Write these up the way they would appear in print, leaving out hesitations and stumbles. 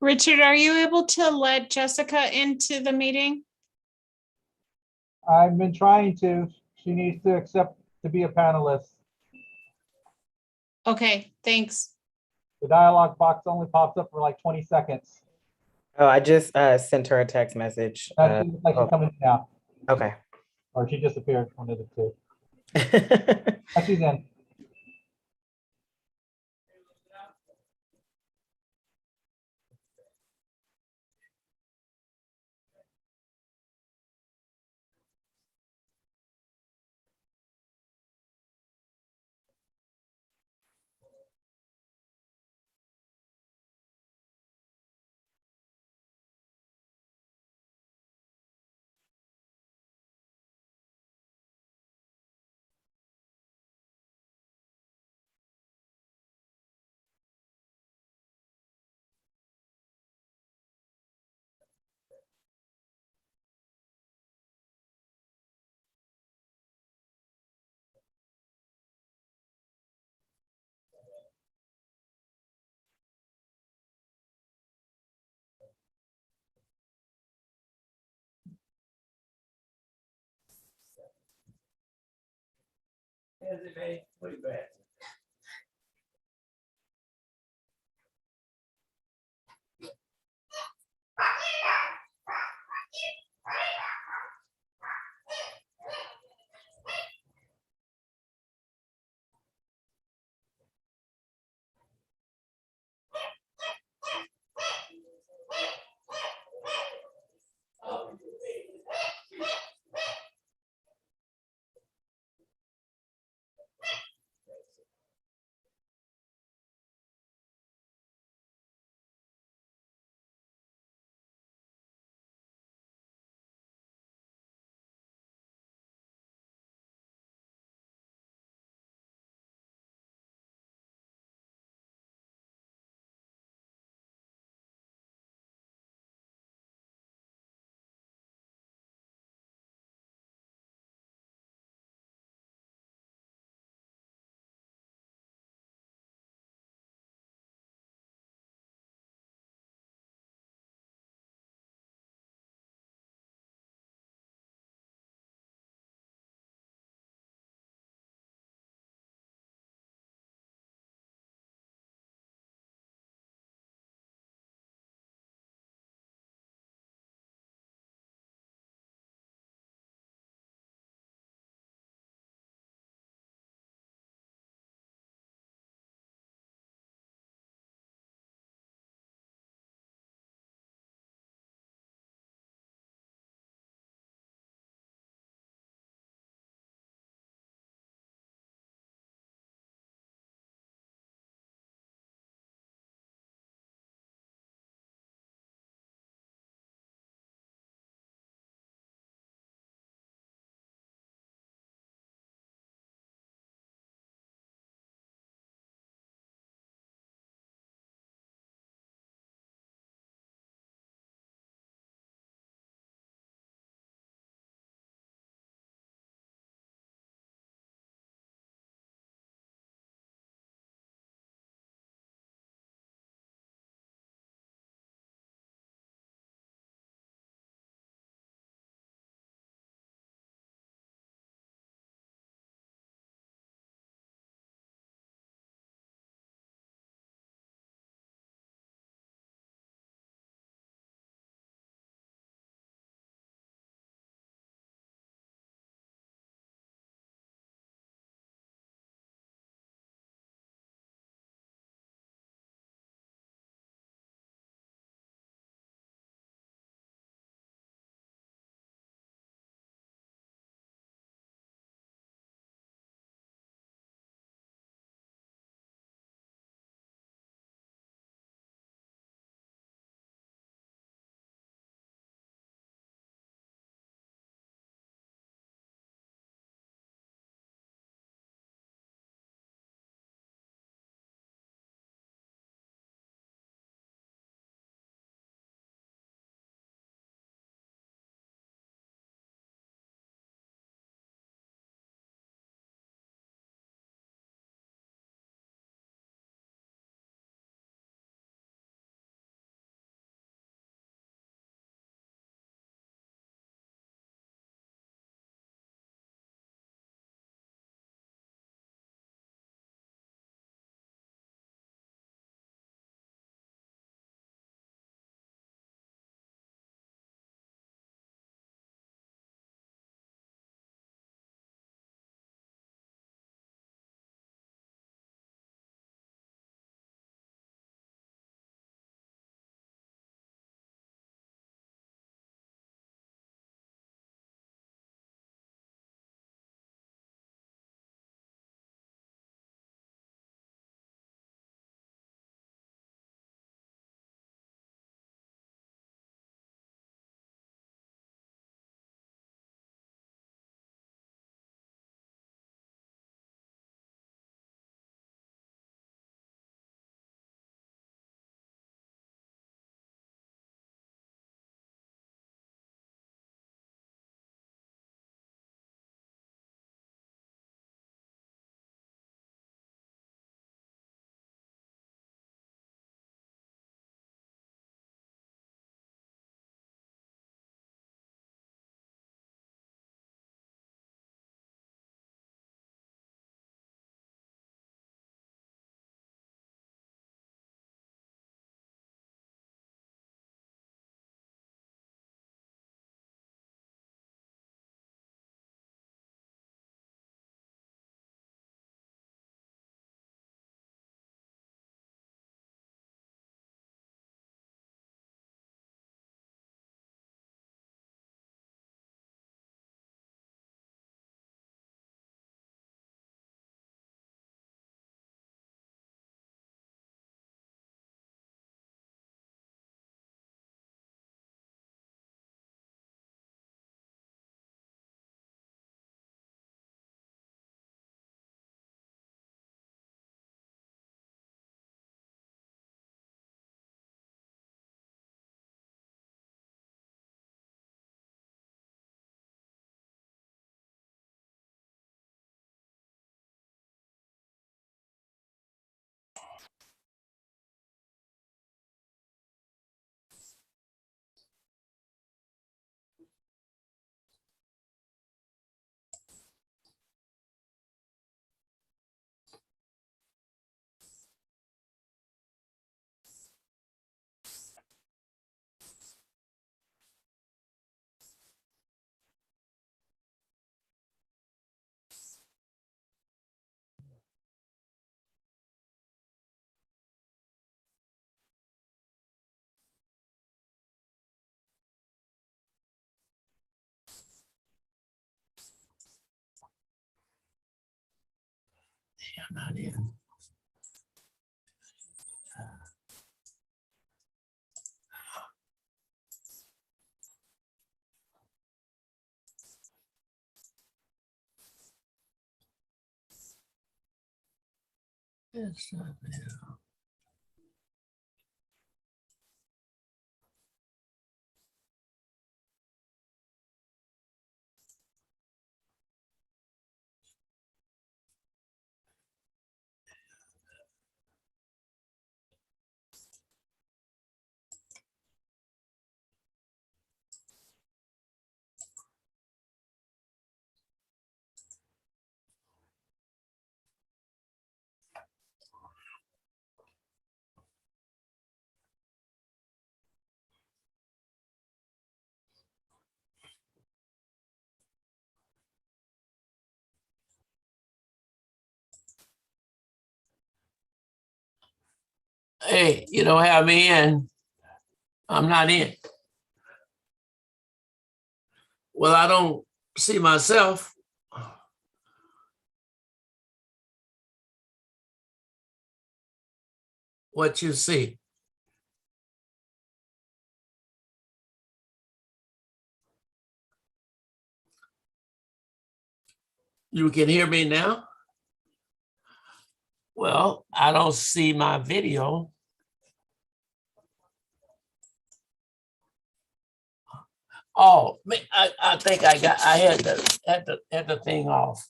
Richard, are you able to let Jessica into the meeting? I've been trying to. She needs to accept to be a panelist. Okay, thanks. The dialog box only pops up for like 20 seconds. Oh, I just sent her a text message. That seems like she's coming in now, Okay. or she disappeared, one of the two. Oh, she's in. I'm not in. It's not there. Hey, you don't have me in. I'm not in. Well, I don't see myself. What you see? You can hear me now? Well, I don't see my video. Oh, I think I had the thing off.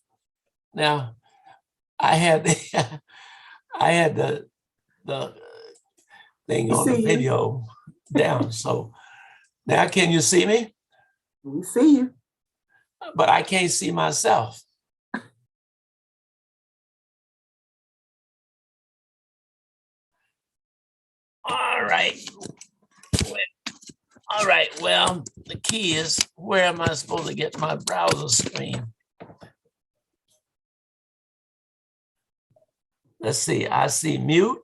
Now I had I had the thing on the video down. So now can you see me? We see you. But I can't see myself. All right. All right. Well, the key is, where am I supposed to get my browser screen? Let's see. I see mute,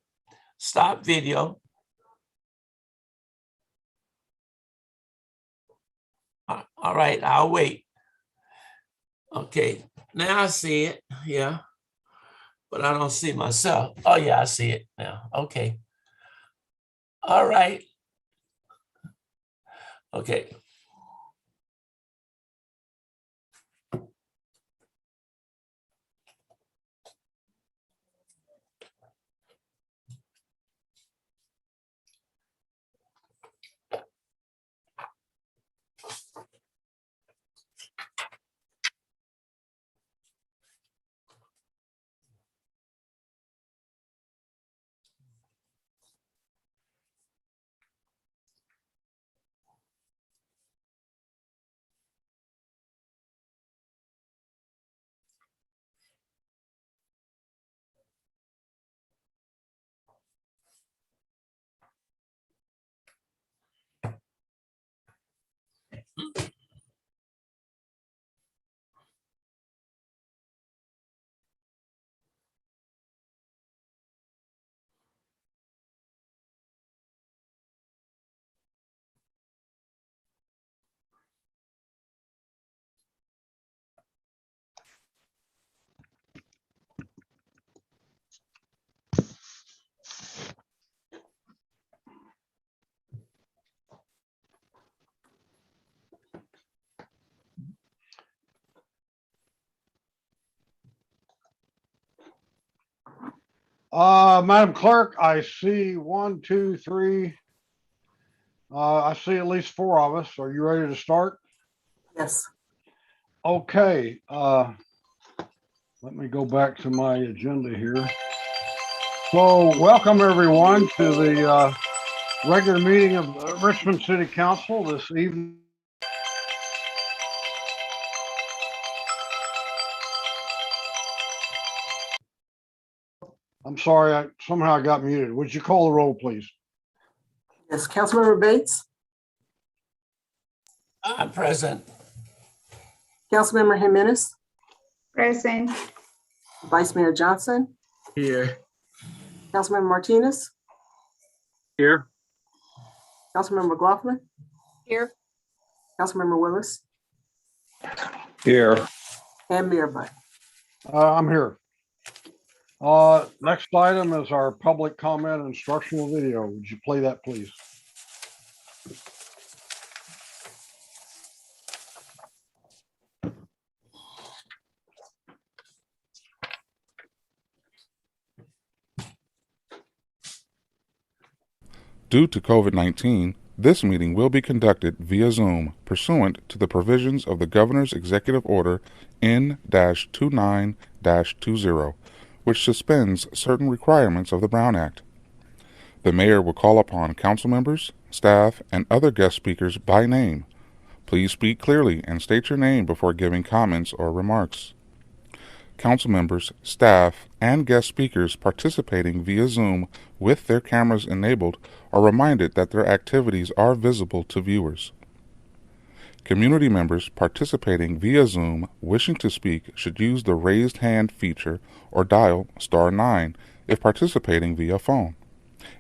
stop video. All right. I'll wait. Okay. Now I see it. Yeah. But I don't see myself. Oh, yeah. I see it now. Okay. All right. Okay. Madam Clerk, I see 1, 2, 3. I see at least 4 of us. Are you ready to start? Yes. Okay. Let me go back to my agenda here. So welcome everyone to the regular meeting of Richmond City Council this evening. I'm sorry, somehow I got muted. Would you call the roll, please? Yes, Councilmember Bates, I'm present. Councilmember Jimenez, Present. Vice Mayor Johnson, Here. Councilmember Martinez, Here. Councilmember McLaughlin, Here. Councilmember Willis, Here. and Mayor Butt. I'm here. Next item is our public comment instructional video. Would you play that, please? Due to COVID-19, this meeting will be conducted via Zoom pursuant to the provisions of the Governor's Executive Order N-29-20, which suspends certain requirements of the Brown Act. The mayor will call upon council members, staff, and other guest speakers by name. Please speak clearly and state your name before giving comments or remarks. Council members, staff, and guest speakers participating via Zoom with their cameras enabled are reminded that their activities are visible to viewers. Community members participating via Zoom wishing to speak should use the raised hand feature or dial *9 if participating via phone,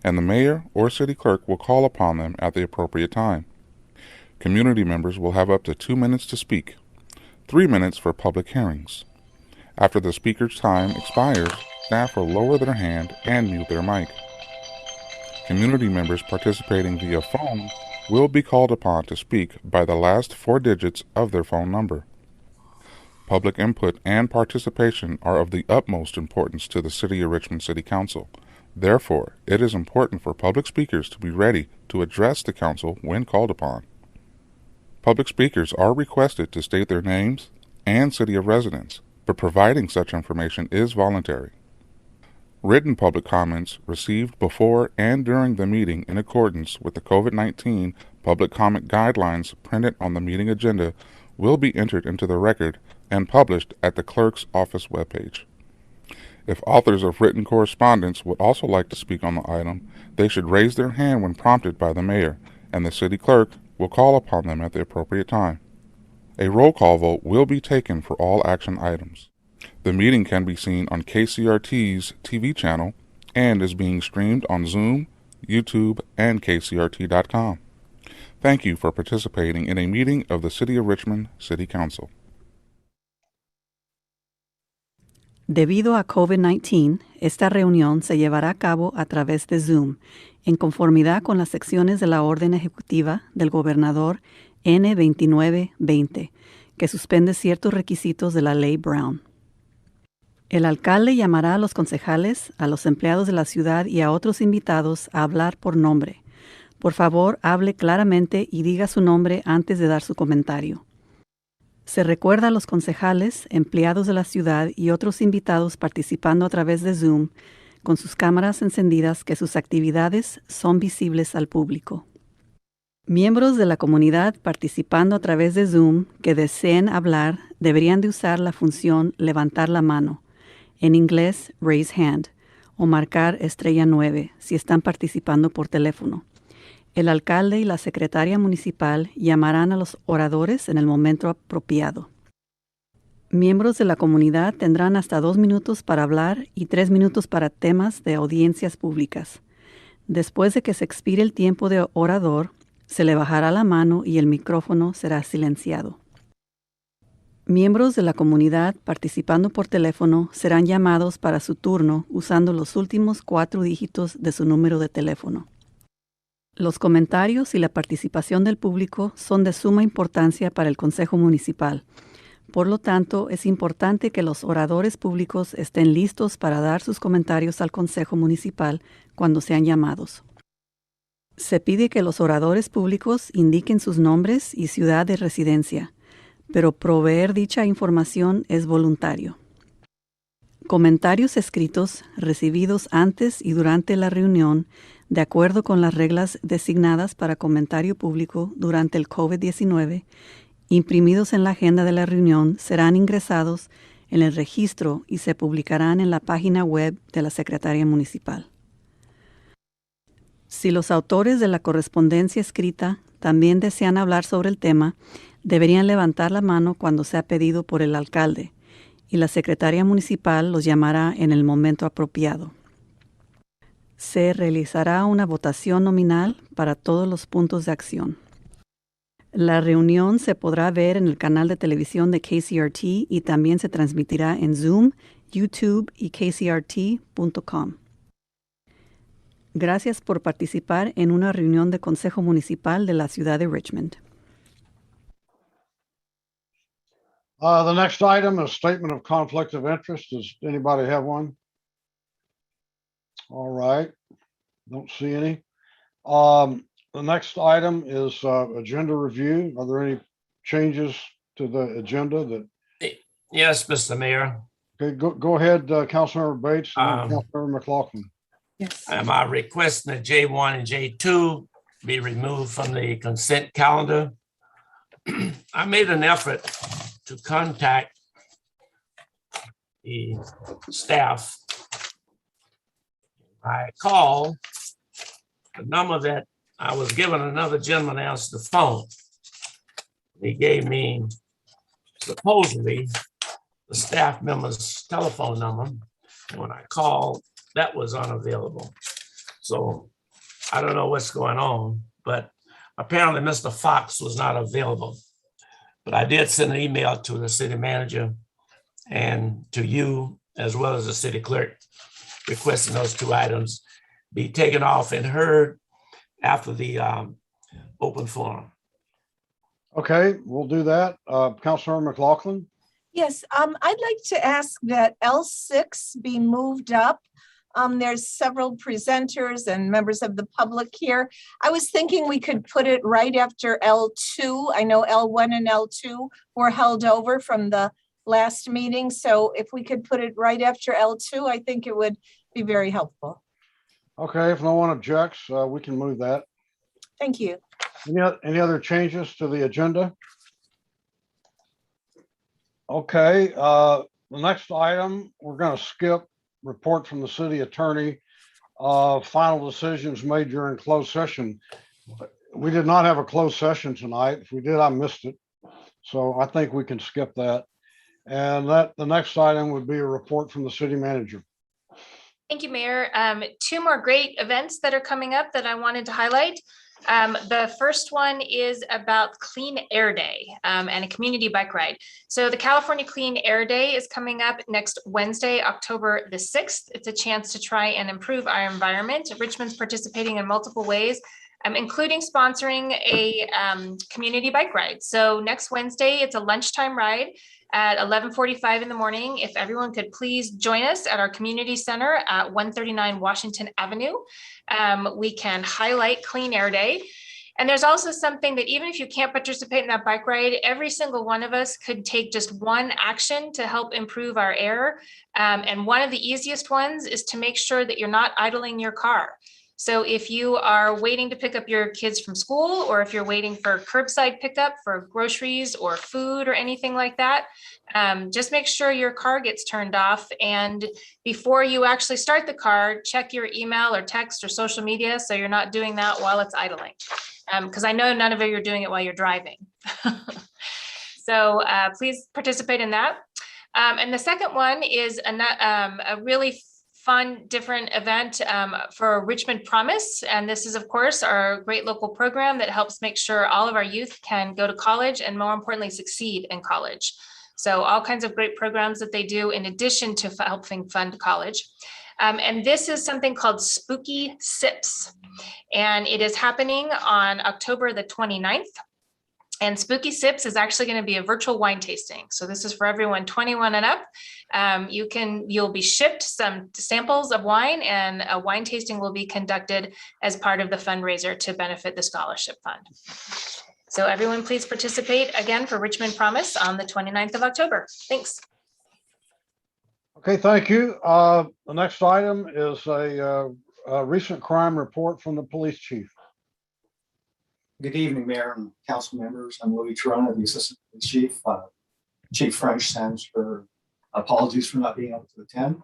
and the mayor or city clerk will call upon them at the appropriate time. Community members will have up to 2 minutes to speak, 3 minutes for public hearings. After the speaker's time expires, staff will lower their hand and mute their mic. Community members participating via phone will be called upon to speak by the last 4 digits of their phone number. Public input and participation are of the utmost importance to the City of Richmond City Council. Therefore, it is important for public speakers to be ready to address the council when called upon. Public speakers are requested to state their names and city of residence, but providing such information is voluntary. Written public comments received before and during the meeting in accordance with the COVID-19 public comment guidelines printed on the meeting agenda will be entered into the record and published at the clerk's office webpage. If authors of written correspondence would also like to speak on the item, they should raise their hand when prompted by the mayor, and the city clerk will call upon them at the appropriate time. A roll call vote will be taken for all action items. The meeting can be seen on KCRT's TV channel and is being streamed on Zoom, YouTube, and kcrt.com. Thank you for participating in a meeting of the City of Richmond City Council. Debido a COVID-19, esta reunión se llevará a cabo a través de Zoom, en conformidad con las secciones de la orden ejecutiva del gobernador N-2920, que suspende ciertos requisitos de la Ley Brown. El alcalde llamará a los concejales, a los empleados de la ciudad y a otros invitados a hablar por nombre. Por favor, hable claramente y diga su nombre antes de dar su comentario. Se recuerda a los concejales, empleados de la ciudad y otros invitados participando a través de Zoom con sus cámaras encendidas que sus actividades son visibles al público. Miembros de la comunidad participando a través de Zoom que deseen hablar deberían de usar la función levantar la mano, en inglés raise hand, o marcar *9 si están participando por teléfono. El alcalde y la secretaria municipal llamarán a los oradores en el momento apropiado. Miembros de la comunidad tendrán hasta 2 minutos para hablar y 3 minutos para temas de audiencias públicas. Después de que se expire el tiempo de orador, se le bajará la mano y el micrófono será silenciado. Miembros de la comunidad participando por teléfono serán llamados para su turno usando los últimos 4 dígitos de su número de teléfono. Los comentarios y la participación del público son de suma importancia para el Consejo Municipal. Por lo tanto, es importante que los oradores públicos estén listos para dar sus comentarios al Consejo Municipal cuando sean llamados. Se pide que los oradores públicos indiquen sus nombres y ciudad de residencia, pero proveer dicha información es voluntario. Comentarios escritos recibidos antes y durante la reunión, de acuerdo con las reglas designadas para comentario público durante el COVID-19, imprimidos en la agenda de la reunión, serán ingresados en el registro y se publicarán en la página web de la Secretaría Municipal. Si los autores de la correspondencia escrita también desean hablar sobre el tema, deberían levantar la mano cuando sea pedido por el alcalde, y la Secretaría Municipal los llamará en el momento apropiado. Se realizará una votación nominal para todos los puntos de acción. La reunión se podrá ver en el canal de televisión de KCRT y también se transmitirá en Zoom, YouTube y kcrt.com. Gracias por participar en una reunión de Consejo Municipal de la Ciudad de Richmond. The next item is statement of conflict of interest. Does anybody have one? All right, don't see any. The next item is agenda review. Are there any changes to the agenda that? Yes, Mr. Mayor. Okay, go ahead, Councilmember Bates and then Um, Councilmember McLaughlin. Yes. Am I requesting that J1 and J2 be removed from the consent calendar? I made an effort to contact the staff. I called the number that I was given. Another gentleman answered the phone. He gave me supposedly the staff member's telephone number. And when I called, that was unavailable. So I don't know what's going on, but apparently Mr. Fox was not available. But I did send an email to the city manager and to you, as well as the city clerk, requesting those two items be taken off and heard after the open forum. Okay, we'll do that. Councilmember McLaughlin. Yes, I'd like to ask that L6 be moved up. There's several presenters and members of the public here. I was thinking we could put it right after L2. I know L1 and L2 were held over from the last meeting. So if we could put it right after L2, I think it would be very helpful. Okay, if no one objects, we can move that. Thank you. Any other changes to the agenda? Okay, the next item, we're going to skip report from the city attorney. Final decisions made during closed session. We did not have a closed session tonight. If we did, I missed it. So I think we can skip that. And the next item would be a report from the city manager. Thank you, Mayor. Two more great events that are coming up that I wanted to highlight. The first one is about Clean Air Day and a community bike ride. So the California Clean Air Day is coming up next Wednesday, October the 6th. It's a chance to try and improve our environment. Richmond's participating in multiple ways, including sponsoring a community bike ride. So next Wednesday, it's a lunchtime ride at 11:45 in the morning. If everyone could please join us at our community center at 139 Washington Avenue. We can highlight Clean Air Day. And there's also something that even if you can't participate in that bike ride, every single one of us could take just one action to help improve our air. And one of the easiest ones is to make sure that you're not idling your car. So if you are waiting to pick up your kids from school, or if you're waiting for curbside pickup for groceries or food or anything like that, just make sure your car gets turned off. And before you actually start the car, check your email or text or social media so you're not doing that while it's idling. Because I know none of you are doing it while you're driving. So please participate in that. And the second one is a really fun, different event for Richmond Promise. And this is, of course, our great local program that helps make sure all of our youth can go to college and, more importantly, succeed in college. So all kinds of great programs that they do in addition to helping fund college. And this is something called Spooky Sips. And it is happening on October the 29th. And Spooky Sips is actually going to be a virtual wine tasting. So this is for everyone 21 and up. You'll be shipped some samples of wine, and a wine tasting will be conducted as part of the fundraiser to benefit the scholarship fund. So everyone, please participate again for Richmond Promise on the 29th of October. Thanks. Okay, thank you. The next item is a recent crime report from the police chief. Good evening, Mayor and council members. I'm Louis Torona, the Assistant Police Chief. Chief French stands for apologies for not being able to attend.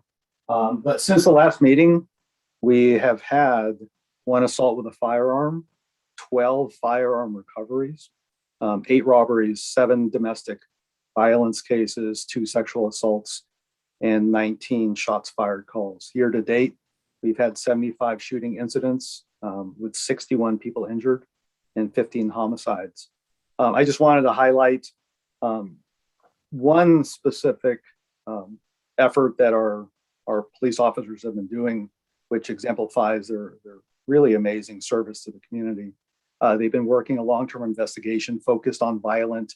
But since the last meeting, we have had 1 assault with a firearm, 12 firearm recoveries, 8 robberies, 7 domestic violence cases, 2 sexual assaults, and 19 shots fired calls. Year to date, we've had 75 shooting incidents with 61 people injured and 15 homicides. I just wanted to highlight one specific effort that our police officers have been doing, which exemplifies their really amazing service to the community. They've been working a long-term investigation focused on violent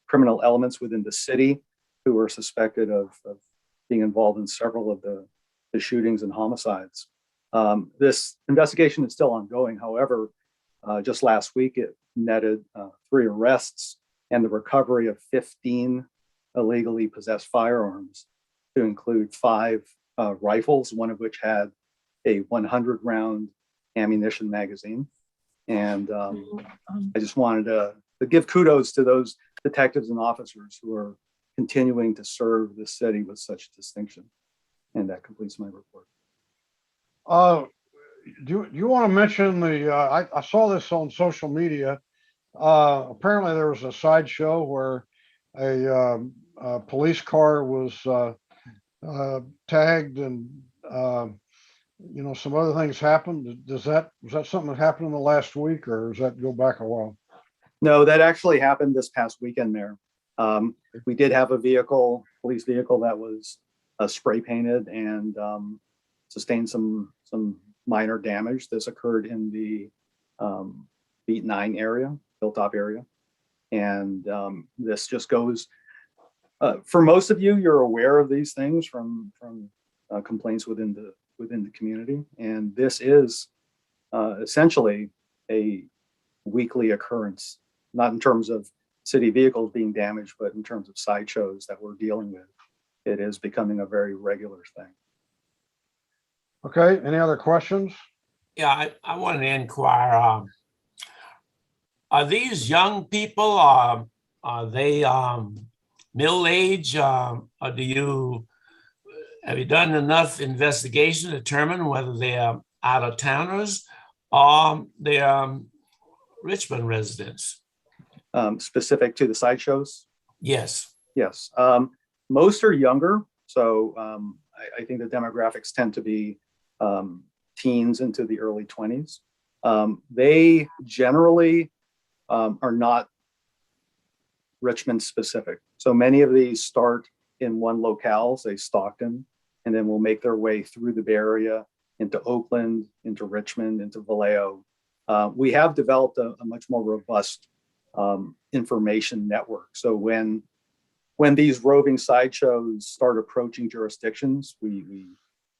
criminal elements within the city who are suspected of being involved in several of the shootings and homicides. This investigation is still ongoing. However, just last week, it netted 3 arrests and the recovery of 15 illegally possessed firearms, to include 5 rifles, one of which had a 100-round ammunition magazine. And I just wanted to give kudos to those detectives and officers who are continuing to serve the city with such distinction. And that completes my report. Do you want to mention I saw this on social media. Apparently there was a sideshow where a police car was tagged, and some other things happened. Was that something that happened in the last week, or does that go back a while? No, that actually happened this past weekend, Mayor. We did have a police vehicle that was spray painted and sustained some minor damage. This occurred in the Beat 9 area, Hilltop area. And this just goes, for most of you, you're aware of these things from complaints within the community. And this is essentially a weekly occurrence, not in terms of city vehicles being damaged, but in terms of sideshows that we're dealing with. It is becoming a very regular thing. Okay, any other questions? Yeah, I wanted to inquire, are these young people, are they middle-aged, or have you done enough investigation to determine whether they are out-of-towners or they are Richmond residents? Specific to the sideshows? Yes. Yes. Most are younger. So I think the demographics tend to be teens into the early 20s. They generally are not Richmond specific. So many of these start in one locale, say Stockton, and then will make their way through the Bay Area into Oakland, into Richmond, into Vallejo. We have developed a much more robust information network. So when these roving sideshows start approaching jurisdictions, we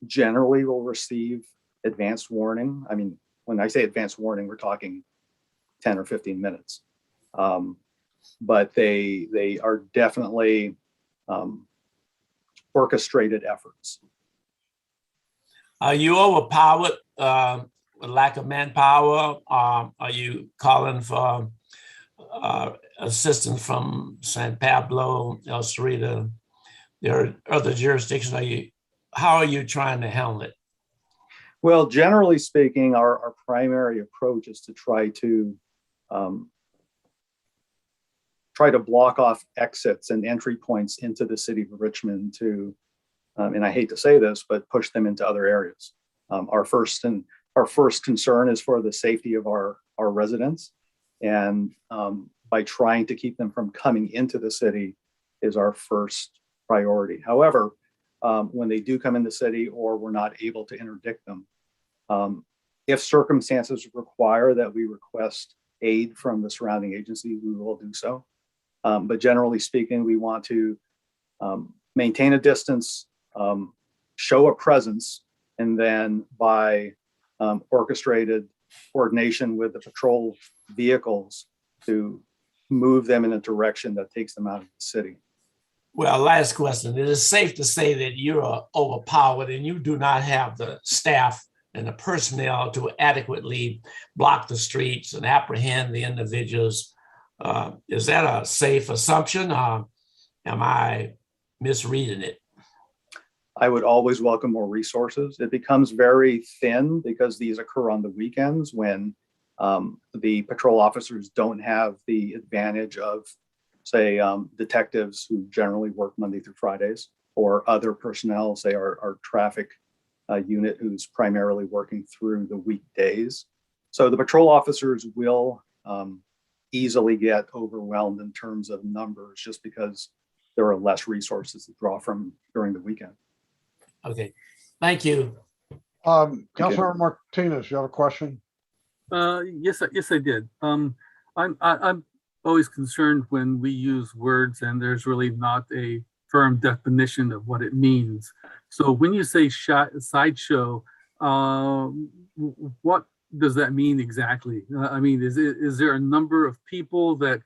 generally will receive advanced warning. I mean, when I say advanced warning, we're talking 10 or 15 minutes. But they are definitely orchestrated efforts. Are you overpowered with lack of manpower? Are you calling for assistance from San Pablo, El Cerrito? There are other jurisdictions. How are you trying to handle it? Well, generally speaking, our primary approach is to try to block off exits and entry points into the city of Richmond to, and I hate to say this, but push them into other areas. Our first concern is for the safety of our residents, and by trying to keep them from coming into the city is our first priority. However, when they do come in the city or we're not able to interdict them, if circumstances require that we request aid from the surrounding agencies, we will do so. But generally speaking, we want to maintain a distance, show a presence, and then by orchestrated coordination with the patrol vehicles to move them in a direction that takes them out of the city. Well, last question. It is safe to say that you're overpowered and you do not have the staff and the personnel to adequately block the streets and apprehend the individuals. Is that a safe assumption? Am I misreading it? I would always welcome more resources. It becomes very thin because these occur on the weekends when the patrol officers don't have the advantage of, say, detectives who generally work Monday through Fridays, or other personnel, say our traffic unit who's primarily working through the weekdays. So the patrol officers will easily get overwhelmed in terms of numbers just because there are less resources to draw from during the weekend. Okay, thank you. Councilmember Martinez, you have a question? Yes, I did. I'm always concerned when we use words and there's really not a firm definition of what it means. So when you say sideshow, what does that mean exactly? I mean, is there a number of people that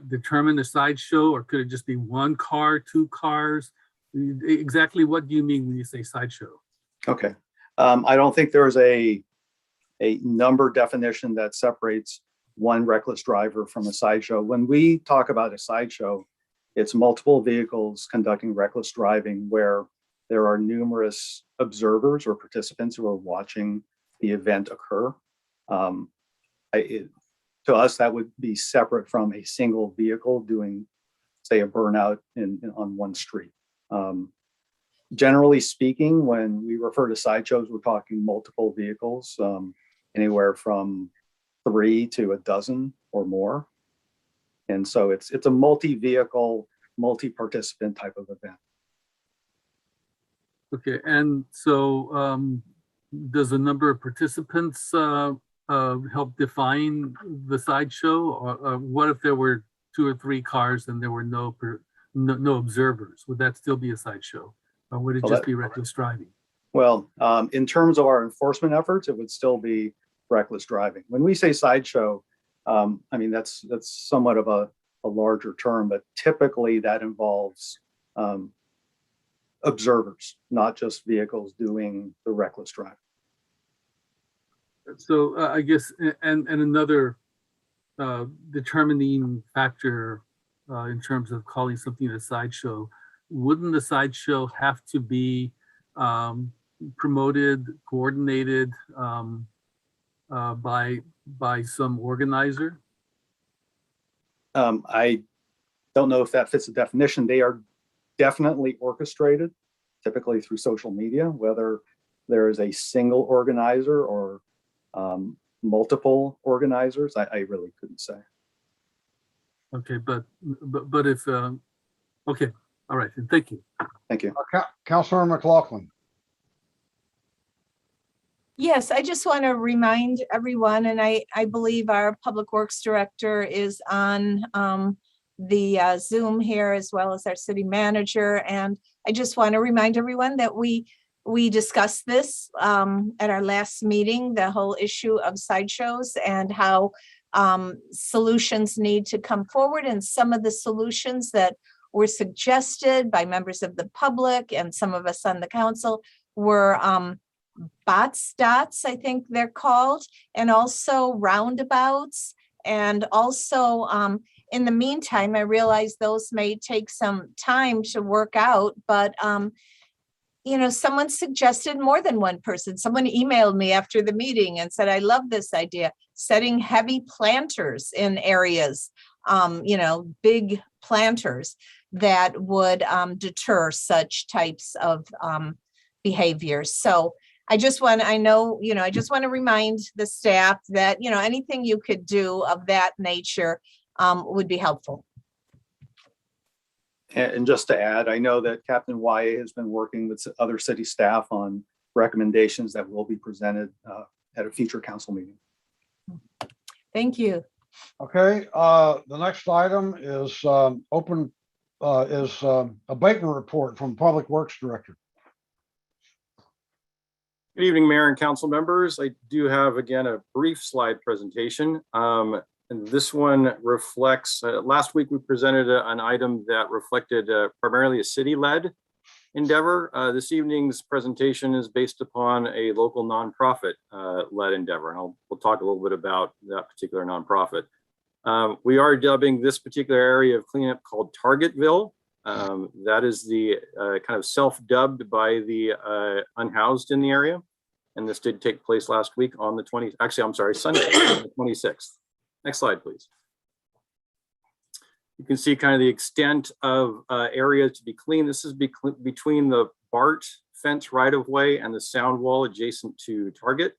determine a sideshow, or could it just be one car, two cars? Exactly what do you mean when you say sideshow? Okay. I don't think there's a number definition that separates one reckless driver from a sideshow. When we talk about a sideshow, it's multiple vehicles conducting reckless driving where there are numerous observers or participants who are watching the event occur. To us, that would be separate from a single vehicle doing, say, a burnout on one street. Generally speaking, when we refer to sideshows, we're talking multiple vehicles, anywhere from 3 to a dozen or more. And so it's a multi-vehicle, multi-participant type of event. Okay, and so does the number of participants help define the sideshow? Or what if there were 2 or 3 cars and there were no observers? Would that still be a sideshow? Or would it just be reckless driving? Well, in terms of our enforcement efforts, it would still be reckless driving. When we say sideshow, I mean, that's somewhat of a larger term, but typically that involves observers, not just vehicles doing the reckless driving. So I guess, and another determining factor in terms of calling something a sideshow, wouldn't the sideshow have to be promoted, coordinated by some organizer? I don't know if that fits the definition. They are definitely orchestrated, typically through social media, whether there is a single organizer or multiple organizers, I really couldn't say. Okay, but if, okay, all right, thank you. Thank you. Councilmember McLaughlin. Yes, I just want to remind everyone, and I believe our Public Works Director is on the Zoom here, as well as our city manager. And I just want to remind everyone that we discussed this at our last meeting, the whole issue of sideshows and how solutions need to come forward. And some of the solutions that were suggested by members of the public and some of us on the council were dots, I think they're called, and also roundabouts. And also, in the meantime, I realize those may take some time to work out, but you know, someone suggested more than one person. Someone emailed me after the meeting and said, I love this idea, setting heavy planters in areas, you know, big planters that would deter such types of behaviors. So I just want to remind the staff that, you know, anything you could do of that nature would be helpful. And just to add, I know that Captain YA has been working with other city staff on recommendations that will be presented at a future council meeting. Thank you. Okay, the next item is abatement report from Public Works Director. Good evening, Mayor and council members. I do have, again, a brief slide presentation. And this one reflects, last week we presented an item that reflected primarily a city-led endeavor. This evening's presentation is based upon a local nonprofit led endeavor. And we'll talk a little bit about that particular nonprofit. We are dubbing this particular area of cleanup called Targetville. That is the kind of self-dubbed by the unhoused in the area. And this did take place last week on the Sunday, on the 26th. Next slide, please. You can see kind of the extent of area to be cleaned. This is between the BART fence right of way and the sound wall adjacent to Target.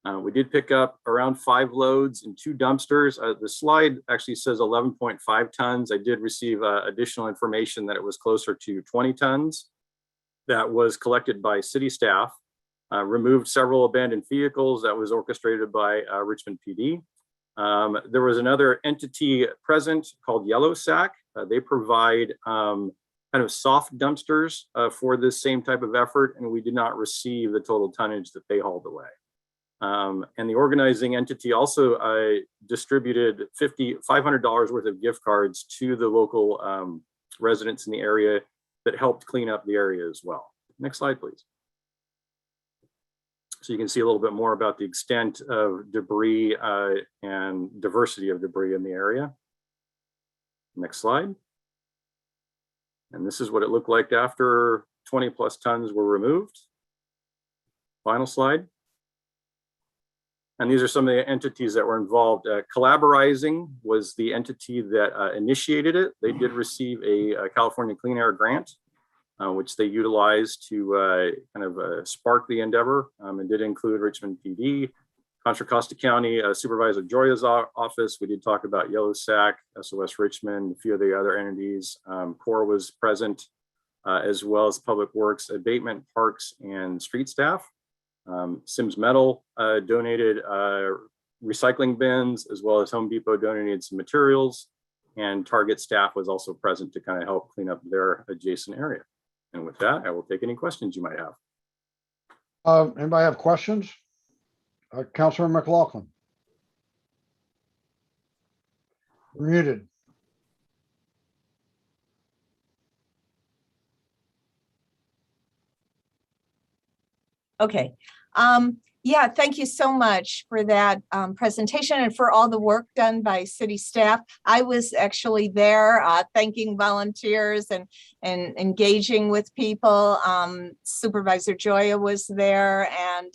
We did pick up around 5 loads and 2 dumpsters. The slide actually says 11.5 tons. I did receive additional information that it was closer to 20 tons. That was collected by city staff. Removed several abandoned vehicles. That was orchestrated by Richmond PD. There was another entity present called Yellow Sack. They provide kind of soft dumpsters for this same type of effort, and we did not receive the total tonnage that they hauled away. And the organizing entity also distributed $500 worth of gift cards to the local residents in the area that helped clean up the area as well. Next slide, please. So you can see a little bit more about the extent of debris and diversity of debris in the area. Next slide. And this is what it looked like after 20 plus tons were removed. Final slide. And these are some of the entities that were involved. Collaborizing was the entity that initiated it. They did receive a California Clean Air grant, which they utilized to kind of spark the endeavor. It did include Richmond PD, Contra Costa County Supervisor Joya's office. We did talk about Yellow Sack, SOS Richmond, a few of the other entities. CORE was present, as well as Public Works, Abatement, Parks, and Street staff. Sims Metal donated recycling bins, as well as Home Depot donated some materials. And Target staff was also present to kind of help clean up their adjacent area. And with that, I will take any questions you might have. Anybody have questions? Councilor McLaughlin. You're muted. Okay. Yeah, thank you so much for that presentation and for all the work done by city staff. I was actually there thanking volunteers and engaging with people. Supervisor Joya was there, and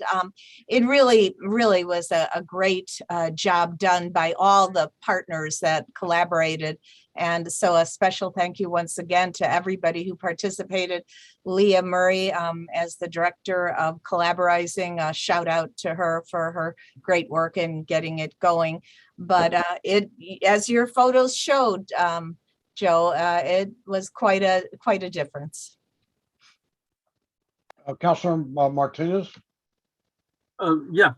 it really was a great job done by all the partners that collaborated. And so a special thank you once again to everybody who participated. Leah Murray, as the director of collaborizing, shout out to her for her great work in getting it going. But as your photos showed, Joe, it was quite a difference. Councilor Martinez. Yeah,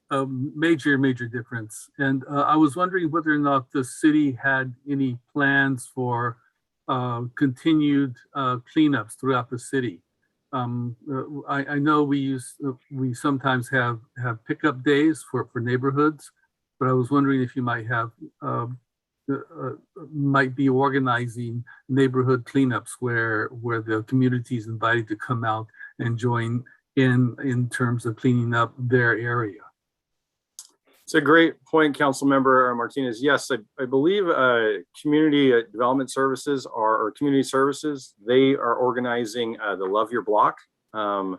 a major difference. And I was wondering whether or not the city had any plans for continued cleanups throughout the city. I know we sometimes have pickup days for neighborhoods, but I was wondering if you might be organizing neighborhood cleanups where the community is invited to come out and join in terms of cleaning up their area. It's a great point, Councilmember Martinez. Yes, I believe community development services or community services, they are organizing the Love Your Block. And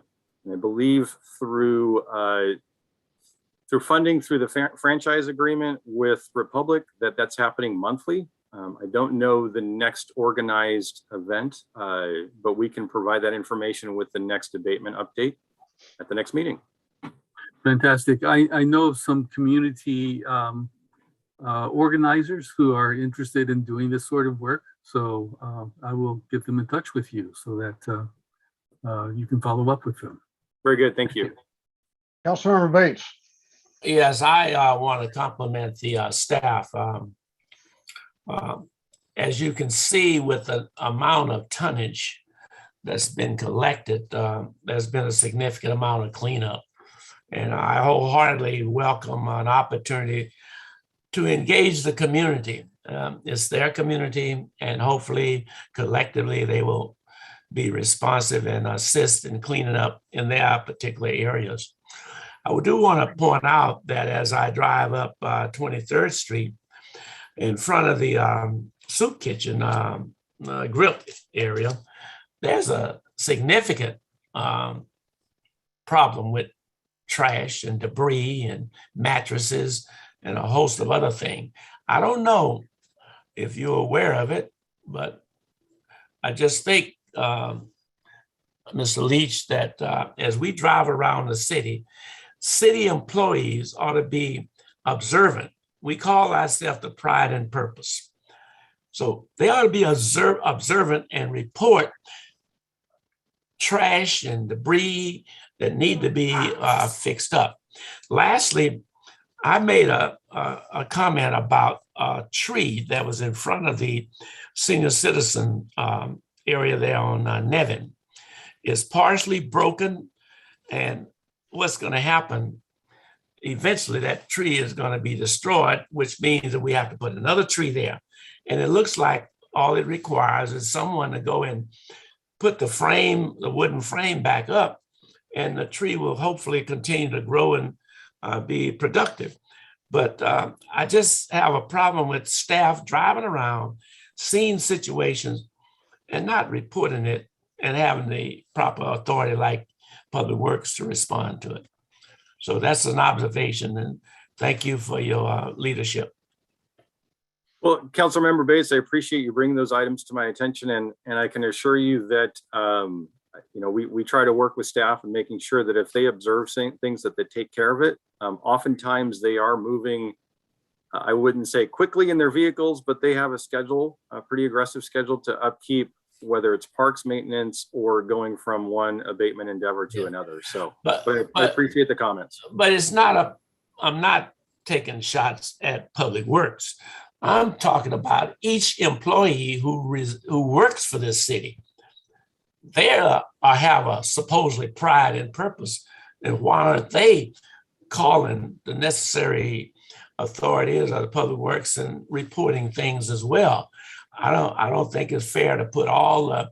I believe through funding through the franchise agreement with Republic, that's happening monthly. I don't know the next organized event, but we can provide that information with the next abatement update at the next meeting. Fantastic. I know of some community organizers who are interested in doing this sort of work. So I will get them in touch with you so that you can follow up with them. Very good. Thank you. Councilmember Bates. Yes, I want to compliment the staff. As you can see, with the amount of tonnage that's been collected, there's been a significant amount of cleanup. And I wholeheartedly welcome an opportunity to engage the community. It's their community, and hopefully collectively they will be responsive and assist in cleaning up in their particular areas. I do want to point out that as I drive up 23rd Street, in front of the soup kitchen grill area, there's a significant problem with trash and debris and mattresses and a host of other things. I don't know if you're aware of it, but I just think, Mr. Leach, that as we drive around the city, city employees ought to be observant. We call ourselves the pride and purpose. So they ought to be observant and report trash and debris that need to be fixed up. Lastly, I made a comment about a tree that was in front of the senior citizen area there on Nevin. It's partially broken, and what's going to happen, eventually that tree is going to be destroyed, which means that we have to put another tree there. And it looks like all it requires is someone to go and put the wooden frame back up, and the tree will hopefully continue to grow and be productive. But I just have a problem with staff driving around, seeing situations and not reporting it and having the proper authority like Public Works to respond to it. So that's an observation, and thank you for your leadership. Well, Councilmember Bates, I appreciate you bringing those items to my attention, and I can assure you that we try to work with staff and making sure that if they observe things that they take care of it. Oftentimes they are moving, I wouldn't say quickly in their vehicles, but they have a schedule, a pretty aggressive schedule to upkeep, whether it's parks maintenance or going from one abatement endeavor to another. So, but I appreciate the comments. But it's not I'm not taking shots at Public Works. I'm talking about each employee who works for this city. They have a supposedly pride and purpose, and why aren't they calling the necessary authorities of the Public Works and reporting things as well? I don't think it's fair to put all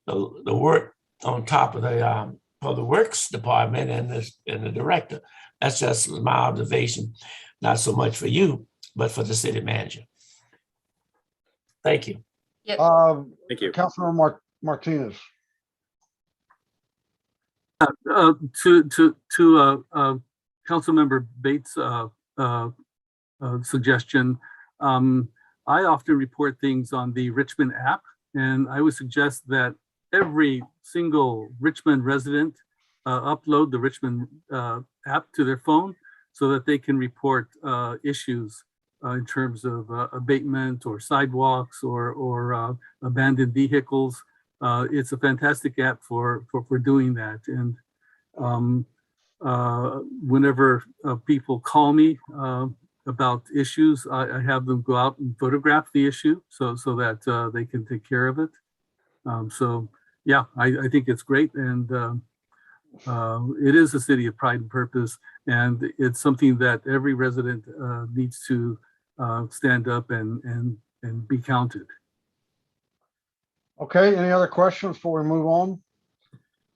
the work on top of the Public Works Department and the director. That's just my observation, not so much for you, but for the city manager. Thank you. Yep. Thank you. Councilmember Martinez. To Councilmember Bates' suggestion, I often report things on the Richmond app, and I would suggest that every single Richmond resident upload the Richmond app to their phone so that they can report issues in terms of abatement or sidewalks or abandoned vehicles. It's a fantastic app for doing that. And whenever people call me about issues, I have them go out and photograph the issue so that they can take care of it. So yeah, I think it's great. And it is a city of pride and purpose. And it's something that every resident needs to stand up and be counted. Okay, any other questions before we move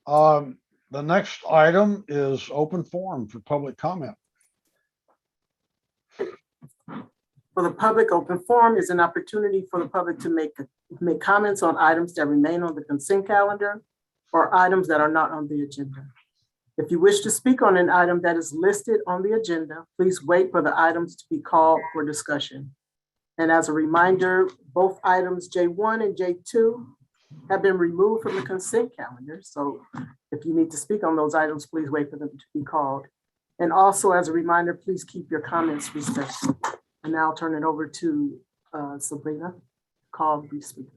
on? The next item is open forum for public comment. For the public, open forum is an opportunity for the public to make comments on items that remain on the consent calendar or items that are not on the agenda. If you wish to speak on an item that is listed on the agenda, please wait for the items to be called for discussion. And as a reminder, both items J1 and J2 have been removed from the consent calendar. So if you need to speak on those items, please wait for them to be called. And also as a reminder, please keep your comments respectful. And now I'll turn it over to Sabrina, call the speakers.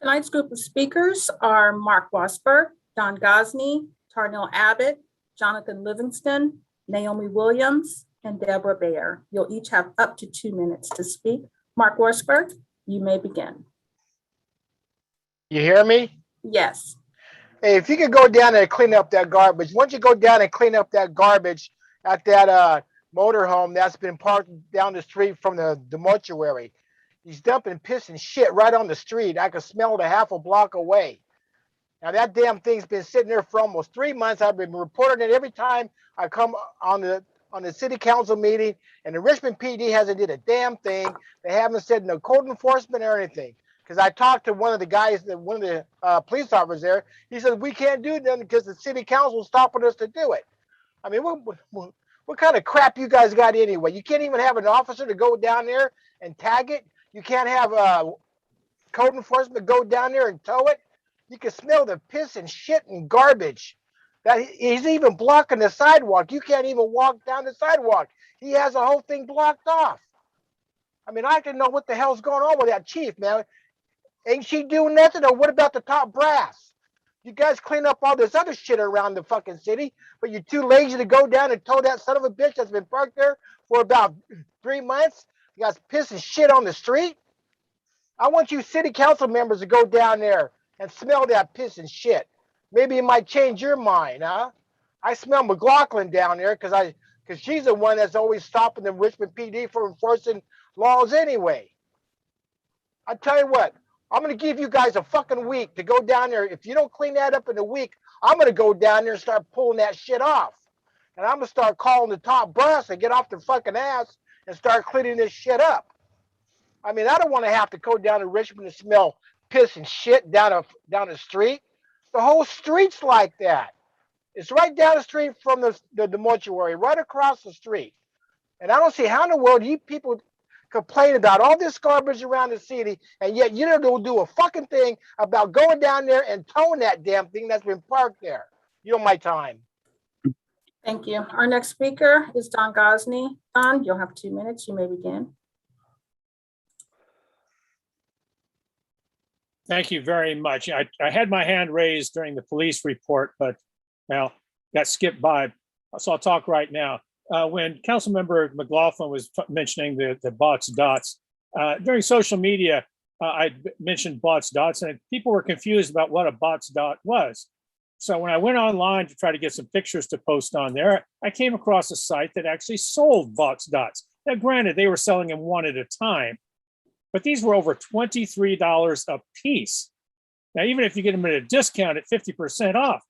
Tonight's group of speakers are Mark Wasberg, Don Gosney, Tarnell Abbott, Jonathan Livingston, Naomi Williams, and Deborah Bayer. You'll each have up to 2 minutes to speak. Mark Wasberg, you may begin. You hear me? Yes. Hey, if you could go down and clean up that garbage. Once you go down and clean up that garbage at that motorhome that's been parked down the street from the mortuary. He's dumping piss and shit right on the street. I could smell it a half a block away. Now that damn thing's been sitting there for almost 3 months. I've been reporting it every time I come on the city council meeting, and the Richmond PD hasn't did a damn thing. They haven't said no code enforcement or anything. Because I talked to one of the guys, one of the police officers there. He said, we can't do nothing because the city council is stopping us to do it. I mean, what kind of crap you guys got anyway? You can't even have an officer to go down there and tag it. You can't have code enforcement go down there and tow it. You can smell the piss and shit and garbage. That he's even blocking the sidewalk. You can't even walk down the sidewalk. He has the whole thing blocked off. I mean, I didn't know what the hell's going on with that chief, man. Ain't she doing nothing? Or what about the top brass? You guys clean up all this other shit around the fucking city, but you're too lazy to go down and tow that son of a bitch that's been parked there for about 3 months. You guys pissing shit on the street. I want you city council members to go down there and smell that piss and shit. Maybe it might change your mind, huh? I smell McLaughlin down there because she's the one that's always stopping the Richmond PD for enforcing laws anyway. I tell you what, I'm gonna give you guys a fucking week to go down there. If you don't clean that up in a week, I'm gonna go down there and start pulling that shit off. And I'm gonna start calling the top brass and get off their fucking ass and start cleaning this shit up. I mean, I don't want to have to go down to Richmond and smell piss and shit down the street. The whole street's like that. It's right down the street from the mortuary, right across the street. And I don't see how in the world you people complain about all this garbage around the city, and yet you don't do a fucking thing about going down there and towing that damn thing that's been parked there. You know my time. Thank you. Our next speaker is Don Gosney. Don, you'll have 2 minutes. You may begin. Thank you very much. I had my hand raised during the police report, but now got skipped by. So I'll talk right now. When Councilmember McLaughlin was mentioning the bots dots, during social media, I mentioned bots dots, and people were confused about what a bots dot was. So when I went online to try to get some pictures to post on there, I came across a site that actually sold bots dots. Now, granted, they were selling them one at a time, but these were over $23 a piece. Now, even if you get them at a discount at 50% off,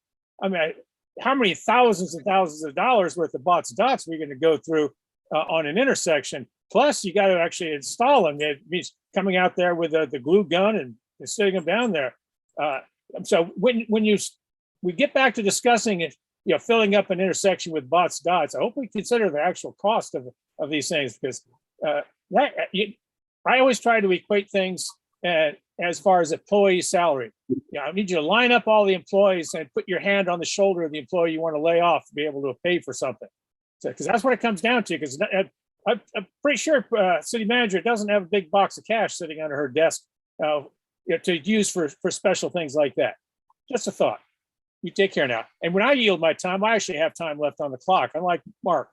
I mean, how many thousands and thousands of dollars worth of bots dots we're going to go through on an intersection? Plus, you got to actually install them. It means coming out there with the glue gun and sitting them down there. So when we get back to discussing it, filling up an intersection with bots dots, I hope we consider the actual cost of these things, because I always try to equate things as far as employee salary. I need you to line up all the employees and put your hand on the shoulder of the employee you want to lay off to be able to pay for something. So, because that's what it comes down to. Because I'm pretty sure city manager doesn't have a big box of cash sitting under her desk to use for special things like that. Just a thought. You take care now. And when I yield my time, I actually have time left on the clock, unlike Mark.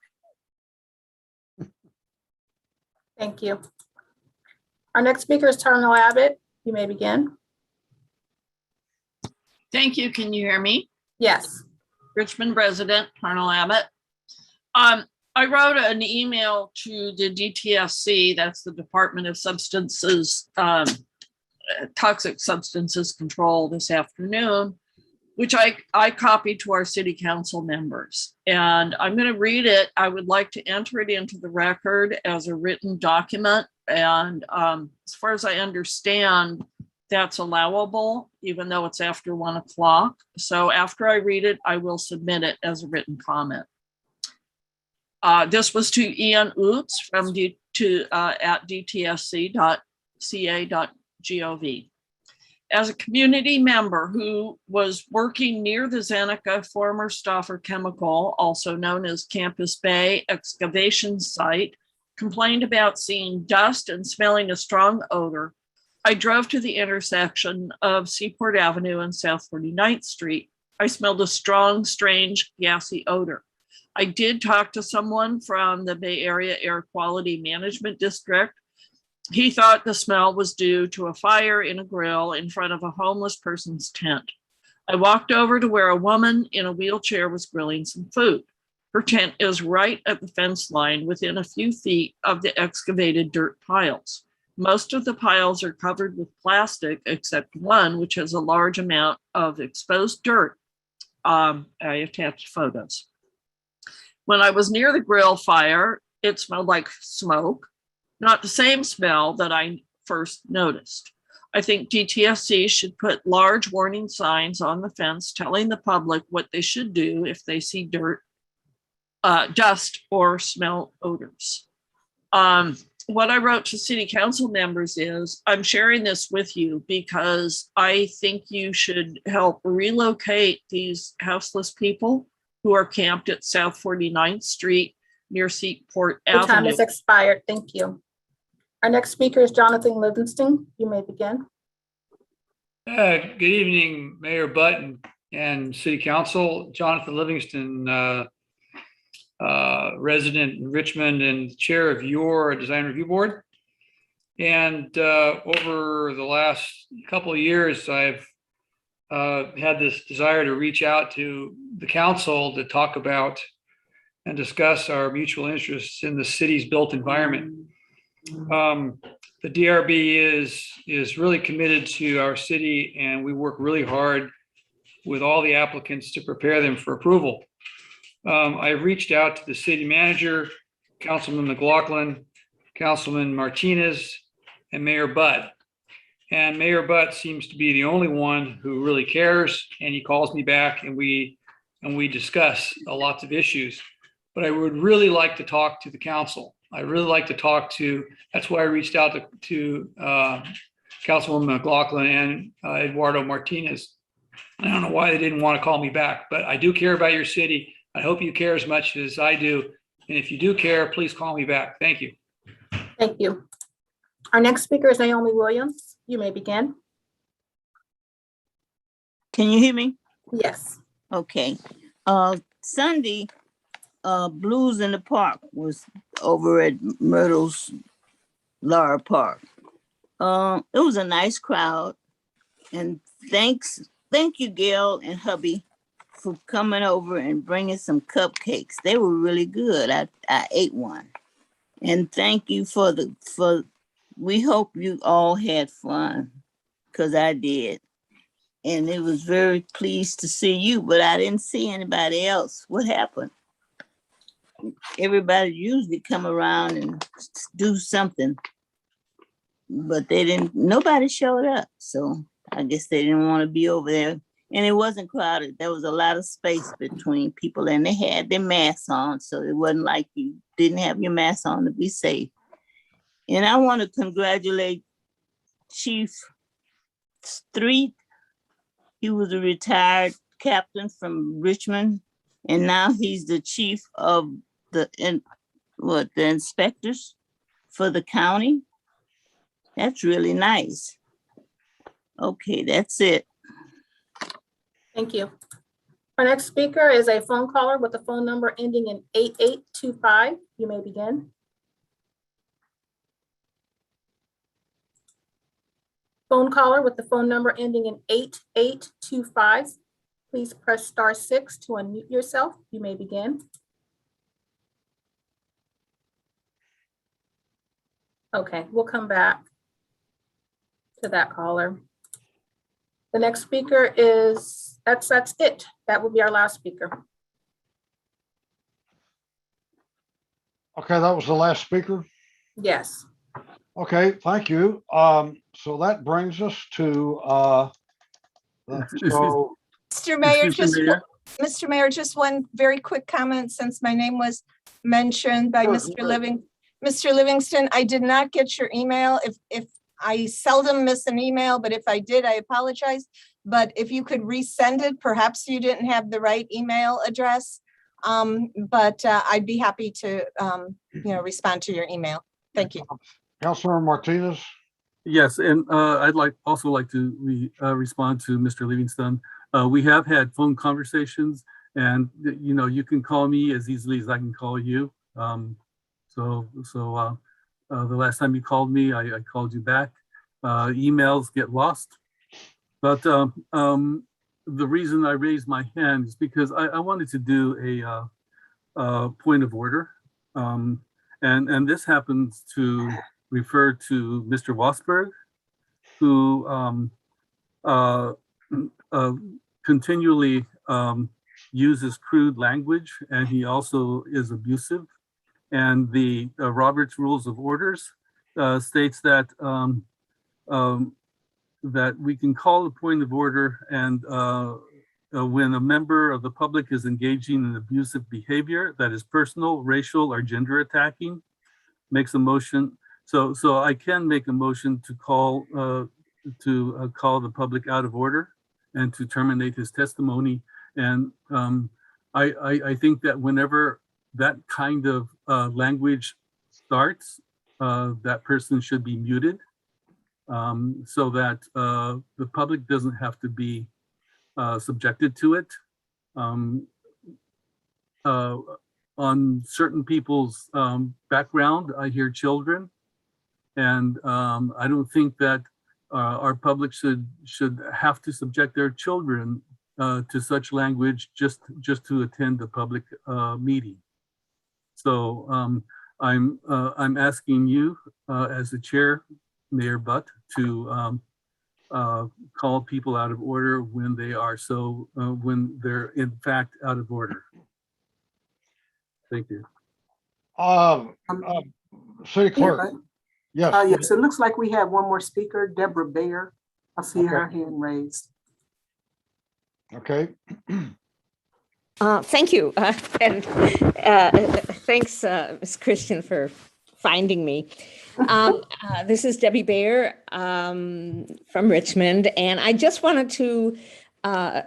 Thank you. Our next speaker is Tarnell Abbott. You may begin. Thank you. Can you hear me? Yes. Richmond resident, Tarnell Abbott. I wrote an email to the DTSC, that's the Department of Toxic Substances Control, this afternoon, which I copied to our city council members. And I'm going to read it. I would like to enter it into the record as a written document. And as far as I understand, that's allowable, even though it's after 1 o'clock. So after I read it, I will submit it as a written comment. This was to Ian Oots from at dtsc.ca.gov. As a community member who was working near the Zeneca former Stauffer Chemical, also known as Campus Bay excavation site, complained about seeing dust and smelling a strong odor, I drove to the intersection of Seaport Avenue and South 49th Street. I smelled a strong, strange, gassy odor. I did talk to someone from the Bay Area Air Quality Management District. He thought the smell was due to a fire in a grill in front of a homeless person's tent. I walked over to where a woman in a wheelchair was grilling some food. Her tent is right at the fence line within a few feet of the excavated dirt piles. Most of the piles are covered with plastic, except one, which has a large amount of exposed dirt. I attached photos. When I was near the grill fire, it smelled like smoke, not the same smell that I first noticed. I think DTSC should put large warning signs on the fence telling the public what they should do if they see dirt, dust, or smell odors. what I wrote to city council members is, I'm sharing this with you because I think you should help relocate these houseless people who are camped at South 49th Street near Seaport Your time Avenue. has expired. Thank you. Our next speaker is Jonathan Livingston. You may begin. Good evening, Mayor Button and City Council. Jonathan Livingston, resident in Richmond and chair of your design review board. And over the last couple of years, I've had this desire to reach out to the council to talk about and discuss our mutual interests in the city's built environment. The DRB is really committed to our city, and we work really hard with all the applicants to prepare them for approval. I've reached out to the city manager, Councilman McLaughlin, Councilman Martinez, and Mayor Butt. And Mayor Butt seems to be the only one who really cares, and he calls me back and we discuss lots of issues. But I would really like to talk to the council. I really like to talk to, that's why I reached out to Councilwoman McLaughlin and Eduardo Martinez. I don't know why they didn't want to call me back, but I do care about your city. I hope you care as much as I do. And if you do care, please call me back. Thank you. Thank you. Our next speaker is Naomi Williams. You may begin. Can you hear me? Yes. Okay. Sunday, Blues in the Park was over at Myrtle's Laura Park. It was a nice crowd, and thank you, Gail and hubby, for coming over and bringing some cupcakes. They were really good. I ate one, and thank you for we hope you all had fun, because I did. And it was very pleased to see you, but I didn't see anybody else. What happened? Everybody usually come around and do something, but nobody showed up. So I guess they didn't want to be over there. And it wasn't crowded. There was a lot of space between people, and they had their masks on. So it wasn't like you didn't have your mask on to be safe. And I want to congratulate Chief Street. He was a retired captain from Richmond, and now he's the chief of the inspectors for the county. That's really nice. Okay, that's it. Thank you. Our next speaker is a phone caller with a phone number ending in 8825. You may begin. Phone caller with the phone number ending in 8825. Please press *6 to unmute yourself. You may begin. Okay, we'll come back to that caller. The next speaker is, that's it. That will be our last speaker. Okay, that was the last speaker. Yes. Okay, thank you. So that brings us to Mr. Mayor, Mr. Mayor, just one very quick comment, since my name was mentioned by Mr. Livingston. I did not get your email. If I seldom miss an email, but if I did, I apologize. But if you could resend it, perhaps you didn't have the right email address. But I'd be happy to, respond to your email. Thank you. Councilor Martinez. Yes, and I'd also like to respond to Mr. Livingston. We have had phone conversations, and you can call me as easily as I can call you. So the last time you called me, I called you back. Emails get lost, but the reason I raised my hand is because I wanted to do a point of order, and this happens to refer to Mr. Wasberg, who continually uses crude language, and he also is abusive. And the Robert's Rules of Orders states that that we can call a point of order and when a member of the public is engaging in abusive behavior that is personal, racial, or gender attacking, makes a motion So I can make a motion to call the public out of order and to terminate his testimony. And I think that whenever that kind of language starts, that person should be muted, so that the public doesn't have to be subjected to it. On certain people's background, I hear children, and I don't think that our public should have to subject their children to such language just to attend a public meeting. So I'm asking you as the chair, Mayor Butt, to call people out of order when they are when they're in fact out of order. Thank you. City Clerk. Yes. Yes, it looks like we have one more speaker, Deborah Bayer. I see her hand raised. Okay. Thank you. And thanks, Ms. Christian, for finding me. This is Debbie Bayer from Richmond, and I just wanted to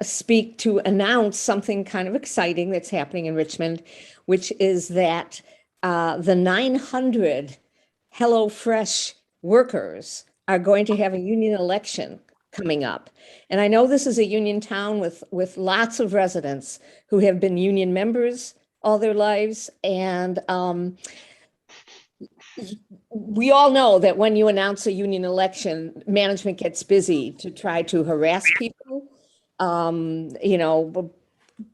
speak to announce something kind of exciting that's happening in Richmond, which is that the 900 HelloFresh workers are going to have a union election coming up. And I know this is a union town with lots of residents who have been union members all their lives. And we all know that when you announce a union election, management gets busy to try to harass people,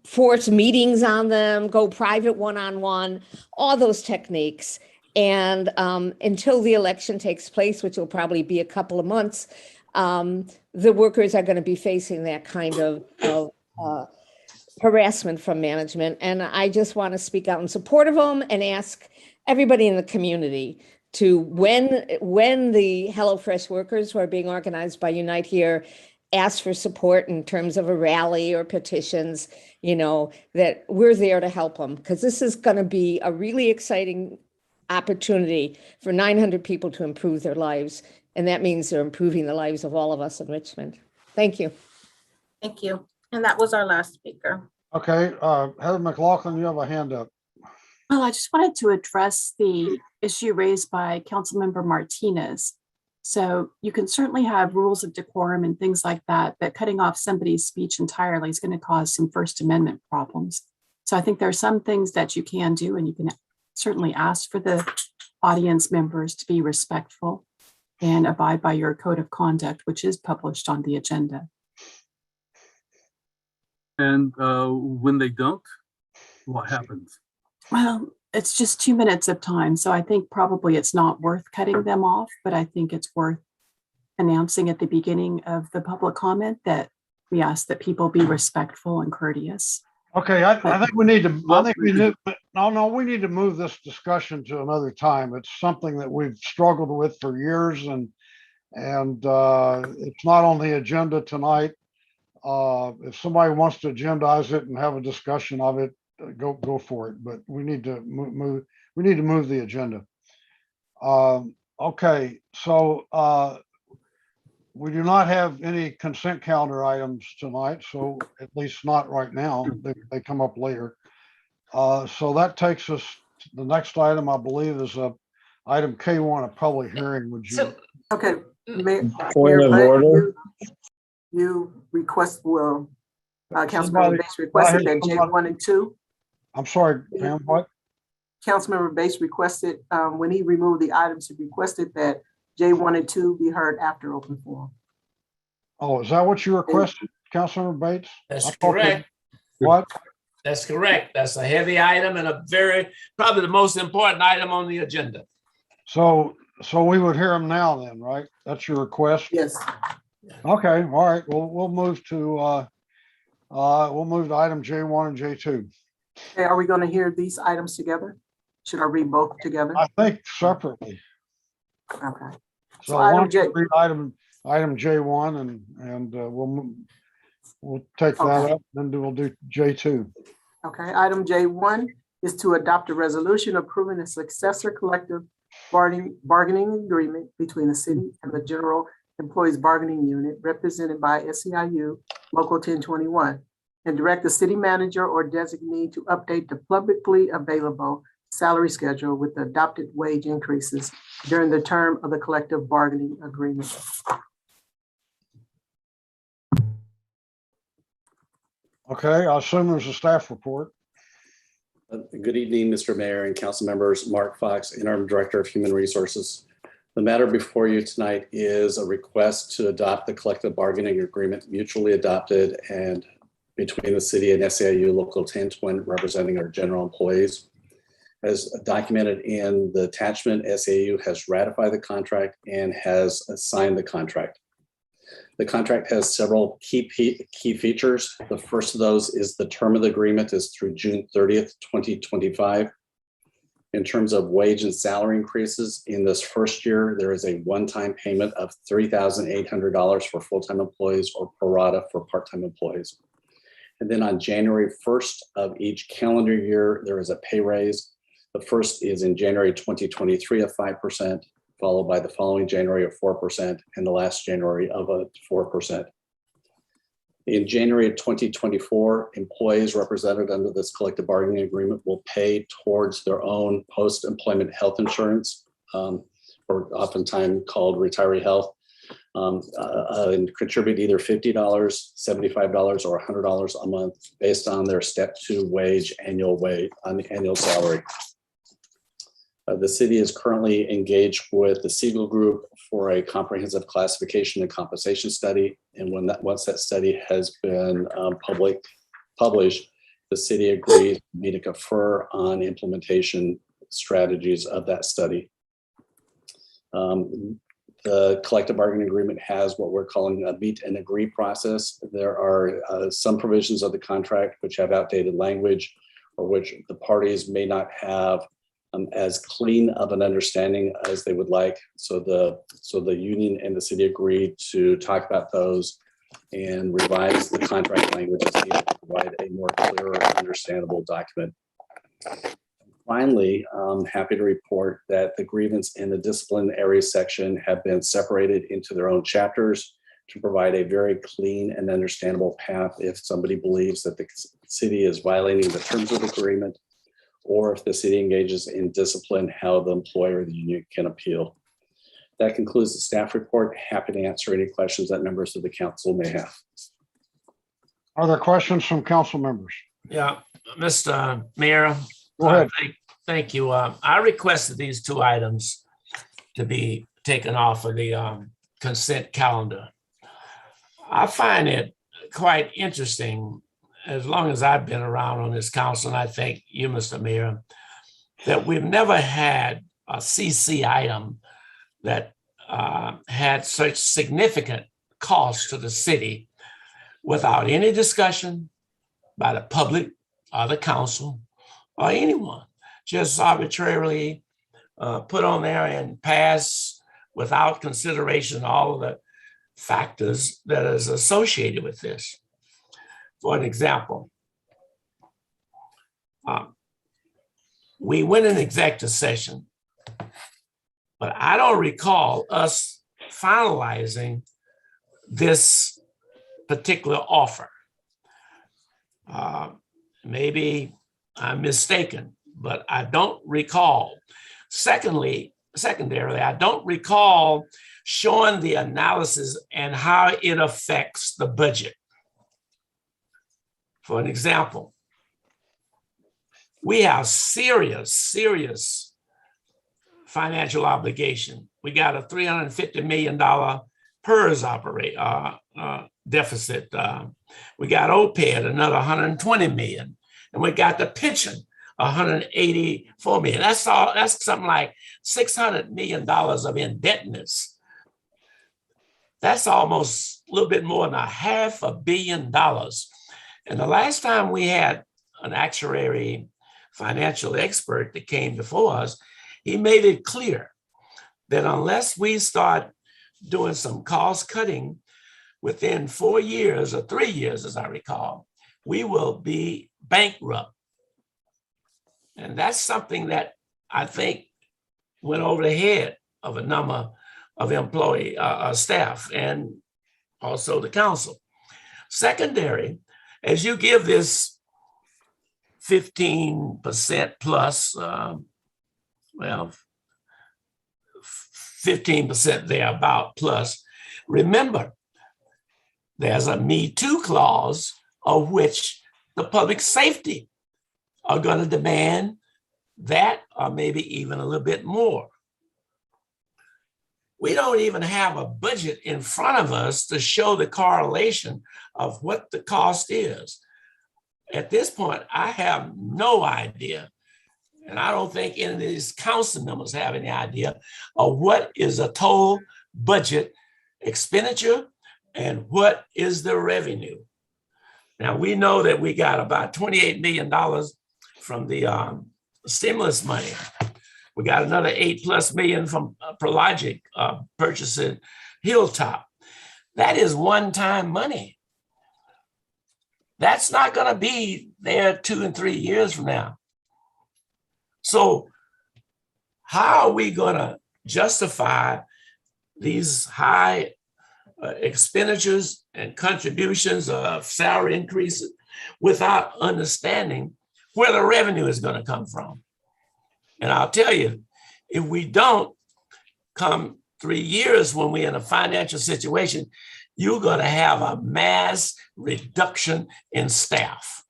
force meetings on them, go private one-on-one, all those techniques. And until the election takes place, which will probably be a couple of months, the workers are going to be facing that kind of harassment from management. And I just want to speak out in support of them and ask everybody in the community to, when the HelloFresh workers who are being organized by Unite Here ask for support in terms of a rally or petitions, that we're there to help them, because this is going to be a really exciting opportunity for 900 people to improve their lives. And that means they're improving the lives of all of us in Richmond. Thank you. Thank you. And that was our last speaker. Okay, Heather McLaughlin, you have a hand up. Well, I just wanted to address the issue raised by Councilmember Martinez. So you can certainly have rules of decorum and things like that, but cutting off somebody's speech entirely is going to cause some First Amendment problems. So I think there are some things that you can do, and you can certainly ask for the audience members to be respectful and abide by your code of conduct, which is published on the agenda. And when they don't, what happens? Well, it's just 2 minutes of time. So I think probably it's not worth cutting them off, but I think it's worth announcing at the beginning of the public comment that we ask that people be respectful and courteous. Okay, I think we need to, we need to move this discussion to another time. It's something that we've struggled with for years, and it's not on the agenda tonight. If somebody wants to agendize it and have a discussion of it, go for it. But we need to move. We need to move the agenda. Okay, so we do not have any consent calendar items tonight, so at least not right now. They come up later. So that takes us to the next item, I believe, is item K1, a public hearing. Would you? Okay. Point of order. You request, Councilmember Bates requested that J1 and 2. I'm sorry, Pam, what? Councilmember Bates requested, when he removed the items, he requested that J1 and 2 be heard after open forum. Oh, is that what you requested, Councilmember Bates? That's correct. What? That's correct. That's a heavy item and probably the most important item on the agenda. So we would hear them now then, right? That's your request? Yes. Okay, all right. We'll move to item J1 and J2. Okay, are we going to hear these items together? Should I read both together? I think separately. Okay. So I want to read item J1 and we'll take that up, then we'll do J2. Okay, item J1 is to adopt a resolution approving a successor collective bargaining agreement between the city and the General Employees Bargaining Unit represented by SEIU Local 1021, and direct the city manager or designee to update the publicly available salary schedule with the adopted wage increases during the term of the collective bargaining agreement. Okay, I assume there's a staff report. Good evening, Mr. Mayor and council members. Mark Fox, Interim Director of Human Resources. The matter before you tonight is a request to adopt the collective bargaining agreement mutually adopted and between the city and SEIU Local 1020 representing our general employees. As documented in the attachment, SEIU has ratified the contract and has signed the contract. The contract has several key features. The first of those is the term of the agreement is through June 30th, 2025. In terms of wage and salary increases, in this first year, there is a one-time payment of $3,800 for full-time employees or pro rata for part-time employees. And then on January 1st of each calendar year, there is a pay raise. The first is in January 2023 of 5%, followed by the following January of 4%, and the last January of 4%. In January of 2024, employees represented under this collective bargaining agreement will pay towards their own post-employment health insurance, or oftentimes called retiree health, and contribute either $50, $75, or $100 a month based on their step 2 wage on the annual salary. The city is currently engaged with the Siegel Group for a comprehensive classification and compensation study. And once that study has been published, the city agrees to meet and confer on implementation strategies of that study. The collective bargaining agreement has what we're calling a meet and agree process. There are some provisions of the contract which have outdated language or which the parties may not have as clean of an understanding as they would like. So the union and the city agreed to talk about those and revise the contract language to provide a more clear, understandable document. Finally, I'm happy to report that the grievance and the discipline areas section have been separated into their own chapters to provide a very clean and understandable path if somebody believes that the city is violating the terms of the agreement, or if the city engages in discipline, how the employer or the union can appeal. That concludes the staff report. Happy to answer any questions that members of the council may have. Are there questions from council members? Yeah, Mr. Mayor. Go ahead. Thank you. I requested these 2 items to be taken off of the consent calendar. I find it quite interesting, as long as I've been around on this council, and I thank you, Mr. Mayor, that we've never had a CC item that had such significant cost to the city without any discussion by the public or the council or anyone, just arbitrarily put on there and pass without consideration all of the factors that is associated with this. For an example, we went in executive session, but I don't recall us finalizing this particular offer. Maybe I'm mistaken, but I don't recall. Secondarily, I don't recall showing the analysis and how it affects the budget. For an example, we have serious financial obligation. We got a $350 million PERS deficit. We got OPED, another $120 million. And we got the pension, $184 million. That's something like $600 million of indebtedness. That's almost a little bit more than $500 million. And the last time we had an actuary financial expert that came before us, he made it clear that unless we start doing some cost cutting within 4 years or 3 years, as I recall, we will be bankrupt. And that's something that I think went over the head of a number of employee staff and also the council. Secondary, as you give this 15% plus, 15% thereabout plus, remember, there's a Me Too clause of which the public safety are going to demand that or maybe even a little bit more. We don't even have a budget in front of us to show the correlation of what the cost is. At this point, I have no idea, and I don't think any of these council members have any idea of what is a total budget expenditure and what is the revenue. Now, we know that we got about $28 million from the stimulus money. We got another $8+ million from Prologic purchasing Hilltop. That is one-time money. That's not going to be there 2 and 3 years from now. So how are we going to justify these high expenditures and contributions of salary increases without understanding where the revenue is going to come from? And I'll tell you, if we don't come 3 years when we're in a financial situation, you're going to have a mass reduction in staff.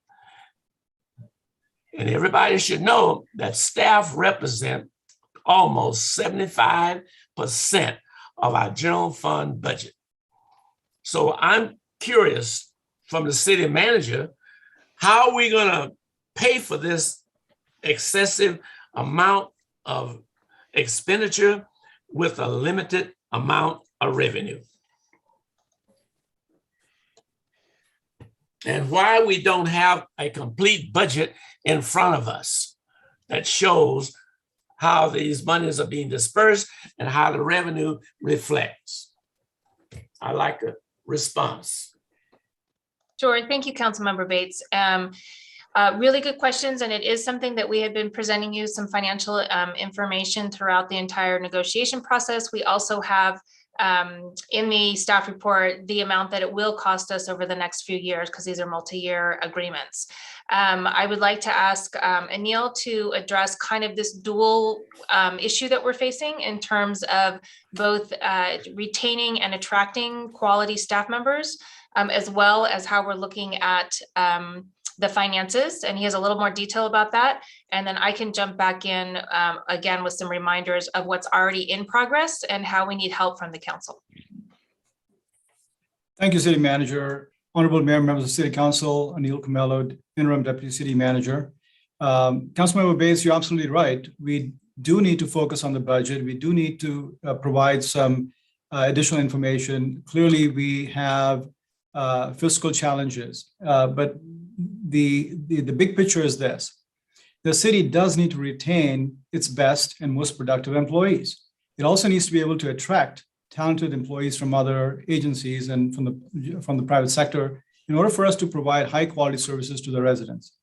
And everybody should know that staff represent almost 75% of our general fund budget. So I'm curious from the city manager, how are we going to pay for this excessive amount of expenditure with a limited amount of revenue? And why we don't have a complete budget in front of us that shows how these monies are being dispersed and how the revenue reflects. I'd like a response. Sure. Thank you, Councilmember Bates. Really good questions, and it is something that we have been presenting you some financial information throughout the entire negotiation process. We also have in the staff report the amount that it will cost us over the next few years, because these are multi-year agreements. I would like to ask Anil to address kind of this dual issue that we're facing in terms of both retaining and attracting quality staff members, as well as how we're looking at the finances, and he has a little more detail about that. And then I can jump back in again with some reminders of what's already in progress and how we need help from the council. Thank you, City Manager. Honorable Mayor, members of City Council, Anil Comello, Interim Deputy City Manager. Councilmember Bates, you're absolutely right. We do need to focus on the budget. We do need to provide some additional information. Clearly, we have fiscal challenges, but the big picture is this. The city does need to retain its best and most productive employees. It also needs to be able to attract talented employees from other agencies and from the private sector in order for us to provide high quality services to the residents.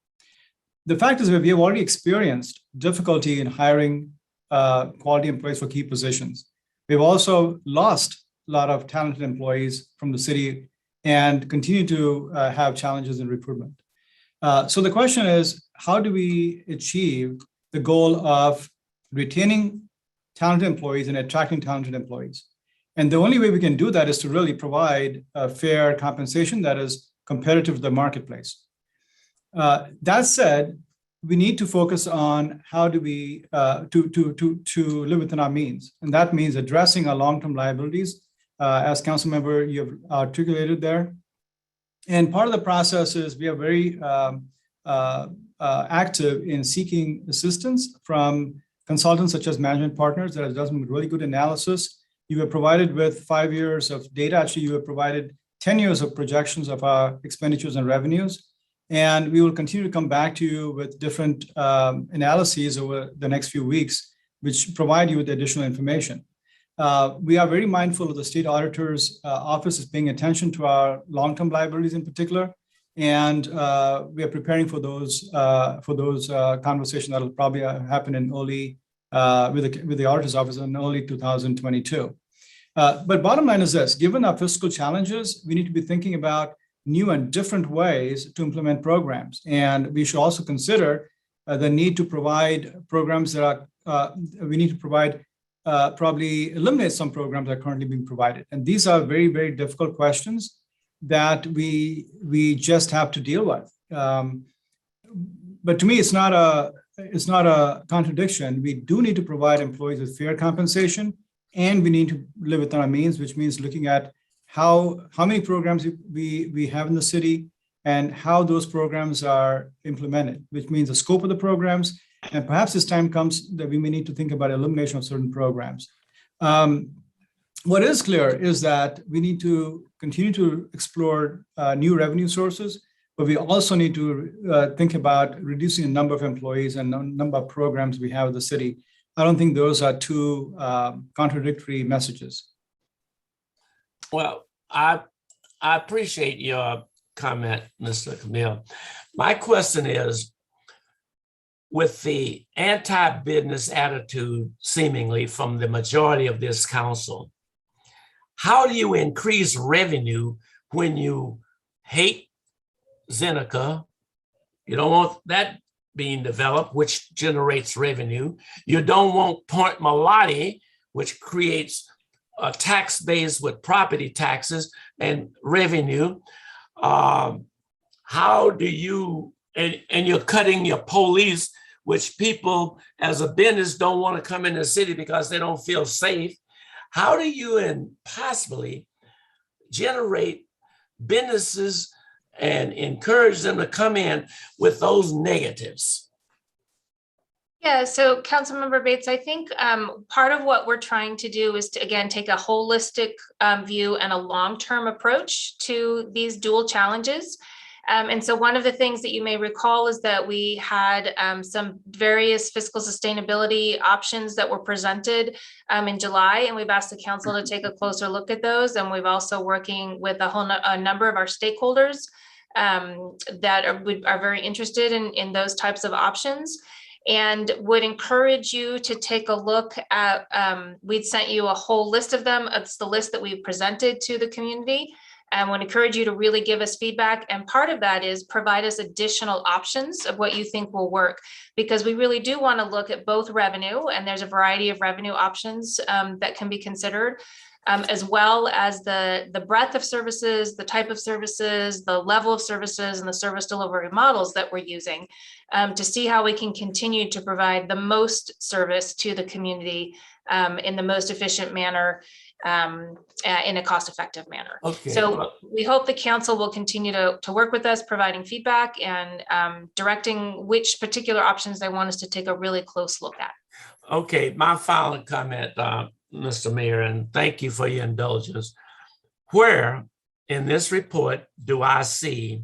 The fact is that we have already experienced difficulty in hiring quality employees for key positions. We've also lost a lot of talented employees from the city and continue to have challenges in recruitment. So the question is, how do we achieve the goal of retaining talented employees and attracting talented employees? And the only way we can do that is to really provide a fair compensation that is competitive to the marketplace. That said, we need to focus on how do we to live within our means, and that means addressing our long-term liabilities, as council member you have articulated there. And part of the process is we are very active in seeking assistance from consultants such as Management Partners that has done really good analysis. You were provided with 5 years of data. Actually, you were provided 10 years of projections of our expenditures and revenues. And we will continue to come back to you with different analyses over the next few weeks, which provide you with additional information. We are very mindful of the state auditor's office is paying attention to our long-term liabilities in particular. And we are preparing for those conversations that will probably happen in early with the auditor's office in early 2022. But bottom line is this: given our fiscal challenges, we need to be thinking about new and different ways to implement programs, and we should also consider the need to provide programs that are. We need to provide. Probably eliminate some programs that are currently being provided. And these are very, very difficult questions that we just have to deal with. But to me, it's not a contradiction. We do need to provide employees with fair compensation, and we need to live within our means, which means looking at how many programs we have in the city and how those programs are implemented, which means the scope of the programs. And perhaps as time comes that we may need to think about elimination of certain programs. What is clear is that we need to continue to explore new revenue sources, but we also need to think about reducing the number of employees and the number of programs we have in the city. I don't think those are two contradictory messages. Well, I appreciate your comment, Mr. Camille. My question is, with the anti-business attitude seemingly from the majority of this council, how do you increase revenue when you hate Zeneca? You don't want that being developed, which generates revenue. You don't want Point Malati, which creates a tax base with property taxes and revenue. How do you, and you're cutting your police, which people as a business don't want to come in the city because they don't feel safe. How do you possibly generate businesses and encourage them to come in with those negatives? Yeah, so Councilmember Bates, I think part of what we're trying to do is to, again, take a holistic view and a long-term approach to these dual challenges. And so one of the things that you may recall is that we had some various fiscal sustainability options that were presented in July, and we've asked the council to take a closer look at those. And we've also working with a number of our stakeholders that are very interested in those types of options, and would encourage you to take a look at, we'd sent you a whole list of them. It's the list that we've presented to the community. And would encourage you to really give us feedback. And part of that is provide us additional options of what you think will work, because we really do want to look at both revenue, and there's a variety of revenue options that can be considered, as well as the breadth of services, the type of services, the level of services, and the service delivery models that we're using to see how we can continue to provide the most service to the community in the most efficient manner, in a cost-effective manner. Okay. So we hope the council will continue to work with us, providing feedback and directing which particular options they want us to take a really close look at. Okay, my final comment, Mr. Mayor, and thank you for your indulgence. Where in this report do I see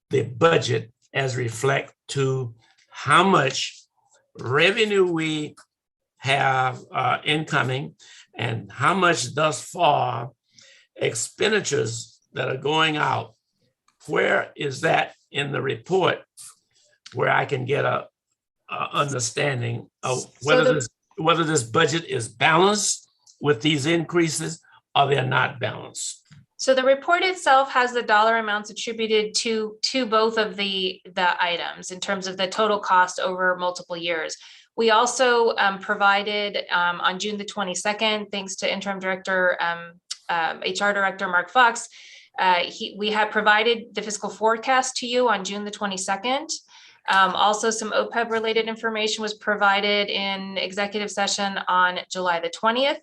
the budget as reflect to how much revenue we have incoming, and how much thus far expenditures that are going out? Where is that in the report where I can get a understanding of whether this budget is balanced with these increases or they're not balanced? So the report itself has the dollar amounts attributed to both of the items in terms of the total cost over multiple years. We also provided on June the 22nd, thanks to Interim Director, HR Director Mark Fox, we had provided the fiscal forecast to you on June the 22nd. Also, some OPEB related information was provided in executive session on July the 20th.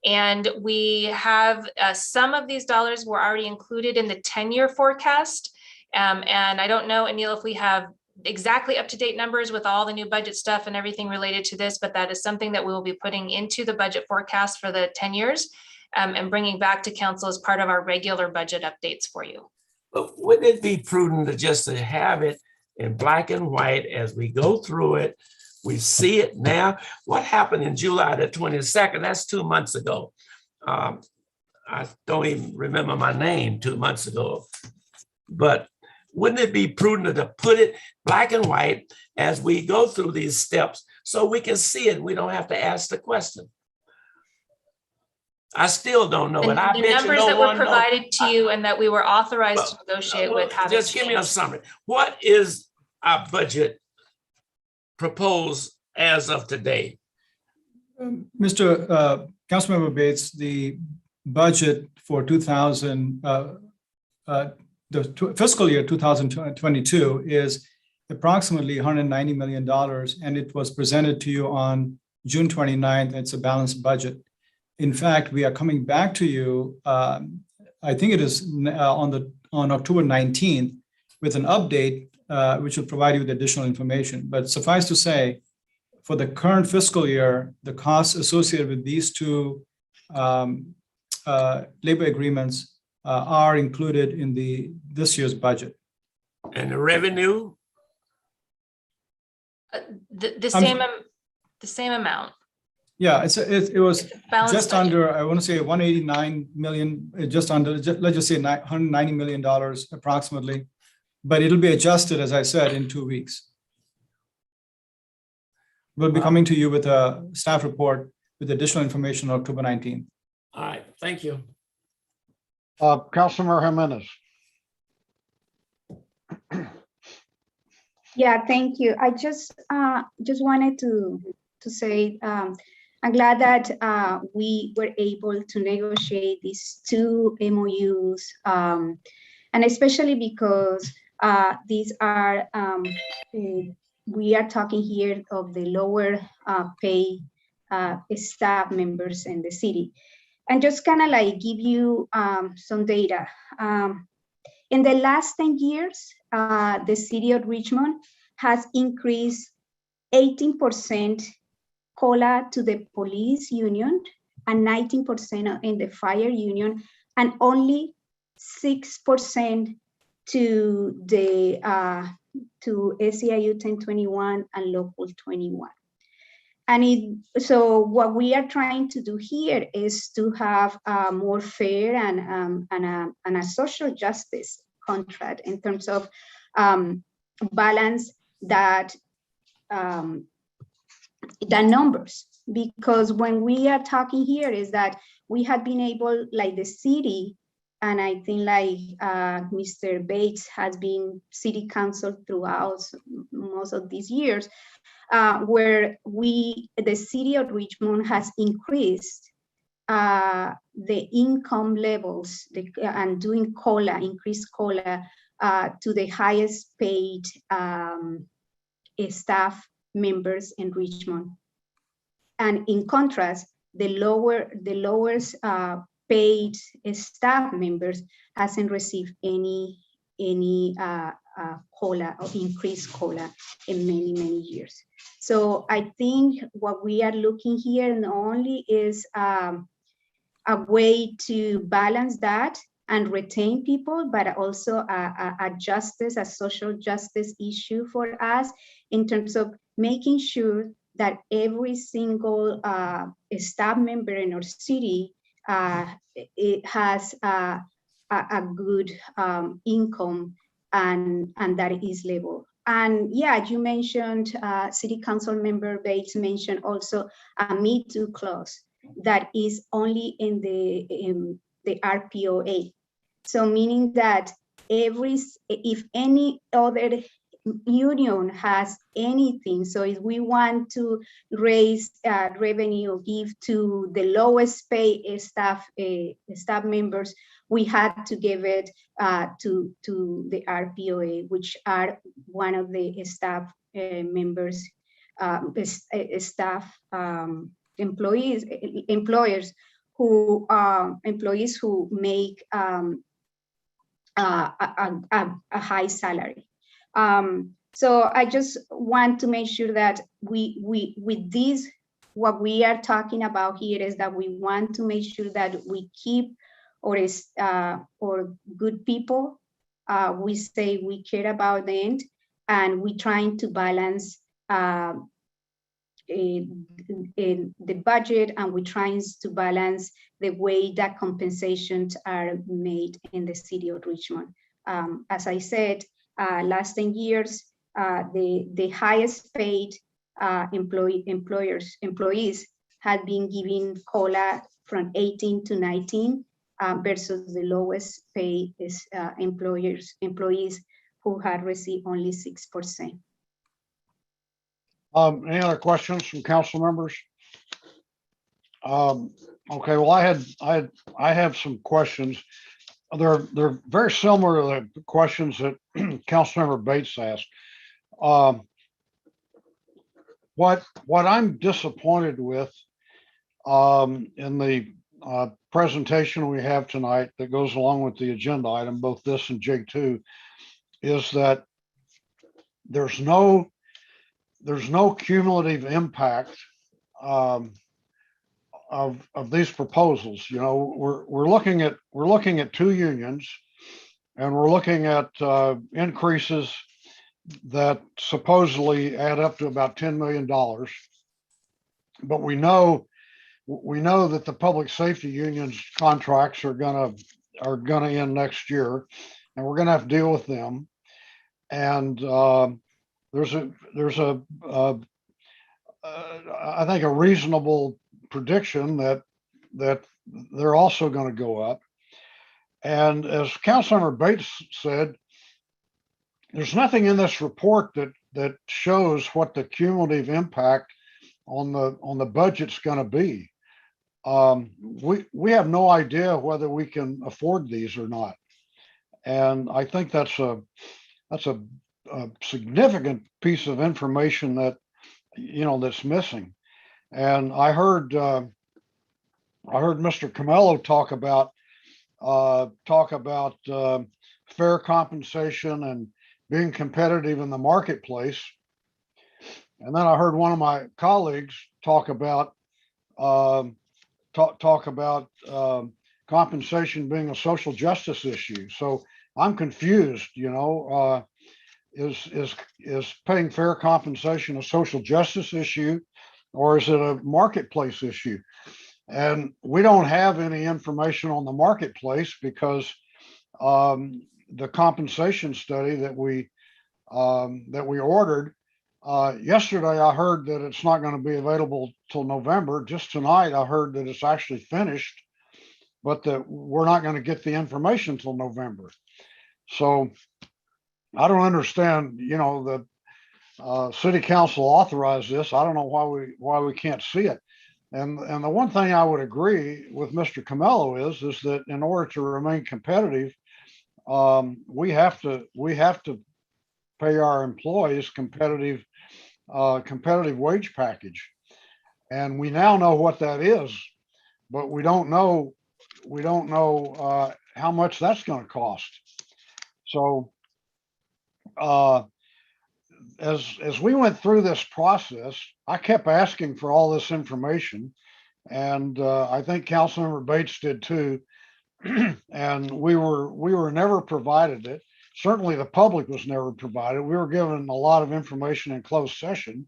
And we have some of these dollars were already included in the 10-year forecast. And I don't know, Anil, if we have exactly up-to-date numbers with all the new budget stuff and everything related to this, but that is something that we will be putting into the budget forecast for the 10 years and bringing back to council as part of our regular budget updates for you. But wouldn't it be prudent to have it in black and white as we go through it? We see it now. What happened in July the 22nd? That's 2 months ago. I don't even remember my name 2 months ago, but wouldn't it be prudent to put it black and white as we go through these steps so we can see it. We don't have to ask the question. I still don't know. And I The bet you numbers no that were one knows. provided to you and that we were authorized to negotiate with haven't Just give me a changed. summary. What is our budget proposed as of today? Mr. Councilmember Bates, the budget for fiscal year 2022 is approximately $190 million, and it was presented to you on June 29th. It's a balanced budget. In fact, we are coming back to you, I think it is on October 19th, with an update, which will provide you with additional information. But suffice to say, for the current fiscal year, the costs associated with these two labor agreements are included in this year's budget. And the revenue? The same amount. Yeah, it was Balanced just budget. under, I want to say 189 million, just under, let's just say $190 million approximately. But it'll be adjusted, as I said, in 2 weeks. We'll be coming to you with a staff report with additional information on October 19th. All right, thank you. Councilmember Jimenez. Yeah, thank you. I just wanted to say I'm glad that we were able to negotiate these two MOUs, and especially because these are we are talking here of the lower pay staff members in the city, and just kind of like give you some data. In the last 10 years, the city of Richmond has increased 18% COLA to the police union and 19% in the fire union, and only 6% to the to SEIU 1021 and Local 21. And so what we are trying to do here is to have a more fair and a social justice contract in terms of balance that the numbers, because when we are talking here is that we have been able, like the city, and I think like Mr. Bates has been city council throughout most of these years, where the city of Richmond has increased the income levels and doing COLA, increased COLA to the highest paid staff members in Richmond. And in contrast, the lowest paid staff members hasn't received any COLA or increased COLA in many years. So I think what we are looking here not only is a way to balance that and retain people, but also a justice, a social justice issue for us in terms of making sure that every single staff member in our city it has a good income and that is level. And yeah, you mentioned City Council Member Bates mentioned also a Me Too clause that is only in the RPOA. So meaning that if any other union has anything, so if we want to raise revenue, give to the lowest pay staff members, we had to give it to the RPOA, which are one of the staff members, staff employers who employees who make a high salary. So I just want to make sure that we with this, what we are talking about here is that we want to make sure that we keep or good people. We say we care about them, and we trying to balance in the budget, and we're trying to balance the way that compensations are made in the city of Richmond. As I said, last 10 years, the highest paid employees had been given COLA from 18 to 19 versus the lowest paid is employees who had received only 6%. Any other questions from council members? Okay, well, I have some questions. They're very similar to the questions that Councilmember Bates asked. What I'm disappointed with in the presentation we have tonight that goes along with the agenda item, both this and J2, is that there's no cumulative impact of these proposals. You know, we're looking at two unions, and we're looking at increases that supposedly add up to about $10 million. But we know that the public safety unions contracts are gonna end next year, and we're gonna have to deal with them. And there's a I think a reasonable prediction that they're also going to go up. And as Councilmember Bates said, there's nothing in this report that shows what the cumulative impact on the budget's going to be. We have no idea whether we can afford these or not, and I think that's a significant piece of information that that's missing. And I heard Mr. Camello talk about fair compensation and being competitive in the marketplace. And then I heard one of my colleagues talk about compensation being a social justice issue. So I'm confused. Is paying fair compensation a social justice issue, or is it a marketplace issue? And we don't have any information on the marketplace because the compensation study that we ordered yesterday, I heard that it's not going to be available till November. Just tonight, I heard that it's actually finished, but that we're not going to get the information till November. So I don't understand, the city council authorized this. I don't know why we can't see it. And the one thing I would agree with Mr. Camello is that in order to remain competitive, we have to pay our employees competitive wage package. And we now know what that is, but we don't know how much that's going to cost. So as we went through this process, I kept asking for all this information, and I think Councilmember Bates did too. And we were never provided it. Certainly the public was never provided. We were given a lot of information in closed session,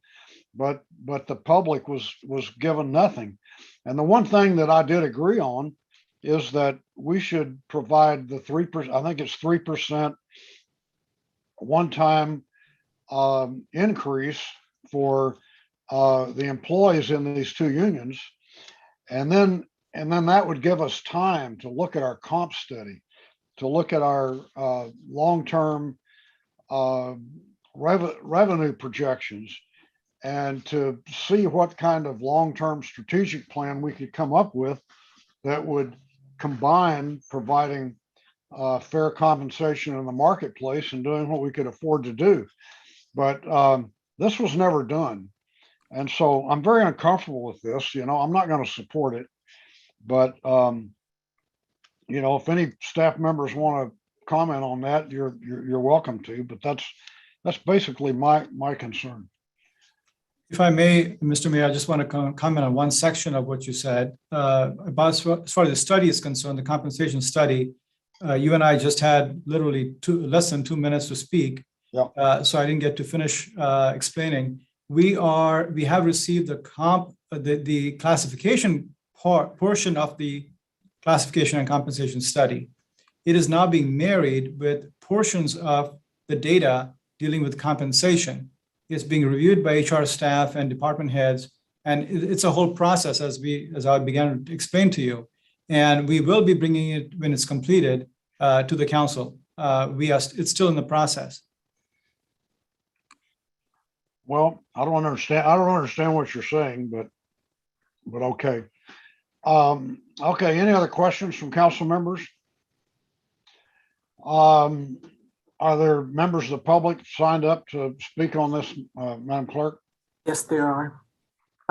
but the public was given nothing. And the one thing that I did agree on is that we should provide the 3%, I think it's 3% one-time increase for the employees in these two unions. And then that would give us time to look at our comp study, to look at our long-term revenue projections, and to see what kind of long-term strategic plan we could come up with that would combine providing fair compensation in the marketplace and doing what we could afford to do. But this was never done. And so I'm very uncomfortable with this. I'm not going to support it. But, if any staff members want to comment on that, you're welcome to. But that's basically my concern. If I may, Mr. Mayor, I just want to comment on one section of what you said. About as far as the study is concerned, the compensation study, you and I just had literally less than 2 minutes to speak. Yeah. So I didn't get to finish explaining. We have received the classification portion of the classification and compensation study. It is now being married with portions of the data dealing with compensation. It's being reviewed by HR staff and department heads. And it's a whole process, as I began to explain to you. And we will be bringing it, when it's completed, to the council. It's still in the process. Well, I don't understand what you're saying, but okay. Okay, any other questions from council members? Are there members of the public signed up to speak on this, Madam Clerk? Yes, there are.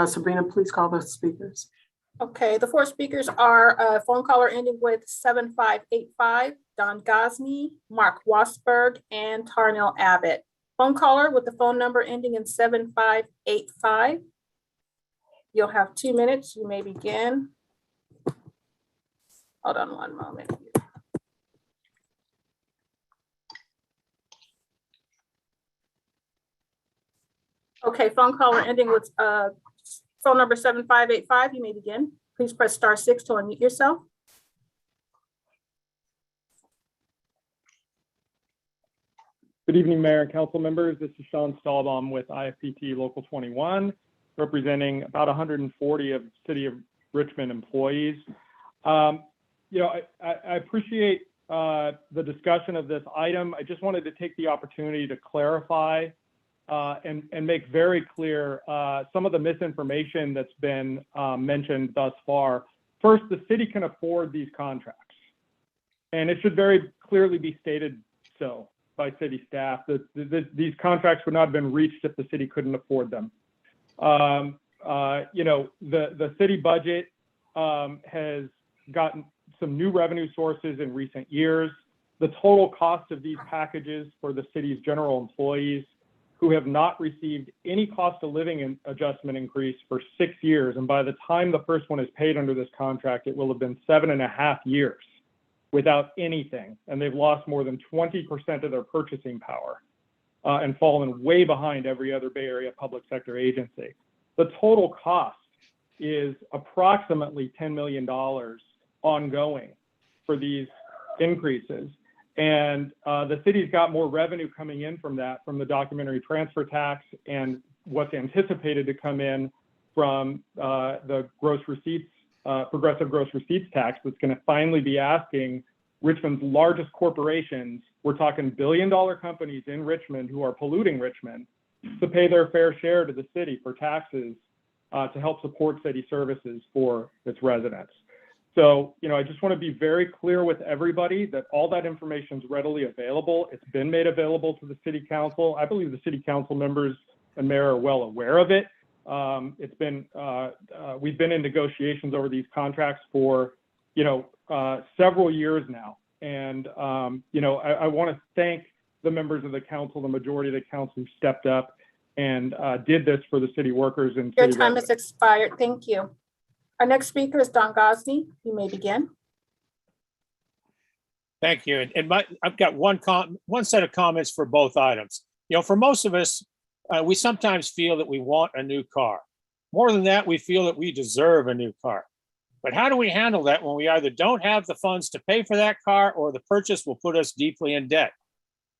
Sabrina, please call the speakers. Okay, the 4 speakers are phone caller ending with 7585, Don Gosney, Mark Wasberg, and Tarnell Abbott. Phone caller with the phone number ending in 7585. You'll have 2 minutes. You may begin. Hold on one moment. Okay, phone caller ending with phone number 7585, you may begin. Please press *6 to unmute yourself. Good evening, Mayor and Council members. This is Sean Stahlbaum with IFPT Local 21, representing about 140 of City of Richmond employees. You know, I appreciate the discussion of this item. I just wanted to take the opportunity to clarify and make very clear some of the misinformation that's been mentioned thus far. First, the city can afford these contracts, and it should very clearly be stated so by city staff that these contracts would not have been reached if the city couldn't afford them. You know, the city budget has gotten some new revenue sources in recent years. The total cost of these packages for the city's general employees who have not received any cost of living adjustment increase for 6 years. And by the time the first one is paid under this contract, it will have been 7.5 years without anything. And they've lost more than 20% of their purchasing power and fallen way behind every other Bay Area public sector agency. The total cost is approximately $10 million ongoing for these increases. And the city's got more revenue coming in from that, from the documentary transfer tax and what's anticipated to come in from the gross receipts, progressive gross receipts tax that's going to finally be asking Richmond's largest corporations, we're talking billion-dollar companies in Richmond who are polluting Richmond, to pay their fair share to the city for taxes to help support city services for its residents. So, you know, I just want to be very clear with everybody that all that information is readily available. It's been made available to the city council. I believe the city council members and mayor are well aware of it. It's been, we've been in negotiations over these contracts for, you know, several years now. And, you know, I want to thank the members of the council, the majority of the council who stepped up and did this for the city workers. And Your time has expired. Thank you. Our next speaker is Don Gosney. You may begin. Thank you. And I've got one set of comments for both items. You know, for most of us, we sometimes feel that we want a new car. More than that, we feel that we deserve a new car. But how do we handle that when we either don't have the funds to pay for that car or the purchase will put us deeply in debt?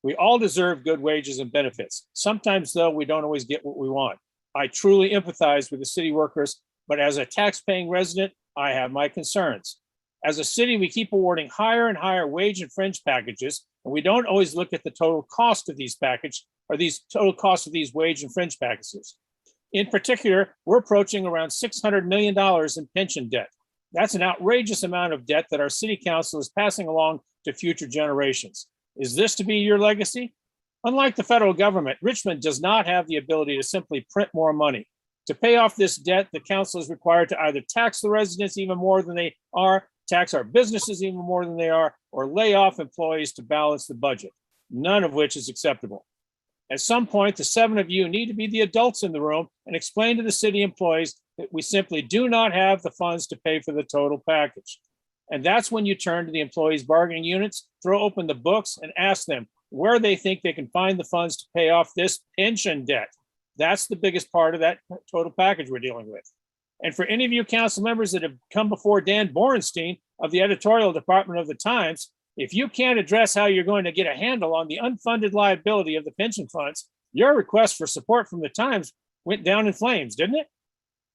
We all deserve good wages and benefits. Sometimes, though, we don't always get what we want. I truly empathize with the city workers, but as a tax-paying resident, I have my concerns. As a city, we keep awarding higher and higher wage and fringe packages, and we don't always look at the total cost of these packages or these total costs of these wage and fringe packages. In particular, we're approaching around $600 million in pension debt. That's an outrageous amount of debt that our city council is passing along to future generations. Is this to be your legacy? Unlike the federal government, Richmond does not have the ability to simply print more money. To pay off this debt, the council is required to either tax the residents even more than they are, tax our businesses even more than they are, or lay off employees to balance the budget, none of which is acceptable. At some point, the 7 of you need to be the adults in the room and explain to the city employees that we simply do not have the funds to pay for the total package. And that's when you turn to the employees' bargaining units, throw open the books and ask them where they think they can find the funds to pay off this pension debt. That's the biggest part of that total package we're dealing with. And for any of you council members that have come before Dan Borenstein of the editorial department of the Times, if you can't address how you're going to get a handle on the unfunded liability of the pension funds, Your request for support from the Times went down in flames, didn't it?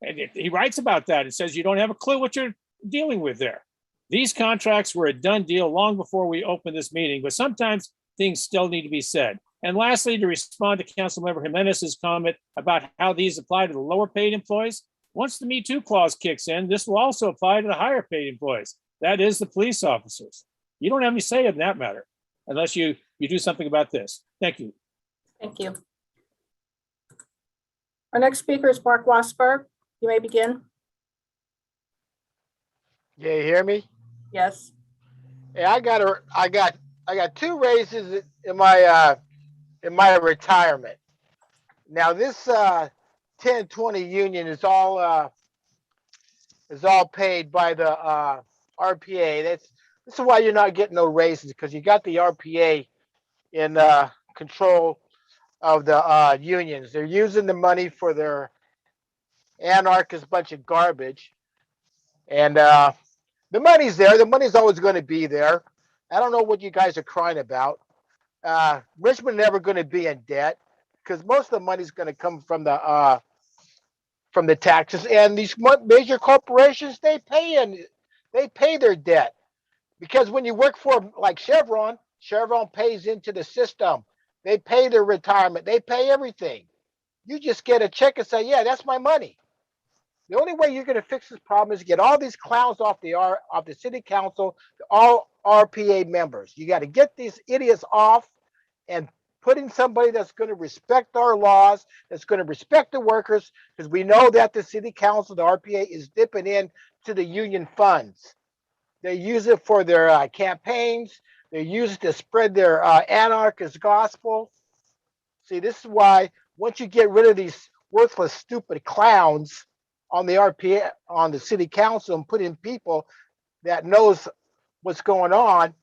And he writes about that. It says you don't have a clue what you're dealing with there. These contracts were a done deal long before we opened this meeting, but sometimes things still need to be said. And lastly, to respond to Councilmember Jimenez's comment about how these apply to the lower paid employees, once the Me Too clause kicks in, this will also apply to the higher paid employees. That is the police officers. You don't have any say in that matter unless you do something about this. Thank you. Thank you. Our next speaker is Mark Wasberg. You may begin. Yeah, you hear me? Yes. Yeah, I got 2 raises in my retirement. Now this 1020 union is all paid by the RPA. This is why you're not getting no raises, because you got the RPA in control of the unions. They're using the money for their anarchist bunch of garbage, and the money's there. The money's always going to be there. I don't know what you guys are crying about. Richmond never going to be in debt because most of the money's going to come from the taxes, and these major corporations, they pay their debt, because when you work for like Chevron pays into the system. They pay their retirement. They pay everything. You just get a check and say, yeah, that's my money. The only way you're going to fix this problem is to get all these clowns off the city council, all RPA members. You got to get these idiots off and put in somebody that's going to respect our laws, that's going to respect the workers, because we know that the city council, the RPA, is dipping in to the union funds. They use it for their campaigns. They use it to spread their anarchist gospel. See, this is why once you get rid of these worthless, stupid clowns on the RPA, on the city council, and put in people that knows what's going on,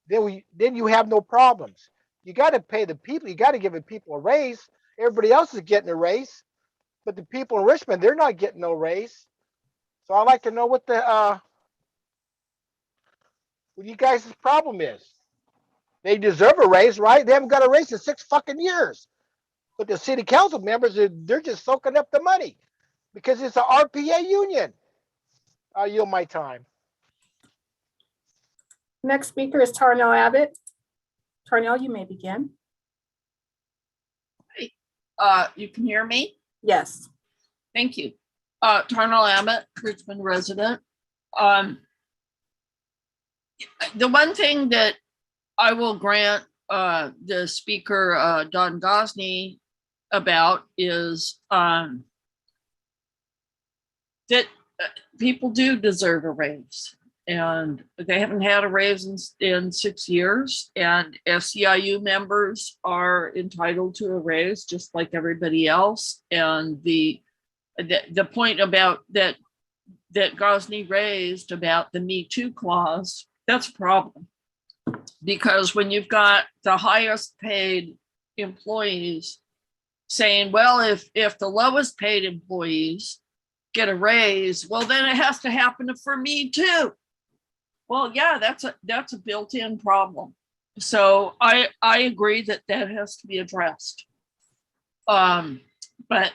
then you have no problems. You got to pay the people. You got to give the people a raise. Everybody else is getting a raise, but the people in Richmond, they're not getting no raise. So I'd like to know what you guys' problem is. They deserve a raise, right? They haven't got a raise in 6 fucking years. But the city council members, they're just soaking up the money because it's an RPA union. I yield my time. Next speaker is Tarnell Abbott. Tarnell, you may begin. You can hear me? Yes. Thank you. Tarnell Abbott, Richmond resident. The one thing that I will grant the speaker, Don Gosney, about is that people do deserve a raise, and they haven't had a raise in 6 years, and SEIU members are entitled to a raise just like everybody else. And the point about that Gosney raised about the Me Too clause, that's a problem. Because when you've got the highest paid employees saying, well, if the lowest paid employees get a raise, well, then it has to happen for me too. Well, yeah, that's a built-in problem. So I agree that has to be addressed. But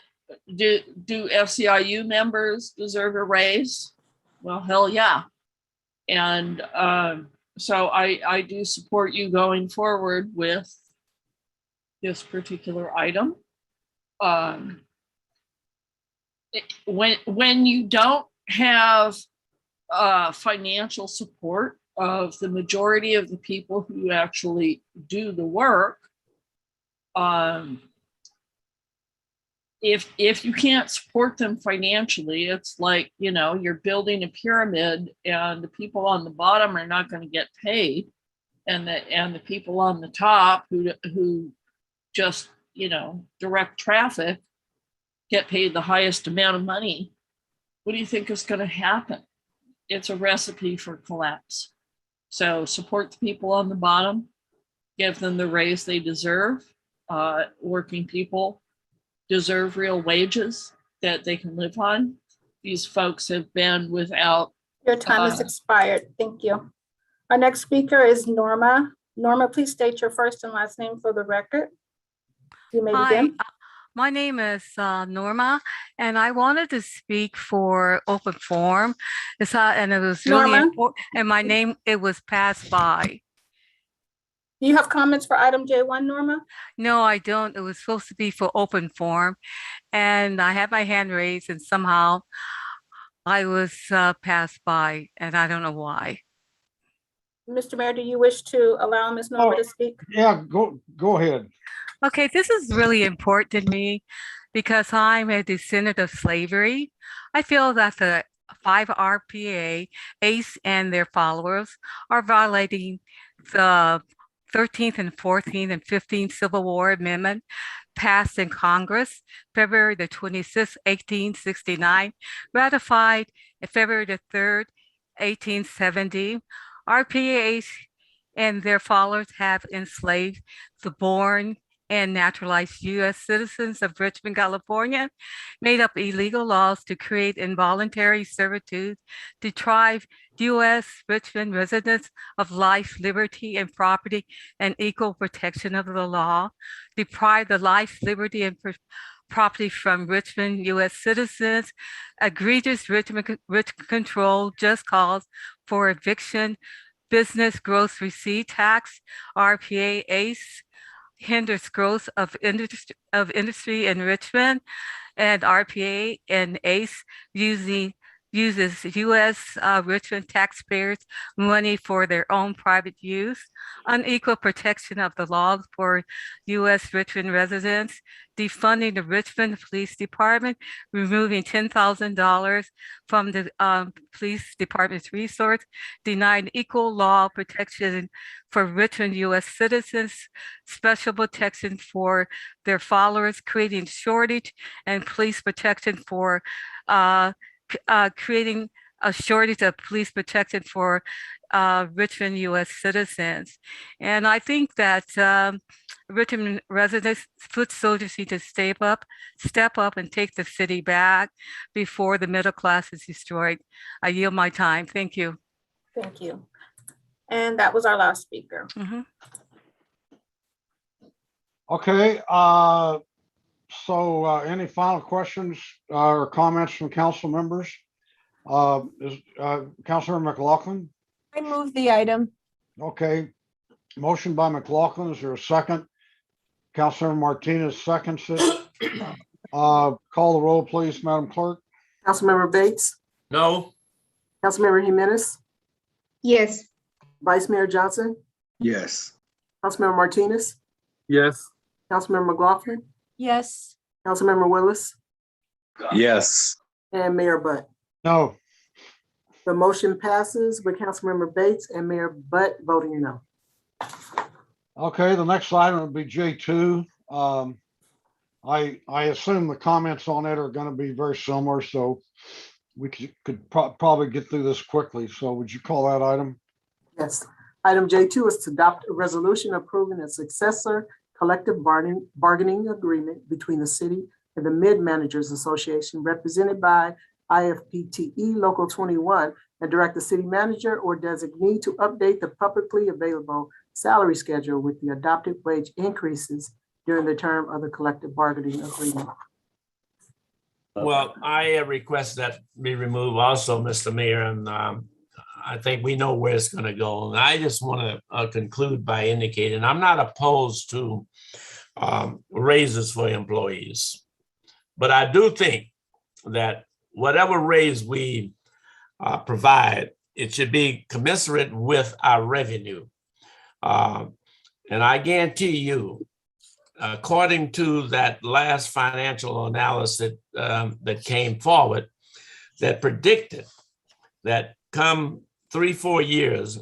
do FCIU members deserve a raise? Well, hell yeah. And so I do support you going forward with this particular item. When you don't have financial support of the majority of the people who actually do the work, if you can't support them financially, it's like, you're building a pyramid and the people on the bottom are not going to get paid, and the people on the top who just direct traffic get paid the highest amount of money. What do you think is going to happen? It's a recipe for collapse. So support the people on the bottom, give them the raise they deserve. Working people deserve real wages that they can live on. These folks have been without. Your time has expired. Thank you. Our next speaker is Norma. Norma, please state your first and last name for the record. You may Hi, begin. my name is Norma, and I wanted to speak for open forum. And it was really Norma? important. And my name, it was passed by. Do you have comments for item J1, Norma? No, I don't. It was supposed to be for open forum, and I had my hand raised, and somehow I was passed by, and I don't know why. Mr. Mayor, do you wish to allow Ms. Norma to speak? Yeah, go ahead. Okay, this is really important to me because I'm a descendant of slavery. I feel that the 5 RPA, ACE, and their followers are violating the 13th and 14th and 15th Civil War Amendment passed in Congress February the 26th, 1869, ratified February the 3rd, 1870. RPAs and their followers have enslaved the born and naturalized U.S. citizens of Richmond, California, made up illegal laws to create involuntary servitude, deprive U.S. Richmond residents of life, liberty, and property, and equal protection of the law, deprive the life, liberty, and property from Richmond U.S. citizens, egregious Richmond control, just cause for eviction, business gross receipt tax, RPA, ACE, hinders growth of industry in Richmond, and RPA and ACE uses U.S. Richmond taxpayers' money for their own private use, unequal protection of the law for U.S. Richmond residents, defunding the Richmond Police Department, removing $10,000 from the police department's resource, denying equal law protection for Richmond U.S. citizens, special protection for their followers, creating shortage and police protection for creating a shortage of police protection for Richmond U.S. citizens. And I think that Richmond residents, foot soldiers need to step up and take the city back before the middle class is destroyed. I yield my time. Thank you. Thank you. And that was our last speaker. Okay, so any final questions or comments from council members? Councilor McLaughlin? I move the item. Okay, motion by McLaughlin. Is there a second? Councilor Martinez seconds it. Call the roll, please, Madam Clerk. Councilmember Bates, No. Councilmember Jimenez, Yes. Vice Mayor Johnson, Yes. Councilmember Martinez, Yes. Councilmember McLaughlin, Yes. Councilmember Willis, Yes. and Mayor Butt. No. The motion passes with Councilmember Bates and Mayor Butt voting no. Okay, the next item will be J2. I assume the comments on it are going to be very similar, so we could probably get through this quickly. So would you call that item? Yes. Item J2 is to adopt a resolution approving a successor collective bargaining agreement between the city and the Mid-Managers Association represented by IFPTE Local 21 and direct the city manager or designee to update the publicly available salary schedule with the adopted wage increases during the term of the collective bargaining agreement. Well, I request that be removed also, Mr. Mayor, and I think we know where it's going to go. And I just want to conclude by indicating I'm not opposed to raises for employees, but I do think that whatever raise we provide, it should be commensurate with our revenue. And I guarantee you, according to that last financial analysis that came forward, that predicted that come 3-4 years,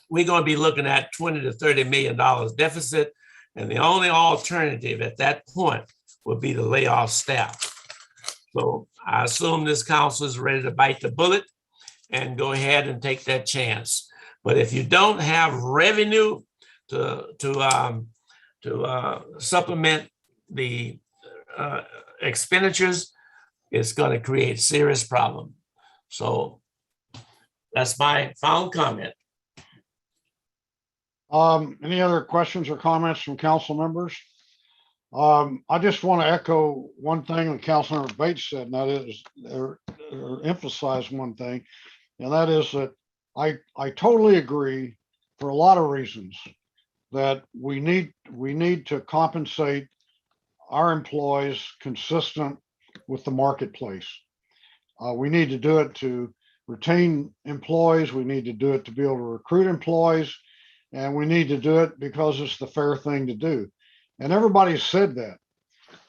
we're going to be looking at $20 to $30 million deficit. And the only alternative at that point would be to lay off staff. So I assume this council is ready to bite the bullet and go ahead and take that chance. But if you don't have revenue to supplement the expenditures, it's going to create serious problem. So that's my final comment. Any other questions or comments from council members? I just want to echo one thing that Councilmember Bates said, and that is, or emphasize one thing, and that is that I totally agree for a lot of reasons that we need to compensate our employees consistent with the marketplace. We need to do it to retain employees. We need to do it to be able to recruit employees. And we need to do it because it's the fair thing to do. And everybody said that.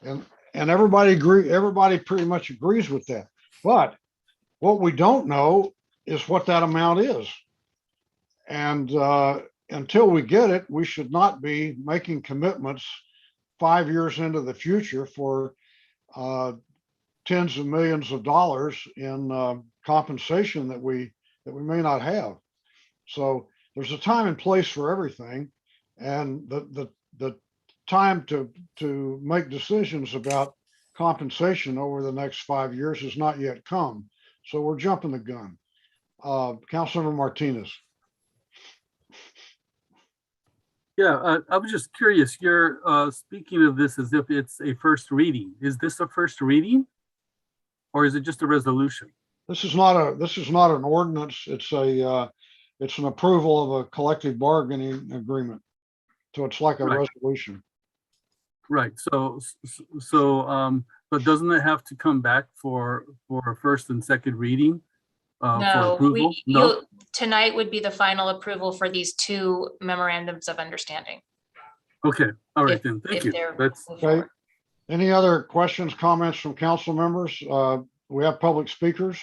And everybody pretty much agrees with that. But what we don't know is what that amount is. And until we get it, we should not be making commitments 5 years into the future for tens of millions of dollars in compensation that we may not have. So there's a time and place for everything, and the time to make decisions about compensation over the next 5 years has not yet come. So we're jumping the gun. Councilmember Martinez. Yeah, I was just curious. You're speaking of this as if it's a first reading. Is this a first reading, or is it just a resolution? This is not an ordinance. It's an approval of a collective bargaining agreement. So it's like a resolution. Right. So, but doesn't it have to come back for a first and second reading? For No, approval? No? tonight would be the final approval for these two memorandums of understanding. Okay. All right If- then. Thank if you. they're That's Okay. Any other questions, comments from council members? We have public speakers.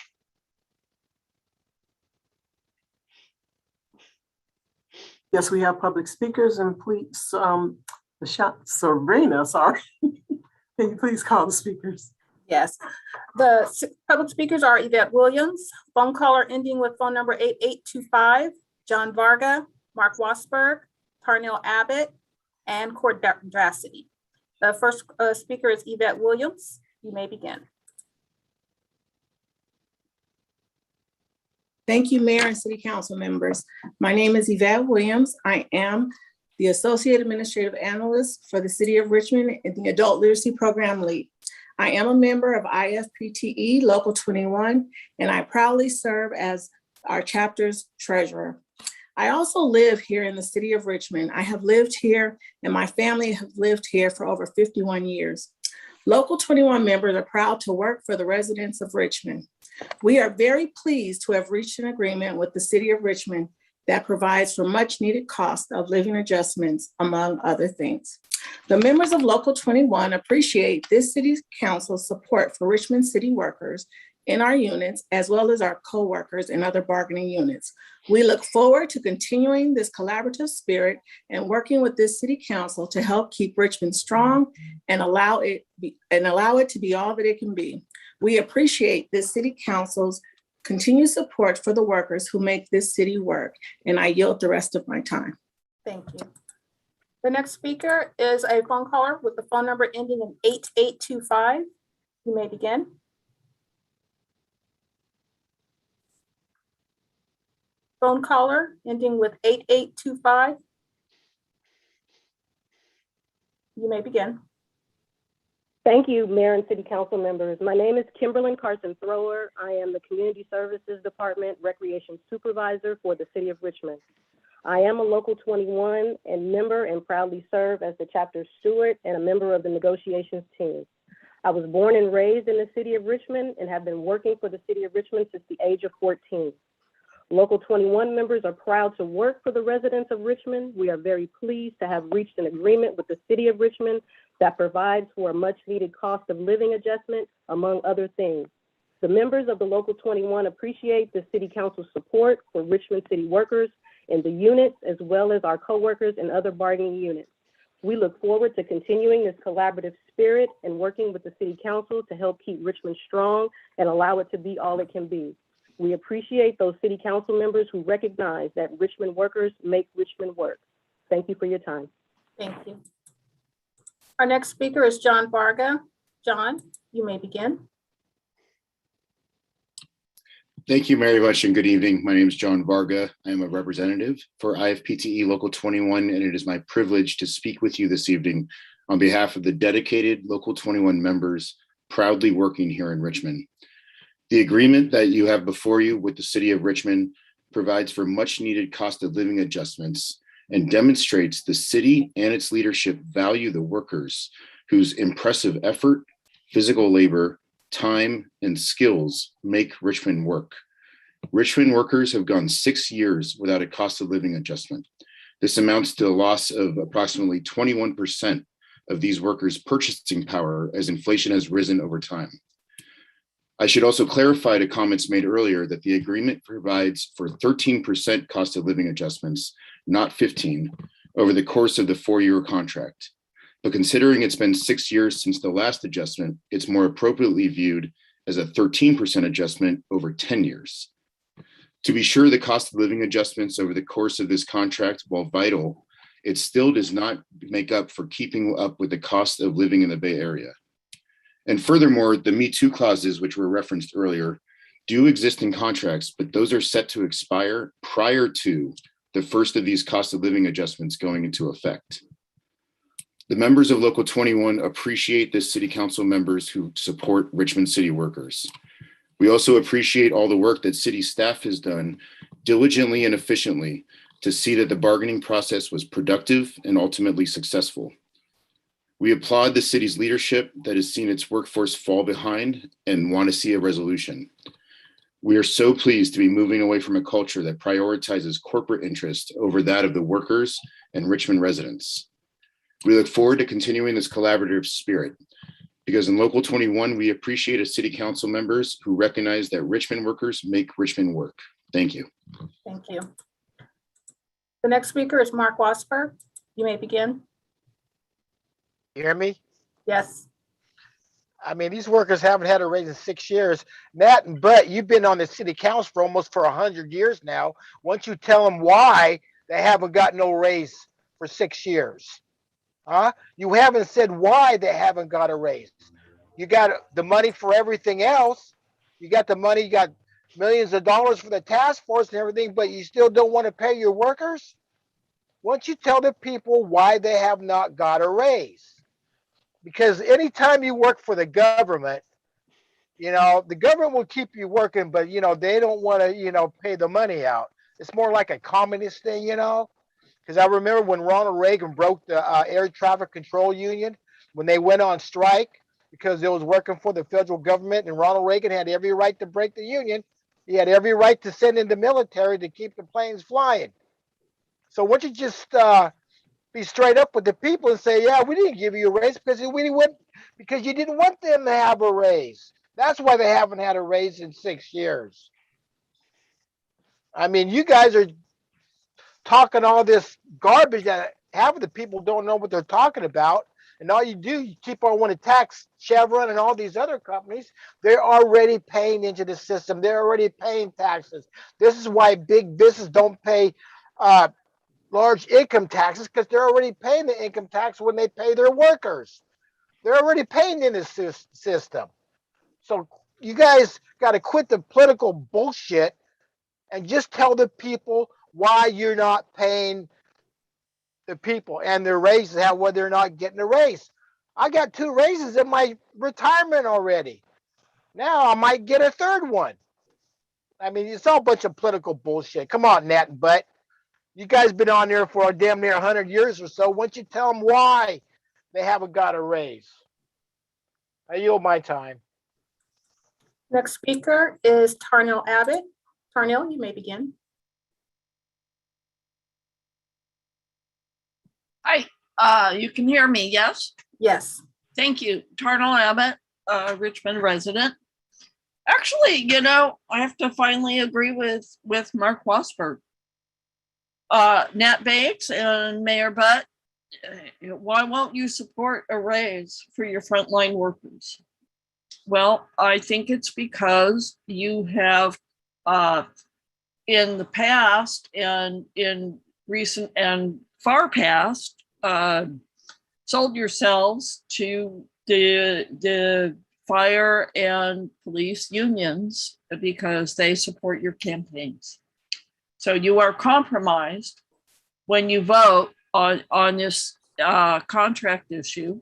Yes, we have public speakers, and please, Serena, sorry. Can you please call the speakers? Yes. The public speakers are Yvette Williams, phone caller ending with phone number 8825, John Varga, Mark Wasberg, Tarnell Abbott, and Cord Drassity. The first speaker is Yvette Williams. You may begin. Thank you, Mayor and City Council members. My name is Yvette Williams. I am the Associate Administrative Analyst for the City of Richmond and the Adult Literacy Program Lead. I am a member of IFPTE Local 21, and I proudly serve as our chapter's treasurer. I also live here in the City of Richmond. I have lived here, and my family have lived here for over 51 years. Local 21 members are proud to work for the residents of Richmond. We are very pleased to have reached an agreement with the City of Richmond that provides for much needed cost of living adjustments, among other things. The members of Local 21 appreciate this City Council's support for Richmond City workers in our units, as well as our co-workers in other bargaining units. We look forward to continuing this collaborative spirit and working with this City Council to help keep Richmond strong and allow it to be all that it can be. We appreciate this City Council's continued support for the workers who make this city work, and I yield the rest of my time. Thank you. The next speaker is a phone caller with the phone number ending in 8825. You may begin. Phone caller ending with 8825. You may begin. Thank you, Mayor and City Council members. My name is Kimberlyn Carson Thrower. I am the Community Services Department Recreation Supervisor for the City of Richmond. I am a Local 21 and member and proudly serve as the chapter steward and a member of the negotiations team. I was born and raised in the City of Richmond and have been working for the City of Richmond since the age of 14. Local 21 members are proud to work for the residents of Richmond. We are very pleased to have reached an agreement with the City of Richmond that provides for a much needed cost of living adjustment, among other things. The members of the Local 21 appreciate the City Council's support for Richmond City workers in the units, as well as our co-workers in other bargaining units. We look forward to continuing this collaborative spirit and working with the City Council to help keep Richmond strong and allow it to be all it can be. We appreciate those City Council members who recognize that Richmond workers make Richmond work. Thank you for your time. Thank you. Our next speaker is John Varga. John, you may begin. Thank you very much and good evening. My name is John Varga. I am a representative for IFPTE Local 21, and it is my privilege to speak with you this evening on behalf of the dedicated Local 21 members proudly working here in Richmond. The agreement that you have before you with the City of Richmond provides for much needed cost of living adjustments and demonstrates the city and its leadership value the workers whose impressive effort, physical labor, time, and skills make Richmond work. Richmond workers have gone 6 years without a cost of living adjustment. This amounts to a loss of approximately 21% of these workers' purchasing power as inflation has risen over time. I should also clarify to comments made earlier that the agreement provides for 13% cost of living adjustments, not 15, over the course of the 4-year contract. But considering it's been 6 years since the last adjustment, it's more appropriately viewed as a 13% adjustment over 10 years. To be sure, the cost of living adjustments over the course of this contract, while vital, it still does not make up for keeping up with the cost of living in the Bay Area. And furthermore, the Me Too clauses, which were referenced earlier, do exist in contracts, but those are set to expire prior to the first of these cost of living adjustments going into effect. The members of Local 21 appreciate the City Council members who support Richmond City workers. We also appreciate all the work that city staff has done diligently and efficiently to see that the bargaining process was productive and ultimately successful. We applaud the city's leadership that has seen its workforce fall behind and want to see a resolution. We are so pleased to be moving away from a culture that prioritizes corporate interest over that of the workers and Richmond residents. We look forward to continuing this collaborative spirit because in Local 21, we appreciate as city council members who recognize that Richmond workers make Richmond work. Thank you. Thank you. The next speaker is Mark Wasper. You may begin. You hear me? Yes. I mean, these workers haven't had a raise in 6 years. Matt and Brett, you've been on the city council for almost 100 years now. Once you tell them why they haven't got no raise for 6 years, huh? You haven't said why they haven't got a raise. You got the money for everything else. You got the money, you got millions of dollars for the task force and everything, but you still don't want to pay your workers? Once you tell the people why they have not got a raise. Because anytime you work for the government, you know, the government will keep you working, but, you know, they don't want to, you know, pay the money out. It's more like a communist thing, you know, because I remember when Ronald Reagan broke the air traffic control union, when they went on strike because it was working for the federal government, and Ronald Reagan had every right to break the union. He had every right to send in the military to keep the planes flying. So once you just be straight up with the people and say, yeah, we didn't give you a raise because you didn't want them to have a raise. That's why they haven't had a raise in 6 years. I mean, you guys are talking all this garbage that half of the people don't know what they're talking about. And all you do, you keep on wanting to tax Chevron and all these other companies. They're already paying into the system. They're already paying taxes. This is why big business don't pay large income taxes, because they're already paying the income tax when they pay their workers. They're already paying in this system. So you guys got to quit the political bullshit and just tell the people why you're not paying the people and their raises, why they're not getting a raise. I got 2 raises in my retirement already. Now I might get a 3rd one. I mean, it's all a bunch of political bullshit. Come on, Nat and Butt. You guys been on there for a damn near 100 years or so. Once you tell them why they haven't got a raise. I yield my time. Next speaker is Tarnell Abbott. Tarnell, you may begin. Hi, you can hear me, yes? Yes. Thank you. Tarnell Abbott, Richmond resident. Actually, you know, I have to finally agree with Mark Wasper. Nat Bates and Mayor Butt, why won't you support a raise for your frontline workers? Well, I think it's because you have in the past and in recent and far past sold yourselves to the fire and police unions because they support your campaigns. So you are compromised when you vote on this contract issue,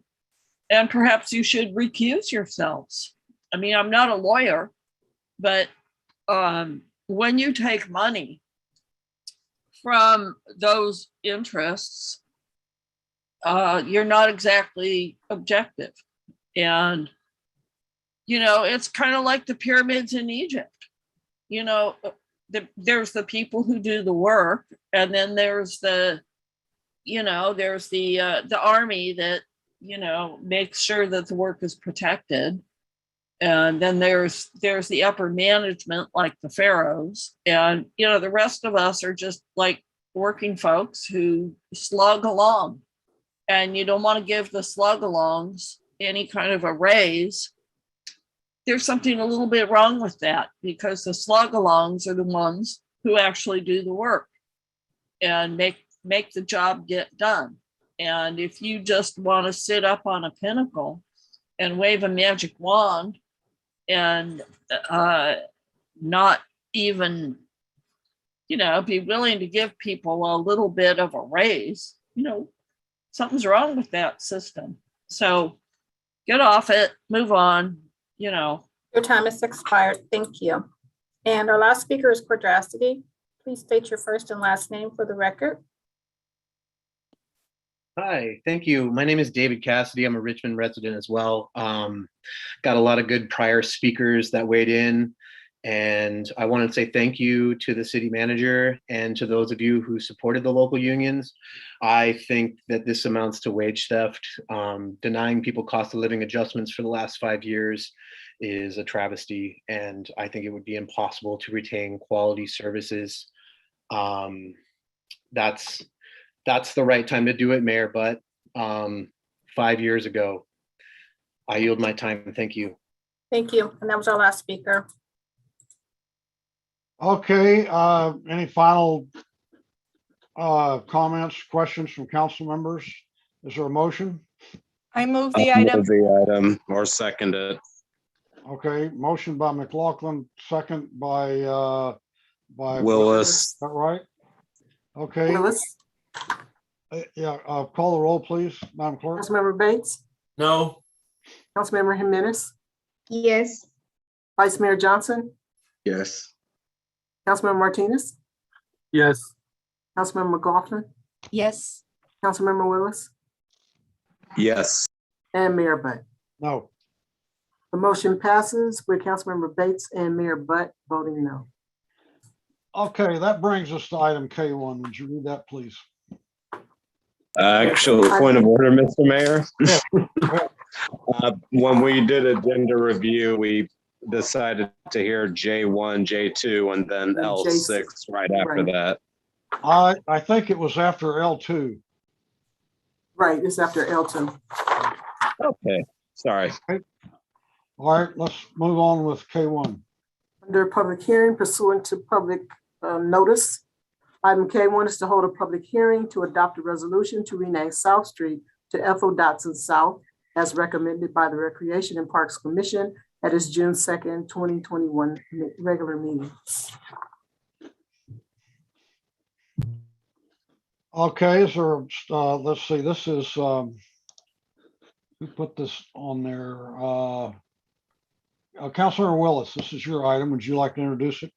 and perhaps you should recuse yourselves. I mean, I'm not a lawyer, but when you take money from those interests, you're not exactly objective. And, you know, it's kind of like the pyramids in Egypt. You know, there's the people who do the work, and then there's the, you know, there's the army that, you know, makes sure that the work is protected. And then there's the upper management, like the pharaohs. And, you know, the rest of us are just like working folks who slug along. And you don't want to give the slug-alongs any kind of a raise. There's something a little bit wrong with that, because the slug-alongs are the ones who actually do the work and make the job get done. And if you just want to sit up on a pinnacle and wave a magic wand and not even, you know, be willing to give people a little bit of a raise, you know, something's wrong with that system. So get off it, move on, you know. Your time has expired. Thank you. And our last speaker is Quadrasity. Please state your first and last name for the record. Hi, thank you. My name is David Cassidy. I'm a Richmond resident as well. Got a lot of good prior speakers that weighed in. And I want to say thank you to the city manager and to those of you who supported the local unions. I think that this amounts to wage theft. Denying people cost of living adjustments for the last 5 years is a travesty. And I think it would be impossible to retain quality services. That's the right time to do it, Mayor, but 5 years ago, I yield my time. Thank you. Thank you. And that was our last speaker. Okay, any final comments, questions from council members? Is there a motion? I move I'll the item. move the item or second it. Okay, motion by McLaughlin, second by Willis. Is that right? Okay. Willis, Yeah, call the roll, please, Madam Clerk. Councilmember Bates, No. Councilmember Jimenez, Yes. Vice Mayor Johnson, Yes. Councilmember Martinez, Yes. Councilmember McLaughlin, Yes. Councilmember Willis, Yes. and Mayor Butt. No. The motion passes with Councilmember Bates and Mayor Butt voting no. Okay, that brings us to item K1. Would you read that, please? Actual point of order, Mr. Mayor. When we did agenda review, we decided to hear J1, J2, and then L6 right after that. I think it was after L2. Right, it's after L2. Okay, sorry. All right, let's move on with K1. Under public hearing pursuant to public notice, item K1 is to hold a public hearing to adopt a resolution to rename South Street to Ethel Dotson South as recommended by the Recreation and Parks Commission at its June 2nd, 2021 regular meeting. Okay, is there, let's see, this is, who put this on there? Councilor Willis, this is your item. Would you like to introduce it?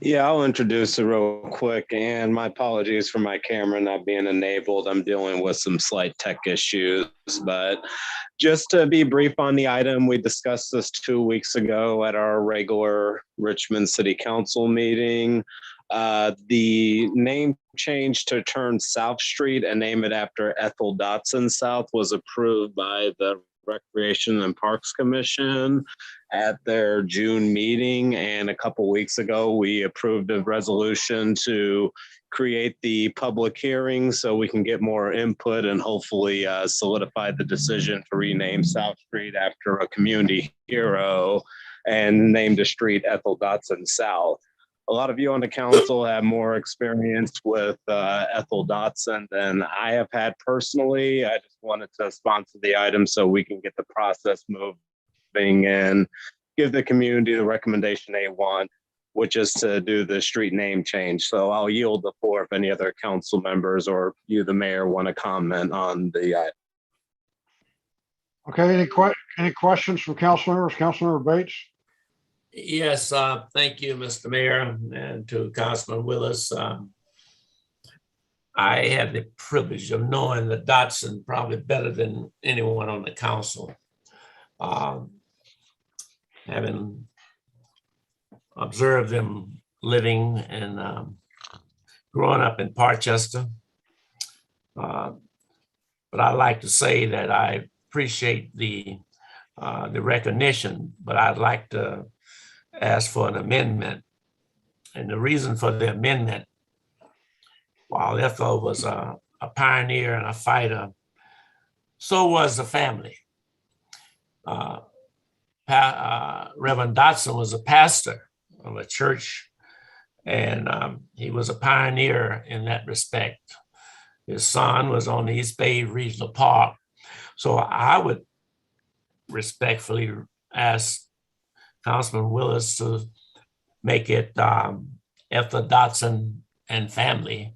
Yeah, I'll introduce it real quick, and my apologies for my camera not being enabled. I'm dealing with some slight tech issues, but just to be brief on the item, we discussed this 2 weeks ago at our regular Richmond City Council meeting. The name change to turn South Street and name it after Ethel Dotson South was approved by the Recreation and Parks Commission at their June meeting. And a couple weeks ago, we approved a resolution to create the public hearing so we can get more input and hopefully solidify the decision to rename South Street after a community hero and name the street Ethel Dotson South. A lot of you on the council have more experience with Ethel Dotson than I have had personally. I just wanted to sponsor the item so we can get the process moving and give the community the recommendation they want which is to do the street name change. So I'll yield the floor if any other council members or you, the mayor, want to comment on the item. Okay, any questions from council members? Councilmember Bates? Yes, thank you, Mr. Mayor, and to Councilman Willis. I had the privilege of knowing the Dotson probably better than anyone on the council. Having observed them living and growing up in Parchester. But I like to say that I appreciate the recognition, but I'd like to ask for an amendment. And the reason for the amendment, while Ethel was a pioneer and a fighter, so was the family. Reverend Dotson was a pastor of a church, and he was a pioneer in that respect. His son was on the East Bay Regional Park. So I would respectfully ask Councilman Willis to make it Ethel Dotson and family.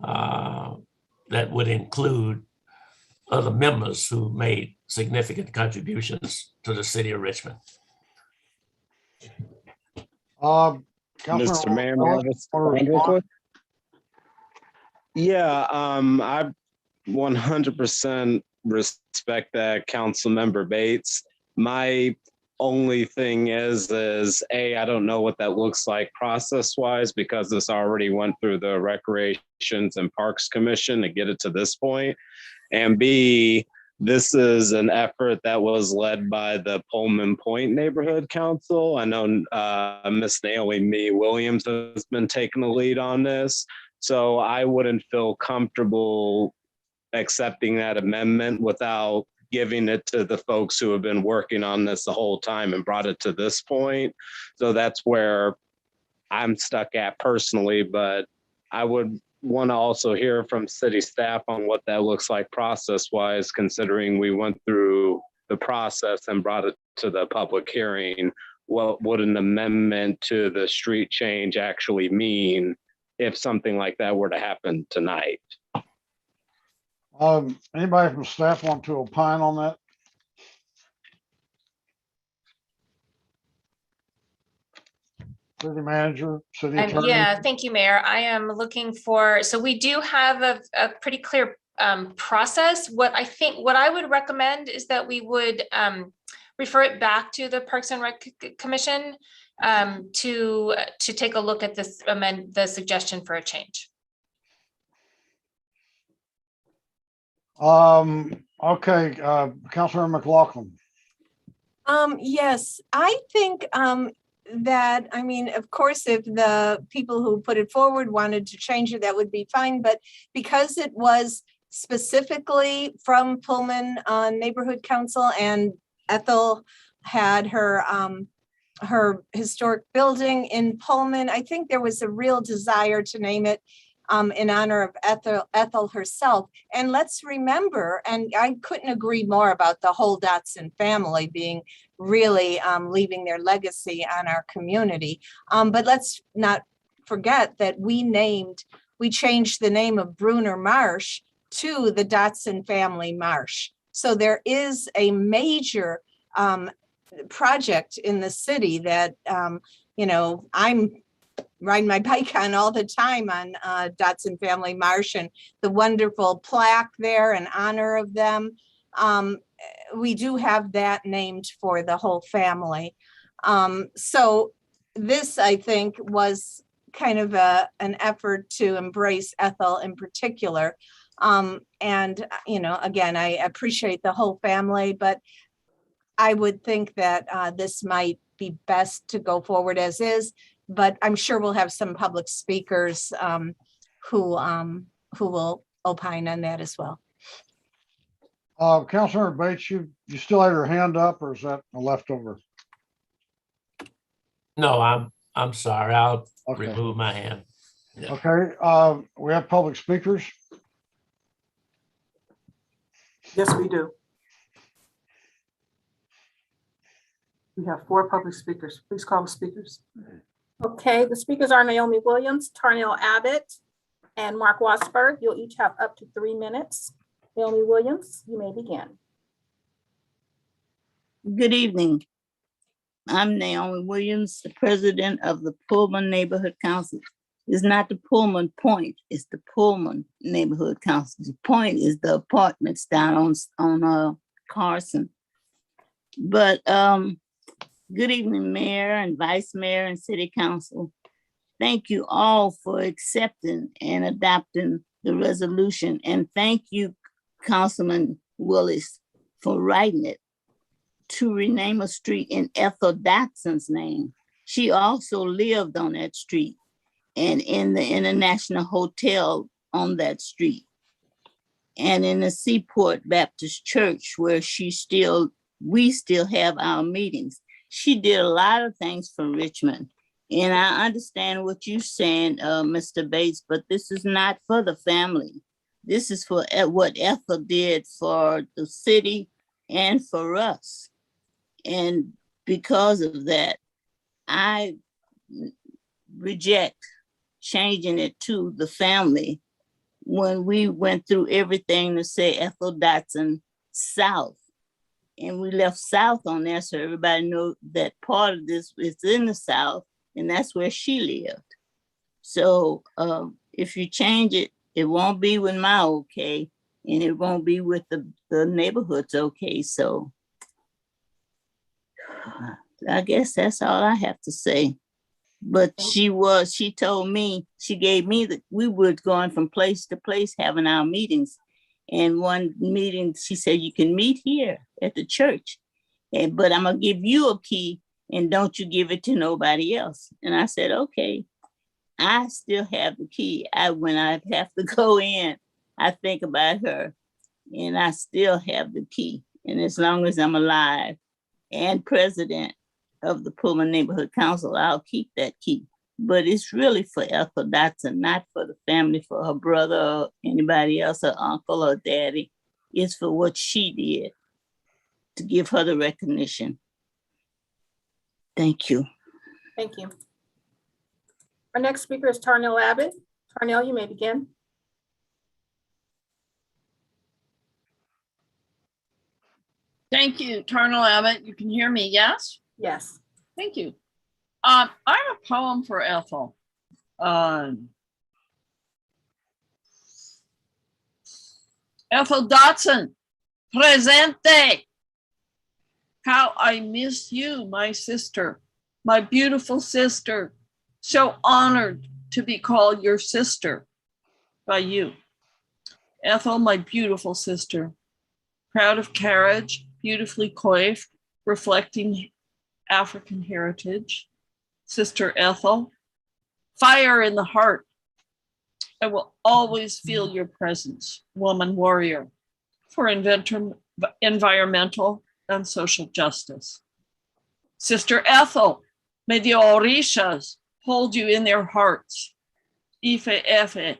That would include other members who made significant contributions to the city of Richmond. Mr. Mayor, may I respond real quick? Yeah, I 100% respect that, Councilmember Bates. My only thing is A, I don't know what that looks like process-wise because this already went through the Recreations and Parks Commission to get it to this point. And B, this is an effort that was led by the Pullman Point Neighborhood Council. I know Miss Naomi Williams has been taking the lead on this. So I wouldn't feel comfortable accepting that amendment without giving it to the folks who have been working on this the whole time and brought it to this point. So that's where I'm stuck at personally, but I would want to also hear from city staff on what that looks like process-wise, considering we went through the process and brought it to the public hearing. What would an amendment to the street change actually mean if something like that were to happen tonight? Anybody from staff want to opine on that? City manager, city attorney? Yeah, thank you, Mayor. I am looking for, so we do have a pretty clear process. What I would recommend is that we would refer it back to the Parks and Rec Commission to take a look at this, amend the suggestion for a change. Okay, Councilor McLaughlin. Yes, I think that, I mean, of course, if the people who put it forward wanted to change it, that would be fine. But because it was specifically from Pullman Neighborhood Council and Ethel had her historic building in Pullman, I think there was a real desire to name it in honor of Ethel herself. And let's remember, and I couldn't agree more about the whole Dotson family being really leaving their legacy on our community. But let's not forget that we changed the name of Bruner Marsh to the Dotson family Marsh. So there is a major project in the city that, you know, I'm riding my bike on all the time on Dotson Family Marsh and the wonderful plaque there in honor of them. We do have that named for the whole family. So this, I think, was kind of an effort to embrace Ethel in particular. And, you know, again, I appreciate the whole family, but I would think that this might be best to go forward as is. But I'm sure we'll have some public speakers who will opine on that as well. Councilor Bates, you still have your hand up, or is that a leftover? No, I'm sorry. I'll remove my hand. Yeah. Okay, we have public speakers. Yes, we do. We have 4 public speakers. Please call the speakers. Okay, the speakers are Naomi Williams, Tarnell Abbott, and Mark Wasberg. You'll each have up to 3 minutes. Naomi Williams, you may begin. Good evening. I'm Naomi Williams, the president of the Pullman Neighborhood Council. It's not the Pullman Point, it's the Pullman Neighborhood Council. The Point is the apartments down on Carson. But good evening, Mayor and Vice Mayor and City Council. Thank you all for accepting and adopting the resolution. And thank you, Councilman Willis, for writing it to rename a street in Ethel Dotson's name. She also lived on that street and in the International Hotel on that street and in the Seaport Baptist Church where we still have our meetings. She did a lot of things for Richmond. And I understand what you're saying, Mr. Bates, but this is not for the family. This is for what Ethel did for the city and for us. And because of that, I reject changing it to the family when we went through everything to say Ethel Dotson South. And we left South on there so everybody knows that part of this is in the South and that's where she lived. So if you change it, it won't be with my okay and it won't be with the neighborhood's okay. So I guess that's all I have to say. But she told me, she gave me that we were going from place to place having our meetings. And one meeting, she said, you can meet here at the church, but I'm gonna give you a key and don't you give it to nobody else. And I said, okay, I still have the key. When I have to go in, I think about her and I still have the key. And as long as I'm alive and president of the Pullman Neighborhood Council, I'll keep that key. But it's really for Ethel Dotson, not for the family, for her brother or anybody else, her uncle or daddy. It's for what she did to give her the recognition. Thank you. Thank you. Our next speaker is Tarnell Abbott. Tarnell, you may begin. Thank you, Tarnell Abbott. You can hear me, yes? Yes. Thank you. I have a poem for Ethel. Ethel Dotson, presente. How I miss you, my sister, my beautiful sister. So honored to be called your sister by you. Ethel, my beautiful sister, proud of carriage, beautifully coiffed, reflecting African heritage. Sister Ethel, fire in the heart. I will always feel your presence, woman warrior, for environmental and social justice. Sister Ethel, may the Orishas hold you in their hearts. Ife Efe,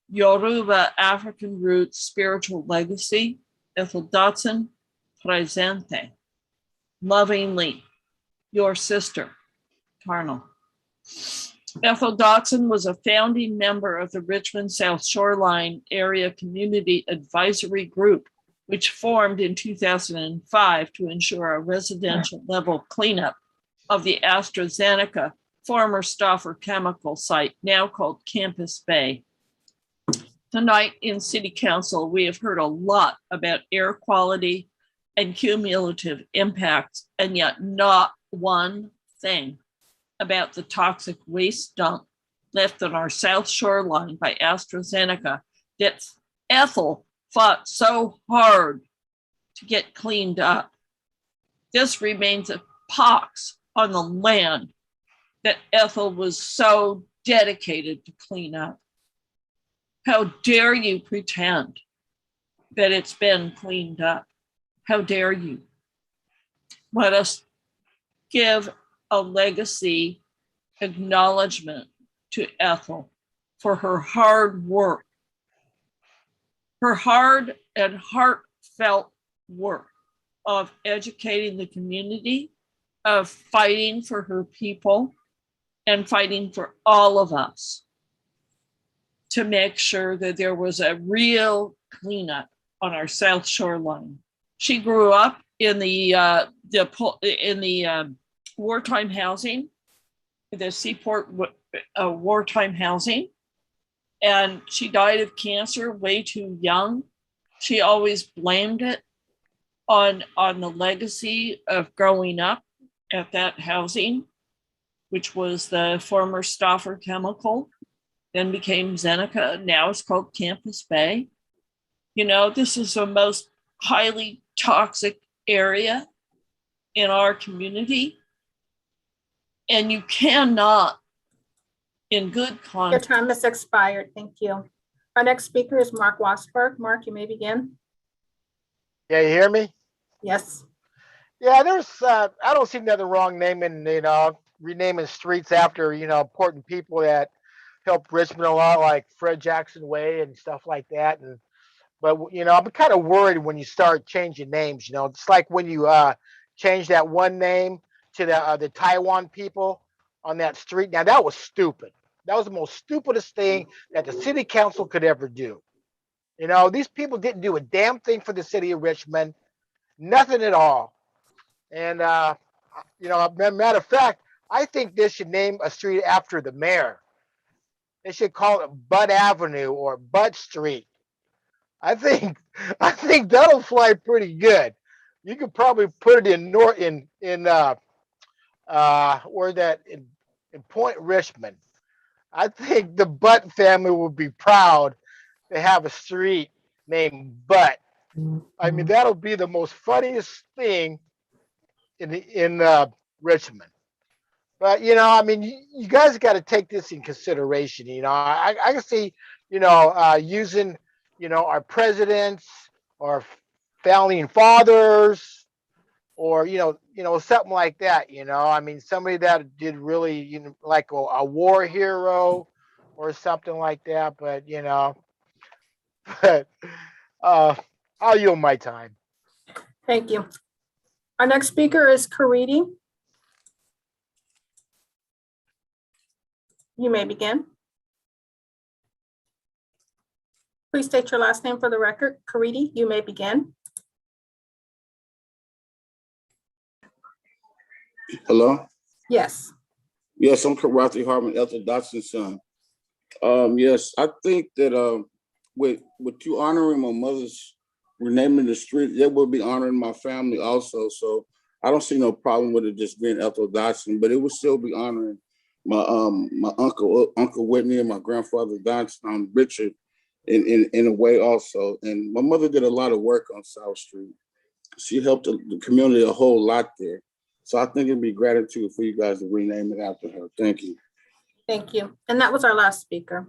Yoruba African roots spiritual legacy. Ethel Dotson, presente. Lovingly, your sister, Tarnell. Ethel Dotson was a founding member of the Richmond South Shoreline Area Community Advisory Group, which formed in 2005 to ensure a residential level cleanup of the AstraZeneca former Stauffer chemical site, now called Campus Bay. Tonight in City Council, we have heard a lot about air quality and cumulative impacts, and yet not one thing about the toxic waste dump left on our South Shoreline by AstraZeneca that Ethel fought so hard to get cleaned up. This remains a pox on the land that Ethel was so dedicated to clean up. How dare you pretend that it's been cleaned up? How dare you? Let us give a legacy acknowledgement to Ethel for her hard work, her hard and heartfelt work of educating the community, of fighting for her people, and fighting for all of us to make sure that there was a real cleanup on our South Shore line. She grew up in the wartime housing, the Seaport wartime housing, and she died of cancer way too young. She always blamed it on the legacy of growing up at that housing, which was the former Stauffer Chemical, then became Zeneca. Now it's called Campus Bay. You know, this is the most highly toxic area in our community. And you cannot, in good Your conscience. time has expired. Thank you. Our next speaker is Mark Wasberg. Mark, you may begin. Yeah, you hear me? Yes. Yeah, I don't see nothing wrong naming, renaming streets after, important people that helped Richmond a lot, like Fred Jackson Way and stuff like that. But I'm kind of worried when you start changing names. It's like when you change that one name to the Taiwan people on that street. Now that was stupid. That was the most stupidest thing that the city council could ever do. These people didn't do a damn thing for the city of Richmond, nothing at all. And matter of fact, I think they should name a street after the mayor. They should call it Bud Avenue or Bud Street. I think that'll fly pretty good. You could probably put it in Point Richmond. I think the Butt family would be proud to have a street named Butt. I mean, that'll be the most funniest thing in Richmond. But you guys got to take this in consideration. I can see using our presidents or founding fathers or something like that. Somebody that did really like a war hero or something like that. But but I'll yield my time. Thank you. Our next speaker is Karidi. You may begin. Please state your last name for the record. Karidi, you may begin. Hello? Yes. Yes, I'm Karate Harmon, Ethel Dotson's son. Yes, I think that with you honoring my mother's renaming the street, that would be honoring my family also. So I don't see no problem with it just being Ethel Dotson, but it would still be honoring my Uncle Whitney and my grandfather Dotson, Richard, in a way also. And my mother did a lot of work on South Street. She helped the community a whole lot there. So I think it'd be gratitude for you guys to rename it after her. Thank you. Thank you. And that was our last speaker.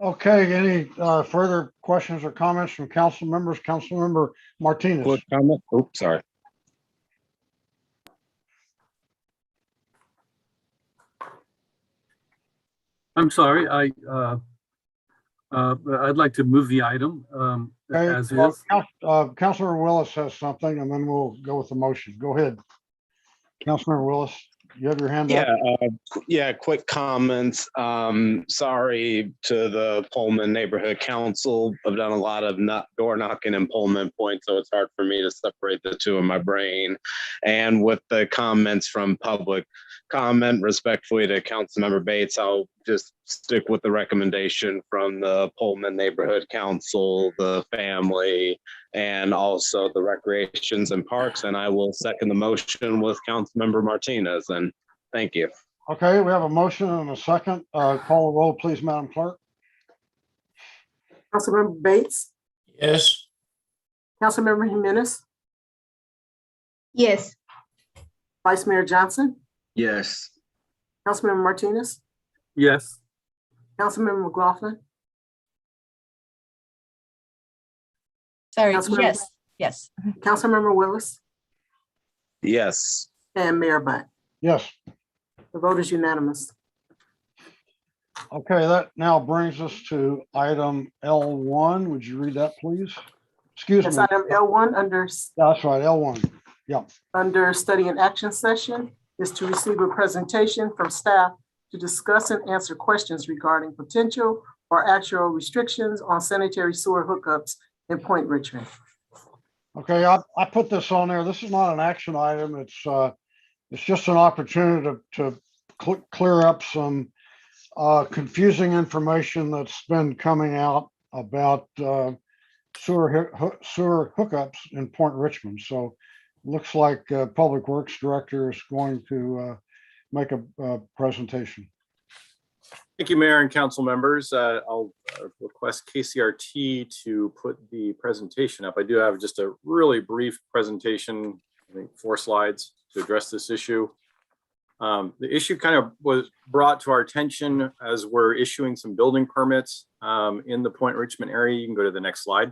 Okay, any further questions or comments from council members? Councilmember Martinez. Quick comment. Oops, sorry. I'm sorry, I'd like to move the item Okay, as well, is. Councilor Willis has something, and then we'll go with the motion. Go ahead. Councilor Willis, you have your hand up. Yeah, quick comments. Sorry to the Pullman Neighborhood Council. I've done a lot of door knocking and Pullman points, so it's hard for me to separate the two in my brain. And with the comments from public comment, respectfully to Councilmember Bates, I'll just stick with the recommendation from the Pullman Neighborhood Council, the family, and also the Recreations and Parks. And I will second the motion with Councilmember Martinez. And thank you. Okay, we have a motion and a second. Call a roll, please, Madam Clerk. Councilmember Bates, Yes. Councilmember Jimenez, Yes. Vice Mayor Johnson, Yes. Councilmember Martinez, Yes. Councilmember McLaughlin. Sorry, Councilmember- yes. Councilmember Willis, Yes. and Mayor Butt. Yes. The vote is unanimous. Okay, that now brings us to item L1. Would you read that, please? Excuse Yes, me. item L1 under That's right, L1. Yeah. Under study and action session is to receive a presentation from staff to discuss and answer questions regarding potential or actual restrictions on sanitary sewer hookups in Point Richmond. Okay, I put this on there. This is not an action item. It's just an opportunity to clear up some confusing information that's been coming out about sewer hookups in Point Richmond. So looks like Public Works Director is going to make a presentation. Thank you, Mayor and council members. I'll request KCRT to put the presentation up. I do have just a really brief presentation, I think 4 slides to address this issue. The issue kind of was brought to our attention as we're issuing some building permits in the Point Richmond area. You can go to the next slide.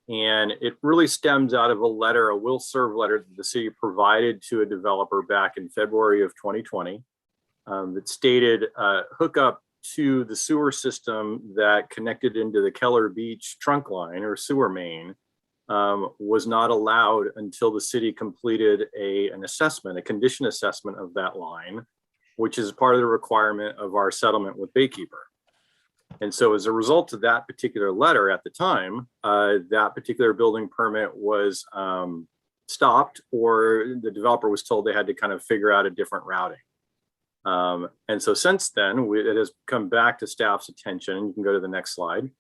And it really stems out of a letter, a will serve letter that the city provided to a developer back in February of 2020 that stated hookup to the sewer system that connected into the Keller Beach trunk line or sewer main was not allowed until the city completed an assessment, a condition assessment of that line, which is part of the requirement of our settlement with Baykeeper. And so as a result of that particular letter at the time, that particular building permit was stopped, or the developer was told they had to kind of figure out a different routing. And so since then, it has come back to staff's attention. You can go to the next slide,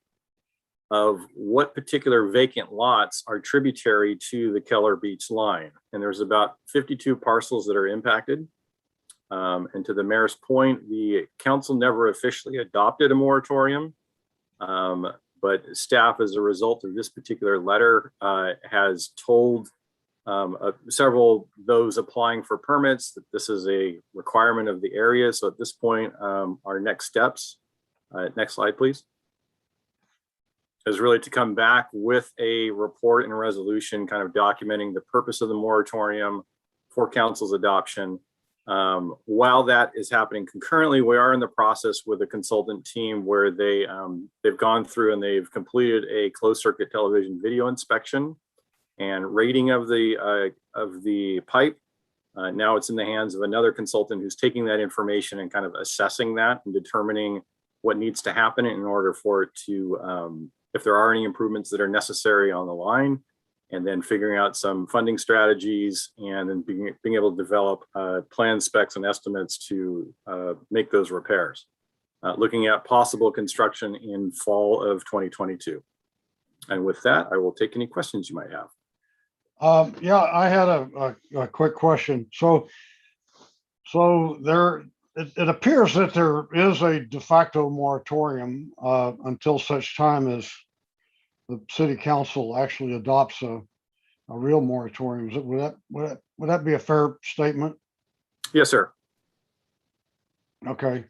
of what particular vacant lots are tributary to the Keller Beach line. And there's about 52 parcels that are impacted. And to the mayor's point, the council never officially adopted a moratorium, but staff, as a result of this particular letter, has told several those applying for permits that this is a requirement of the area. So at this point, our next steps, next slide, please, is really to come back with a report and a resolution kind of documenting the purpose of the moratorium for council's adoption. While that is happening concurrently, we are in the process with a consultant team where they've gone through and they've completed a closed circuit television video inspection and rating of the pipe. Now it's in the hands of another consultant who's taking that information and kind of assessing that and determining what needs to happen in order for it to, if there are any improvements that are necessary on the line, and then figuring out some funding strategies, and then being able to develop plan specs and estimates to make those repairs. Looking at possible construction in fall of 2022. And with that, I will take any questions you might have. Yeah, I had a quick question. So there, it appears that there is a de facto moratorium until such time as the city council actually adopts a real moratorium. Would that be a fair statement? Yes, sir. Okay.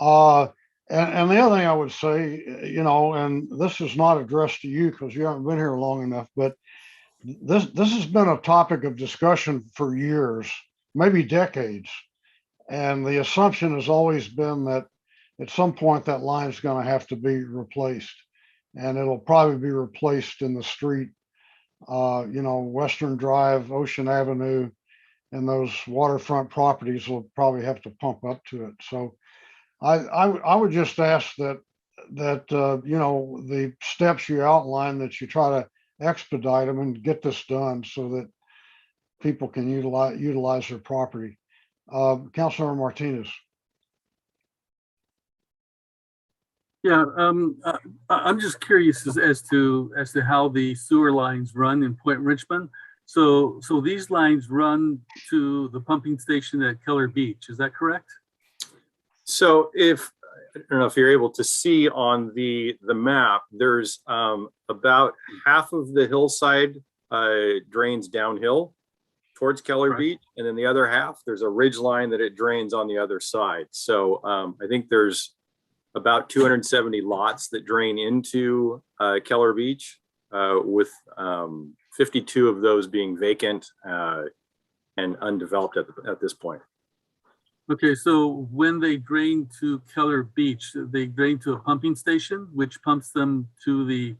And the other thing I would say, and this is not addressed to you because you haven't been here long enough, but this has been a topic of discussion for years, maybe decades. And the assumption has always been that at some point that line is going to have to be replaced. And it'll probably be replaced in the street, Western Drive, Ocean Avenue, and those waterfront properties will probably have to pump up to it. So I would just ask that the steps you outline, that you try to expedite them and get this done so that people can utilize their property. Councilmember Martinez. Yeah, I'm just curious as to how the sewer lines run in Point Richmond. So these lines run to the pumping station at Keller Beach. Is that correct? So I don't know if you're able to see on the map, there's about half of the hillside drains downhill towards Keller Beach, and then the other half, there's a ridge line that it drains on the other side. So I think there's about 270 lots that drain into Keller Beach, with 52 of those being vacant and undeveloped at this point. Okay, so when they drain to Keller Beach, they drain to a pumping station, which pumps them to the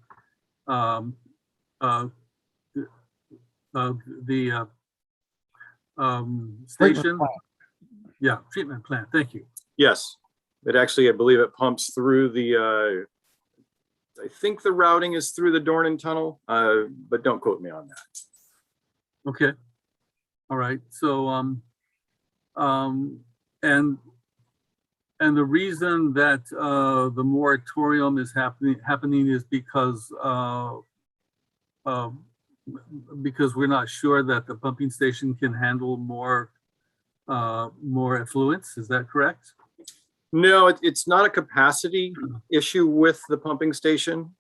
the Treatment station? plant. Yeah, treatment plant. Thank you. Yes, it actually, I believe it pumps through the, I think the routing is through the Dornan Tunnel, but don't quote me on that. Okay. All right. So, and the reason that the moratorium is happening is because we're not sure that the pumping station can handle more effluents. Is that correct? No, it's not a capacity issue with the pumping station.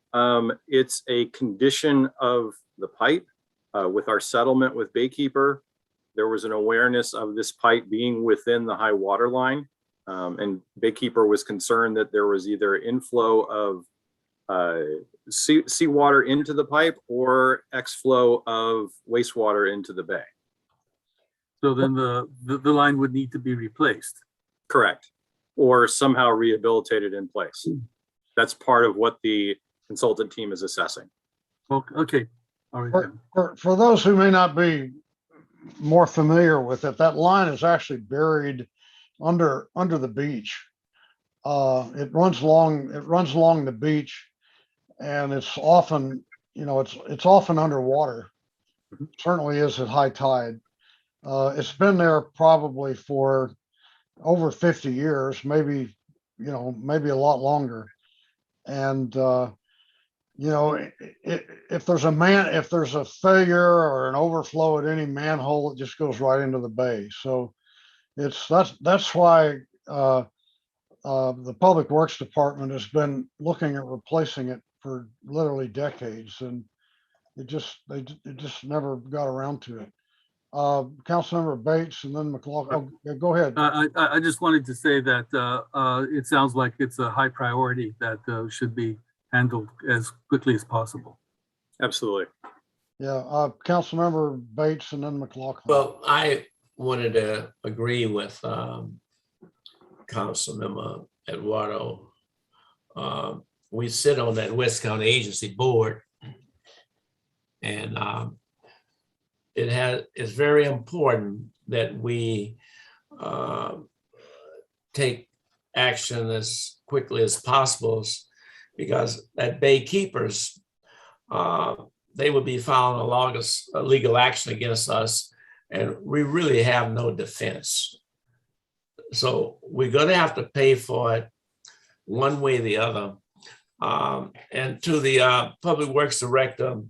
It's a condition of the pipe. With our settlement with Baykeeper, there was an awareness of this pipe being within the high water line. And Baykeeper was concerned that there was either inflow of seawater into the pipe or exflow of wastewater into the bay. So then the line would need to be replaced. Correct. Or somehow rehabilitated in place. That's part of what the consultant team is assessing. Okay. All right. For those who may not be more familiar with it, that line is actually buried under the beach. It runs along the beach, and it's often, it's often underwater. Certainly is at high tide. It's been there probably for over 50 years, maybe a lot longer. And if there's a failure or an overflow at any manhole, it just goes right into the bay. So that's why the Public Works Department has been looking at replacing it for literally decades, and they just never got around to it. Councilmember Bates and then McLaughlin. Oh, yeah, go ahead. I just wanted to say that it sounds like it's a high priority that should be handled as quickly as possible. Absolutely. Yeah, Councilmember Bates and then McLaughlin. Well, I wanted to agree with Councilmember Eduardo. We sit on that West County Agency Board, and it's very important that we take action as quickly as possible, because that Bay Keepers, they would be filing a legal action against us, and we really have no defense. So we're going to have to pay for it one way or the other. And to the Public Works Director,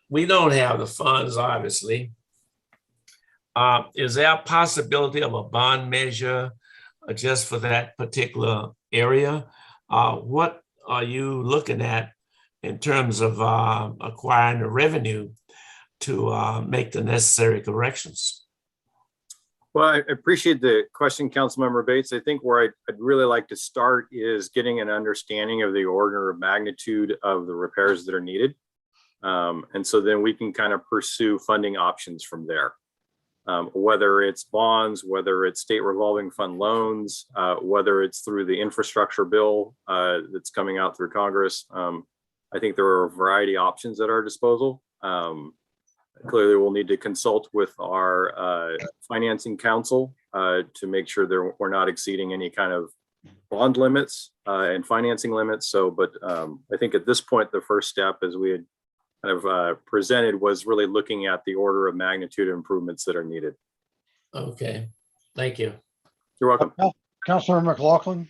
we don't have the funds, obviously. Is there a possibility of a bond measure just for that particular area? What are you looking at in terms of acquiring the revenue to make the necessary corrections? Well, I appreciate the question, Councilmember Bates. I think where I'd really like to start is getting an understanding of the order of magnitude of the repairs that are needed. And so then we can kind of pursue funding options from there. Whether it's bonds, whether it's state revolving fund loans, whether it's through the infrastructure bill that's coming out through Congress. I think there are a variety of options at our disposal. Clearly, we'll need to consult with our financing council to make sure we're not exceeding any kind of bond limits and financing limits. So, but I think at this point, the first step, as we had kind of presented, was really looking at the order of magnitude improvements that are needed. Okay, thank you. You're welcome. Councilor McLaughlin.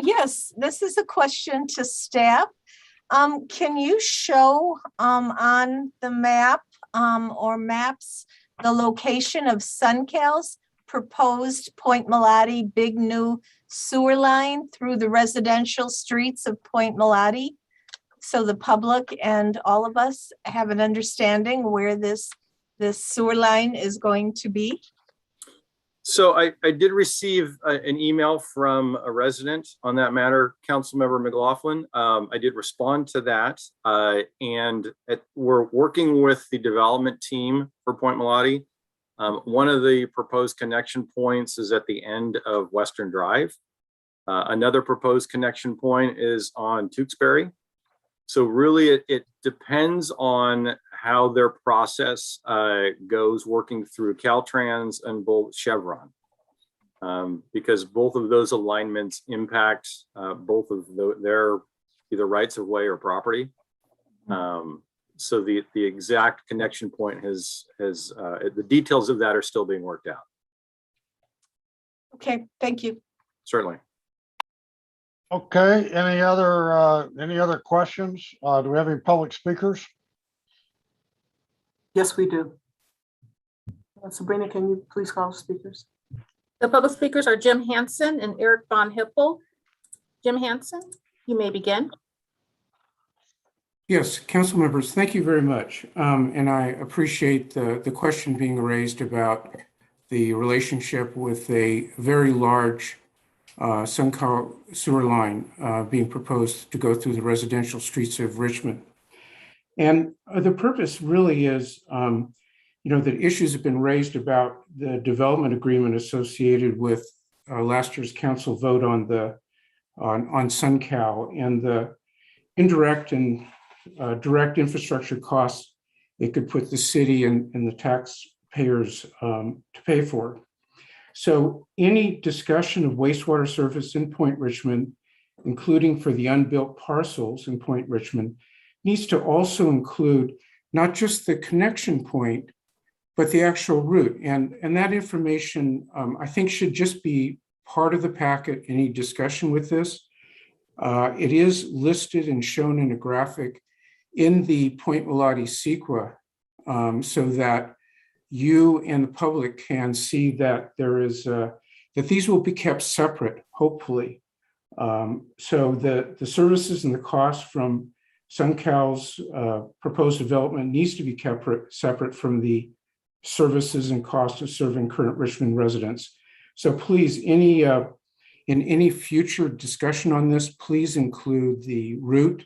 Yes, this is a question to staff. Can you show on the map or maps the location of SunCal's proposed Point Melati big new sewer line through the residential streets of Point Melati, so the public and all of us have an understanding where this sewer line is going to be? So I did receive an email from a resident on that matter, Councilmember McLaughlin. I did respond to that, and we're working with the development team for Point Melati. One of the proposed connection points is at the end of Western Drive. Another proposed connection point is on Tewksbury. So really, it depends on how their process goes working through Caltrans and both Chevron. Because both of those alignments impact both of their either rights of way or property. So the exact connection point the details of that are still being worked out. Okay, thank you. Certainly. Okay, any other questions? Do we have any public speakers? Yes, we do. Sabrina, can you please call the speakers? The public speakers are Jim Hansen and Eric Von Hippel. Jim Hansen, you may begin. Yes, council members, thank you very much. And I appreciate the question being raised about the relationship with a very large SunCal sewer line being proposed to go through the residential streets of Richmond. And the purpose really is, that issues have been raised about the development agreement associated with last year's council vote on SunCal and the indirect and direct infrastructure costs it could put the city and the taxpayers to pay for. So any discussion of wastewater service in Point Richmond, including for the unbuilt parcels in Point Richmond, needs to also include not just the connection point, but the actual route. And that information, I think, should just be part of the packet, any discussion with this. It is listed and shown in a graphic in the Point Mulati CEQA, so that you and the public can see that there is that these will be kept separate, hopefully. So the services and the costs from SunCal's proposed development needs to be kept separate from the services and cost of serving current Richmond residents. So please, in any future discussion on this, please include the route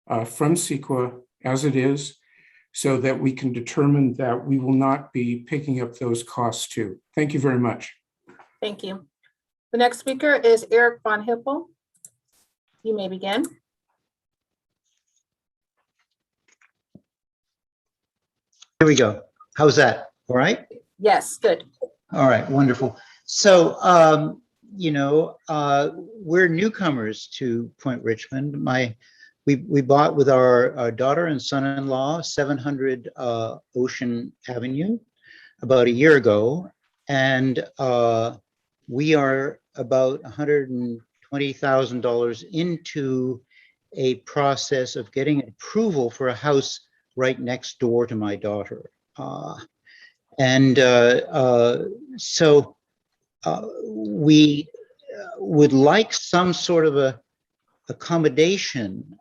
from CEQA as it is, so that we can determine that we will not be picking up those costs too. Thank you very much. Thank you. The next speaker is Eric Von Hippel. You may begin. Here we go. How's that? All right? Yes, good. All right, wonderful. So, we're newcomers to Point Richmond. We bought with our daughter and son-in-law 700 Ocean Avenue about a year ago, and we are about $120,000 into a process of getting approval for a house right next door to my daughter. So we would like some sort of a accommodation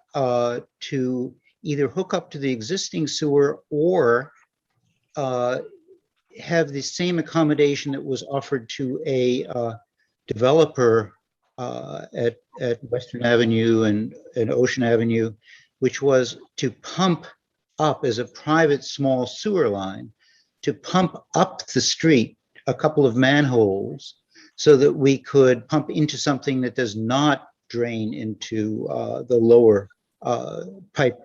to either hook up to the existing sewer or have the same accommodation that was offered to a developer at Western Avenue and Ocean Avenue, which was to pump up as a private small sewer line, to pump up the street a couple of manholes so that we could pump into something that does not drain into the lower pipe.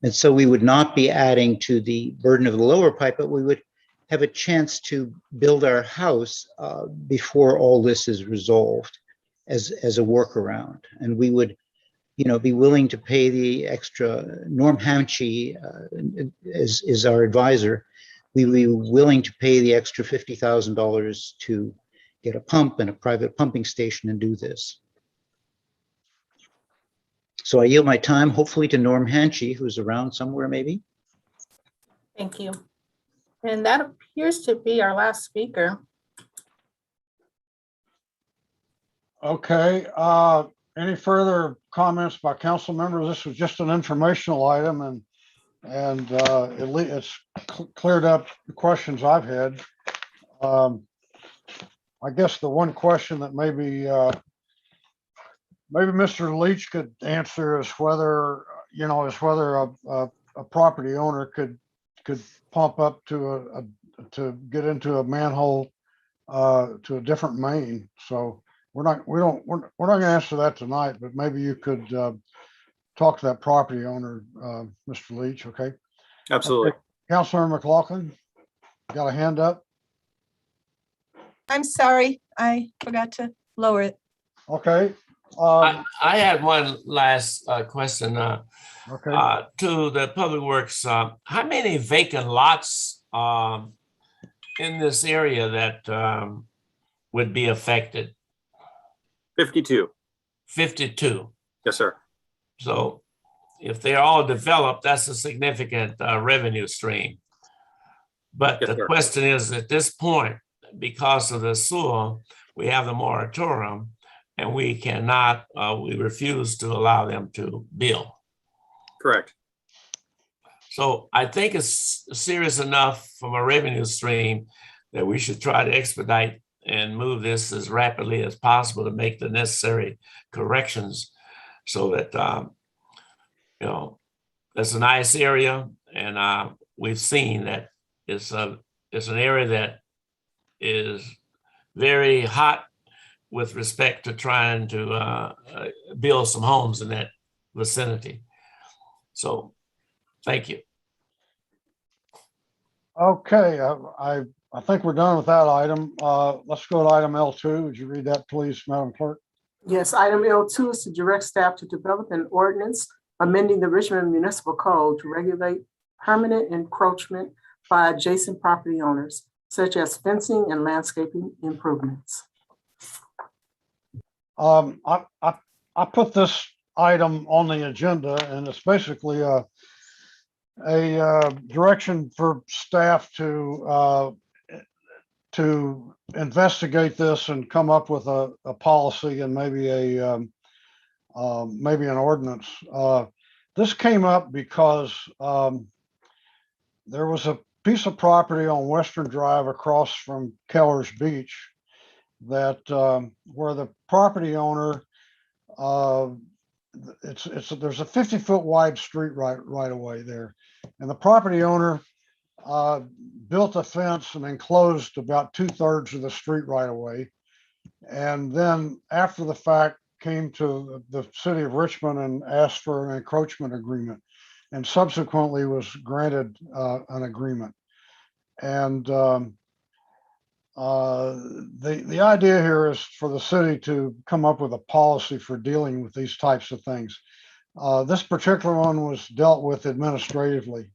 And so we would not be adding to the burden of the lower pipe, but we would have a chance to build our house before all this is resolved as a workaround. And we would, be willing to pay the extra. Norm Hamchi is our advisor. We would be willing to pay the extra $50,000 to get a pump and a private pumping station and do this. So I yield my time, hopefully, to Norm Hamchi, who's around somewhere, maybe. Thank you. And that appears to be our last speaker. Okay, any further comments by council members? This was just an informational item, and it's cleared up the questions I've had. I guess the one question that maybe Mr. Leach could answer is whether a property owner could pump up to get into a manhole to a different main. So we're not going to answer that tonight, but maybe you could talk to that property owner, Mr. Leach. Okay. Absolutely. Okay. Councilmember McLaughlin, got a hand up? I'm sorry, I forgot to lower it. Okay. I had one last question Okay. to the Public Works. How many vacant lots in this area that would be affected? 52. 52. Yes, sir. So if they're all developed, that's a significant revenue stream. But Yes, the sir. question is, at this point, because of the sewer, we have the moratorium, and we cannot, we refuse to allow them to build. Correct. So I think it's serious enough from a revenue stream that we should try to expedite and move this as rapidly as possible to make the necessary corrections so that, you know, it's a nice area, and we've seen that it's an area that is very hot with respect to trying to build some homes in that vicinity. So, thank you. Okay, I think we're done with that item. Let's go to item L2. Would you read that, please, Madam Clerk? Yes, item L2 is to direct staff to develop an ordinance amending the Richmond Municipal Code to regulate permanent encroachment by adjacent property owners, such as fencing and landscaping improvements. I put this item on the agenda, and it's basically a direction for staff to investigate this and come up with a policy and maybe maybe an ordinance. This came up because there was a piece of property on Western Drive across from Keller's Beach that where the property owner, there's a 50-foot wide street right away there, and the property owner built a fence and enclosed about 2/3 of the street right away, and then after the fact came to the city of Richmond and asked for an encroachment agreement, and subsequently was granted an agreement. And the idea here is for the city to come up with a policy for dealing with these types of things. This particular one was dealt with administratively,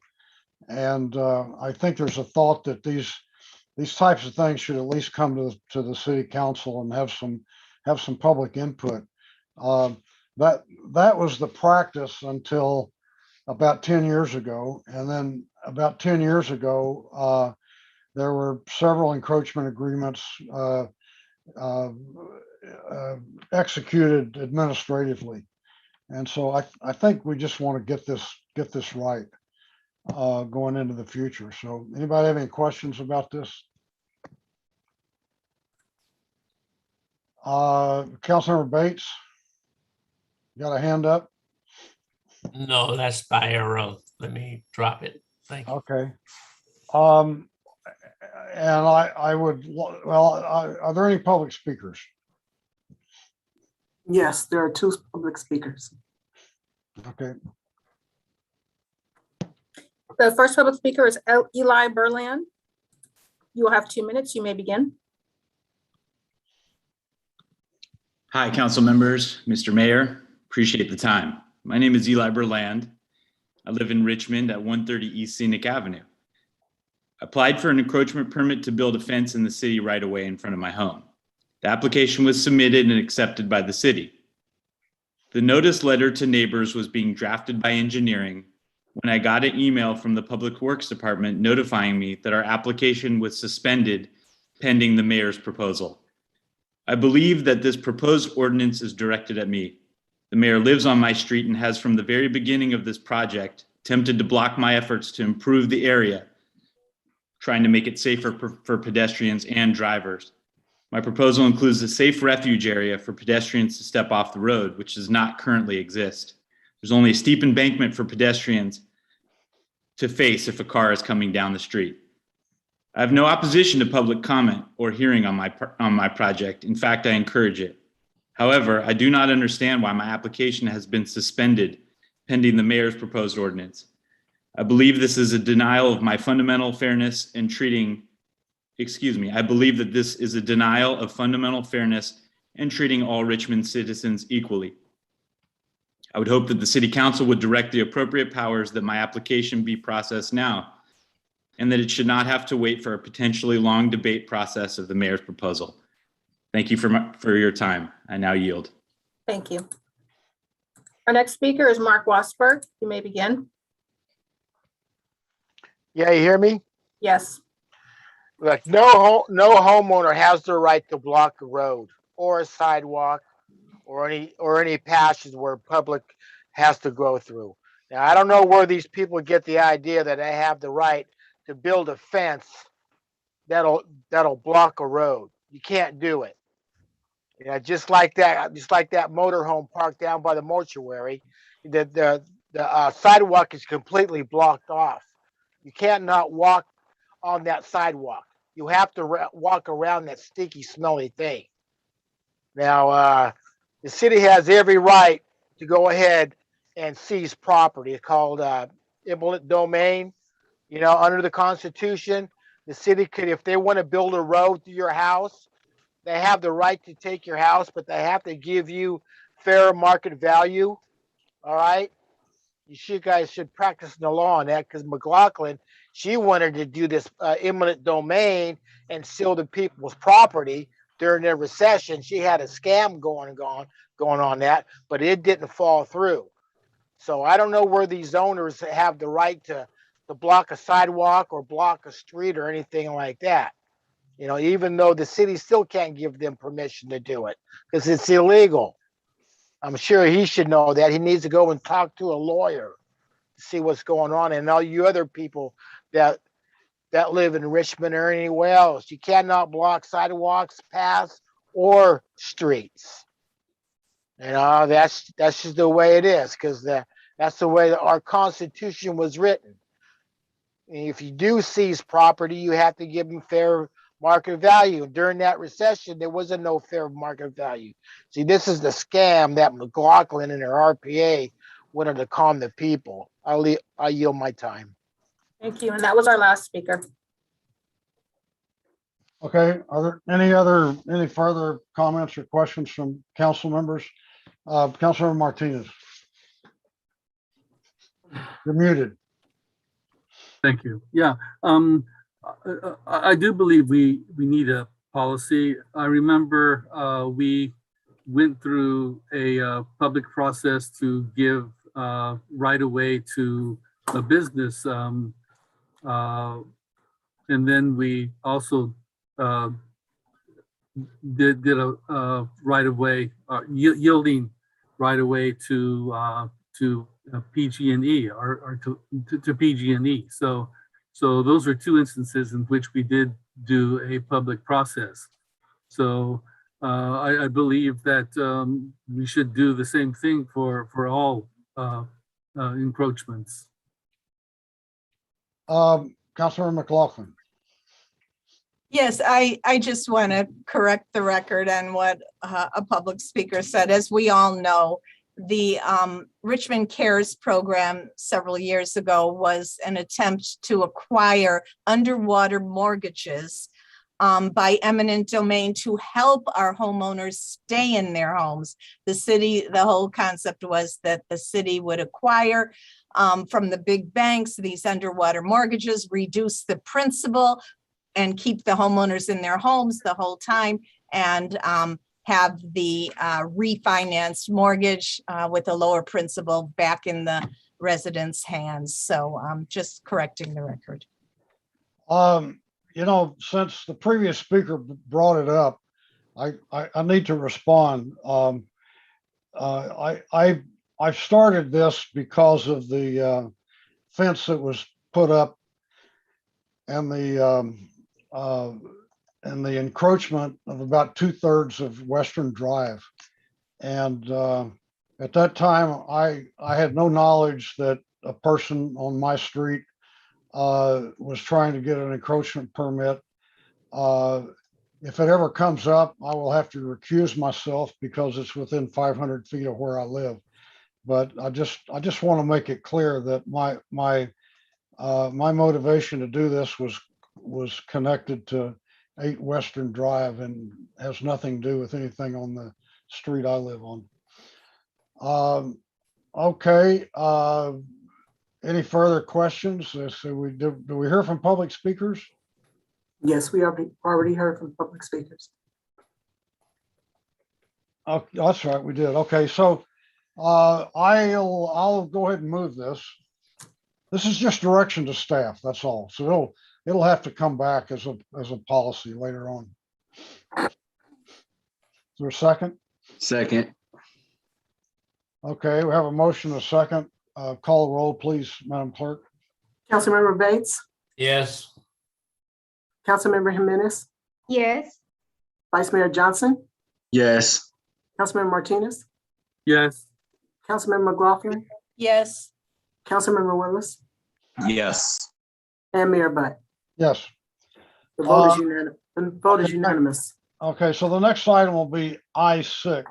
and I think there's a thought that these types of things should at least come to the city council and have some public input. That was the practice until about 10 years ago, and then about 10 years ago, there were several encroachment agreements executed administratively, and so I think we just want to get this right going into the future. So, anybody have any questions about this? Councilmember Bates, you got a hand up? No, that's by arrow. Let me drop it. Thank you. Okay. And I would, well, are there any public speakers? Yes, there are 2 public speakers. Okay. The first public speaker is Eli Berland. You will have 2 minutes. You may begin. Hi, council members, Mr. Mayor, appreciate the time. My name is Eli Berland. I live in Richmond at 130 East Scenic Avenue. I applied for an encroachment permit to build a fence in the city right away in front of my home. The application was submitted and accepted by the city. The notice letter to neighbors was being drafted by engineering when I got an email from the Public Works Department notifying me that our application was suspended pending the mayor's proposal. I believe that this proposed ordinance is directed at me. The mayor lives on my street and has from the very beginning of this project attempted to block my efforts to improve the area, trying to make it safer for pedestrians and drivers. My proposal includes a safe refuge area for pedestrians to step off the road, which does not currently exist. There's only a steep embankment for pedestrians to face if a car is coming down the street. I have no opposition to public comment or hearing on my project. In fact, I encourage it. However, I do not understand why my application has been suspended pending the mayor's proposed ordinance. I believe this is a denial of my fundamental fairness in treating, I believe that this is a denial of fundamental fairness and treating all Richmond citizens equally. I would hope that the City Council would direct the appropriate powers that my application be processed now, and that it should not have to wait for a potentially long debate process of the mayor's proposal. Thank you for your time. I now yield. Thank you. Our next speaker is Mark Wasberg. You may begin. Yeah, you hear me? Yes. Look, no homeowner has the right to block a road or a sidewalk or any passage where public has to go through. Now, I don't know where these people get the idea that they have the right to build a fence that'll block a road. You can't do it. You know, just like that motorhome parked down by the mortuary, the sidewalk is completely blocked off. You can't not walk on that sidewalk. You have to walk around that sticky, smelly thing. Now, the city has every right to go ahead and seize property. It's called eminent domain. You know, under the Constitution, the city could, if they want to build a road to your house, they have the right to take your house, but they have to give you fair market value. All right. You guys should practice the law on that, because McLaughlin, she wanted to do this eminent domain and steal the people's property during their recession. She had a scam going on that, but it didn't fall through. So I don't know where these owners have the right to block a sidewalk or block a street or anything like that. You know, even though the city still can't give them permission to do it because it's illegal. I'm sure he should know that. He needs to go and talk to a lawyer to see what's going on. And all you other people that live in Richmond or anywhere else, you cannot block sidewalks, paths, or streets. You know, that's just the way it is, because that's the way that our Constitution was written. And if you do seize property, you have to give them fair market value. During that recession, there wasn't no fair market value. See, this is the scam that McLaughlin and her RPA wanted to calm the people. I yield my time. Thank you. And that was our last speaker. Okay, are there any further comments or questions from council members? Councilmember Martinez. You're muted. Thank you. Yeah, I do believe we need a policy. I remember we went through a public process to give right of way to a business, and then we also did a right of way, yielding right of way to PG&E or to PG&E. So those are two instances in which we did do a public process. So I believe that we should do the same thing for all encroachments. Councilmember McLaughlin. Yes, I just want to correct the record on what a public speaker said. As we all know, the Richmond Cares program several years ago was an attempt to acquire underwater mortgages by eminent domain to help our homeowners stay in their homes. The whole concept was that the city would acquire from the big banks these underwater mortgages, reduce the principal, and keep the homeowners in their homes the whole time, and have the refinanced mortgage with a lower principal back in the residents' hands. So just correcting the record. You know, since the previous speaker brought it up, I need to respond. I've started this because of the fence that was put up and the encroachment of about 2/3 of Western Drive. And at that time, I had no knowledge that a person on my street was trying to get an encroachment permit. If it ever comes up, I will have to recuse myself because it's within 500 feet of where I live. But I just want to make it clear that my My motivation to do this was connected to 8 Western Drive and has nothing to do with anything on the street I live on. Okay. Any further questions? So do we hear from public speakers? Yes, we already heard from public speakers. Oh, that's right, we did. Okay, so I'll go ahead and move this. This is just direction to staff, that's all. So it'll have to come back as a policy later on. Is there a second? Second. Okay, we have a motion, a second. Call the roll, please, Madam Clerk. Councilmember Bates, Yes. Councilmember Jimenez, Yes. Vice Mayor Johnson, Yes. Councilmember Martinez, Yes. Councilmember McLaughlin, Yes. Councilmember Willis, Yes. and Mayor Butt. Yes. The vote is unanimous. The vote is unanimous. Okay, so the next item will be L6,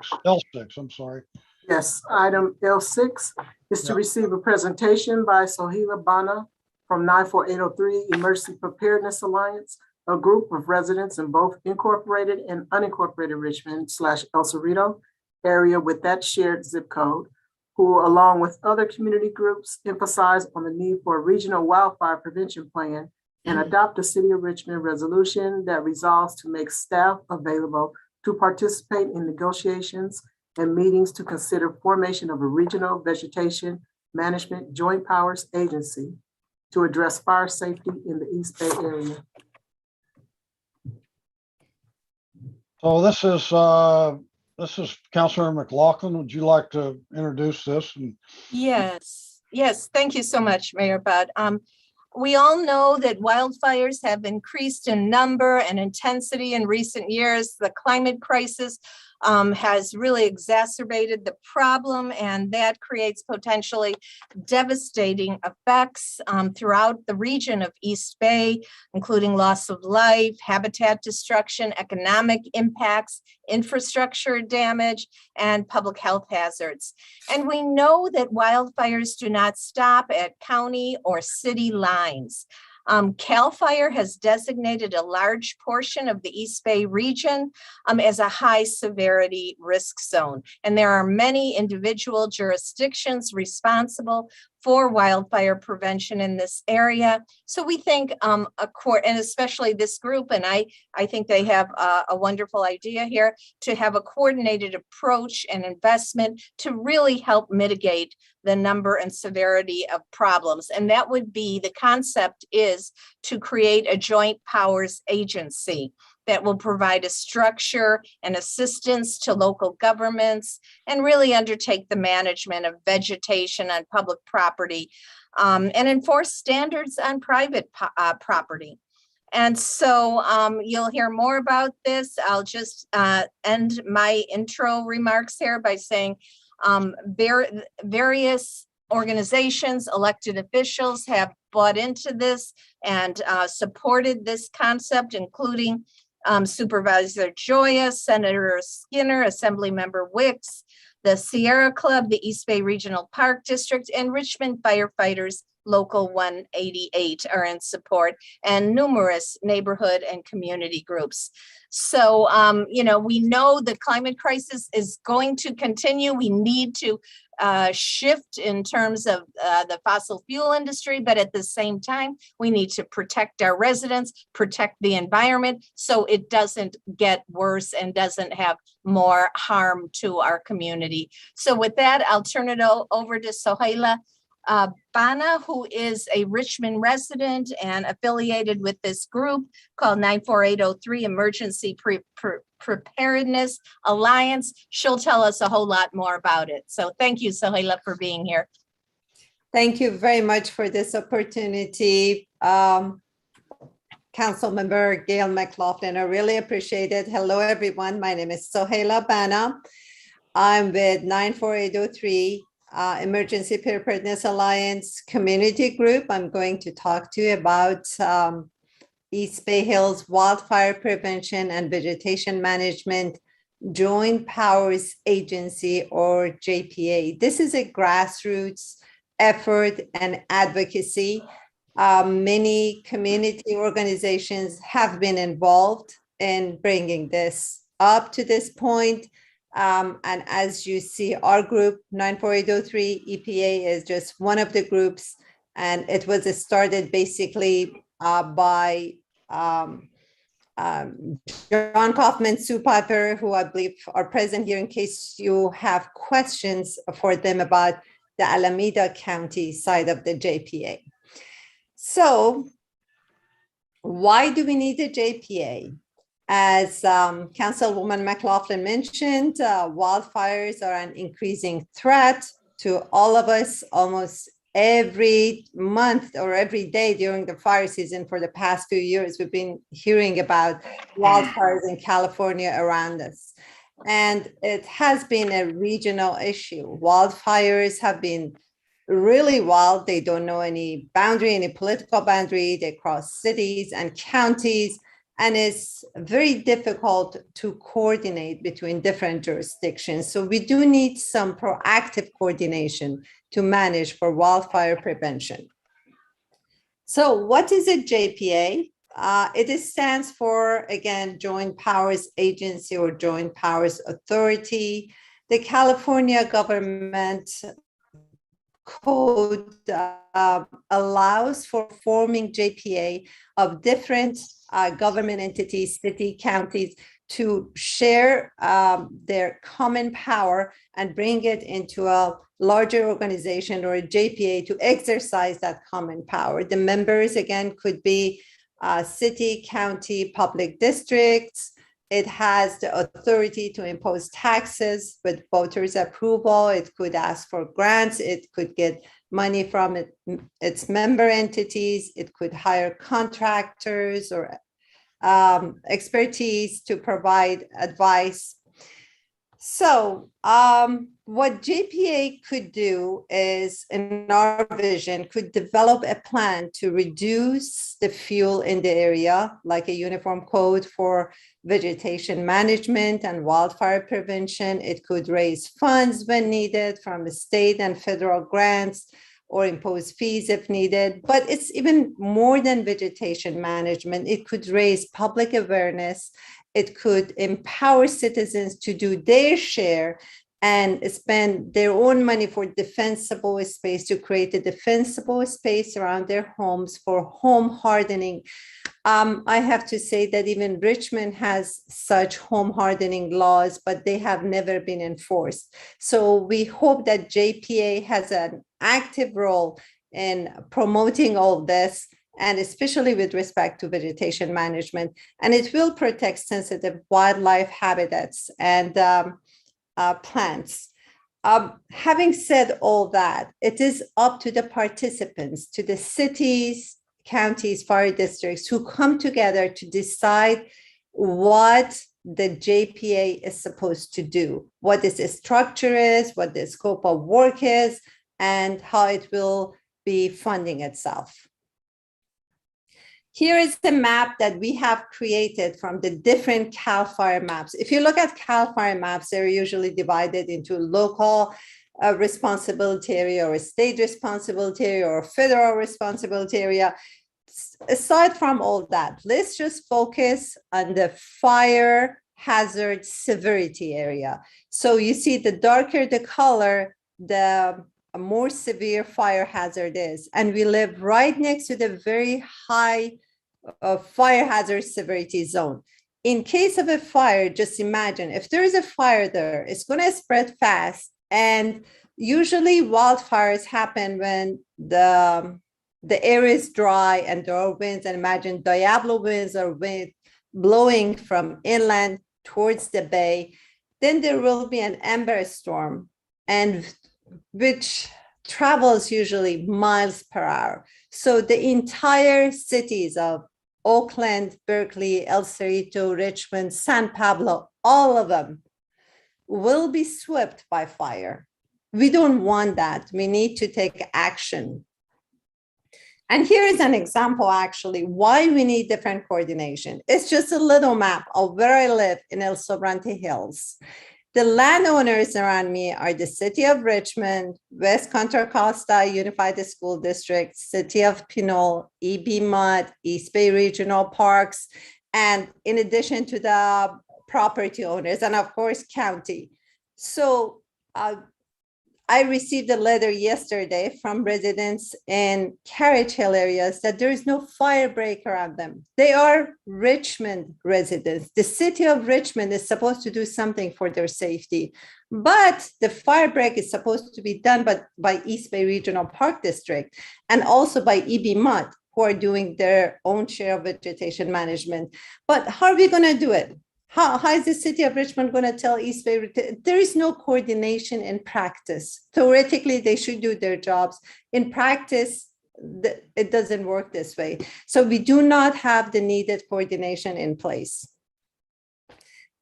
I'm sorry. Yes, item L6 is to receive a presentation by Sohaila Bana from 94803 Emergency Preparedness Alliance, a group of residents in both incorporated and unincorporated Richmond / El Cerrito area with that shared zip code, who along with other community groups emphasize on the need for a regional wildfire prevention plan and adopt a City of Richmond resolution that resolves to make staff available to participate in negotiations and meetings to consider formation of a regional vegetation management joint powers agency to address fire safety in the East Bay area. So this is Councilor McLaughlin. Would you like to introduce this? Yes, thank you so much, Mayor Budd. We all know that wildfires have increased in number and intensity in recent years. The climate crisis has really exacerbated the problem, and that creates potentially devastating effects throughout the region of East Bay, including loss of life, habitat destruction, economic impacts, infrastructure damage, and public health hazards. And we know that wildfires do not stop at county or city lines. CAL FIRE has designated a large portion of the East Bay region as a high severity risk zone. And there are many individual jurisdictions responsible for wildfire prevention in this area. So we think and especially this group, and I think they have a wonderful idea here to have a coordinated approach and investment to really help mitigate the number and severity of problems. And that would be, the concept is to create a joint powers agency that will provide a structure and assistance to local governments and really undertake the management of vegetation on public property and enforce standards on private property. And so you'll hear more about this. I'll just end my intro remarks here by saying various organizations, elected officials have bought into this and supported this concept, including Supervisor Joya, Senator Skinner, Assemblymember Wicks, the Sierra Club, the East Bay Regional Park District, and Richmond Firefighters Local 188 are in support, and numerous neighborhood and community groups. So, we know the climate crisis is going to continue. We need to shift in terms of the fossil fuel industry, but at the same time, we need to protect our residents, protect the environment, so it doesn't get worse and doesn't have more harm to our community. So with that, I'll turn it over to Sohaila Bana, who is a Richmond resident and affiliated with this group called 94803 Emergency Preparedness Alliance. She'll tell us a whole lot more about it. So thank you, Sohaila, for being here. Thank you very much for this opportunity. Councilmember Gail McLaughlin, I really appreciate it. Hello, everyone. My name is Sohaila Bana. I'm with 94803 Emergency Preparedness Alliance community group. I'm going to talk to you about East Bay Hills Wildfire Prevention and Vegetation Management Joint Powers Agency, or JPA. This is a grassroots effort and advocacy Many community organizations have been involved in bringing this up to this point. And as you see, our group 94803 EPA is just one of the groups, and it was started basically by John Kaufman, Sue Piper, who I believe are present here in case you have questions for them about the Alameda County side of the JPA. So why do we need a JPA? As Councilwoman McLaughlin mentioned, wildfires are an increasing threat to all of us almost every month or every day during the fire season. For the past few years, we've been hearing about wildfires in California around us. And it has been a regional issue. Wildfires have been really wild. They don't know any boundary, any political boundary. They cross cities and counties. And it's very difficult to coordinate between different jurisdictions. So we do need some proactive coordination to manage for wildfire prevention. So what is a JPA? It stands for, again, Joint Powers Agency or Joint Powers Authority. The California government code allows for forming JPA of different government entities, city, counties, to share their common power and bring it into a larger organization or a JPA to exercise that common power. The members, again, could be city, county, public districts. It has the authority to impose taxes with voters' approval. It could ask for grants. It could get money from its member entities. It could hire contractors or expertise to provide advice. So what JPA could do is, in our vision, could develop a plan to reduce the fuel in the area, like a uniform code for vegetation management and wildfire prevention. It could raise funds when needed from the state and federal grants, or impose fees if needed. But it's even more than vegetation management. It could raise public awareness. It could empower citizens to do their share and spend their own money for defensible space, to create a defensible space around their homes for home hardening. I have to say that even Richmond has such home hardening laws, but they have never been enforced. So we hope that JPA has an active role in promoting all this, and especially with respect to vegetation management. And it will protect sensitive wildlife habitats and plants. Having said all that, it is up to the participants, to the cities, counties, fire districts, who come together to decide what the JPA is supposed to do, what its structure is, what the scope of work is, and how it will be funding itself. Here is the map that we have created from the different CAL FIRE maps. If you look at CAL FIRE maps, they're usually divided into local responsibility area, or a state responsibility area, or federal responsibility area. Aside from all that, let's just focus on the fire hazard severity area. So you see, the darker the color, the more severe fire hazard is. And we live right next to the very high fire hazard severity zone. In case of a fire, just imagine if there is a fire there, it's going to spread fast. And usually wildfires happen when the air is dry and there are winds. And imagine Diablo winds or wind blowing from inland towards the bay. Then there will be an ember storm, and which travels usually miles per hour. So the entire cities of Oakland, Berkeley, El Cerrito, Richmond, San Pablo, all of them will be swept by fire. We don't want that. We need to take action. And here is an example, actually, why we need different coordination. It's just a little map of where I live in El Sobrante Hills. The landowners around me are the City of Richmond, West Contra Costa Unified School District, City of Pinole, EB Mud, East Bay Regional Parks, and in addition to the property owners, and of course, county. So I received a letter yesterday from residents in Carriage Hill areas that there is no fire break around them. They are Richmond residents. The city of Richmond is supposed to do something for their safety, but the fire break is supposed to be done by East Bay Regional Park District and also by EB Mud, who are doing their own share of vegetation management. But how are we going to do it? How is the city of Richmond going to tell East Bay? There is no coordination in practice. Theoretically, they should do their jobs. In practice, it doesn't work this way. So we do not have the needed coordination in place.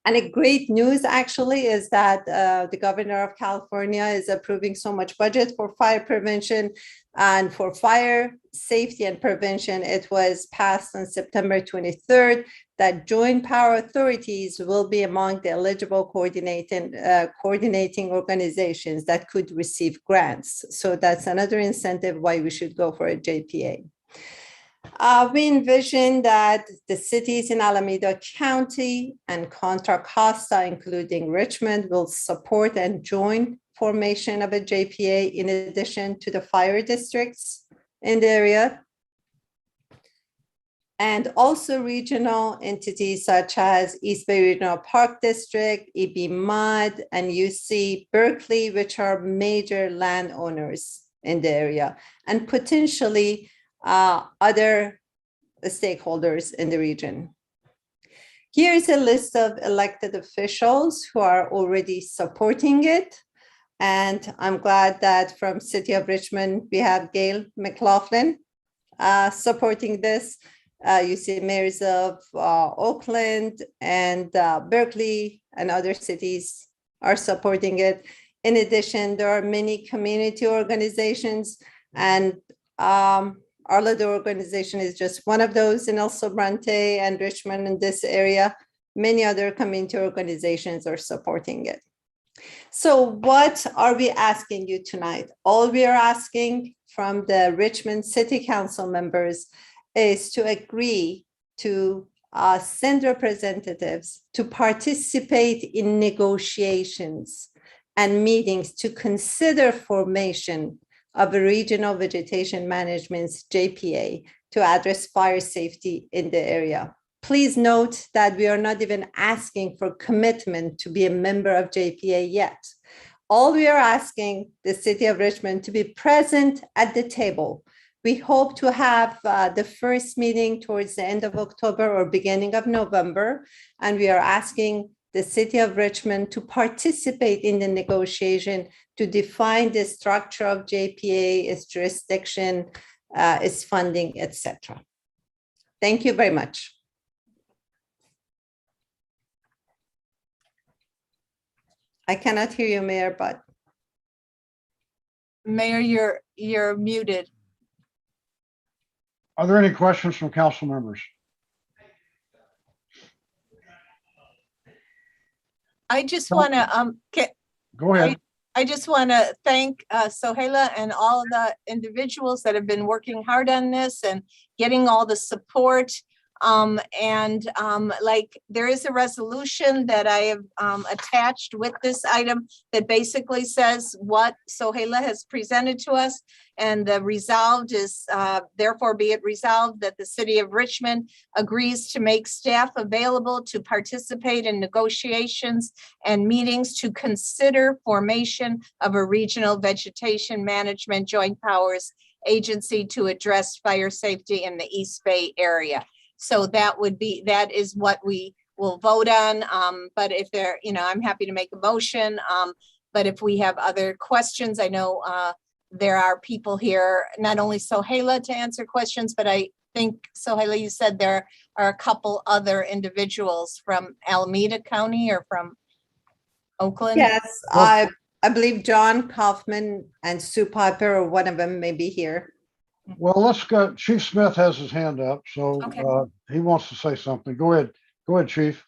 And a great news actually is that the governor of California is approving so much budget for fire prevention and for fire safety and prevention. It was passed on September 23rd that joint power authorities will be among the eligible coordinating organizations that could receive grants. So that's another incentive why we should go for a JPA. We envision that the cities in Alameda County and Contra Costa, including Richmond, will support and join formation of a JPA in addition to the fire districts in the area. And also regional entities such as East Bay Regional Park District, EB Mud, and UC Berkeley, which are major landowners in the area, and potentially other stakeholders in the region. Here's a list of elected officials who are already supporting it. And I'm glad that from City of Richmond, we have Gail McLaughlin supporting this. You see mayors of Oakland and Berkeley and other cities are supporting it. In addition, there are many community organizations, and Arlada organization is just one of those in El Sobrante and Richmond in this area. Many other community organizations are supporting it. So what are we asking you tonight? All we are asking from the Richmond City Council members is to agree to send representatives to participate in negotiations and meetings to consider formation of a regional vegetation management JPA to address fire safety in the area. Please note that we are not even asking for commitment to be a member of JPA yet. All we are asking the City of Richmond to be present at the table. We hope to have the first meeting towards the end of October or beginning of November, and we are asking the City of Richmond to participate in the negotiation to define the structure of JPA, its jurisdiction, its funding, etc. Thank you very much. I cannot hear you, Mayor, but. Mayor, you're muted. Are there any questions from council members? I just want to Go ahead. I just want to thank Sohaila and all the individuals that have been working hard on this and getting all the support. Like there is a resolution that I have attached with this item that basically says what Sohaila has presented to us. And the resolved is, therefore be it resolved that the City of Richmond agrees to make staff available to participate in negotiations and meetings to consider formation of a regional vegetation management joint powers agency to address fire safety in the East Bay area. So that is what we will vote on. But if there, I'm happy to make a motion. But if we have other questions, I know there are people here, not only Sohaila to answer questions, but I think, Sohaila, you said there are a couple other individuals from Alameda County or from Oakland. Yes, I believe John Kaufman and Sue Piper, or one of them may be here. Well, let's go. Chief Smith has his hand up, so Okay. he wants to say something. Go ahead, Chief.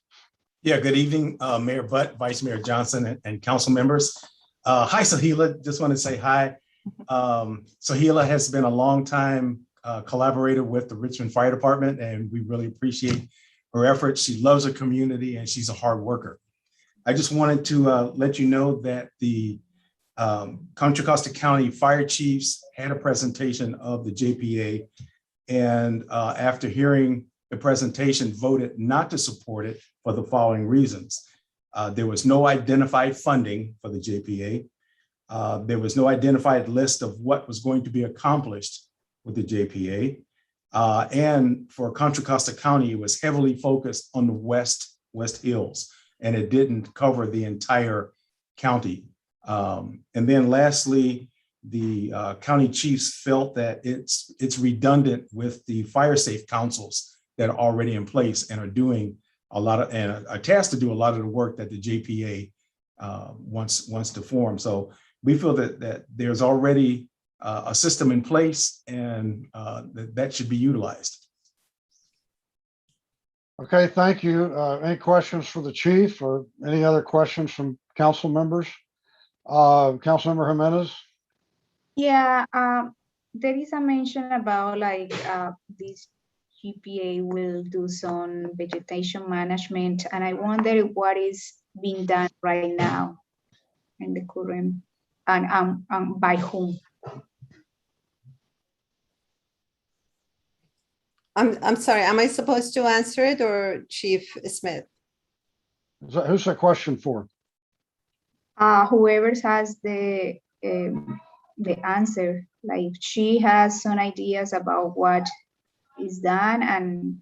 Yeah, good evening, Mayor Butt, Vice Mayor Johnson, and council members. Hi, Sahila. Just want to say hi. Sahila has been a long time collaborator with the Richmond Fire Department, and we really appreciate her efforts. She loves her community, and she's a hard worker. I just wanted to let you know that the Contra Costa County Fire Chiefs had a presentation of the JPA, and after hearing the presentation, voted not to support it for the following reasons. There was no identified funding for the JPA. There was no identified list of what was going to be accomplished with the JPA. And for Contra Costa County, it was heavily focused on the West Hills, and it didn't cover the entire county. And then lastly, the county chiefs felt that it's redundant with the fire safe councils that are already in place and are doing a lot of, and are tasked to do a lot of the work that the JPA wants to form. So we feel that there's already a system in place, and that should be utilized. Okay, thank you. Any questions for the chief or any other questions from council members? Councilmember Jimenez? Yeah, there is a mention about like this GPA will do some vegetation management, and I wonder what is being done right now in the current, and by whom? I'm sorry, am I supposed to answer it or Chief Smith? Who's that question for? Whoever has the answer, like she has some ideas about what is done, and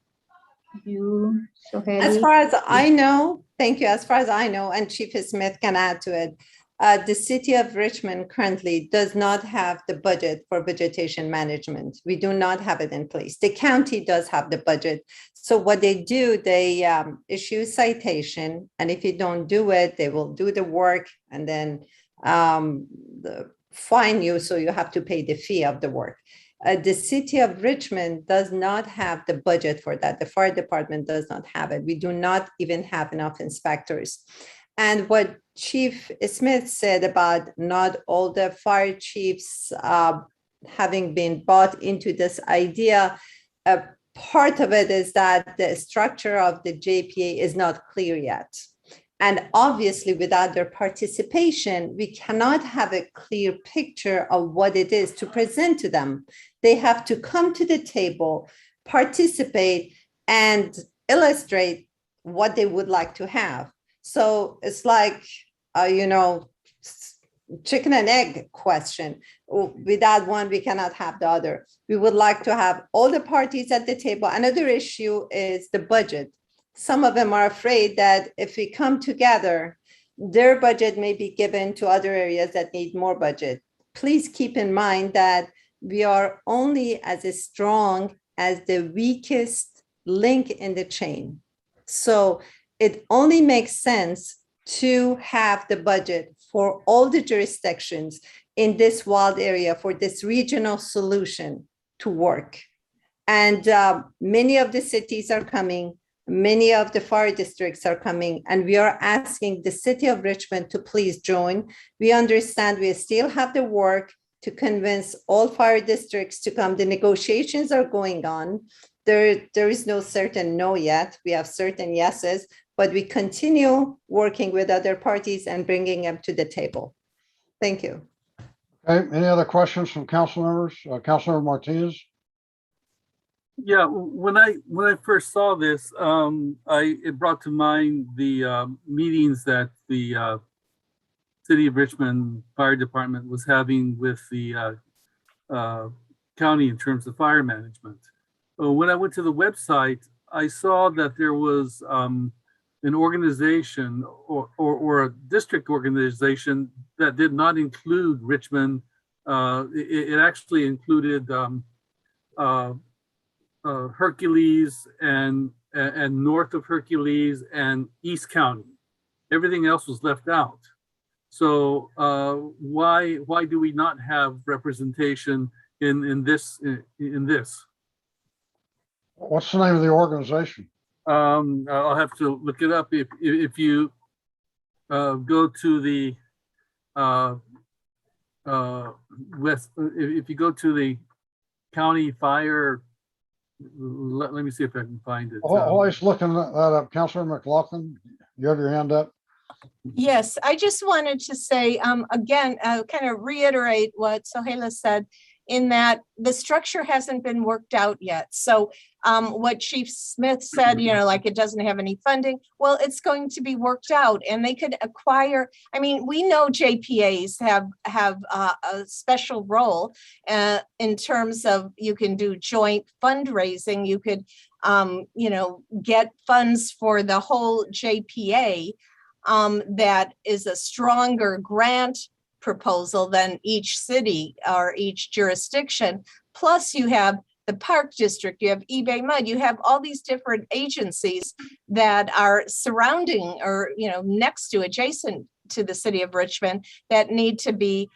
you, so As far as I know, thank you. As far as I know, and Chief Smith can add to it, the city of Richmond currently does not have the budget for vegetation management. We do not have it in place. The county does have the budget. So what they do, they issue citation, and if you don't do it, they will do the work and then fine you, so you have to pay the fee of the work. The city of Richmond does not have the budget for that. The fire department does not have it. We do not even have enough inspectors. And what Chief Smith said about not all the fire chiefs having been bought into this idea, part of it is that the structure of the JPA is not clear yet. And obviously, without their participation, we cannot have a clear picture of what it is to present to them. They have to come to the table, participate, and illustrate what they would like to have. So it's like, chicken and egg question. Without one, we cannot have the other. We would like to have all the parties at the table. Another issue is the budget. Some of them are afraid that if we come together, their budget may be given to other areas that need more budget. Please keep in mind that we are only as strong as the weakest link in the chain. So it only makes sense to have the budget for all the jurisdictions in this wild area for this regional solution to work. And many of the cities are coming. Many of the fire districts are coming, and we are asking the city of Richmond to please join. We understand we still have the work to convince all fire districts to come. The negotiations are going on. There is no certain no yet. We have certain yeses, but we continue working with other parties and bringing them to the table. Thank you. Okay, any other questions from council members? Councilmember Martinez? Yeah, when I first saw this, it brought to mind the meetings that the City of Richmond Fire Department was having with the county in terms of fire management. When I went to the website, I saw that there was an organization or a district organization that did not include Richmond. It actually included Hercules and north of Hercules and East County. Everything else was left out. So why do we not have representation in this? What's the name of the organization? I'll have to look it up. If you go to the if you go to the county fire, let me see if I can find it. Always looking that up. Councilor McLaughlin, you have your hand up. Yes, I just wanted to say, again, kind of reiterate what Sohaila said, in that the structure hasn't been worked out yet. So what Chief Smith said, you know, like it doesn't have any funding. Well, it's going to be worked out and they could acquire. I mean, we know JPAs have a special role in terms of you can do joint fundraising. You could, you know, get funds for the whole JPA. That is a stronger grant proposal than each city or each jurisdiction. Plus you have the Park District, you have eBay Mud, you have all these different agencies that are surrounding or, you know, next to, adjacent to the city of Richmond that need to be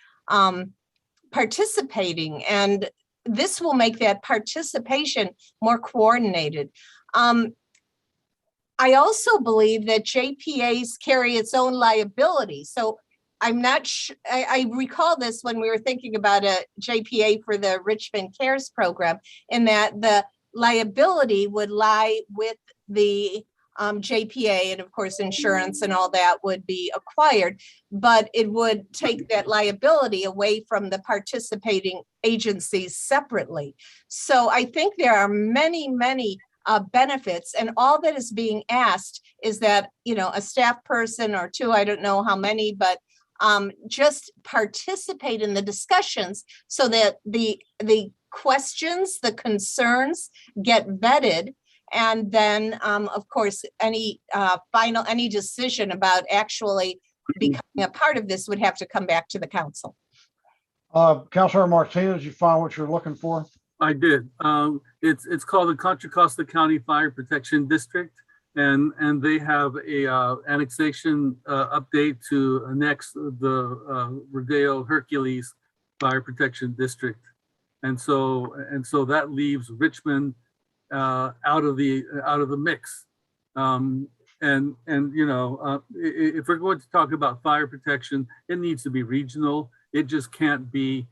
participating. And this will make that participation more coordinated. I also believe that JPAs carry its own liability. So I'm not sure, I recall this when we were thinking about a JPA for the Richmond Cares program, in that the liability would lie with the JPA, and of course insurance and all that would be acquired, but it would take that liability away from the participating agencies separately. So I think there are many benefits, and all that is being asked is that, you know, a staff person or two, I don't know how many, but just participate in the discussions so that the questions, the concerns get vetted. And then, of course, any decision about actually becoming a part of this would have to come back to the council. Councilor Martinez, you find what you're looking for? I did. It's called the Contra Costa County Fire Protection District, and they have a annexation update to annex the Rodeo Hercules Fire Protection District, and so that leaves Richmond out of the mix. And you know, if we're going to talk about fire protection, it needs to be regional. It just can't be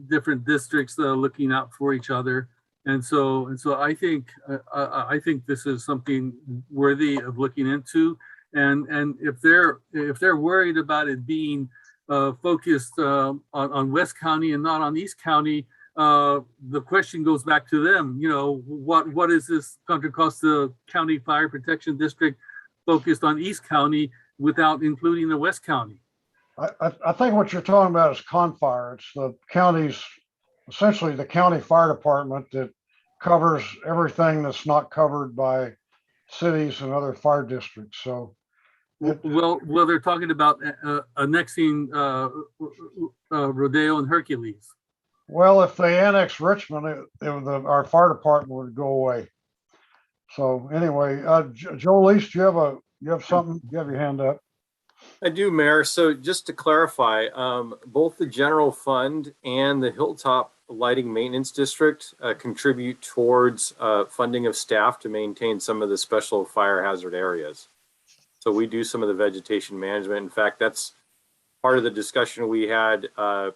different districts looking out for each other. And so I think this is something worthy of looking into. And if they're worried about it being focused on West County and not on East County, the question goes back to them. You know, what is this Contra Costa County Fire Protection District focused on East County without including the West County? I think what you're talking about is CONFIRE. It's the county's, essentially the county fire department that covers everything that's not covered by cities and other fire districts. So, well, they're talking about annexing Rodeo and Hercules. Well, if they annex Richmond, our fire department would go away. So anyway, Joe Lease, you have something? You have your hand up. I do, Mayor. So just to clarify, both the general fund and the Hilltop Lighting Maintenance District contribute towards funding of staff to maintain some of the special fire hazard areas. So we do some of the vegetation management. In fact, that's part of the discussion we had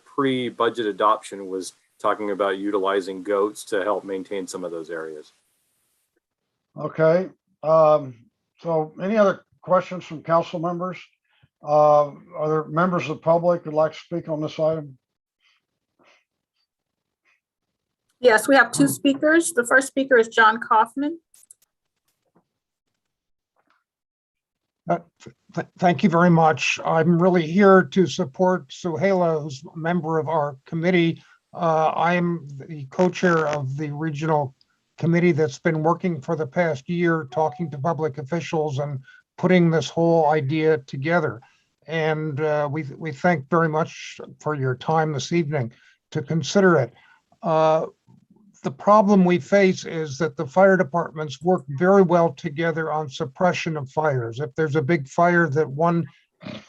pre-budget adoption, was talking about utilizing goats to help maintain some of those areas. Okay. So any other questions from council members? Are there members of the public who'd like to speak on this item? Yes, we have two speakers. The first speaker is John Kaufman. Thank you very much. I'm really here to support Sohaila, who's a member of our committee. I am the co-chair of the regional committee that's been working for the past year, talking to public officials and putting this whole idea together. And we thank very much for your time this evening to consider it. The problem we face is that the fire departments work very well together on suppression of fires. If there's a big fire that one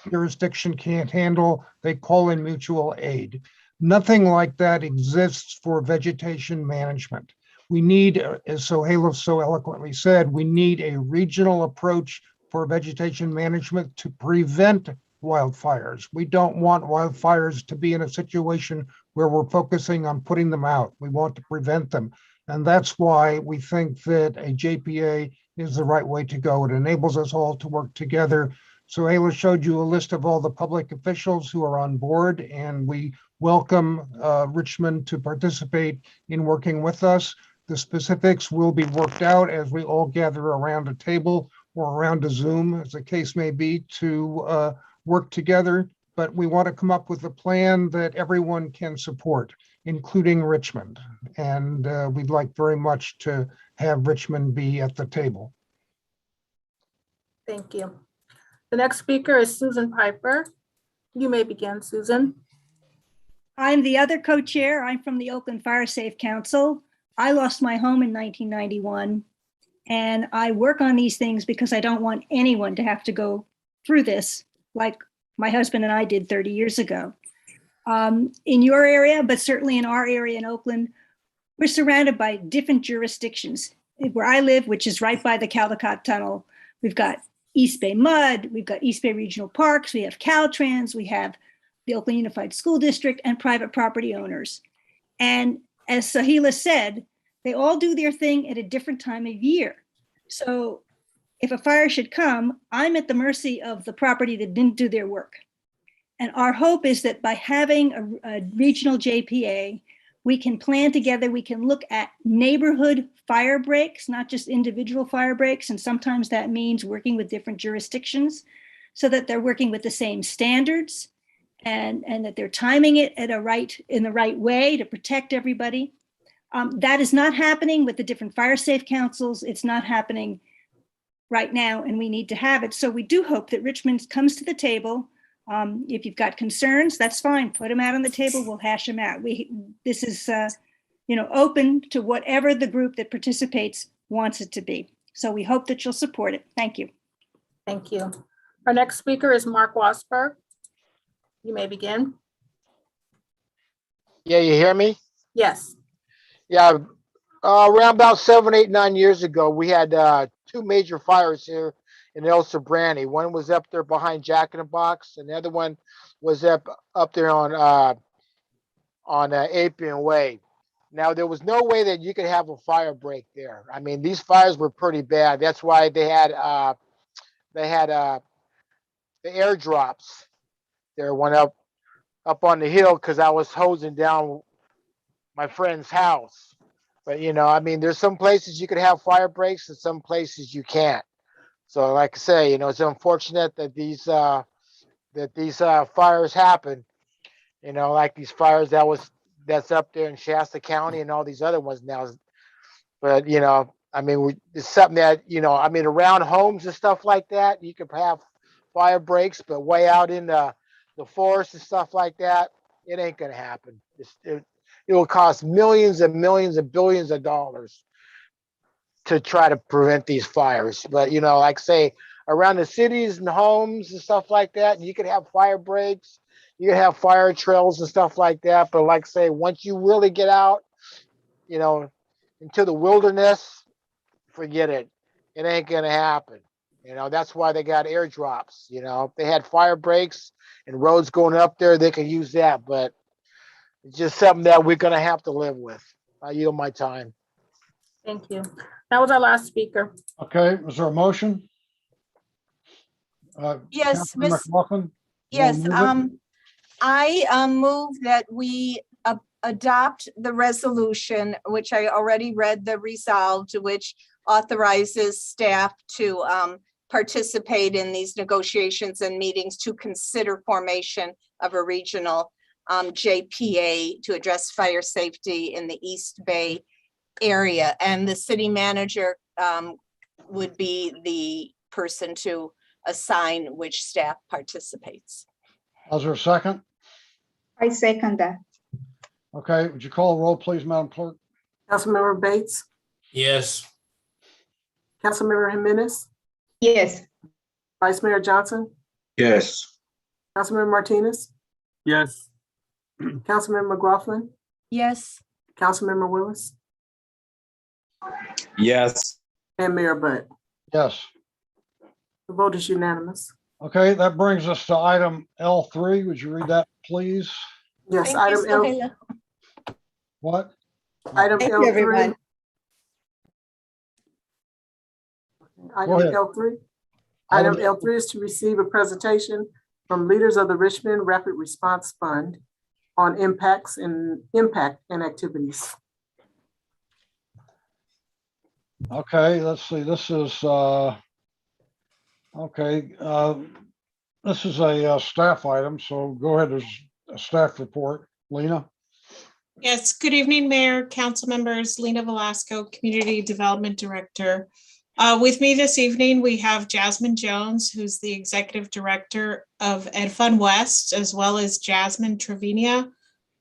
jurisdiction can't handle, they call in mutual aid. Nothing like that exists for vegetation management. We need, as Sohaila so eloquently said, we need a regional approach for vegetation management to prevent wildfires. We don't want wildfires to be in a situation where we're focusing on putting them out. We want to prevent them. And that's why we think that a JPA is the right way to go. It enables us all to work together. So Ayla showed you a list of all the public officials who are on board, and we welcome Richmond to participate in working with us. The specifics will be worked out as we all gather around a table or around a Zoom, as the case may be, to work together. But we want to come up with a plan that everyone can support, including Richmond. And we'd like very much to have Richmond be at the table. Thank you. The next speaker is Susan Piper. You may begin, Susan. I'm the other co-chair. I'm from the Oakland Fire Safe Council. I lost my home in 1991, and I work on these things because I don't want anyone to have to go through this like my husband and I did 30 years ago. In your area, but certainly in our area in Oakland, we're surrounded by different jurisdictions. Where I live, which is right by the Caldecott Tunnel, we've got East Bay Mud, we've got East Bay Regional Parks, we have Caltrans, we have the Oakland Unified School District, and private property owners. And as Sohaila said, they all do their thing at a different time of year. So if a fire should come, I'm at the mercy of the property that didn't do their work. And our hope is that by having a regional JPA, we can plan together, we can look at neighborhood fire breaks, not just individual fire breaks. And sometimes that means working with different jurisdictions so that they're working with the same standards and that they're timing it in the right way to protect everybody. That is not happening with the different fire safe councils. It's not happening right now, and we need to have it. So we do hope that Richmond comes to the table. If you've got concerns, that's fine. Put them out on the table. We'll hash them out. This is open to whatever the group that participates wants it to be. So we hope that you'll support it. Thank you. Thank you. Our next speaker is Mark Wasberg. You may begin. Yeah, you hear me? Yes. Yeah, around about 7, 8, 9 years ago, we had 2 major fires here in El Sobrante. One was up there behind Jack in the Box, and the other one was up there on Appian Way. Now, there was no way that you could have a fire break there. I mean, these fires were pretty bad. That's why they had the airdrops. There went up on the hill because I was hosing down my friend's house. But I mean, there's some places you could have fire breaks and some places you can't. So like I say, it's unfortunate that these fires happen, like these fires that's up there in Shasta County and all these other ones now. But I mean, it's something that I mean, around homes and stuff like that, you could have fire breaks, but way out in the forest and stuff like that, it ain't gonna happen. It will cost millions and millions and billions of dollars to try to prevent these fires. But like I say, around the cities and homes and stuff like that, you could have fire breaks, you could have fire trails and stuff like that. But like I say, once you really get out, into the wilderness, forget it. It ain't gonna happen. That's why they got airdrops. If they had fire breaks and roads going up there, they could use that. But it's just something that we're gonna have to live with. I yield my time. Thank you. That was our last speaker. Okay, was there a motion? Yes, Councilman McLaughlin? Yes, I move that we adopt the resolution, which I already read the resolve, to which authorizes staff to participate in these negotiations and meetings to consider formation of a regional JPA to address fire safety in the East Bay area. And the city manager would be the person to assign which staff participates. Was there a second? I second that. Okay, would you call a roll, please, Madam Clerk? Councilmember Bates, Yes. Councilmember Jimenez, Yes. Vice Mayor Johnson, Yes. Councilmember Martinez, Yes. Councilmember McLaughlin, Yes. Councilmember Willis, Yes. And Mayor Butt. Yes. The vote is unanimous. Okay, that brings us to item L3. Would you read that, please? Yes, Thank item you, L. Sohaila. What? Item Thank you, L3. everyone. Item ahead. L3. Item Item L3 is to receive a presentation from leaders of the Richmond Rapid Response Fund on impact and activities. Okay, let's see. This is okay. This is a staff item, so go ahead. There's a staff report. Lena? Yes, good evening, Mayor, council members, Lena Velasco, Community Development Director. With me this evening, we have Jasmine Jones, who's the Executive Director of EdFund West, as well as Jasmine Trevina,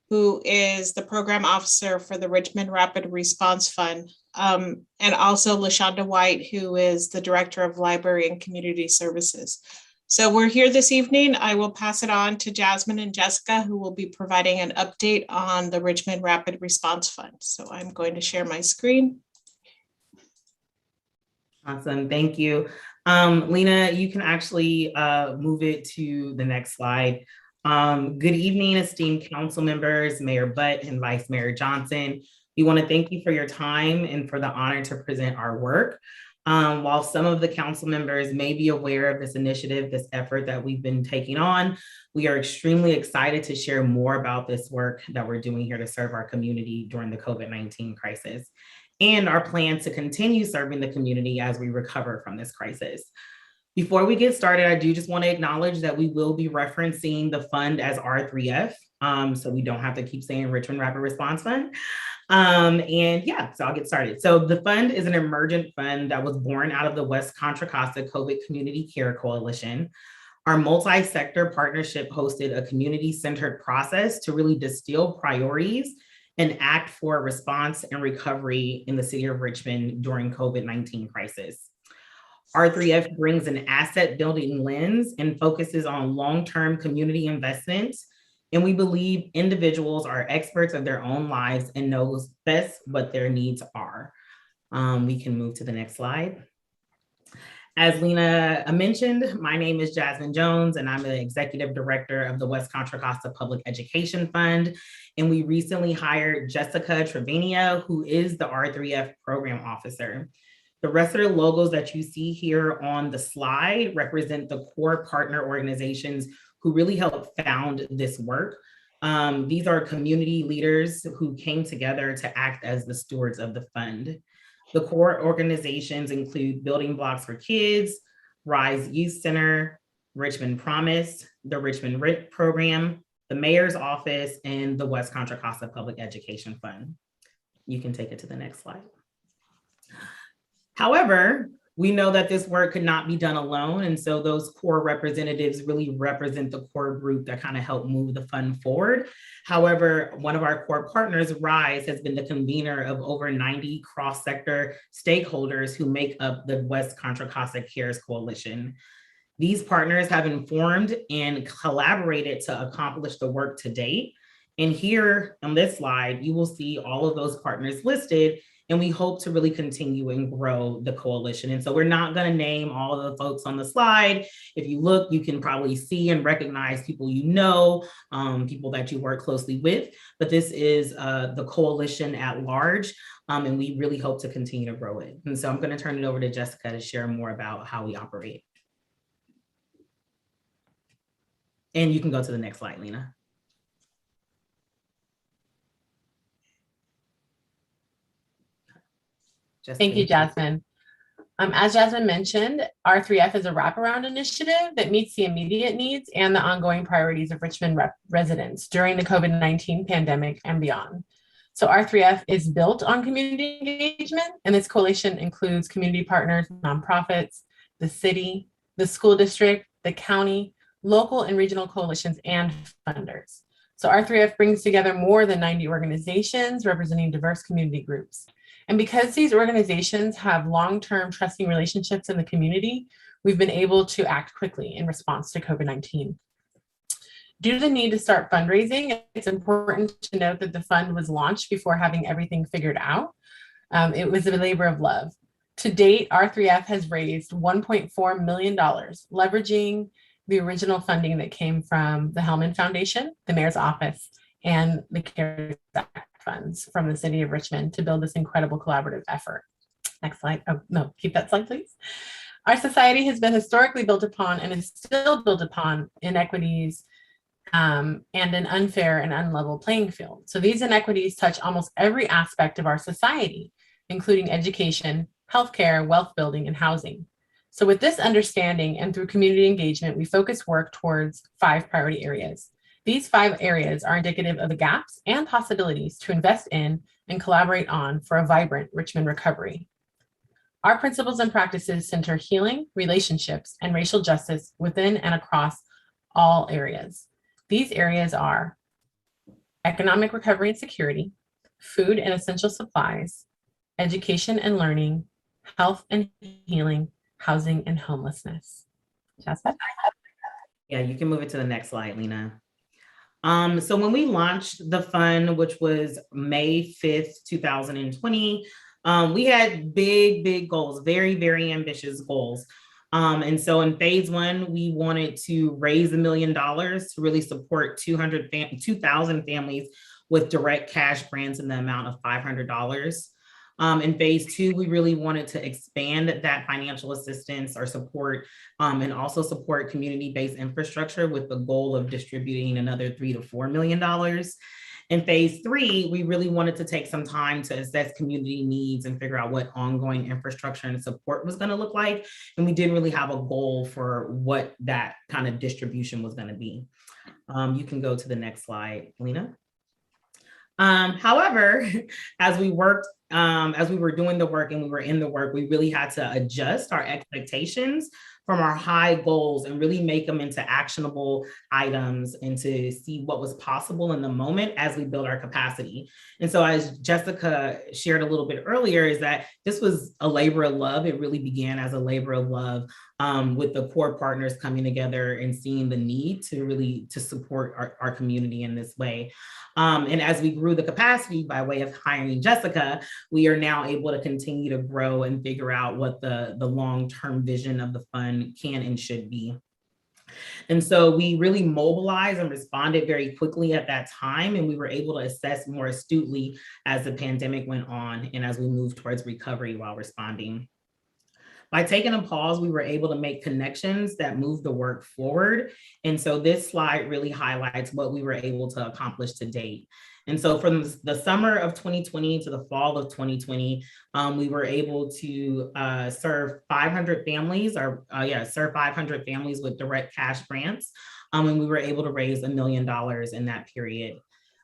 who is the Program Officer for the Richmond Rapid Response Fund, and also LaShonda White, who is the Director of Library and Community Services. So we're here this evening. I will pass it on to Jasmine and Jessica, who will be providing an update on the Richmond Rapid Response Fund. So I'm going to share my screen. Awesome, thank you. Lena, you can actually move it to the next slide. Good evening, esteemed council members, Mayor Butt and Vice Mayor Johnson. We want to thank you for your time and for the honor to present our work. While some of the council members may be aware of this initiative, this effort that we've been taking on, we are extremely excited to share more about this work that we're doing here to serve our community during the COVID-19 crisis and our plan to continue serving the community as we recover from this crisis. Before we get started, I do just want to acknowledge that we will be referencing the fund as R3F, so we don't have to keep saying Richmond Rapid Response Fund. And yeah, so I'll get started. So the fund is an emergent fund that was born out of the West Contra Costa COVID Community Care Coalition. Our multi-sector partnership hosted a community-centered process to really distill priorities and act for response and recovery in the city of Richmond during COVID-19 crisis. R3F brings an asset building lens and focuses on long-term community investments. And we believe individuals are experts of their own lives and knows best what their needs are. We can move to the next slide. As Lena mentioned, my name is Jasmine Jones, and I'm the Executive Director of the West Contra Costa Public Education Fund. And we recently hired Jessica Trevina, who is the R3F Program Officer. The rest of the logos that you see here on the slide represent the core partner organizations who really helped found this work. These are community leaders who came together to act as the stewards of the fund. The core organizations include Building Blocks for Kids, Rise Youth Center, Richmond Promise, the Richmond RIT Program, the Mayor's Office, and the West Contra Costa Public Education Fund. You can take it to the next slide. However, we know that this work could not be done alone. And so those core representatives really represent the core group that kind of help move the fund forward. However, one of our core partners, RISE, has been the convener of over 90 cross-sector stakeholders who make up the West Contra Costa Cares Coalition. These partners have informed and collaborated to accomplish the work to date. And here on this slide, you will see all of those partners listed. And we hope to really continue and grow the coalition. And so we're not going to name all of the folks on the slide. If you look, you can probably see and recognize people you know, people that you work closely with. But this is the coalition at large, and we really hope to continue to grow it. And so I'm going to turn it over to Jessica to share more about how we operate. And you can go to the next slide, Lena. Thank you, Jasmine. As Jasmine mentioned, R3F is a wraparound initiative that meets the immediate needs and the ongoing priorities of Richmond residents during the COVID-19 pandemic and beyond. So R3F is built on community engagement, and this coalition includes community partners, nonprofits, the city, the school district, the county, local and regional coalitions, and funders. So R3F brings together more than 90 organizations representing diverse community groups. And because these organizations have long-term trusting relationships in the community, we've been able to act quickly in response to COVID-19. Due to the need to start fundraising, it's important to note that the fund was launched before having everything figured out. It was a labor of love. To date, R3F has raised $1.4 million, leveraging the original funding that came from the Hellman Foundation, the mayor's office, and the CARES Act funds from the city of Richmond to build this incredible collaborative effort. Next slide. Oh, no, keep that slide, please. Our society has been historically built upon and is still built upon inequities and an unfair and unlevel playing field. So these inequities touch almost every aspect of our society, including education, healthcare, wealth building, and housing. So with this understanding and through community engagement, we focus work towards 5 priority areas. These 5 areas are indicative of the gaps and possibilities to invest in and collaborate on for a vibrant Richmond recovery. Our principles and practices center healing, relationships, and racial justice within and across all areas. These areas are economic recovery and security, food and essential supplies, education and learning, health and healing, housing and homelessness. Jasmine? Yeah, you can move it to the next slide, Lena. So when we launched the fund, which was May 5th, 2020, we had big goals, very, very ambitious goals. And so in phase 1, we wanted to raise $1 million to really support 2,000 families with direct cash grants in the amount of $500. In phase 2, we really wanted to expand that financial assistance or support and also support community-based infrastructure with the goal of distributing another $3 to $4 million. In phase 3, we really wanted to take some time to assess community needs and figure out what ongoing infrastructure and support was going to look like. And we didn't really have a goal for what that kind of distribution was going to be. You can go to the next slide, Lena. However, as we worked, as we were doing the work and we were in the work, we really had to adjust our expectations from our high goals and really make them into actionable items and to see what was possible in the moment as we build our capacity. And so as Jessica shared a little bit earlier, is that this was a labor of love. It really began as a labor of love with the core partners coming together and seeing the need to really to support our community in this way. And as we grew the capacity by way of hiring Jessica, we are now able to continue to grow and figure out what the long-term vision of the fund can and should be. And so we really mobilized and responded very quickly at that time, and we were able to assess more astutely as the pandemic went on and as we moved towards recovery while responding. By taking a pause, we were able to make connections that moved the work forward. And so this slide really highlights what we were able to accomplish to date. And so from the summer of 2020 to the fall of 2020, we were able to serve 500 families with direct cash grants. And we were able to raise $1 million in that period.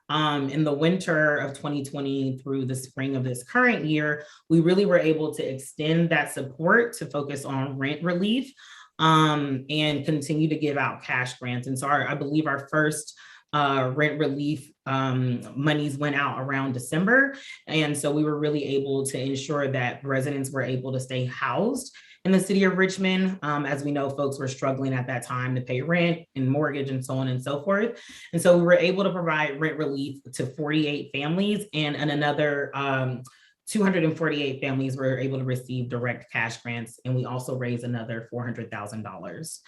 In the winter of 2020 through the spring of this current year, we really were able to extend that support to focus on rent relief and continue to give out cash grants. And so I believe our first rent relief monies went out around December. And so we were really able to ensure that residents were able to stay housed in the city of Richmond. As we know, folks were struggling at that time to pay rent and mortgage and so on and so forth. And so we were able to provide rent relief to 48 families and another 248 families were able to receive direct cash grants. And we also raised another $400,000.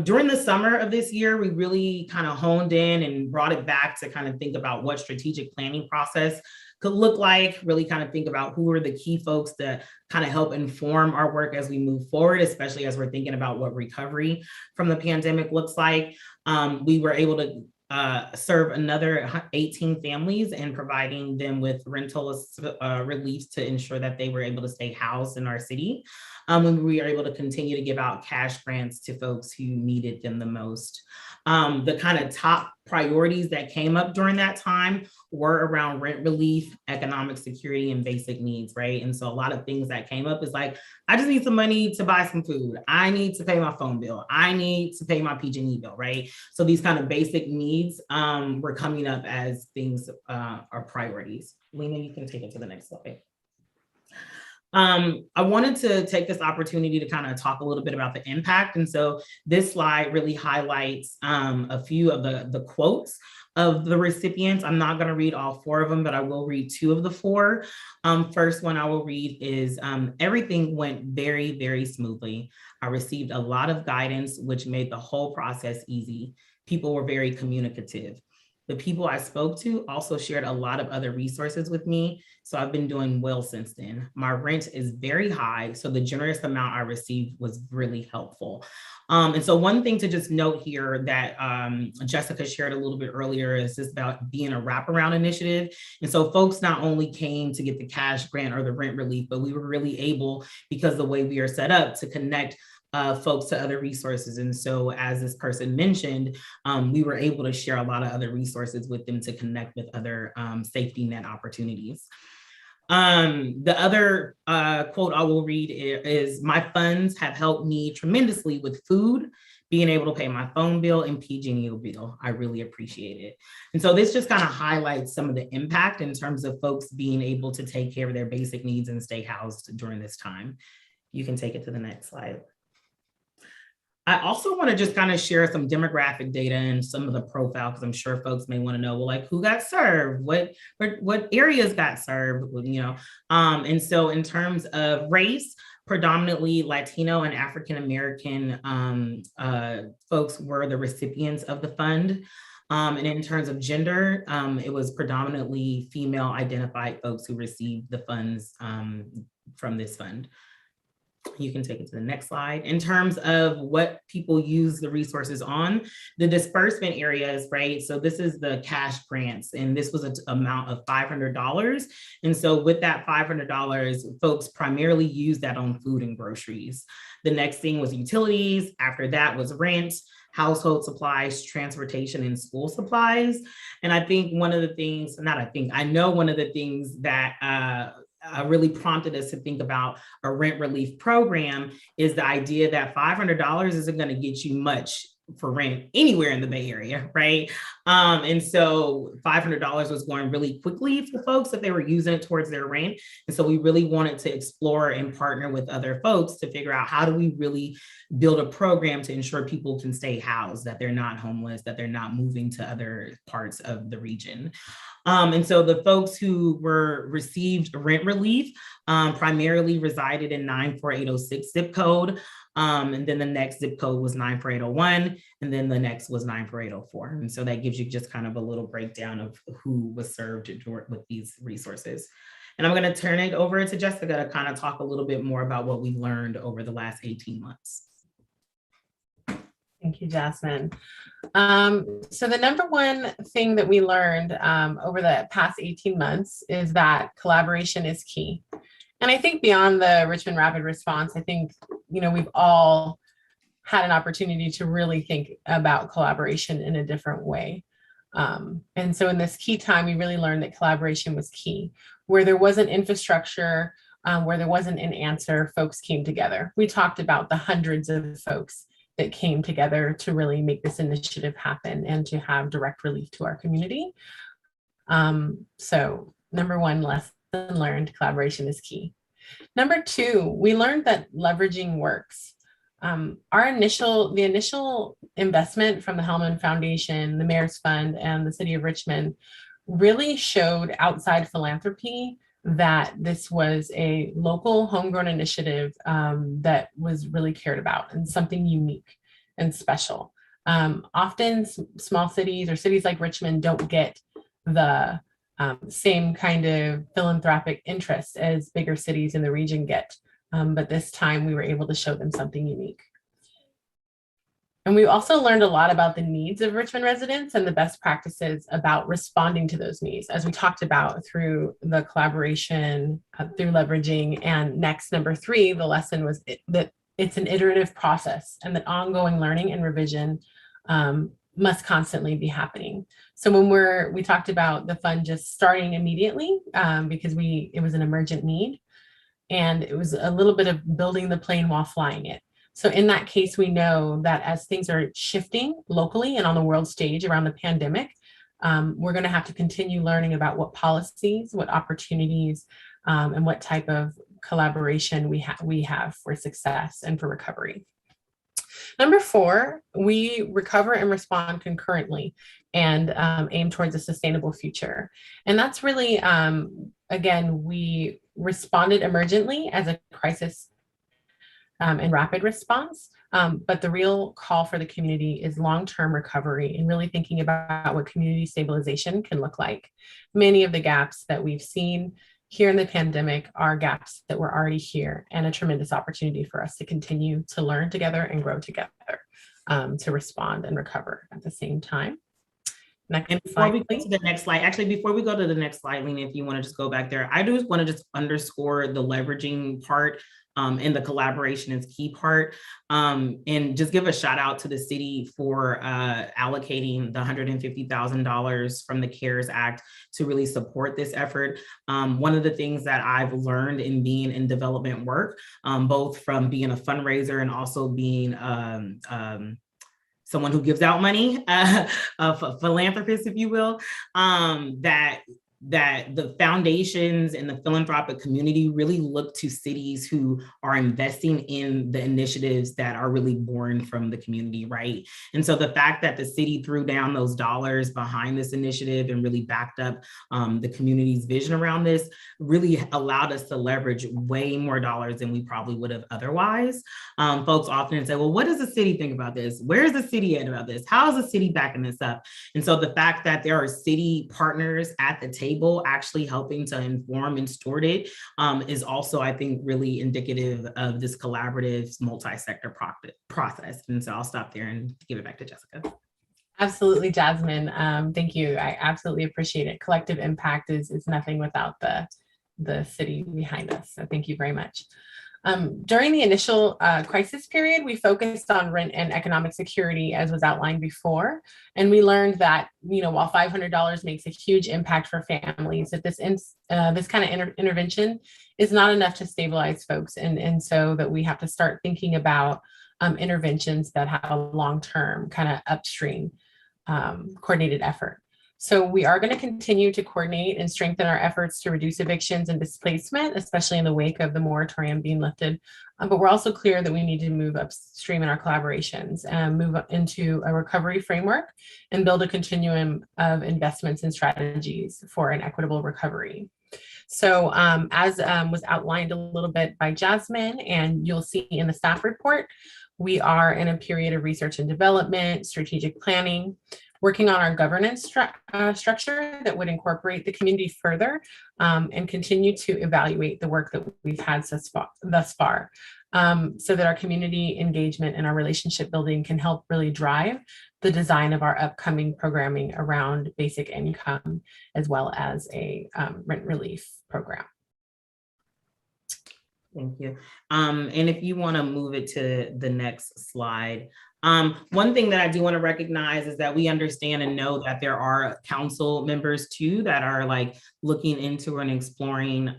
During the summer of this year, we really kind of honed in and brought it back to kind of think about what strategic planning process could look like, really kind of think about who are the key folks that kind of help inform our work as we move forward, especially as we're thinking about what recovery from the pandemic looks like. We were able to serve another 18 families and providing them with rental relief to ensure that they were able to stay housed in our city. When we were able to continue to give out cash grants to folks who needed them the most. The kind of top priorities that came up during that time were around rent relief, economic security, and basic needs, right? And so a lot of things that came up is like, I just need some money to buy some food. I need to pay my phone bill. I need to pay my PG&E bill, right? So these kind of basic needs were coming up as things are priorities. Lena, you can take it to the next slide. I wanted to take this opportunity to kind of talk a little bit about the impact. And so this slide really highlights a few of the quotes of the recipients. I'm not going to read all 4 of them, but I will read 2 of the 4. First one I will read is everything went very, very smoothly. I received a lot of guidance, which made the whole process easy. People were very communicative. The people I spoke to also shared a lot of other resources with me. So I've been doing well since then. My rent is very high, so the generous amount I received was really helpful. And so one thing to just note here that Jessica shared a little bit earlier is just about being a wraparound initiative. And so folks not only came to get the cash grant or the rent relief, but we were really able, because the way we are set up, to connect folks to other resources. And so as this person mentioned, we were able to share a lot of other resources with them to connect with other safety net opportunities. The other quote I will read is, my funds have helped me tremendously with food, being able to pay my phone bill and PG&E bill. I really appreciate it. And so this just kind of highlights some of the impact in terms of folks being able to take care of their basic needs and stay housed during this time. You can take it to the next slide. I also want to just kind of share some demographic data and some of the profile, because I'm sure folks may want to know, well, like, who got served, what areas got served, you know. And so in terms of race, predominantly Latino and African-American folks were the recipients of the fund. And in terms of gender, it was predominantly female identified folks who received the funds from this fund. You can take it to the next slide. In terms of what people use the resources on, the disbursement areas, right? So this is the cash grants, and this was an amount of $500. And so with that $500, folks primarily used that on food and groceries. The next thing was utilities. After that was rent, household supplies, transportation, and school supplies. And I think one of the things, I know one of the things that really prompted us to think about a rent relief program is the idea that $500 isn't going to get you much for rent anywhere in the Bay Area, right? And so $500 was going really quickly for folks if they were using it towards their rent. And so we really wanted to explore and partner with other folks to figure out, how do we really build a program to ensure people can stay housed, that they're not homeless, that they're not moving to other parts of the region. And so the folks who received rent relief primarily resided in 94806 zip code. And then the next zip code was 94801, and then the next was 94804. And so that gives you just kind of a little breakdown of who was served with these resources. And I'm going to turn it over to Jessica to kind of talk a little bit more about what we learned over the last 18 months. Thank you, Jasmine. So the number one thing that we learned over the past 18 months is that collaboration is key. And I think beyond the Richmond Rapid Response, I think, you know, we've all had an opportunity to really think about collaboration in a different way. And so in this key time, we really learned that collaboration was key. Where there wasn't infrastructure, where there wasn't an answer, folks came together. We talked about the hundreds of folks that came together to really make this initiative happen and to have direct relief to our community. So number one lesson learned, collaboration is key. Number two, we learned that leveraging works. The initial investment from the Hellman Foundation, the Mayor's Fund, and the City of Richmond really showed outside philanthropy that this was a local homegrown initiative that was really cared about and something unique and special. Often small cities or cities like Richmond don't get the same kind of philanthropic interest as bigger cities in the region get. But this time we were able to show them something unique. And we also learned a lot about the needs of Richmond residents and the best practices about responding to those needs, as we talked about through the collaboration, through leveraging. And next, number three, the lesson was that it's an iterative process and that ongoing learning and revision must constantly be happening. So when we talked about the fund just starting immediately because it was an emergent need, and it was a little bit of building the plane while flying it. So in that case, we know that as things are shifting locally and on the world stage around the pandemic, we're going to have to continue learning about what policies, what opportunities, and what type of collaboration we have for success and for recovery. Number 4, we recover and respond concurrently and aim towards a sustainable future. And that's really, again, we responded emergently as a crisis and rapid response. But the real call for the community is long-term recovery and really thinking about what community stabilization can look like. Many of the gaps that we've seen here in the pandemic are gaps that were already here, and a tremendous opportunity for us to continue to learn together and grow together to respond and recover at the same time. And before we go to the next slide, actually, before we go to the next slide, Lena, if you want to just go back there, I do want to just underscore the leveraging part and the collaboration is key part. And just give a shout out to the city for allocating the $150,000 from the CARES Act to really support this effort. One of the things that I've learned in being in development work, both from being a fundraiser and also being someone who gives out money, a philanthropist, if you will, that the foundations and the philanthropic community really look to cities who are investing in the initiatives that are really born from the community, right? And so the fact that the city threw down those dollars behind this initiative and really backed up the community's vision around this really allowed us to leverage way more dollars than we probably would have otherwise. Folks often say, well, what does the city think about this? Where's the city at about this? How is the city backing this up? And so the fact that there are city partners at the table actually helping to inform and steward it is also, I think, really indicative of this collaborative multi-sector process. And so I'll stop there and give it back to Jessica. Absolutely, Jasmine. Thank you. I absolutely appreciate it. Collective impact is nothing without the city behind us. So thank you very much. During the initial crisis period, we focused on rent and economic security, as was outlined before. And we learned that, while $500 makes a huge impact for families, that this kind of intervention is not enough to stabilize folks. And so that we have to start thinking about interventions that have a long-term kind of upstream coordinated effort. So we are going to continue to coordinate and strengthen our efforts to reduce evictions and displacement, especially in the wake of the moratorium being lifted. But we're also clear that we need to move upstream in our collaborations and move up into a recovery framework and build a continuum of investments and strategies for an equitable recovery. So as was outlined a little bit by Jasmine, and you'll see in the staff report, we are in a period of research and development, strategic planning, working on our governance structure that would incorporate the community further and continue to evaluate the work that we've had thus far so that our community engagement and our relationship building can help really drive the design of our upcoming programming around basic income as well as a rent relief program. Thank you. And if you want to move it to the next slide. One thing that I do want to recognize is that we understand and know that there are council members too that are looking into and exploring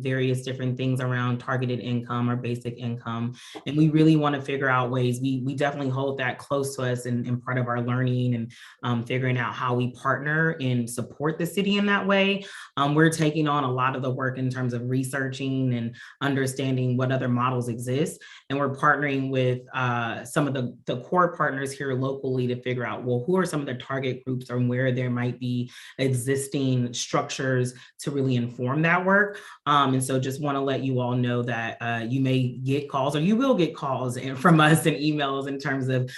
various different things around targeted income or basic income. And we really want to figure out ways, we definitely hold that close to us and part of our learning and figuring out how we partner and support the city in that way. We're taking on a lot of the work in terms of researching and understanding what other models exist. And we're partnering with some of the core partners here locally to figure out, well, who are some of the target groups and where there might be existing structures to really inform that work. And so just want to let you all know that you may get calls or you will get calls from us and emails in terms of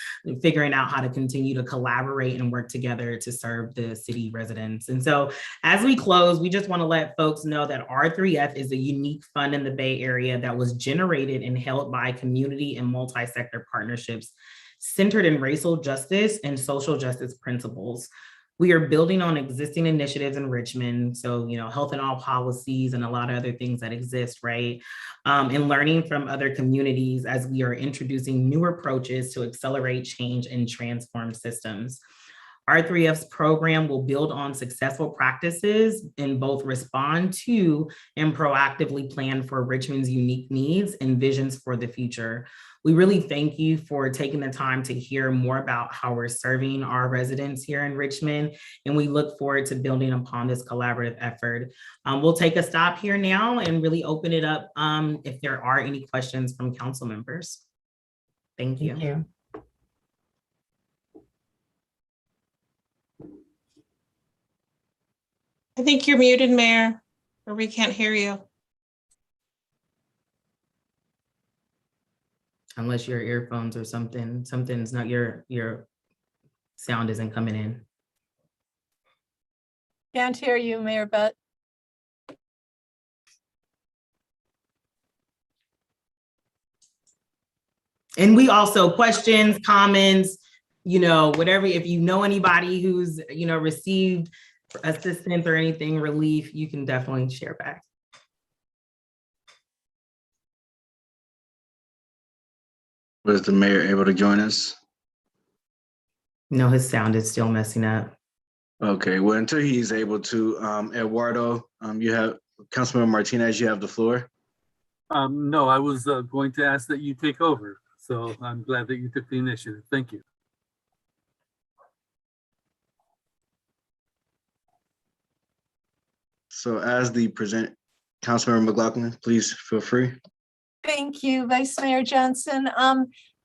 figuring out how to continue to collaborate and work together to serve the city residents. And so as we close, we just want to let folks know that R3F is a unique fund in the Bay Area that was generated and held by community and multi-sector partnerships centered in racial justice and social justice principles. We are building on existing initiatives in Richmond, so health and all policies and a lot of other things that exist, right? And learning from other communities as we are introducing new approaches to accelerate change and transform systems. Our 3F's program will build on successful practices and both respond to and proactively plan for Richmond's unique needs and visions for the future. We really thank you for taking the time to hear more about how we're serving our residents here in Richmond, and we look forward to building upon this collaborative effort. We'll take a stop here now and really open it up if there are any questions from council members. Thank you. Thank you. I think you're muted, Mayor, or we can't hear you. Unless your earphones or something's not, your sound isn't coming in. Can't hear you, Mayor Butt. And we also questions, comments, whatever, if you know anybody who's, received assistance or anything, relief, you can definitely share back. Was the mayor able to join us? No, his sound is still messing up. Okay, well, until he's able to, Eduardo, you have, Councilmember Martinez, you have the floor. No, I was going to ask that you take over. So I'm glad that you took the initiative. Thank you. So as the present, Councilmember McLaughlin, please feel free. Thank you, Vice Mayor Johnson.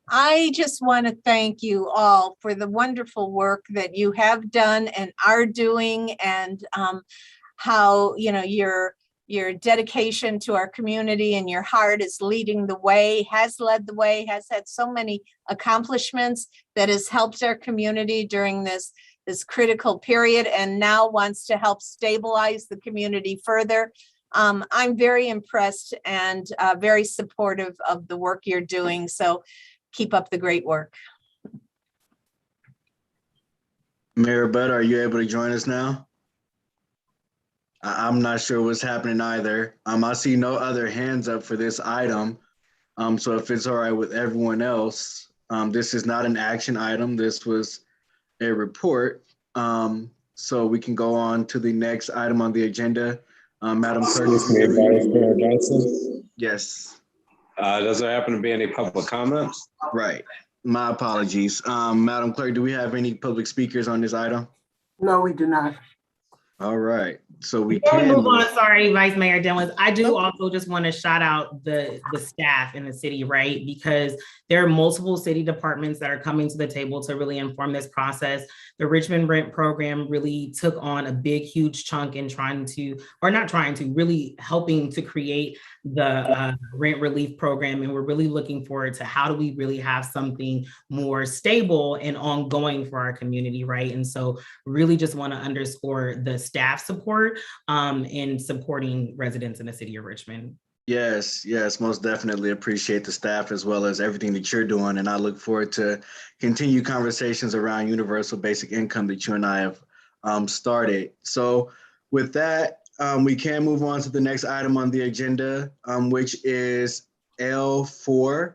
I just want to thank you all for the wonderful work that you have done and are doing, and how your dedication to our community and your heart is leading the way, has led the way, has had so many accomplishments that has helped our community during this critical period, and now wants to help stabilize the community further. I'm very impressed and very supportive of the work you're doing. So keep up the great work. Mayor Butt, are you able to join us now? I'm not sure what's happening either. I see no other hands up for this item. So if it's all right with everyone else, this is not an action item. This was a report. So we can go on to the next item on the agenda. Madam Clerk. Excuse me, Vice Mayor Johnson. Yes. Does there happen to be any public comments? Right. My apologies. Madam Clerk, do we have any public speakers on this item? No, we do not. All right. So we Before we can move on, sorry, Vice Mayor Dennis, I do also just want to shout out the staff in the city, right? Because there are multiple city departments that are coming to the table to really inform this process. The Richmond Rent Program really took on a big, huge chunk in really helping to create the rent relief program. And we're really looking forward to how do we really have something more stable and ongoing for our community, right? And so really just want to underscore the staff support in supporting residents in the city of Richmond. Yes, most definitely appreciate the staff as well as everything that you're doing. And I look forward to continue conversations around universal basic income that you and I have started. So with that, we can move on to the next item on the agenda, which is L4.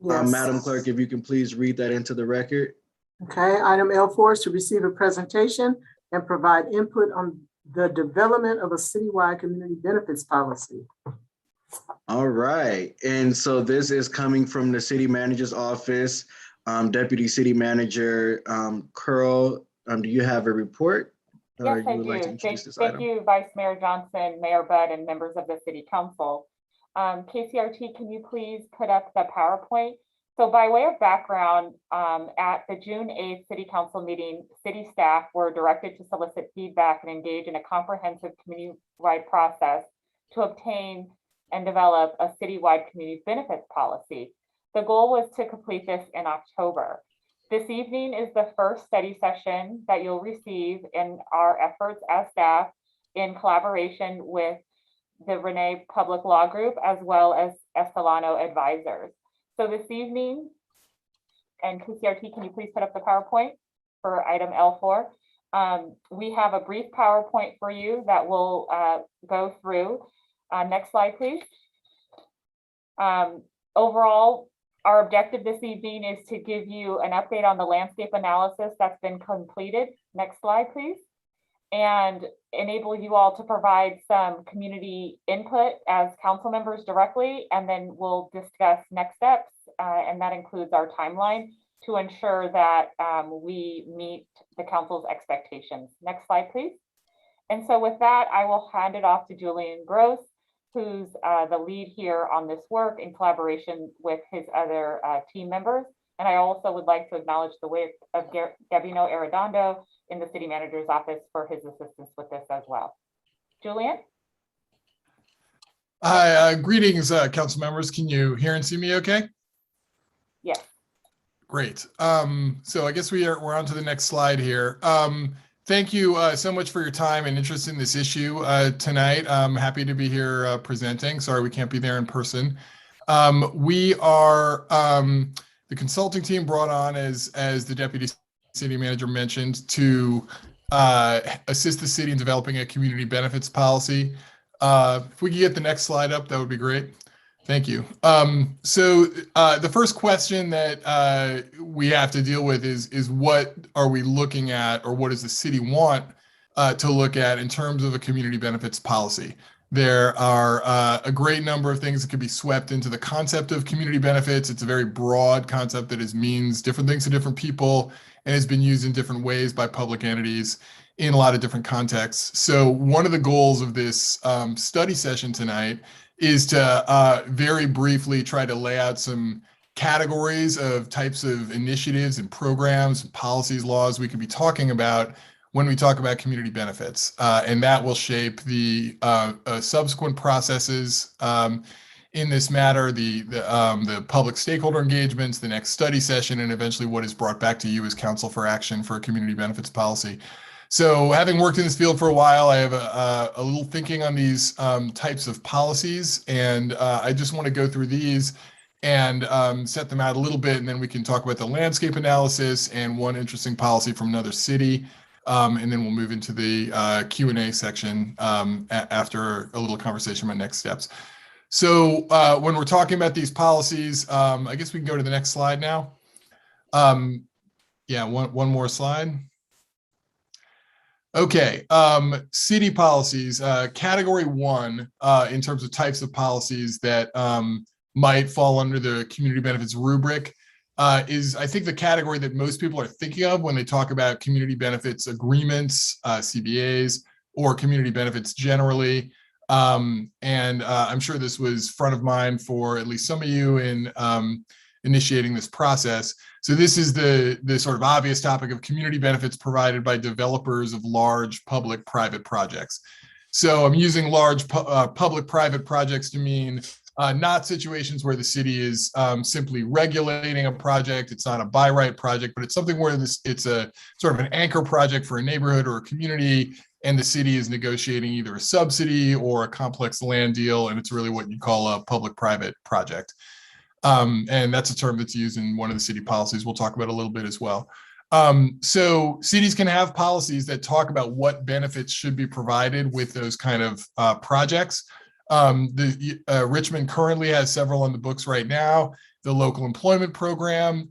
Yes. Madam Clerk, if you can please read that into the record. Okay, item L4 is to receive a presentation and provide input on the development of a citywide community benefits policy. All right, and so this is coming from the city manager's office. Deputy City Manager Curl, do you have a report? Yes, I do. Thank you, Vice Mayor Johnson, Mayor Butt, and members of the City Council. KCRT, can you please put up the PowerPoint? So by way of background, at the June 8th City Council meeting, city staff were directed to solicit feedback and engage in a comprehensive community-wide process to obtain and develop a citywide community benefits policy. The goal was to complete this in October. This evening is the first study session that you'll receive in our efforts as staff in collaboration with the Renee Public Law Group as well as Estelano Advisors. So this evening, and KCRT, can you please put up the PowerPoint for item L4? We have a brief PowerPoint for you that we'll go through. Next slide, please. Overall, Our objective this evening is to give you an update on the landscape analysis that's been completed. Next slide, please. And enable you all to provide some community input as council members directly, and then we'll discuss next steps, and that includes our timeline to ensure that we meet the council's expectations. Next slide, please. And so with that, I will hand it off to Julian Gross, who's the lead here on this work in collaboration with his other team members. And I also would like to acknowledge the work of Gabino Arredondo in the city manager's office for his assistance with this as well. Julian? Hi, greetings, council members. Can you hear and see me okay? Yes. Great. So I guess we're on to the next slide here. Thank you so much for your time and interest in this issue tonight. I'm happy to be here presenting. Sorry we can't be there in person. We are the consulting team brought on as the deputy city manager mentioned to assist the city in developing a community benefits policy. If we could get the next slide up, that would be great. Thank you. So the first question that we have to deal with is what are we looking at, or what does the city want to look at in terms of a community benefits policy? There are a great number of things that could be swept into the concept of community benefits. It's a very broad concept that means different things to different people and has been used in different ways by public entities in a lot of different contexts. So one of the goals of this study session tonight is to very briefly try to lay out some categories of types of initiatives and programs, and policies, laws we could be talking about when we talk about community benefits. And that will shape the subsequent processes in this matter, the public stakeholder engagements, the next study session, and eventually what is brought back to you as council for action for a community benefits policy. So having worked in this field for a while, I have a little thinking on these types of policies, and I just want to go through these and set them out a little bit, and then we can talk about the landscape analysis and one interesting policy from another city. And then we'll move into the Q&A section after a little conversation about next steps. So when we're talking about these policies, I guess we can go to the next slide now. Yeah, one more slide. Okay, city policies, category 1 in terms of types of policies that might fall under the community benefits rubric is, I think, the category that most people are thinking of when they talk about community benefits agreements, CBAs, or community benefits generally. And I'm sure this was front of mind for at least some of you in initiating this process. So this is the sort of obvious topic of community benefits provided by developers of large public-private projects. So I'm using large public-private projects to mean not situations where the city is simply regulating a project. It's not a by right project, but it's something where it's a sort of an anchor project for a neighborhood or a community, and the city is negotiating either a subsidy or a complex land deal, and it's really what you call a public-private project. And that's a term that's used in one of the city policies we'll talk about a little bit as well. So cities can have policies that talk about what benefits should be provided with those kind of projects. Richmond currently has several on the books right now. The local employment program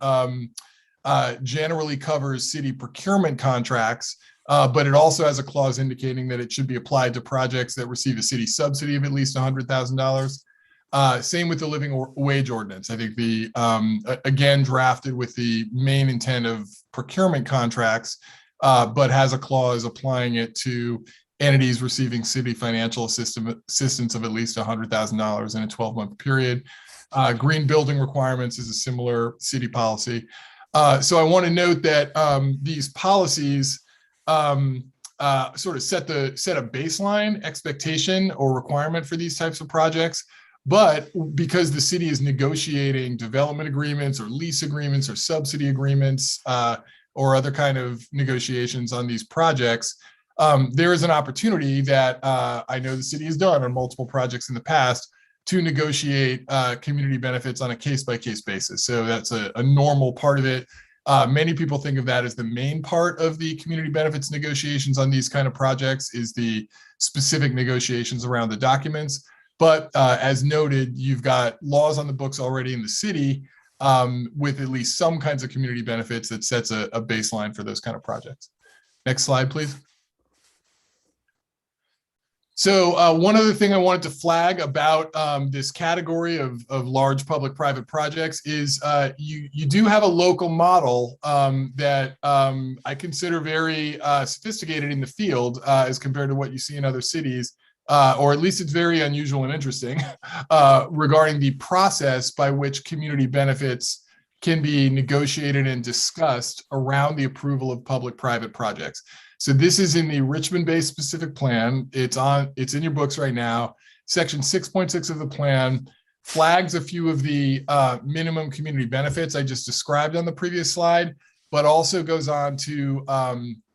generally covers city procurement contracts, but it also has a clause indicating that it should be applied to projects that receive a city subsidy of at least $100,000. Same with the living wage ordinance. I think again, drafted with the main intent of procurement contracts, but has a clause applying it to entities receiving city financial assistance of at least $100,000 in a 12-month period. Green building requirements is a similar city policy. So I want to note that these policies sort of set a baseline expectation or requirement for these types of projects. But because the city is negotiating development agreements or lease agreements or subsidy agreements or other kind of negotiations on these projects, there is an opportunity that I know the city has done on multiple projects in the past to negotiate community benefits on a case-by-case basis. So that's a normal part of it. Many people think of that as the main part of the community benefits negotiations on these kind of projects is the specific negotiations around the documents. But as noted, you've got laws on the books already in the city with at least some kinds of community benefits that sets a baseline for those kind of projects. Next slide, please. So one other thing I wanted to flag about this category of large public-private projects is you do have a local model that I consider very sophisticated in the field as compared to what you see in other cities, or at least it's very unusual and interesting regarding the process by which community benefits can be negotiated and discussed around the approval of public-private projects. So this is in the Richmond-based specific plan. It's in your books right now. Section 6.6 of the plan flags a few of the minimum community benefits I just described on the previous slide, but also goes on to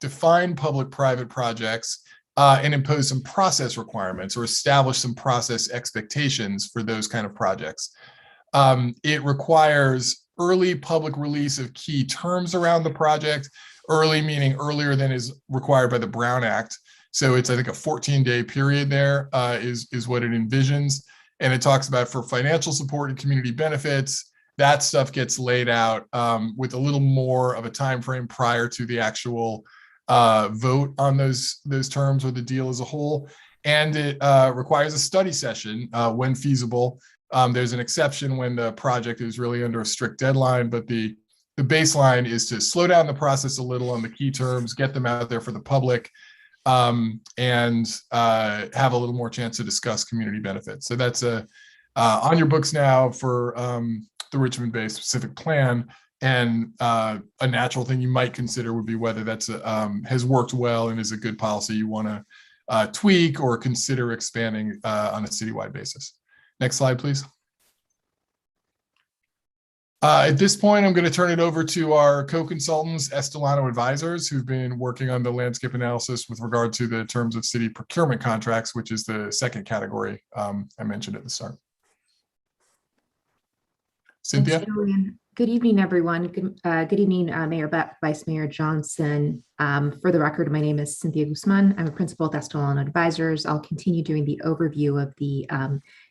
define public-private projects and impose some process requirements or establish some process expectations for those kind of projects. It requires early public release of key terms around the project. Early meaning earlier than is required by the Brown Act. So it's, I think, a 14-day period there is what it envisions. And it talks about for financial support and community benefits, that stuff gets laid out with a little more of a time frame prior to the actual vote on those terms or the deal as a whole. And it requires a study session when feasible. There's an exception when the project is really under a strict deadline, but the baseline is to slow down the process a little on the key terms, get them out there for the public, and have a little more chance to discuss community benefits. So that's on your books now for the Richmond-based specific plan. And a natural thing you might consider would be whether that's has worked well and is a good policy you want to tweak or consider expanding on a citywide basis. Next slide, please. At this point, I'm going to turn it over to our co-consultants, Estelano Advisors, who've been working on the landscape analysis with regard to the terms of city procurement contracts, which is the second category I mentioned at the start. Cynthia? Thanks, Julian. Good evening, everyone. Good evening, Mayor Butt, Vice Mayor Johnson. For the record, my name is Cynthia Guzman. I'm a principal at Estelano Advisors. I'll continue doing the overview of the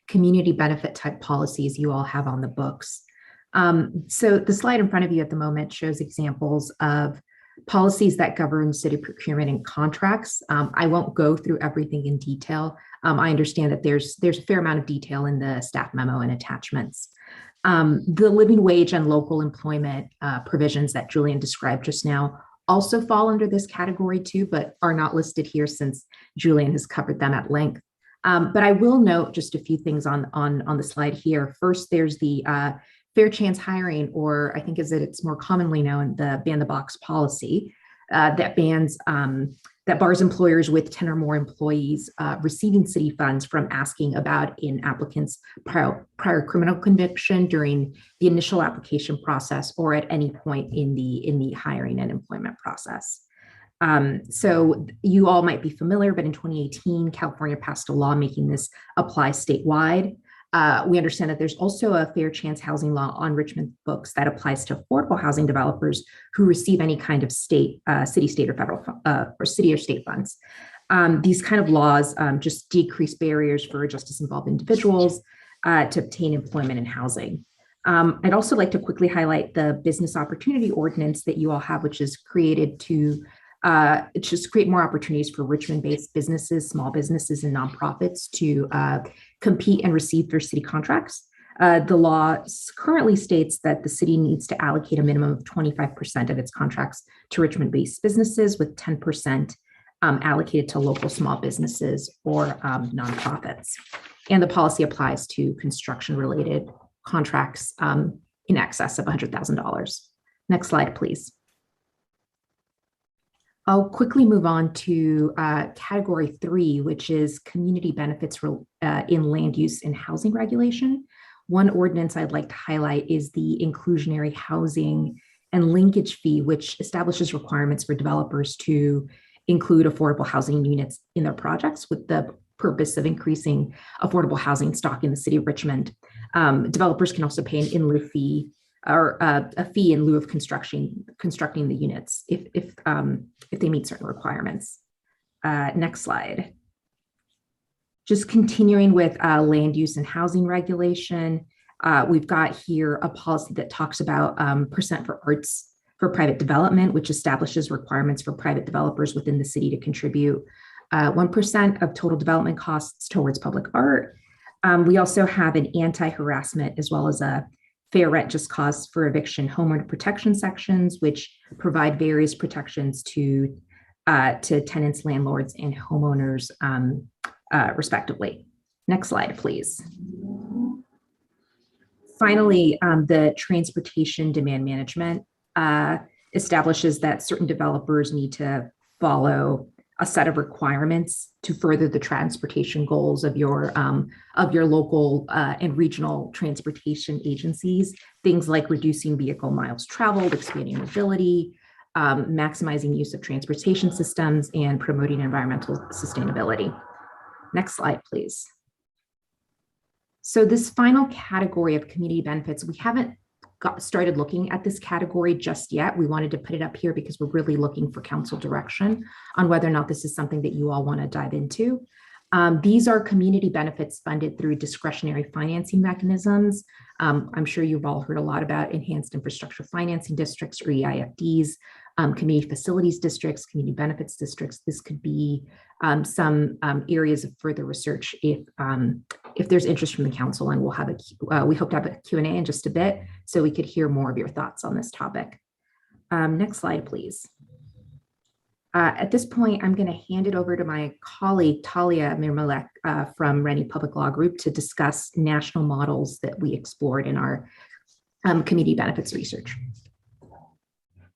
community benefit type policies you all have on the books. So the slide in front of you at the moment shows examples of policies that govern city procurement and contracts. I won't go through everything in detail. I understand that there's a fair amount of detail in the staff memo and attachments. The living wage and local employment provisions that Julian described just now also fall under this category too, but are not listed here since Julian has covered them at length. But I will note just a few things on the slide here. First, there's the fair chance hiring, or I think as it's more commonly known, the ban the box policy that bars employers with 10 or more employees receiving city funds from asking about an applicant's prior criminal conviction during the initial application process or at any point in the hiring and employment process. So you all might be familiar, but in 2018, California passed a law making this apply statewide. We understand that there's also a fair chance housing law on Richmond books that applies to affordable housing developers who receive any kind of city, state, or federal, or city or state funds. These kind of laws just decrease barriers for justice-involved individuals to obtain employment and housing. I'd also like to quickly highlight the business opportunity ordinance that you all have, which is created to just create more opportunities for Richmond-based businesses, small businesses, and nonprofits to compete and receive their city contracts. The law currently states that the city needs to allocate a minimum of 25% of its contracts to Richmond-based businesses, with 10% allocated to local small businesses or nonprofits. And the policy applies to construction-related contracts in excess of $100,000. Next slide, please. I'll quickly move on to category 3, which is community benefits in land use and housing regulation. One ordinance I'd like to highlight is the inclusionary housing and linkage fee, which establishes requirements for developers to include affordable housing units in their projects with the purpose of increasing affordable housing stock in the city of Richmond. Developers can also pay an in lieu fee or a fee in lieu of constructing the units if they meet certain requirements. Next slide. Just continuing with land use and housing regulation, We've got here a policy that talks about percent for arts for private development, which establishes requirements for private developers within the city to contribute 1% of total development costs towards public art. We also have an anti-harassment as well as a fair rent just cause for eviction homeowner protection sections, which provide various protections to tenants, landlords, and homeowners respectively. Next slide, please. Finally, the transportation demand management establishes that certain developers need to follow a set of requirements to further the transportation goals of your local and regional transportation agencies. Things like reducing vehicle miles traveled, expanding mobility, maximizing use of transportation systems, and promoting environmental sustainability. Next slide, please. So this final category of community benefits, we haven't started looking at this category just yet. We wanted to put it up here because we're really looking for council direction on whether or not this is something that you all want to dive into. These are community benefits funded through discretionary financing mechanisms. I'm sure you've all heard a lot about enhanced infrastructure financing districts or EIFDs, community facilities districts, community benefits districts. This could be some areas of further research if there's interest from the council, and we'll have we hope to have a Q&A in just a bit so we could hear more of your thoughts on this topic. Next slide, please. At this point, I'm going to hand it over to my colleague, Talia Mirmalek from Rennie Public Law Group to discuss national models that we explored in our community benefits research.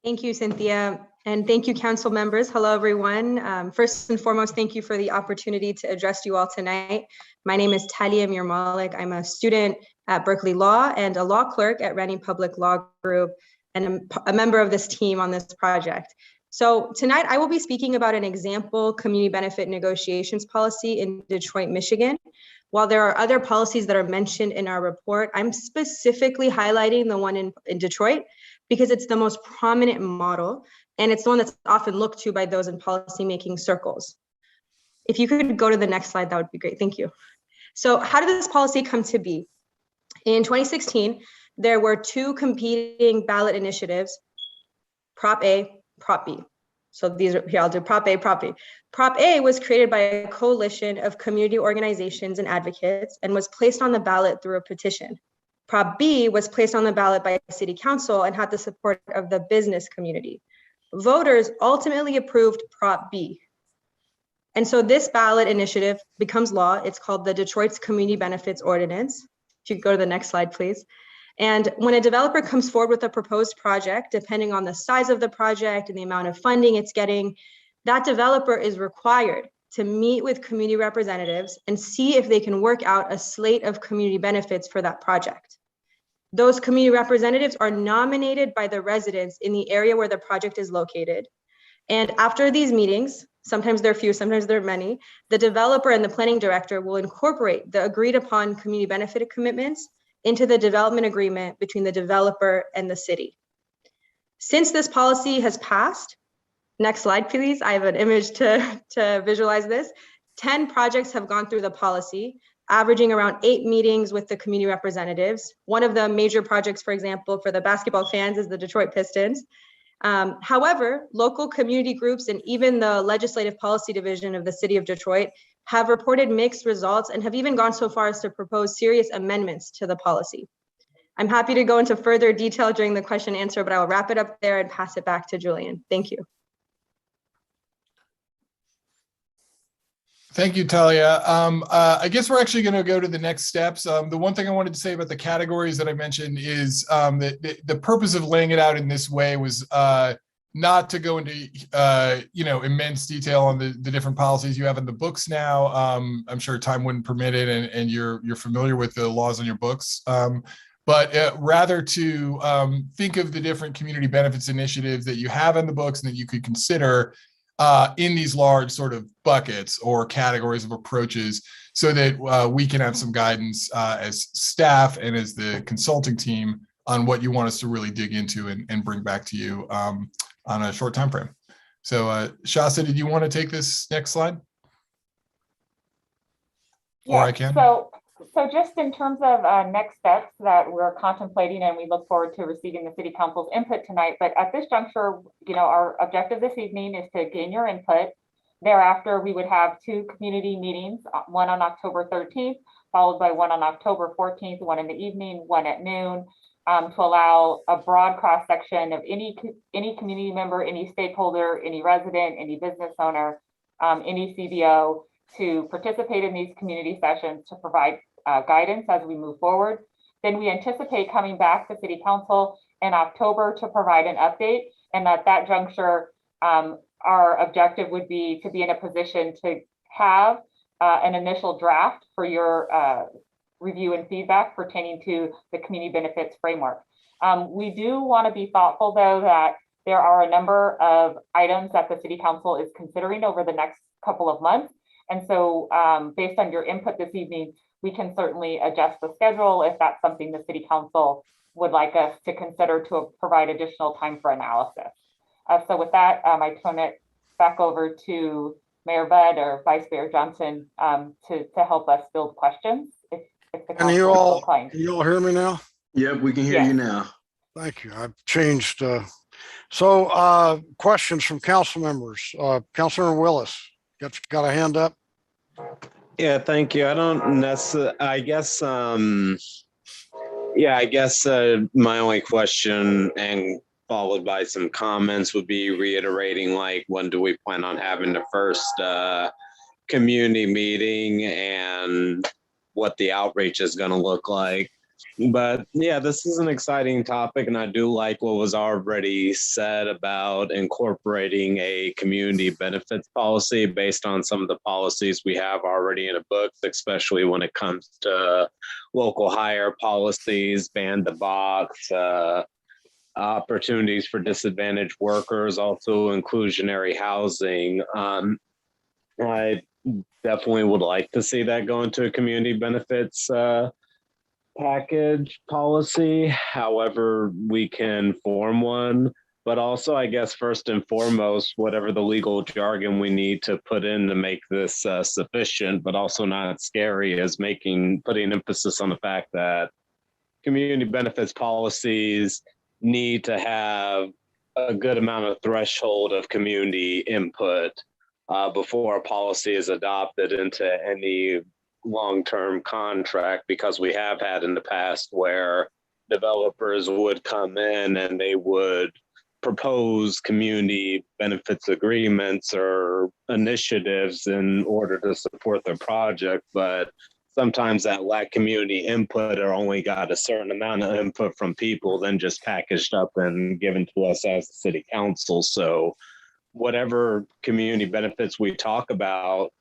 Thank you, Cynthia. And thank you, council members. Hello, everyone. First and foremost, thank you for the opportunity to address you all tonight. My name is Talia Mirmalek. I'm a student at Berkeley Law and a law clerk at Rennie Public Law Group, and I'm a member of this team on this project. So tonight I will be speaking about an example community benefit negotiations policy in Detroit, Michigan. While there are other policies that are mentioned in our report, I'm specifically highlighting the one in Detroit because it's the most prominent model and it's the one that's often looked to by those in policymaking circles. If you could go to the next slide, that would be great. Thank you. So how did this policy come to be? In 2016, there were two competing ballot initiatives, Prop A, Prop B. So these are here, I'll do Prop A, Prop B. Prop A was created by a coalition of community organizations and advocates and was placed on the ballot through a petition. Prop B was placed on the ballot by City Council and had the support of the business community. Voters ultimately approved Prop B. And so this ballot initiative becomes law. It's called the Detroit's Community Benefits Ordinance. If you could go to the next slide, please. And when a developer comes forward with a proposed project, depending on the size of the project and the amount of funding it's getting, that developer is required to meet with community representatives and see if they can work out a slate of community benefits for that project. Those community representatives are nominated by the residents in the area where the project is located. And after these meetings, sometimes there are few, sometimes there are many, the developer and the planning director will incorporate the agreed upon community benefit commitments into the development agreement between the developer and the city. Since this policy has passed, next slide, please. I have an image to visualize this. 10 projects have gone through the policy, averaging around 8 meetings with the community representatives. One of the major projects, for example, for the basketball fans is the Detroit Pistons. However, local community groups and even the legislative policy division of the city of Detroit have reported mixed results and have even gone so far as to propose serious amendments to the policy. I'm happy to go into further detail during the question and answer, but I will wrap it up there and pass it back to Julian. Thank you. Thank you, Talia. I guess we're actually going to go to the next steps. The one thing I wanted to say about the categories that I mentioned is that the purpose of laying it out in this way was not to go into immense detail on the different policies you have in the books now. I'm sure time wouldn't permit it, and you're familiar with the laws on your books. But rather to think of the different community benefits initiatives that you have in the books and that you could consider in these large sort of buckets or categories of approaches, so that we can have some guidance as staff and as the consulting team on what you want us to really dig into and bring back to you on a short time frame. So Shasta, did you want to take this next slide? Yeah, or I can? So So just in terms of next steps that we're contemplating, and we look forward to receiving the city council's input tonight, but at this juncture, our objective this evening is to gain your input. Thereafter, we would have 2 community meetings, one on October 13th, followed by one on October 14th, one in the evening, one at noon, to allow a broad cross-section of any community member, any stakeholder, any resident, any business owner, any CBO to participate in these community sessions to provide guidance as we move forward. Then we anticipate coming back to City Council in October to provide an update. And at that juncture, our objective would be to be in a position to have an initial draft for your review and feedback pertaining to the community benefits framework. We do want to be thoughtful, though, that there are a number of items that the City Council is considering over the next couple of months. And so based on your input this evening, we can certainly adjust the schedule if that's something the City Council would like us to consider to provide additional time for analysis. So with that, I turn it back over to Mayor Budd or Vice Mayor Johnson to help us build questions. If the Can you all hear me now? Yep, we can hear you now. Thank you. I've changed. Questions from council members. Councilor Willis, got a hand up? Yeah, thank you. I don't necessarily, I guess, my only question and followed by some comments would be reiterating, like, when do we plan on having the first community meeting and what the outreach is going to look like. But yeah, this is an exciting topic, and I do like what was already said about incorporating a community benefits policy based on some of the policies we have already in a book, especially when it comes to local hire policies, ban the box, opportunities for disadvantaged workers, also inclusionary housing. I definitely would like to see that go into a community benefits package policy, however we can form one. But also, I guess, first and foremost, whatever the legal jargon we need to put in to make this sufficient, but also not scary, is putting emphasis on the fact that community benefits policies need to have a good amount of threshold of community input before a policy is adopted into any long-term contract, because we have had in the past where developers would come in and they would propose community benefits agreements or initiatives in order to support their project, but sometimes that lack community input or only got a certain amount of input from people, then just packaged up and given to us as the city council. So whatever community benefits we talk about,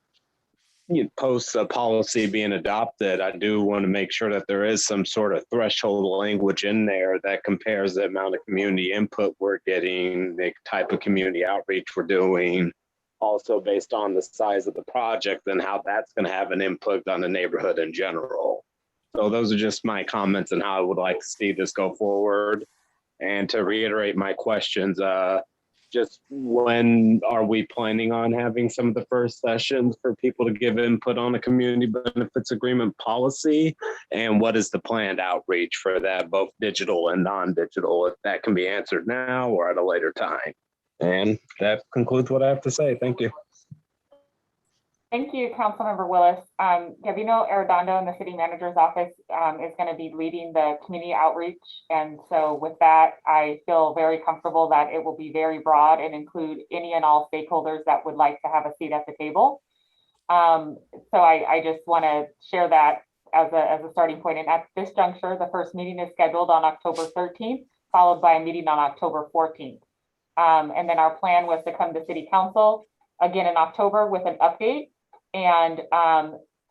post a policy being adopted, I do want to make sure that there is some sort of threshold language in there that compares the amount of community input we're getting, the type of community outreach we're doing, also based on the size of the project and how that's going to have an input on the neighborhood in general. So those are just my comments on how I would like to see this go forward. And to reiterate my questions, just when are we planning on having some of the first sessions for people to give input on a community benefits agreement policy? And what is the planned outreach for that, both digital and non-digital, if that can be answered now or at a later time? And that concludes what I have to say. Thank you. Thank you, Councilmember Willis. Gavino Arredondo in the city manager's office is going to be leading the community outreach. And so with that, I feel very comfortable that it will be very broad and include any and all stakeholders that would like to have a seat at the table. So I just want to share that as a starting point. And at this juncture, the first meeting is scheduled on October 13th, followed by a meeting on October 14th. And then our plan was to come to City Council again in October with an update, and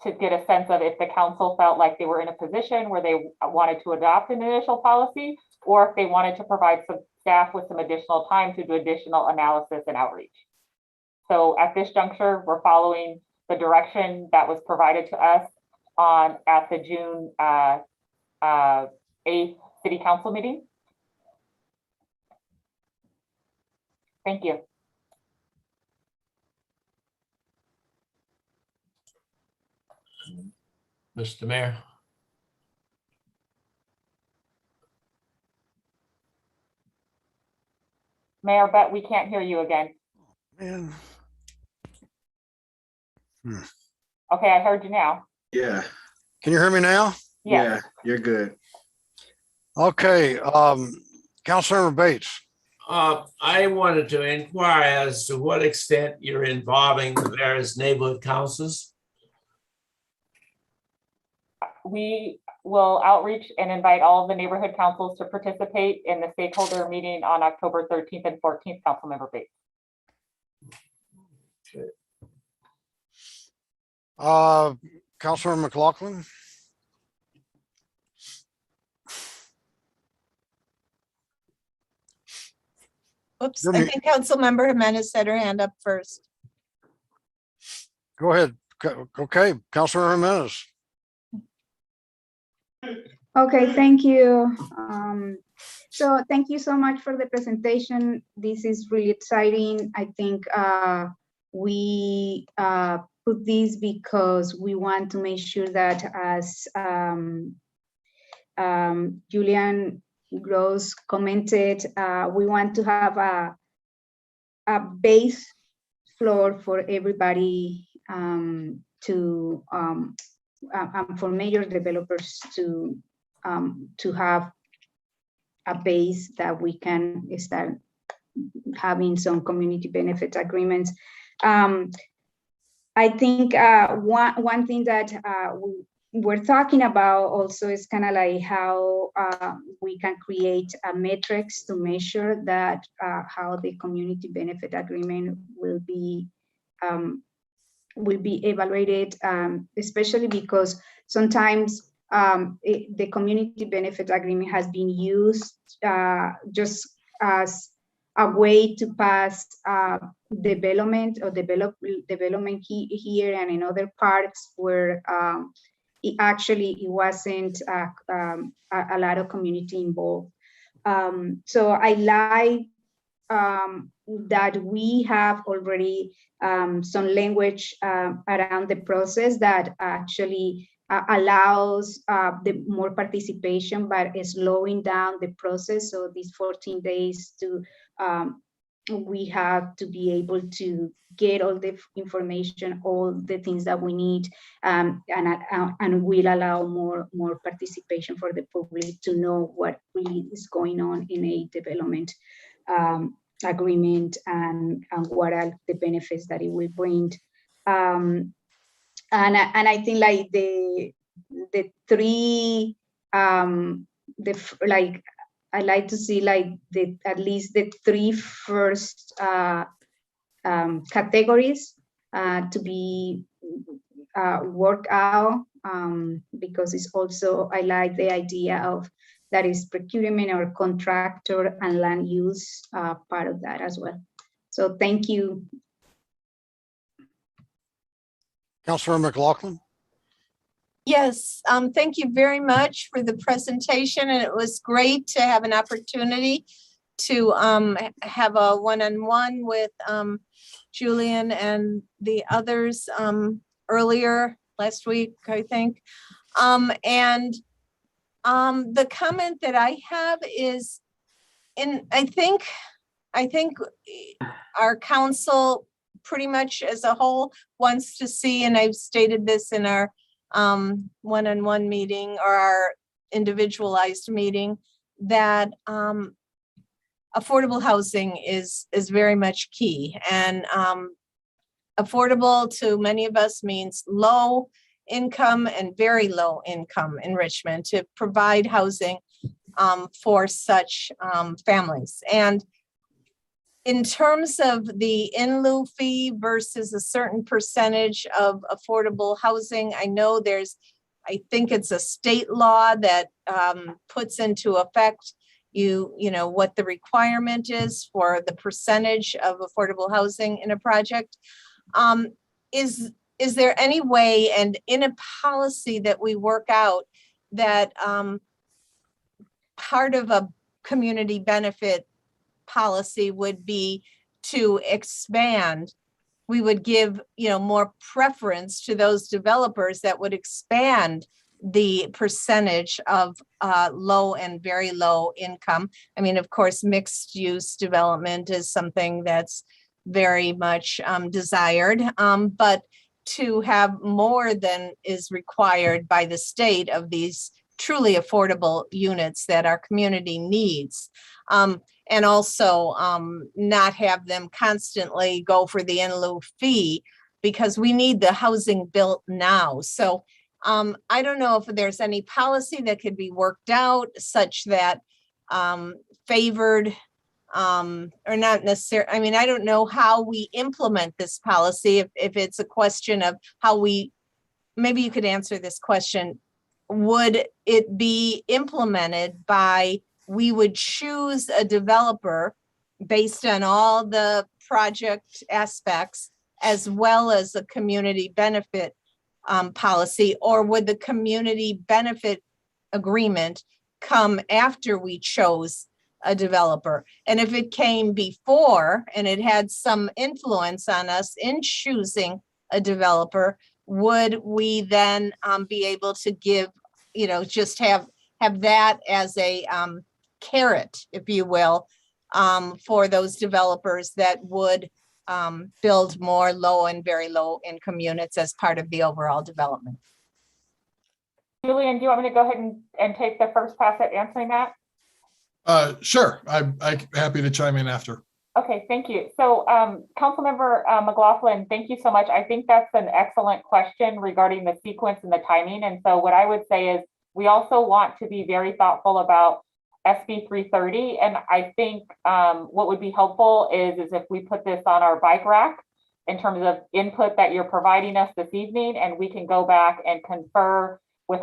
to get a sense of if the council felt like they were in a position where they wanted to adopt an initial policy, or if they wanted to provide some staff with some additional time to do additional analysis and outreach. So at this juncture, we're following the direction that was provided to us at the June 8th City Council meeting. Thank you. Mr. Mayor. Mayor Butt, we can't hear you again. Man. Okay, I heard you now. Yeah. Can you hear me now? Yes. Yeah, you're good. Okay, Councilmember Bates. I wanted to inquire as to what extent you're involving the various neighborhood councils. We will outreach and invite all of the neighborhood councils to participate in the stakeholder meeting on October 13th and 14th, Councilmember Bates. Okay. Councilmember McLaughlin. Oops, I think Councilmember Jimenez had her hand up first. Go ahead. Okay, Councilmember Jimenez. Okay, thank you. So thank you so much for the presentation. This is really exciting. I think we put this because we want to make sure that as Julian Gross commented, we want to have a base floor for everybody for major developers to have a base that we can start having some community benefit agreements. I think one thing that we're talking about also is kind of like how we can create metrics to measure that how the community benefit agreement will be evaluated, especially because sometimes the community benefit agreement has been used just as a way to pass development or development here and in other parts where it wasn't a lot of community involved. So I like that we have already some language around the process that actually allows the more participation, but is slowing down the process. So these 14 days to we have to be able to get all the information, all the things that we need, and will allow more participation for the public to know what really is going on in a development agreement and what are the benefits that it will bring. And I think like the three I like to see like at least the three first categories to be worked out, because it's also, I like the idea of that is procurement or contractor and land use part of that as well. So thank you. Councilor McLaughlin. Yes, thank you very much for the presentation, and it was great to have an opportunity to have a one-on-one with Julian and the others earlier last week, I think. The comment that I have is, I think our council pretty much as a whole wants to see, and I've stated this in our one-on-one meeting or our individualized meeting, that affordable housing is very much key. And affordable to many of us means low income and very low income in Richmond, to provide housing for such families. And in terms of the in lieu fee versus a certain percentage of affordable housing, I know I think it's a state law that puts into effect what the requirement is for the percentage of affordable housing in a project. Is there any way, and in a policy that we work out, that part of a community benefit policy would be to expand we would give, more preference to those developers that would expand the percentage of low and very low income. I mean, of course, mixed use development is something that's very much desired, but to have more than is required by the state of these truly affordable units that our community needs. And also not have them constantly go for the in lieu fee, because we need the housing built now. So I don't know if there's any policy that could be worked out such that favored or not necessarily. I mean, I don't know how we implement this policy, if it's a question of how we, maybe you could answer this question. Would it be implemented by, we would choose a developer based on all the project aspects as well as a community benefit policy, or would the community benefit agreement come after we chose a developer? And if it came before and it had some influence on us in choosing a developer, would we then be able to give, just have that as a carrot, if you will, for those developers that would build more low and very low income units as part of the overall development? Julian, do you want me to go ahead and take the first pass at answering that? Sure. I'm happy to chime in after. Okay, thank you. So Councilmember McLaughlin, thank you so much. I think that's an excellent question regarding the sequence and the timing. And so what I would say is we also want to be very thoughtful about SB 330. And I think what would be helpful is if we put this on our bike rack in terms of input that you're providing us this evening, and we can go back and confer with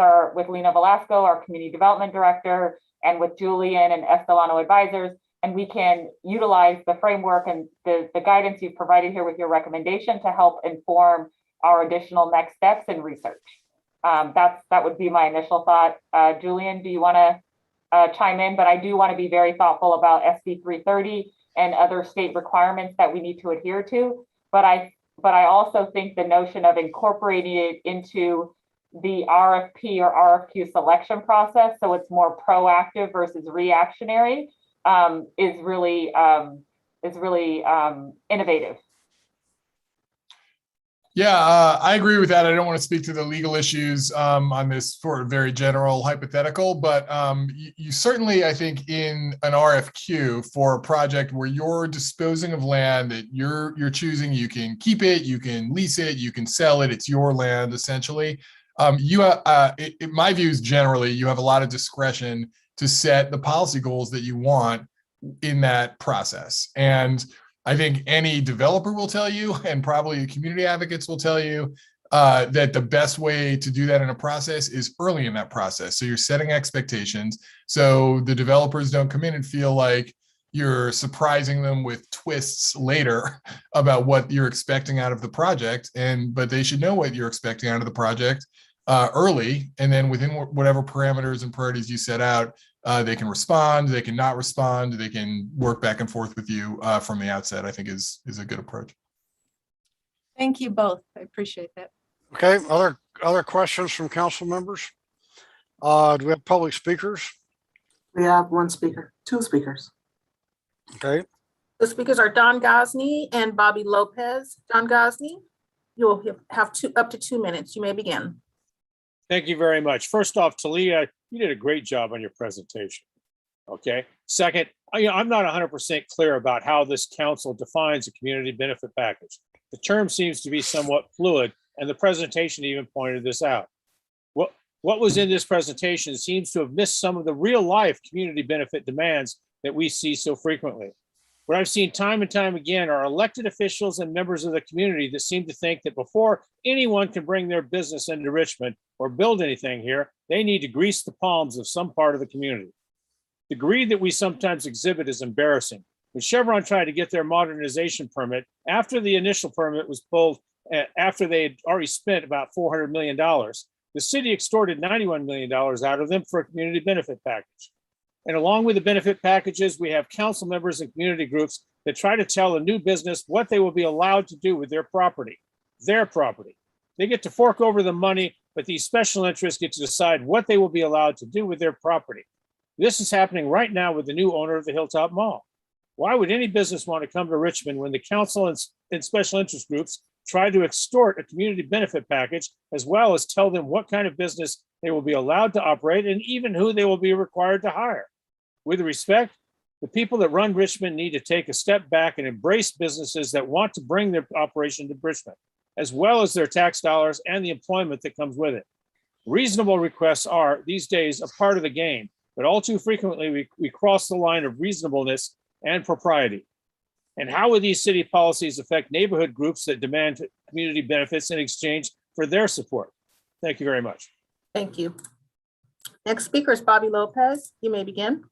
Lena Velasco, our Community Development Director, and with Julian and Estelano Advisors, and we can utilize the framework and the guidance you've provided here with your recommendation to help inform our additional next steps in research. That would be my initial thought. Julian, do you want to chime in? But I do want to be very thoughtful about SB 330 and other state requirements that we need to adhere to. But I also think the notion of incorporating it into the RFP or RFQ selection process, so it's more proactive versus reactionary, is really innovative. Yeah, I agree with that. I don't want to speak to the legal issues on this for a very general hypothetical, but you certainly, I think, in an RFQ for a project where you're disposing of land that you're choosing, you can keep it, you can lease it, you can sell it. It's your land essentially. My view is generally you have a lot of discretion to set the policy goals that you want in that process. And I think any developer will tell you, and probably community advocates will tell you, that the best way to do that in a process is early in that process. So you're setting expectations so the developers don't come in and feel like you're surprising them with twists later about what you're expecting out of the project. But they should know what you're expecting out of the project early, and then within whatever parameters and priorities you set out, they can respond, they can not respond, they can work back and forth with you from the outset, I think is a good approach. Thank you both. I appreciate that. Okay, other questions from council members? Do we have public speakers? We have one speaker, two speakers. Okay. The speakers are Don Gosney and Bobby Lopez. Don Gosney, you'll have up to 2 minutes. You may begin. Thank you very much. First off, Talia, you did a great job on your presentation. Okay. Second, I'm not 100% clear about how this council defines a community benefit package. The term seems to be somewhat fluid, and the presentation even pointed this out. What was in this presentation seems to have missed some of the real life community benefit demands that we see so frequently. What I've seen time and time again are elected officials and members of the community that seem to think that before anyone can bring their business into Richmond or build anything here, they need to grease the palms of some part of the community. The greed that we sometimes exhibit is embarrassing. When Chevron tried to get their modernization permit, after the initial permit was pulled, after they had already spent about $400 million, the city extorted $91 million out of them for a community benefit package. And along with the benefit packages, we have council members and community groups that try to tell a new business what they will be allowed to do with their property. Their property. They get to fork over the money, but these special interests get to decide what they will be allowed to do with their property. This is happening right now with the new owner of the Hilltop Mall. Why would any business want to come to Richmond when the council and special interest groups try to extort a community benefit package, as well as tell them what kind of business they will be allowed to operate and even who they will be required to hire? With respect, the people that run Richmond need to take a step back and embrace businesses that want to bring their operation to Richmond, as well as their tax dollars and the employment that comes with it. Reasonable requests are, these days, a part of the game, but all too frequently we cross the line of reasonableness and propriety. And how would these city policies affect neighborhood groups that demand community benefits in exchange for their support? Thank you very much. Thank you. Next speaker is Bobby Lopez. You may begin.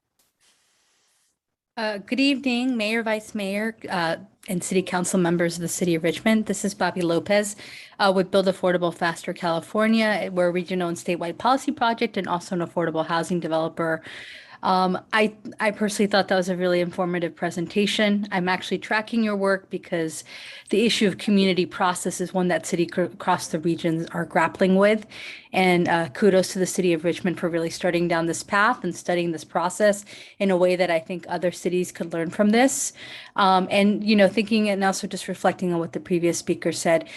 Good evening, Mayor, Vice Mayor, and City Council members of the City of Richmond. This is Bobby Lopez with Build Affordable Faster California. We're a regional and statewide policy project and also an affordable housing developer. I personally thought that was a really informative presentation. I'm actually tracking your work because the issue of community process is one that city across the regions are grappling with. And kudos to the City of Richmond for really starting down this path and studying this process in a way that I think other cities could learn from this. And, you know, thinking and also just reflecting on what the previous speaker said,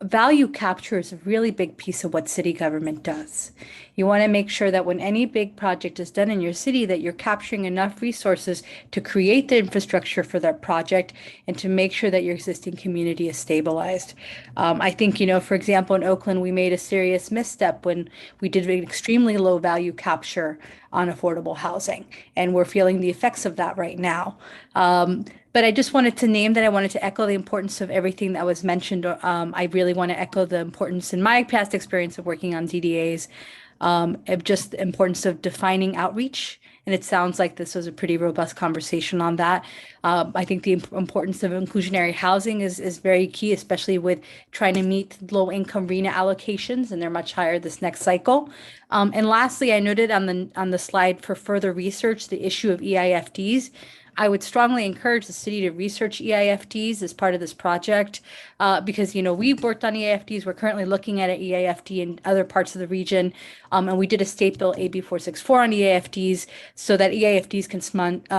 value capture is a really big piece of what city government does. You want to make sure that when any big project is done in your city, that you're capturing enough resources to create the infrastructure for that project and to make sure that your existing community is stabilized. I think, you know, for example, in Oakland, we made a serious misstep when we did an extremely low value capture on affordable housing, and we're feeling the effects of that right now. But I just wanted to name that I wanted to echo the importance of everything that was mentioned. I really want to echo the importance in my past experience of working on ZDAs, of just the importance of defining outreach. And it sounds like this was a pretty robust conversation on that. I think the importance of inclusionary housing is very key, especially with trying to meet low income RENA allocations, and they're much higher this next cycle. And lastly, I noted on the slide for further research, the issue of EIFDs. I would strongly encourage the city to research EIFDs as part of this project because, you know, we've worked on EIFDs. We're currently looking at an EIFD in other parts of the region. And we did a state bill AB 464 on EIFDs so that EIFDs can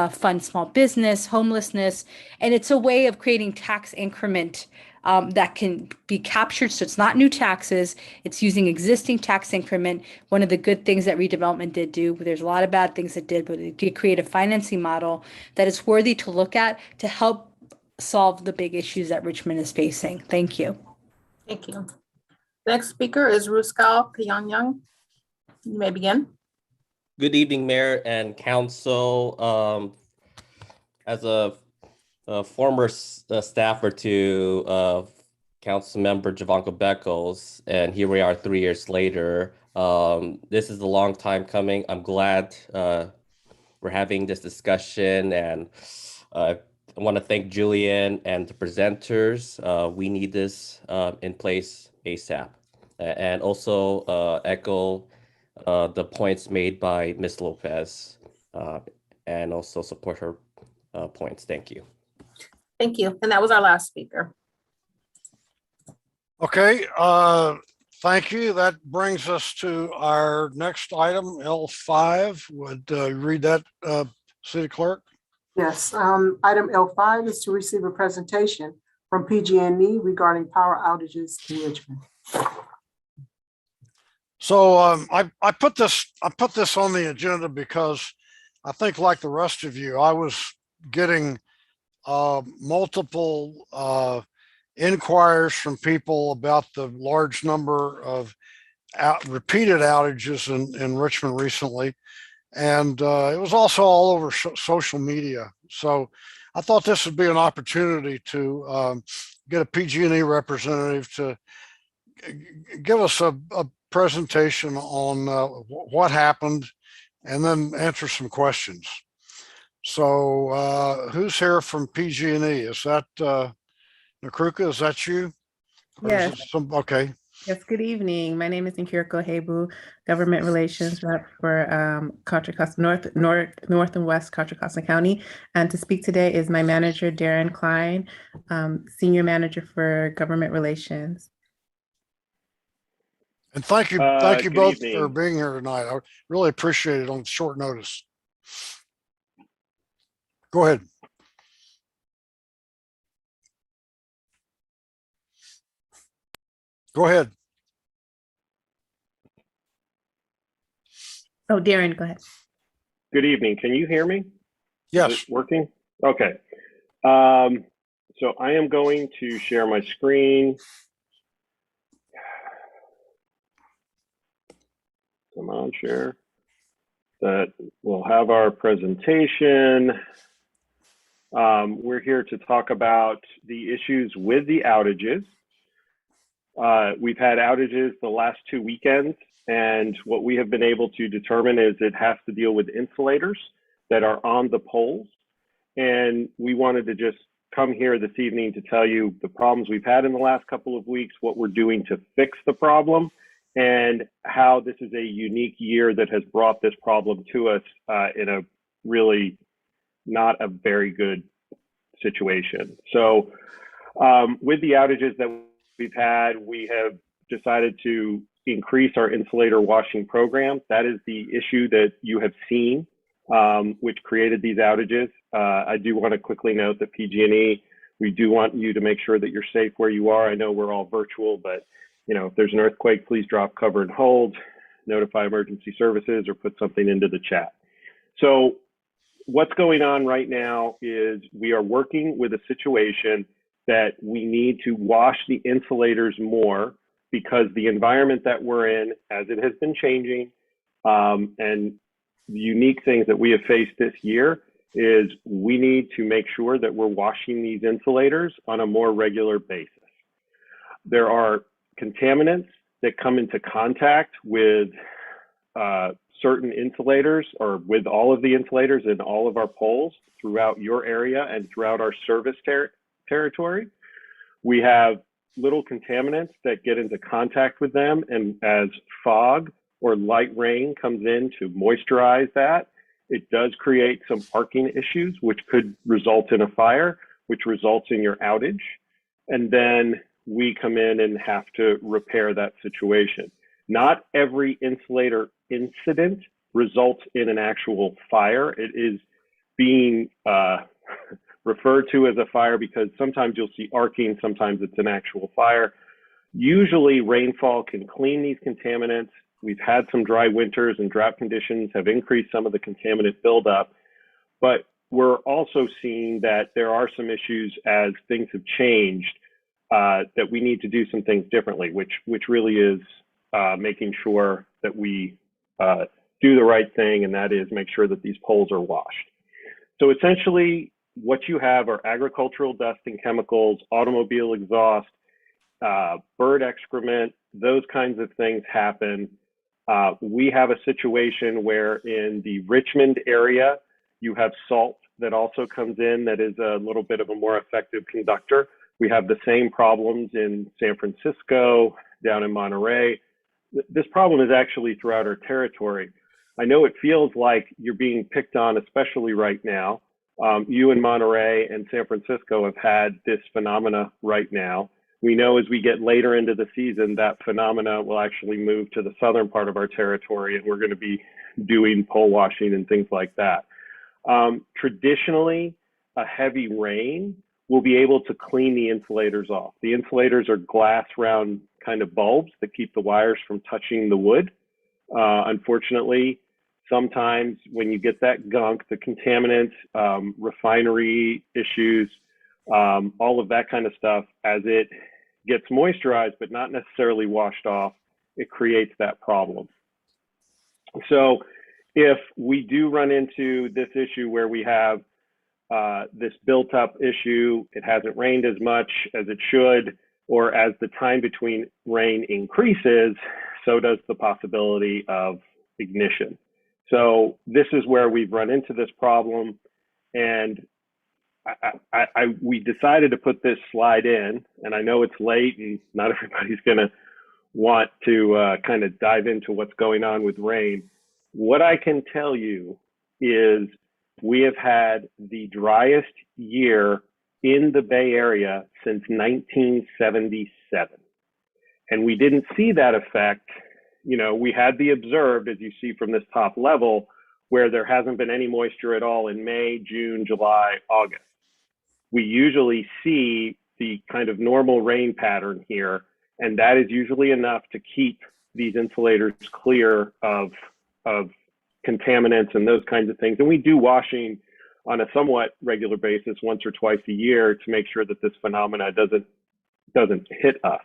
fund small business, homelessness. And it's a way of creating tax increment that can be captured. So it's not new taxes. It's using existing tax increment. One of the good things that redevelopment did do, there's a lot of bad things it did, but it did create a financing model that is worthy to look at to help solve the big issues that Richmond is facing. Thank you. Thank you. Next speaker is Ruskal Pyongyang. You may begin. Good evening, Mayor and Council. As a former staffer to Council Member Javanka Beckles, and here we are 3 years later. This is a long time coming. I'm glad we're having this discussion, and I want to thank Julian and the presenters. We need this in place ASAP, and also echo the points made by Ms. Lopez, and also support her points. Thank you. Thank you. And that was our last speaker. Okay, thank you. That brings us to our next item, L5. Would you read that, City Clerk? Yes, item L5 is to receive a presentation from PG&E regarding power outages in Richmond. So I put this on the agenda because I think, like the rest of you, I was getting multiple inquiries from people about the large number of repeated outages in Richmond recently. And it was also all over social media. So I thought this would be an opportunity to get a PG&E representative to give us a presentation on what happened and then answer some questions. So who's here from PG&E? Is that Nakruka? Is that you? Or Yes. is it okay. Yes, good evening. My name is Nkiriko Hebu, Government Relations Rep for Contra Costa North and West Contra Costa County. And to speak today is my manager, Darren Klein, Senior Manager for Government Relations. And thank you both for evening. being here tonight. I really appreciate it on short notice. Go ahead. Go ahead. Oh, Darren, go ahead. Good evening. Can you hear me? Yes. Is it working? Okay. So I am going to share my screen. Come on, share. That we'll have our presentation. We're here to talk about the issues with the outages. We've had outages the last 2 weekends, and what we have been able to determine is it has to deal with insulators that are on the poles. And we wanted to just come here this evening to tell you the problems we've had in the last couple of weeks, what we're doing to fix the problem, and how this is a unique year that has brought this problem to us in a really not a very good situation. So with the outages that we've had, we have decided to increase our insulator washing program. That is the issue that you have seen, which created these outages. I do want to quickly note that PG&E, we do want you to make sure that you're safe where you are. I know we're all virtual, but if there's an earthquake, please drop, cover, and hold, notify emergency services, or put something into the chat. So what's going on right now is we are working with a situation that we need to wash the insulators more because the environment that we're in, as it has been changing, and the unique things that we have faced this year is we need to make sure that we're washing these insulators on a more regular basis. There are contaminants that come into contact with certain insulators, or with all of the insulators in all of our poles throughout your area and throughout our service territory. We have little contaminants that get into contact with them, and as fog or light rain comes in to moisturize that, it does create some arcing issues, which could result in a fire, which results in your outage. And then we come in and have to repair that situation. Not every insulator incident results in an actual fire. It is being referred to as a fire because sometimes you'll see arcing, sometimes it's an actual fire. Usually rainfall can clean these contaminants. We've had some dry winters, and drought conditions have increased some of the contaminant buildup, but we're also seeing that there are some issues as things have changed, that we need to do some things differently, which really is making sure that we do the right thing, and that is make sure that these poles are washed. So essentially, what you have are agricultural dust and chemicals, automobile exhaust, bird excrement, those kinds of things happen. We have a situation where in the Richmond area, you have salt that also comes in that is a little bit of a more effective conductor. We have the same problems in San Francisco, down in Monterey. This problem is actually throughout our territory. I know it feels like you're being picked on, especially right now. You in Monterey and San Francisco have had this phenomena right now. We know as we get later into the season, that phenomena will actually move to the southern part of our territory, and we're going to be doing pole washing and things like that. Traditionally, a heavy rain will be able to clean the insulators off. The insulators are glass round kind of bulbs that keep the wires from touching the wood. Unfortunately, sometimes when you get that gunk, the contaminants, refinery issues, all of that kind of stuff, as it gets moisturized but not necessarily washed off, it creates that problem. So if we do run into this issue where we have this built up issue, it hasn't rained as much as it should, or as the time between rain increases, so does the possibility of ignition. So this is where we've run into this problem, and we decided to put this slide in, and I know it's late and not everybody's gonna want to kind of dive into what's going on with rain. What I can tell you is we have had the driest year in the Bay Area since 1977. And we didn't see that effect. You know, we had the observed, as you see from this top level, where there hasn't been any moisture at all in May, June, July, August. We usually see the kind of normal rain pattern here, and that is usually enough to keep these insulators clear of contaminants and those kinds of things. And we do washing on a somewhat regular basis, once or twice a year, to make sure that this phenomena doesn't hit us.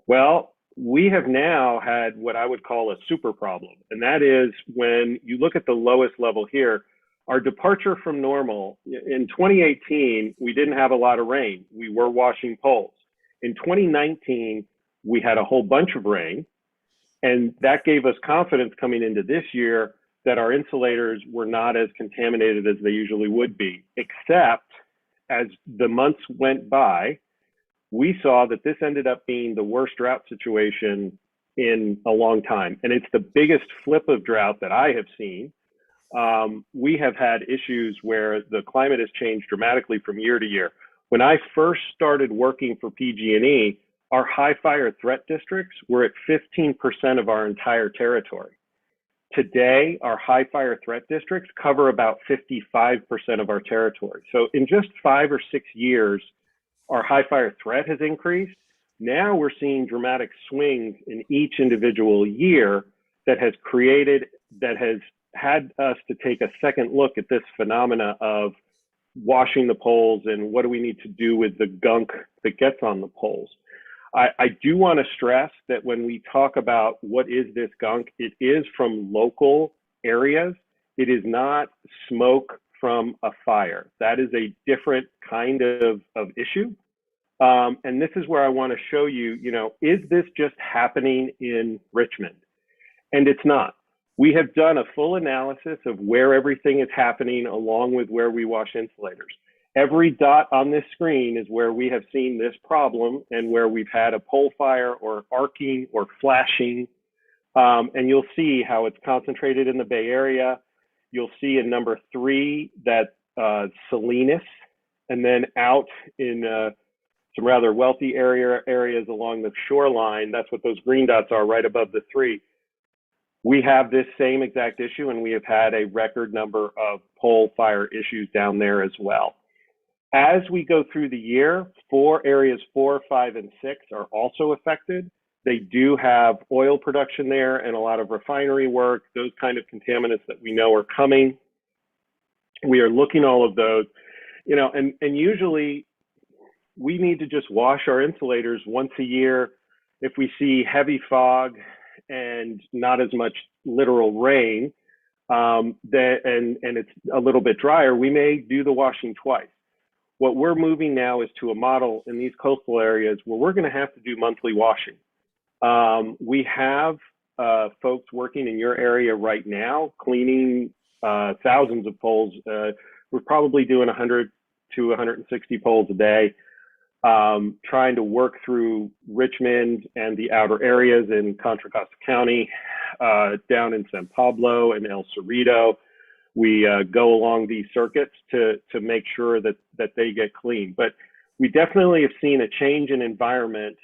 Well, we have now had what I would call a super problem, and that is when you look at the lowest level here, our departure from normal. In 2018, we didn't have a lot of rain. We were washing poles. In 2019, we had a whole bunch of rain, and that gave us confidence coming into this year that our insulators were not as contaminated as they usually would be, except as the months went by, we saw that this ended up being the worst drought situation in a long time. And it's the biggest flip of drought that I have seen. We have had issues where the climate has changed dramatically from year to year. When I first started working for PG&E, our high fire threat districts were at 15% of our entire territory. Today, our high fire threat districts cover about 55% of our territory. So in just 5 or 6 years, our high fire threat has increased. Now we're seeing dramatic swings in each individual year that has had us to take a second look at this phenomena of washing the poles and what do we need to do with the gunk that gets on the poles. I do want to stress that when we talk about what is this gunk, it is from local areas. It is not smoke from a fire. That is a different kind of issue. And this is where I want to show you, is this just happening in Richmond? And it's not. We have done a full analysis of where everything is happening along with where we wash insulators. Every dot on this screen is where we have seen this problem and where we've had a pole fire or arcing or flashing. And you'll see how it's concentrated in the Bay Area. You'll see in number 3 that Salinas, and then out in some rather wealthy areas along the shoreline. That's what those green dots are right above the 3. We have this same exact issue, and we have had a record number of pole fire issues down there as well. As we go through the year, areas 4, 5, and 6 are also affected. They do have oil production there and a lot of refinery work, those kind of contaminants that we know are coming. We are looking at all of those, and usually we need to just wash our insulators once a year. If we see heavy fog and not as much literal rain, and it's a little bit drier, we may do the washing twice. What we're moving now is to a model in these coastal areas where we're going to have to do monthly washing. We have folks working in your area right now, cleaning thousands of poles. We're probably doing 100 to 160 poles a day, trying to work through Richmond and the outer areas in Contra Costa County, down in San Pablo and El Cerrito. We go along these circuits to make sure that they get clean. But we definitely have seen a change in environment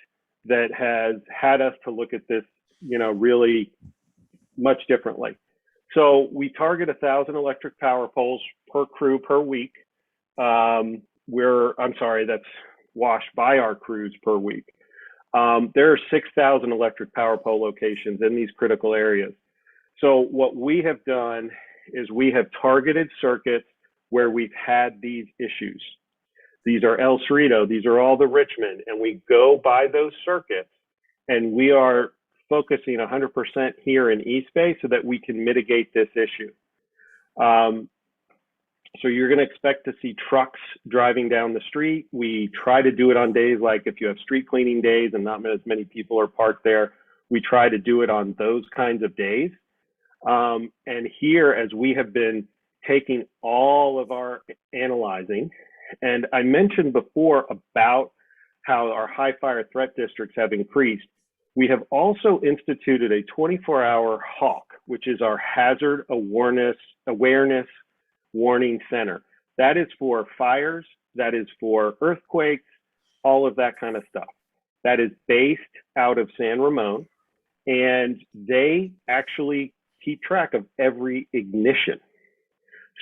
that has had us to look at this, really much differently. So we target 1,000 electric power poles per crew per week. That's washed by our crews per week. There are 6,000 electric power pole locations in these critical areas. So what we have done is we have targeted circuits where we've had these issues. These are El Cerrito, these are all the Richmond, and we go by those circuits and we are focusing 100% here in East Bay so that we can mitigate this issue. So you're going to expect to see trucks driving down the street. We try to do it on days like if you have street cleaning days and not as many people are parked there, we try to do it on those kinds of days. And here, as we have been taking all of our analyzing, and I mentioned before about how our high fire threat districts have increased. We have also instituted a 24-hour HAWK, which is our Hazard Awareness Warning Center. That is for fires, that is for earthquakes, all of that kind of stuff. That is based out of San Ramon, and they actually keep track of every ignition.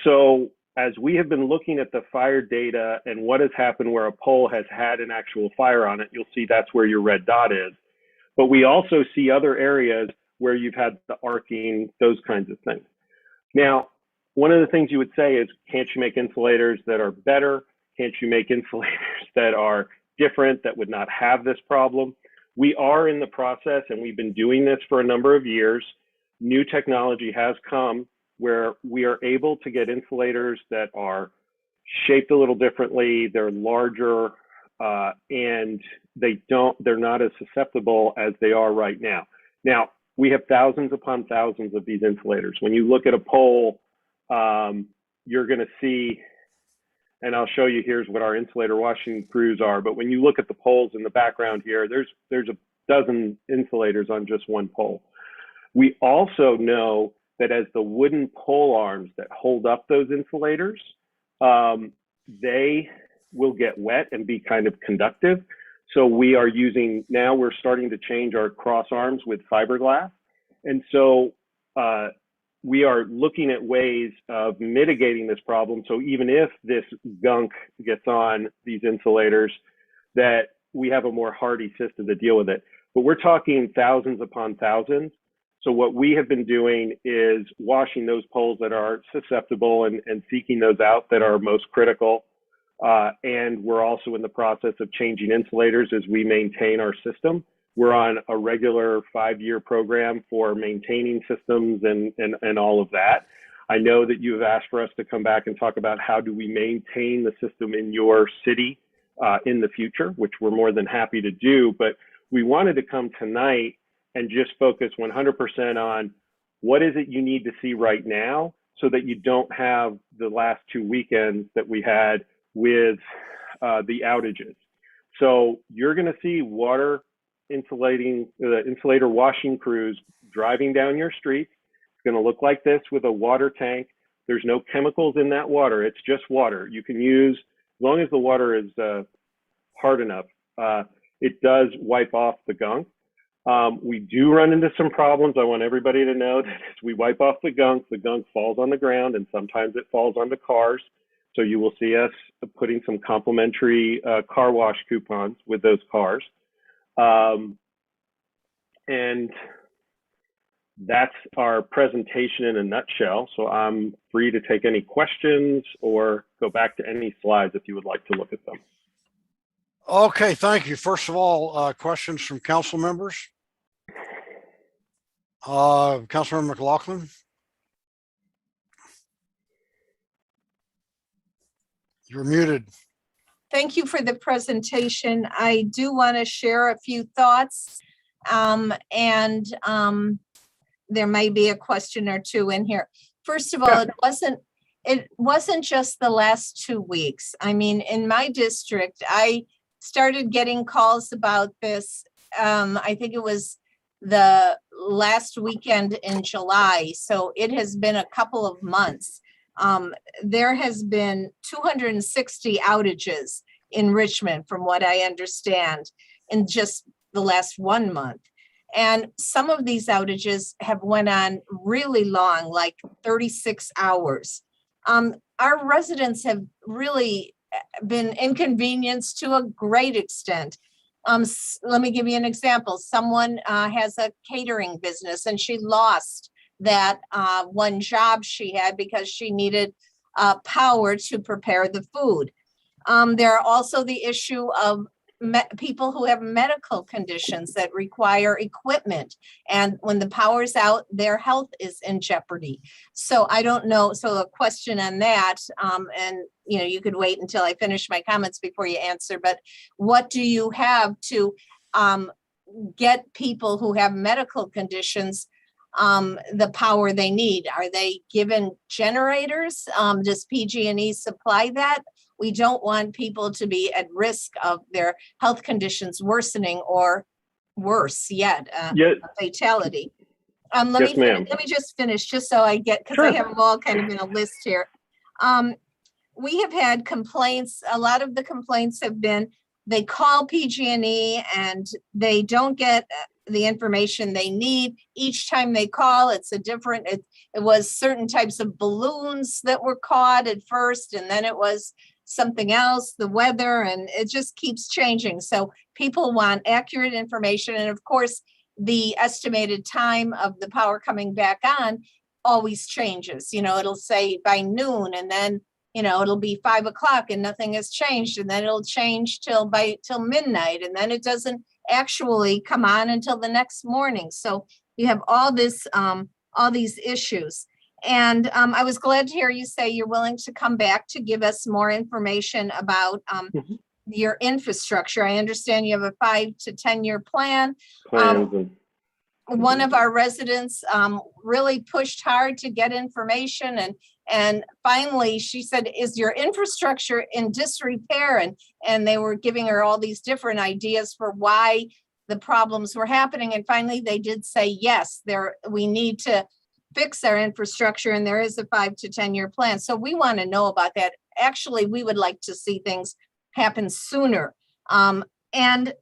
So as we have been looking at the fire data and what has happened where a pole has had an actual fire on it, you'll see that's where your red dot is. But we also see other areas where you've had the arcing, those kinds of things. Now, one of the things you would say is, can't you make insulators that are better? Can't you make insulators that are different, that would not have this problem? We are in the process, and we've been doing this for a number of years. New technology has come where we are able to get insulators that are shaped a little differently, they're larger, and they're not as susceptible as they are right now. Now, we have thousands upon thousands of these insulators. When you look at a pole, you're gonna see, and I'll show you, here's what our insulator washing crews are, but when you look at the poles in the background here, there's a dozen insulators on just one pole. We also know that as the wooden pole arms that hold up those insulators, they will get wet and be kind of conductive. So we are using, now we're starting to change our cross arms with fiberglass. And so we are looking at ways of mitigating this problem. So even if this gunk gets on these insulators, that we have a more hardy system to deal with it. But we're talking thousands upon thousands. So what we have been doing is washing those poles that are susceptible and seeking those out that are most critical. And we're also in the process of changing insulators as we maintain our system. We're on a regular 5-year program for maintaining systems and all of that. I know that you have asked for us to come back and talk about how do we maintain the system in your city in the future, which we're more than happy to do. But we wanted to come tonight and just focus 100% on what is it you need to see right now so that you don't have the last 2 weekends that we had with the outages. So you're gonna see water insulator washing crews driving down your streets. It's gonna look like this with a water tank. There's no chemicals in that water, it's just water. You can use, as long as the water is hard enough, it does wipe off the gunk. We do run into some problems. I want everybody to know that as we wipe off the gunk falls on the ground, and sometimes it falls onto cars. So you will see us putting some complimentary car wash coupons with those cars. And that's our presentation in a nutshell. So I'm free to take any questions or go back to any slides if you would like to look at them. Okay, thank you. First of all, questions from council members. Councilmember McLaughlin. You're muted. Thank you for the presentation. I do want to share a few thoughts, and there may be a question or two in here. First of all, it wasn't just the last 2 weeks. I mean, in my district, I started getting calls about this. I think it was the last weekend in July. So it has been a couple of months. There has been 260 outages in Richmond, from what I understand, in just the last 1 month. And some of these outages have went on really long, like 36 hours. Our residents have really been inconvenienced to a great extent. Let me give you an example. Someone has a catering business and she lost that one job she had because she needed power to prepare the food. There are also the issue of people who have medical conditions that require equipment. And when the power's out, their health is in jeopardy. So I don't know. So a question on that, and you could wait until I finish my comments before you answer, but what do you have to get people who have medical conditions the power they need? Are they given generators? Does PG&E supply that? We don't want people to be at risk of their health conditions worsening or worse yet, Yeah. a fatality. Yes, ma'am. Let me just finish, just so I get, because I have them all kind of in a list here. We have had complaints. A lot of the complaints have been, they call PG&E and they don't get the information they need. Each time they call, it's a different, it was certain types of balloons that were caught at first, and then it was something else, the weather, and it just keeps changing. So people want accurate information. And of course, the estimated time of the power coming back on always changes. You know, it'll say by noon, and then, you know, it'll be 5 o'clock and nothing has changed. And then it'll change till midnight. And then it doesn't actually come on until the next morning. So you have all this, all these issues. And I was glad to hear you say you're willing to come back to give us more information about your infrastructure. I understand you have a 5 to 10 year plan. One of our residents really pushed hard to get information, and finally she said, is your infrastructure in disrepair? And they were giving her all these different ideas for why the problems were happening. And finally they did say, yes, we need to fix our infrastructure, and there is a 5 to 10 year plan. So we want to know about that. Actually, we would like to see things happen sooner. And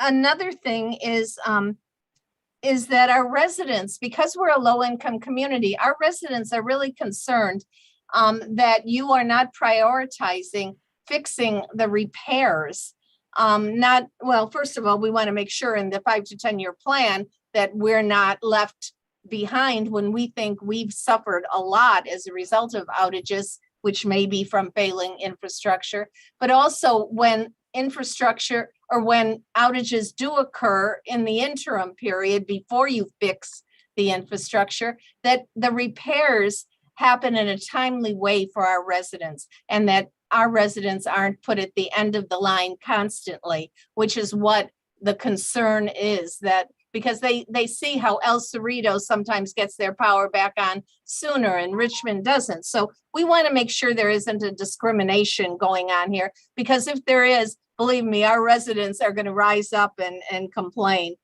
another thing is that our residents, because we're a low income community, our residents are really concerned that you are not prioritizing fixing the repairs. First of all, we want to make sure in the 5 to 10 year plan that we're not left behind when we think we've suffered a lot as a result of outages, which may be from failing infrastructure, but also when infrastructure or when outages do occur in the interim period before you fix the infrastructure, that the repairs happen in a timely way for our residents, and that our residents aren't put at the end of the line constantly, which is what the concern is, that because they see how El Cerrito sometimes gets their power back on sooner and Richmond doesn't. So we want to make sure there isn't a discrimination going on here, because if there is, believe me, our residents are going to rise up and complain.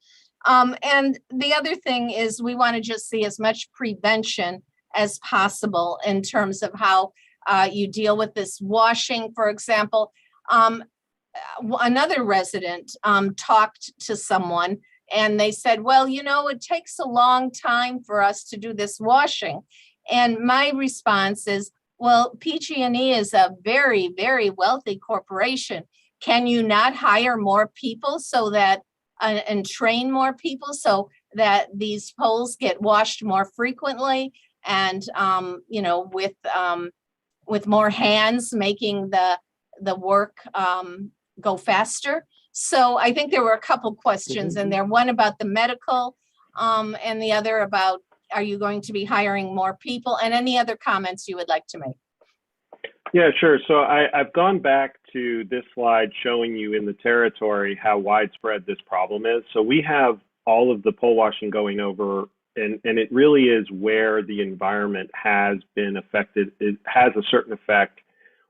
And the other thing is we want to just see as much prevention as possible in terms of how you deal with this washing, for example. Another resident talked to someone and they said, well, you know, it takes a long time for us to do this washing. And my response is, well, PG&E is a very, very wealthy corporation. Can you not hire more people so that, and train more people so that these poles get washed more frequently and, you know, with more hands making the work go faster? So I think there were a couple questions in there, one about the medical and the other about, are you going to be hiring more people, and any other comments you would like to make? Yeah, sure. So I've gone back to this slide showing you in the territory how widespread this problem is. So we have all of the pole washing going over, and it really is where the environment has been affected. It has a certain effect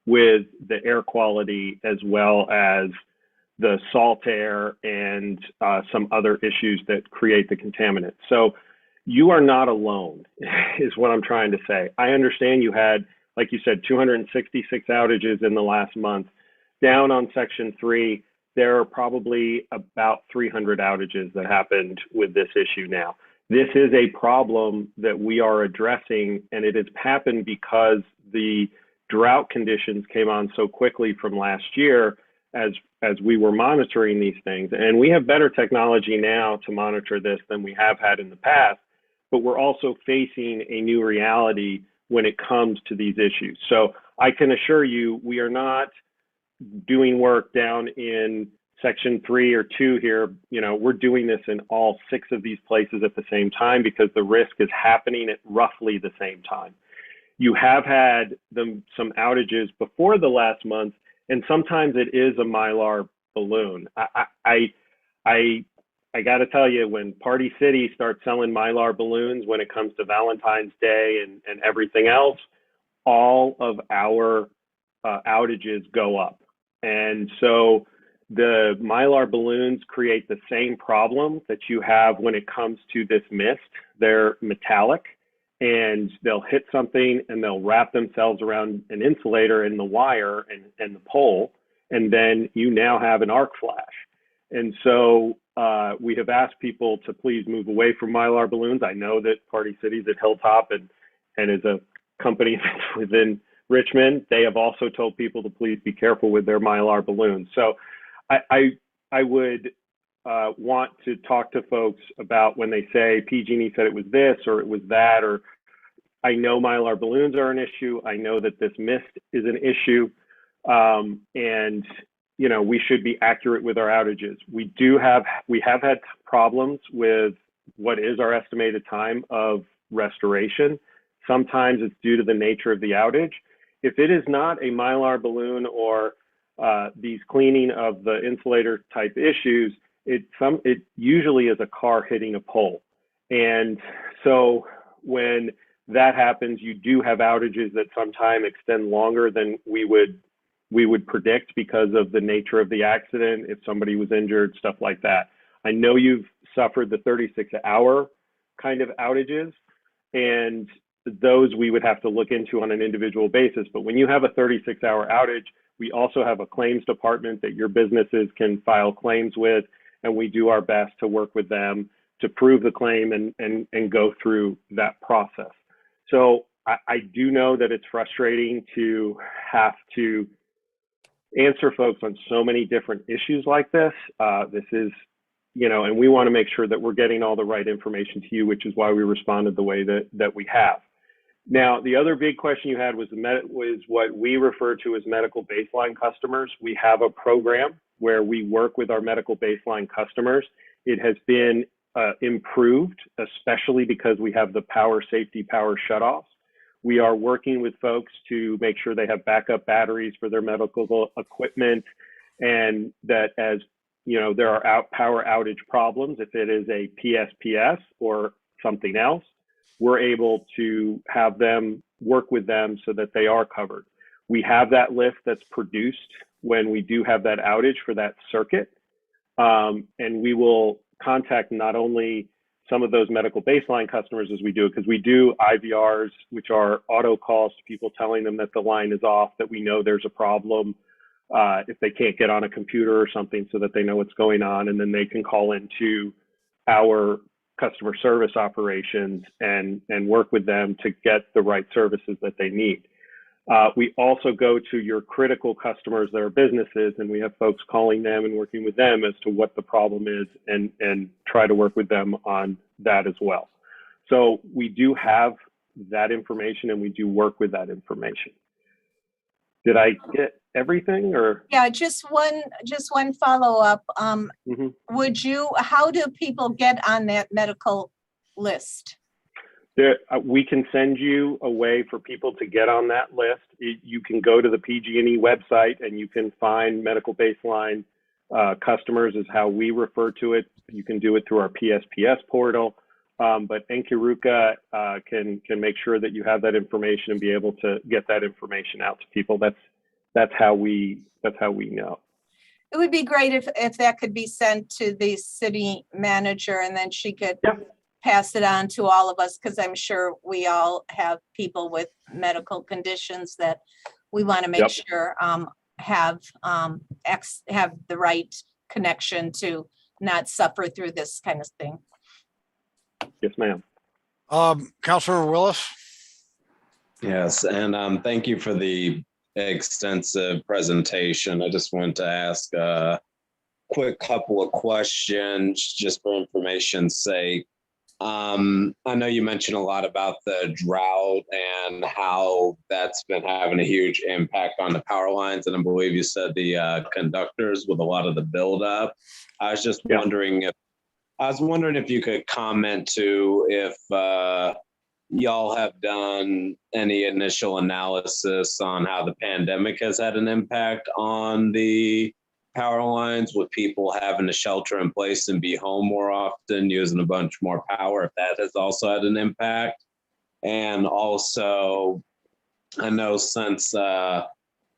with the air quality as well as the salt air and some other issues that create the contaminant. So you are not alone, is what I'm trying to say. I understand you had, like you said, 266 outages in the last month. Down on Section 3, there are probably about 300 outages that happened with this issue now. This is a problem that we are addressing, and it has happened because the drought conditions came on so quickly from last year as we were monitoring these things. And we have better technology now to monitor this than we have had in the past, but we're also facing a new reality when it comes to these issues. So I can assure you, we are not doing work down in Section 3 or 2 here. You know, we're doing this in all 6 of these places at the same time because the risk is happening at roughly the same time. You have had some outages before the last month, and sometimes it is a Mylar balloon. I got to tell you, when Party City starts selling Mylar balloons when it comes to Valentine's Day and everything else, all of our outages go up. And so The Mylar balloons create the same problem that you have when it comes to this mist. They're metallic and they'll hit something and they'll wrap themselves around an insulator in the wire and the pole, and then you now have an arc flash. And so we have asked people to please move away from Mylar balloons. I know that Party Cities at Hilltop and as a company within Richmond, they have also told people to please be careful with their Mylar balloons. So I would want to talk to folks about when they say PG&E said it was this or it was that, or I know Mylar balloons are an issue. I know that this mist is an issue. And you know, we should be accurate with our outages. We have had problems with what is our estimated time of restoration. Sometimes it's due to the nature of the outage. If it is not a Mylar balloon or these cleaning of the insulator type issues, it usually is a car hitting a pole. And so when that happens, you do have outages that sometimes extend longer than we would predict because of the nature of the accident, if somebody was injured, stuff like that. I know you've suffered the 36-hour kind of outages, and those we would have to look into on an individual basis. But when you have a 36-hour outage, we also have a claims department that your businesses can file claims with, and we do our best to work with them to prove the claim and go through that process. So I do know that it's frustrating to have to answer folks on so many different issues like this. This is, you know, and we want to make sure that we're getting all the right information to you, which is why we responded the way that we have. Now, the other big question you had was what we refer to as medical baseline customers. We have a program where we work with our medical baseline customers. It has been improved, especially because we have the power safety power shutoffs. We are working with folks to make sure they have backup batteries for their medical equipment, and that as you know, there are power outage problems. If it is a PSPS or something else, we're able to have them work with them so that they are covered. We have that list that's produced when we do have that outage for that circuit. And we will contact not only some of those medical baseline customers as we do it, because we do IVRs, which are auto calls to people telling them that the line is off, that we know there's a problem, if they can't get on a computer or something, so that they know what's going on, and then they can call into our customer service operations and work with them to get the right services that they need. We also go to your critical customers that are businesses, and we have folks calling them and working with them as to what the problem is and try to work with them on that as well. So we do have that information and we do work with that information. Did I get everything or? Yeah, just one follow-up. How do people get on that medical list? We can send you a way for people to get on that list. You can go to the PG&E website and you can find medical baseline customers is how we refer to it. You can do it through our PSPS portal, but Enkiruka can make sure that you have that information and be able to get that information out to people. That's how we know. It would be great if that could be sent to the city manager and then she could pass it on to all of us, because I'm sure we all have people with medical conditions that we want to make sure have the right connection to not suffer through this kind of thing. Yes, ma'am. Councilor Willis. Yes, and thank you for the extensive presentation. I just wanted to ask a quick couple of questions just for information's sake. I know you mentioned a lot about the drought and how that's been having a huge impact on the power lines, and I believe you said the conductors with a lot of the buildup. I was just wondering if you could comment to if y'all have done any initial analysis on how the pandemic has had an impact on the power lines, with people having to shelter in place and be home more often, using a bunch more power, if that has also had an impact. And also, I know since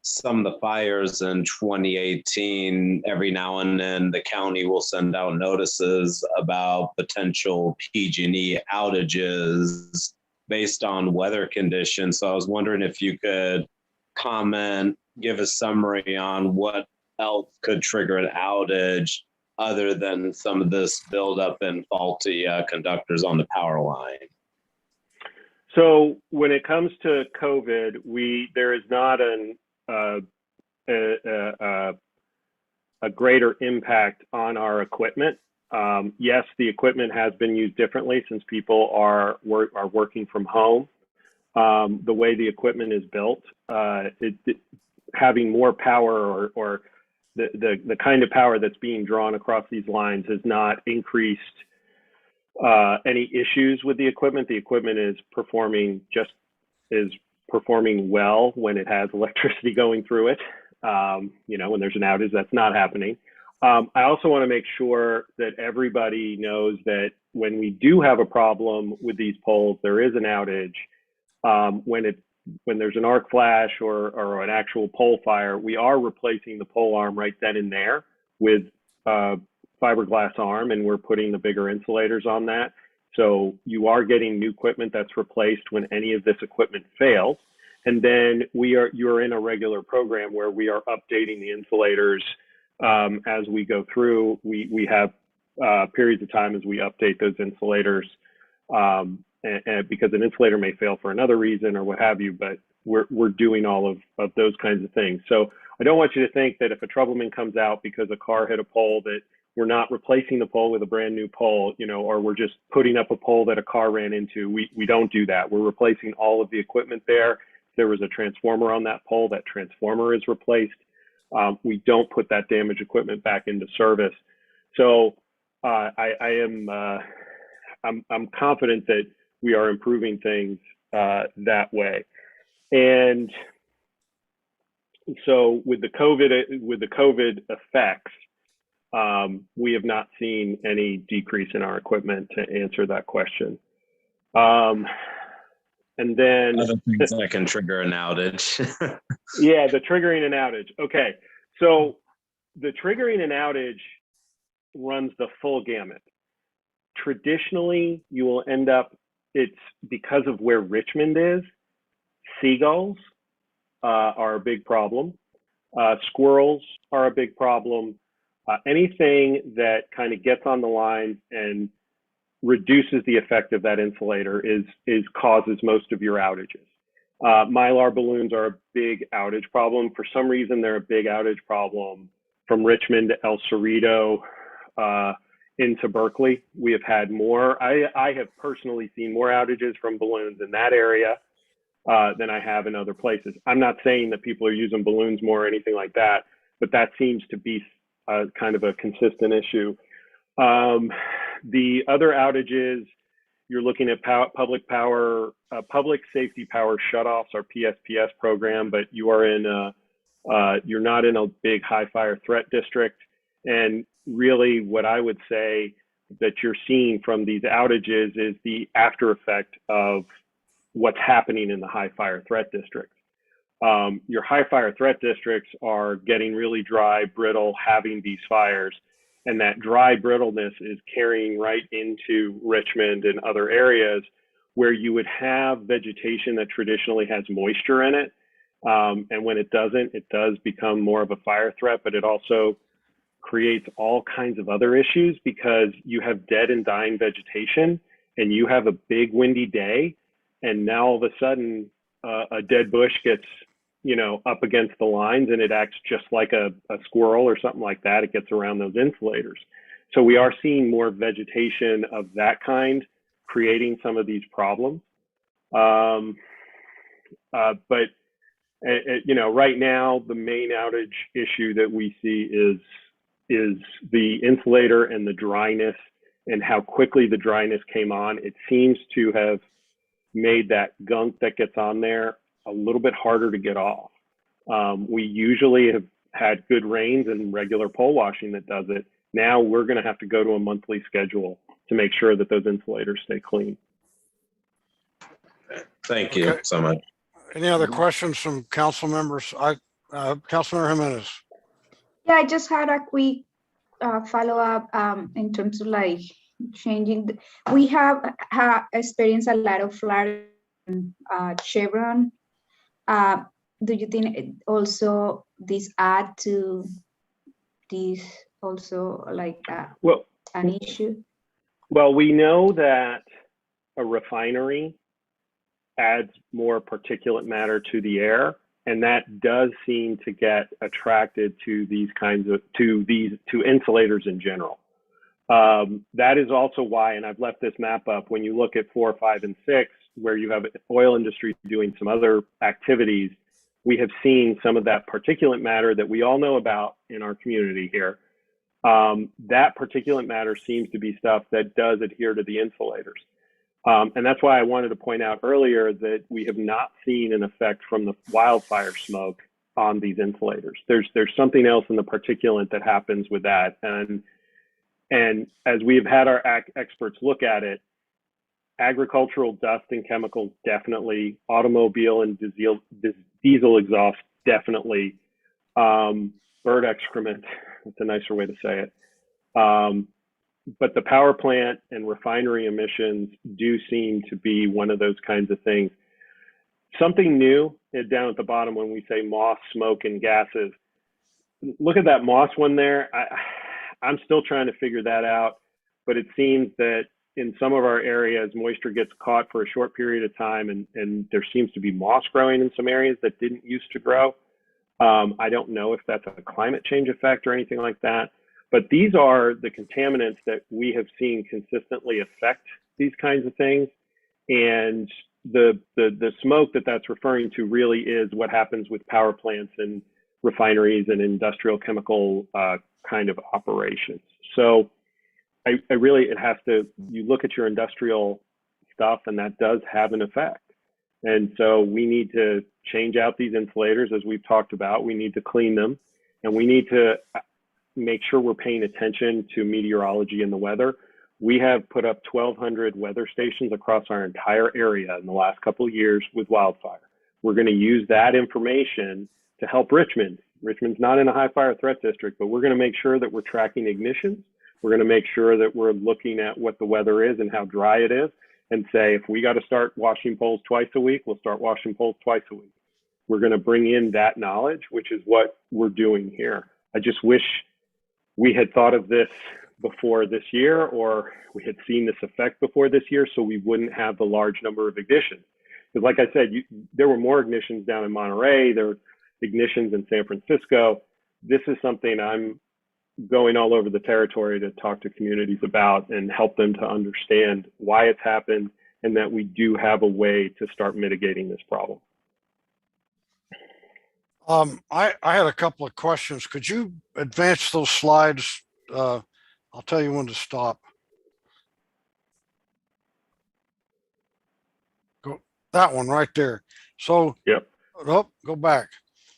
some of the fires in 2018, every now and then the county will send out notices about potential PG&E outages based on weather conditions. So I was wondering if you could comment, give a summary on what else could trigger an outage other than some of this buildup and faulty conductors on the power line. So when it comes to COVID, there is not a greater impact on our equipment. Yes, the equipment has been used differently since people are working from home. The way the equipment is built, having more power or the kind of power that's being drawn across these lines has not increased any issues with the equipment. The equipment is performing well when it has electricity going through it. When there's an outage, that's not happening. I also want to make sure that everybody knows that when we do have a problem with these poles, there is an outage. When there's an arc flash or an actual pole fire, we are replacing the pole arm right then and there with fiberglass arm, and we're putting the bigger insulators on that. So you are getting new equipment that's replaced when any of this equipment fails. And then you're in a regular program where we are updating the insulators as we go through. We have periods of time as we update those insulators, and because an insulator may fail for another reason or what have you, but we're doing all of those kinds of things. So I don't want you to think that if a troubleman comes out because a car hit a pole that we're not replacing the pole with a brand new pole, or we're just putting up a pole that a car ran into. We don't do that. We're replacing all of the equipment there. If there was a transformer on that pole, that transformer is replaced. We don't put that damaged equipment back into service. So I'm confident that we are improving things that way. And so with the COVID effects, we have not seen any decrease in our equipment, to answer that question. And then other things that can trigger an outage. Yeah, the triggering an outage. Okay, so the triggering an outage runs the full gamut. Traditionally, you will end up, it's because of where Richmond is, seagulls are a big problem. Squirrels are a big problem. Anything that kind of gets on the line and reduces the effect of that insulator causes most of your outages. Mylar balloons are a big outage problem. For some reason, they're a big outage problem from Richmond to El Cerrito into Berkeley. We have had more. I have personally seen more outages from balloons in that area than I have in other places. I'm not saying that people are using balloons more or anything like that, but that seems to be kind of a consistent issue. The other outages, you're looking at public safety power shutoffs, our PSPS program, but you're not in a big high fire threat district. And really what I would say that you're seeing from these outages is the after effect of what's happening in the high fire threat districts. Your high fire threat districts are getting really dry, brittle, having these fires, and that dry brittleness is carrying right into Richmond and other areas where you would have vegetation that traditionally has moisture in it. And when it doesn't, it does become more of a fire threat, but it also creates all kinds of other issues because you have dead and dying vegetation and you have a big windy day, and now all of a sudden a dead bush gets up against the lines and it acts just like a squirrel or something like that. It gets around those insulators. So we are seeing more vegetation of that kind creating some of these problems. But right now the main outage issue that we see is the insulator and the dryness and how quickly the dryness came on. It seems to have made that gunk that gets on there a little bit harder to get off. We usually have had good rains and regular pole washing that does it. Now we're going to have to go to a monthly schedule to make sure that those insulators stay clean. Thank you so much. Any other questions from council members? Councilmember Jimenez. Yeah, I just had a quick follow-up in terms of like changing. We have experienced a lot of flood Chevron. Do you think also this add to this also like Well, an issue? well, we know that a refinery adds more particulate matter to the air, and that does seem to get attracted to these kinds of to insulators in general. That is also why, and I've left this map up, when you look at 4, 5, and 6, where you have oil industry doing some other activities, we have seen some of that particulate matter that we all know about in our community here. That particulate matter seems to be stuff that does adhere to the insulators. And that's why I wanted to point out earlier that we have not seen an effect from the wildfire smoke on these insulators. There's something else in the particulate that happens with that. And as we have had our experts look at it, agricultural dust and chemicals, definitely. Automobile and diesel exhaust, definitely. Bird excrement, that's a nicer way to say it. But the power plant and refinery emissions do seem to be one of those kinds of things. Something new down at the bottom when we say moss, smoke, and gases. Look at that moss one there. I'm still trying to figure that out, but it seems that in some of our areas, moisture gets caught for a short period of time, and there seems to be moss growing in some areas that didn't used to grow. I don't know if that's a climate change effect or anything like that. But these are the contaminants that we have seen consistently affect these kinds of things. And the smoke that's referring to really is what happens with power plants and refineries and industrial chemical kind of operations. So I really, it has to, you look at your industrial stuff and that does have an effect. And so we need to change out these insulators, as we've talked about. We need to clean them, and we need to make sure we're paying attention to meteorology and the weather. We have put up 1,200 weather stations across our entire area in the last couple of years with wildfire. We're going to use that information to help Richmond. Richmond's not in a high fire threat district, but we're going to make sure that we're tracking ignitions. We're going to make sure that we're looking at what the weather is and how dry it is, and say, if we got to start washing poles twice a week, we'll start washing poles twice a week. We're going to bring in that knowledge, which is what we're doing here. I just wish we had thought of this before this year, or we had seen this effect before this year, so we wouldn't have the large number of ignitions. Because like I said, there were more ignitions down in Monterey, there were ignitions in San Francisco. This is something I'm going all over the territory to talk to communities about and help them to understand why it's happened and that we do have a way to start mitigating this problem. I had a couple of questions. Could you advance those slides? I'll tell you when to stop. Go that one right there. So, yep. Oh, go back.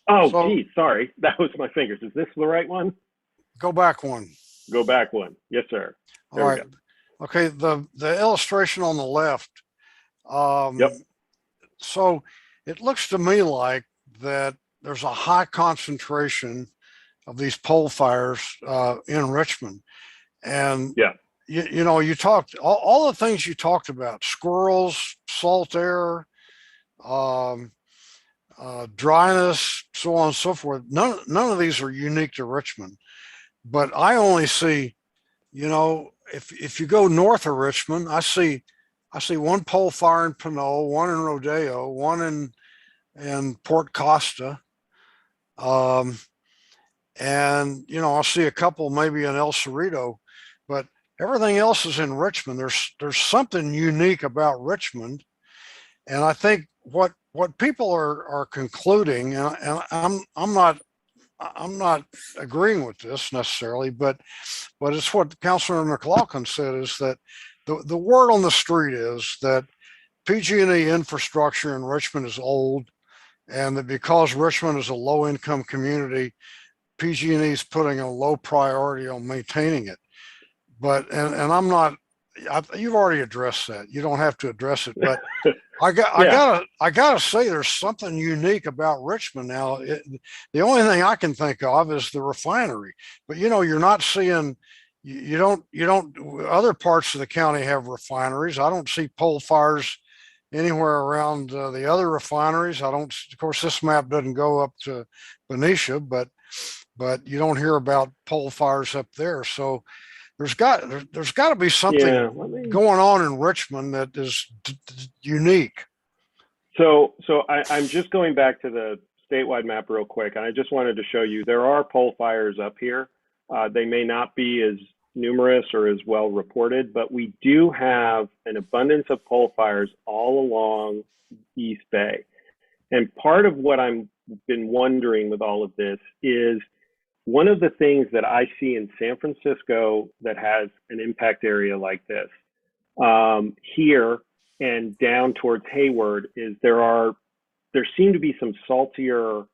Oh, geez, sorry. That was my fingers. Is this the right one? Go back one. Go back one. Yes, sir. There All right. Okay. The illustration on the left. Yep. So it looks to me like that there's a high concentration of these pole fires in Richmond. And yeah, you know, you talked all the things you talked about: squirrels, salt air, dryness, so on and so forth. None of these are unique to Richmond. But I only see, you know, if you go north of Richmond, I see one pole fire in Pinole, one in Rodeo, one in Port Costa. And, you know, I'll see a couple maybe in El Cerrito, but everything else is in Richmond. There's something unique about Richmond. And I think what people are concluding, and I'm not agreeing with this necessarily, but it's what Councilor McLaughlin said, is that the word on the street is that PG&E infrastructure in Richmond is old, and that because Richmond is a low-income community, PG&E is putting a low priority on maintaining it. But and I'm not you've already addressed that. You don't have to address it, but I Yeah. gotta say, there's something unique about Richmond now. The only thing I can think of is the refinery, but you're not seeing, you don't, other parts of the county have refineries. I don't see pole fires anywhere around the other refineries. I don't, of course, this map doesn't go up to Benicia, but you don't hear about pole fires up there. So there's got to be something Yeah. going on in Richmond that is unique. So I'm just going back to the statewide map real quick, and I just wanted to show you there are pole fires up here. They may not be as numerous or as well reported, but we do have an abundance of pole fires all along East Bay. And part of what I've been wondering with all of this is one of the things that I see in San Francisco that has an impact area like this here and down towards Hayward is there seem to be some saltier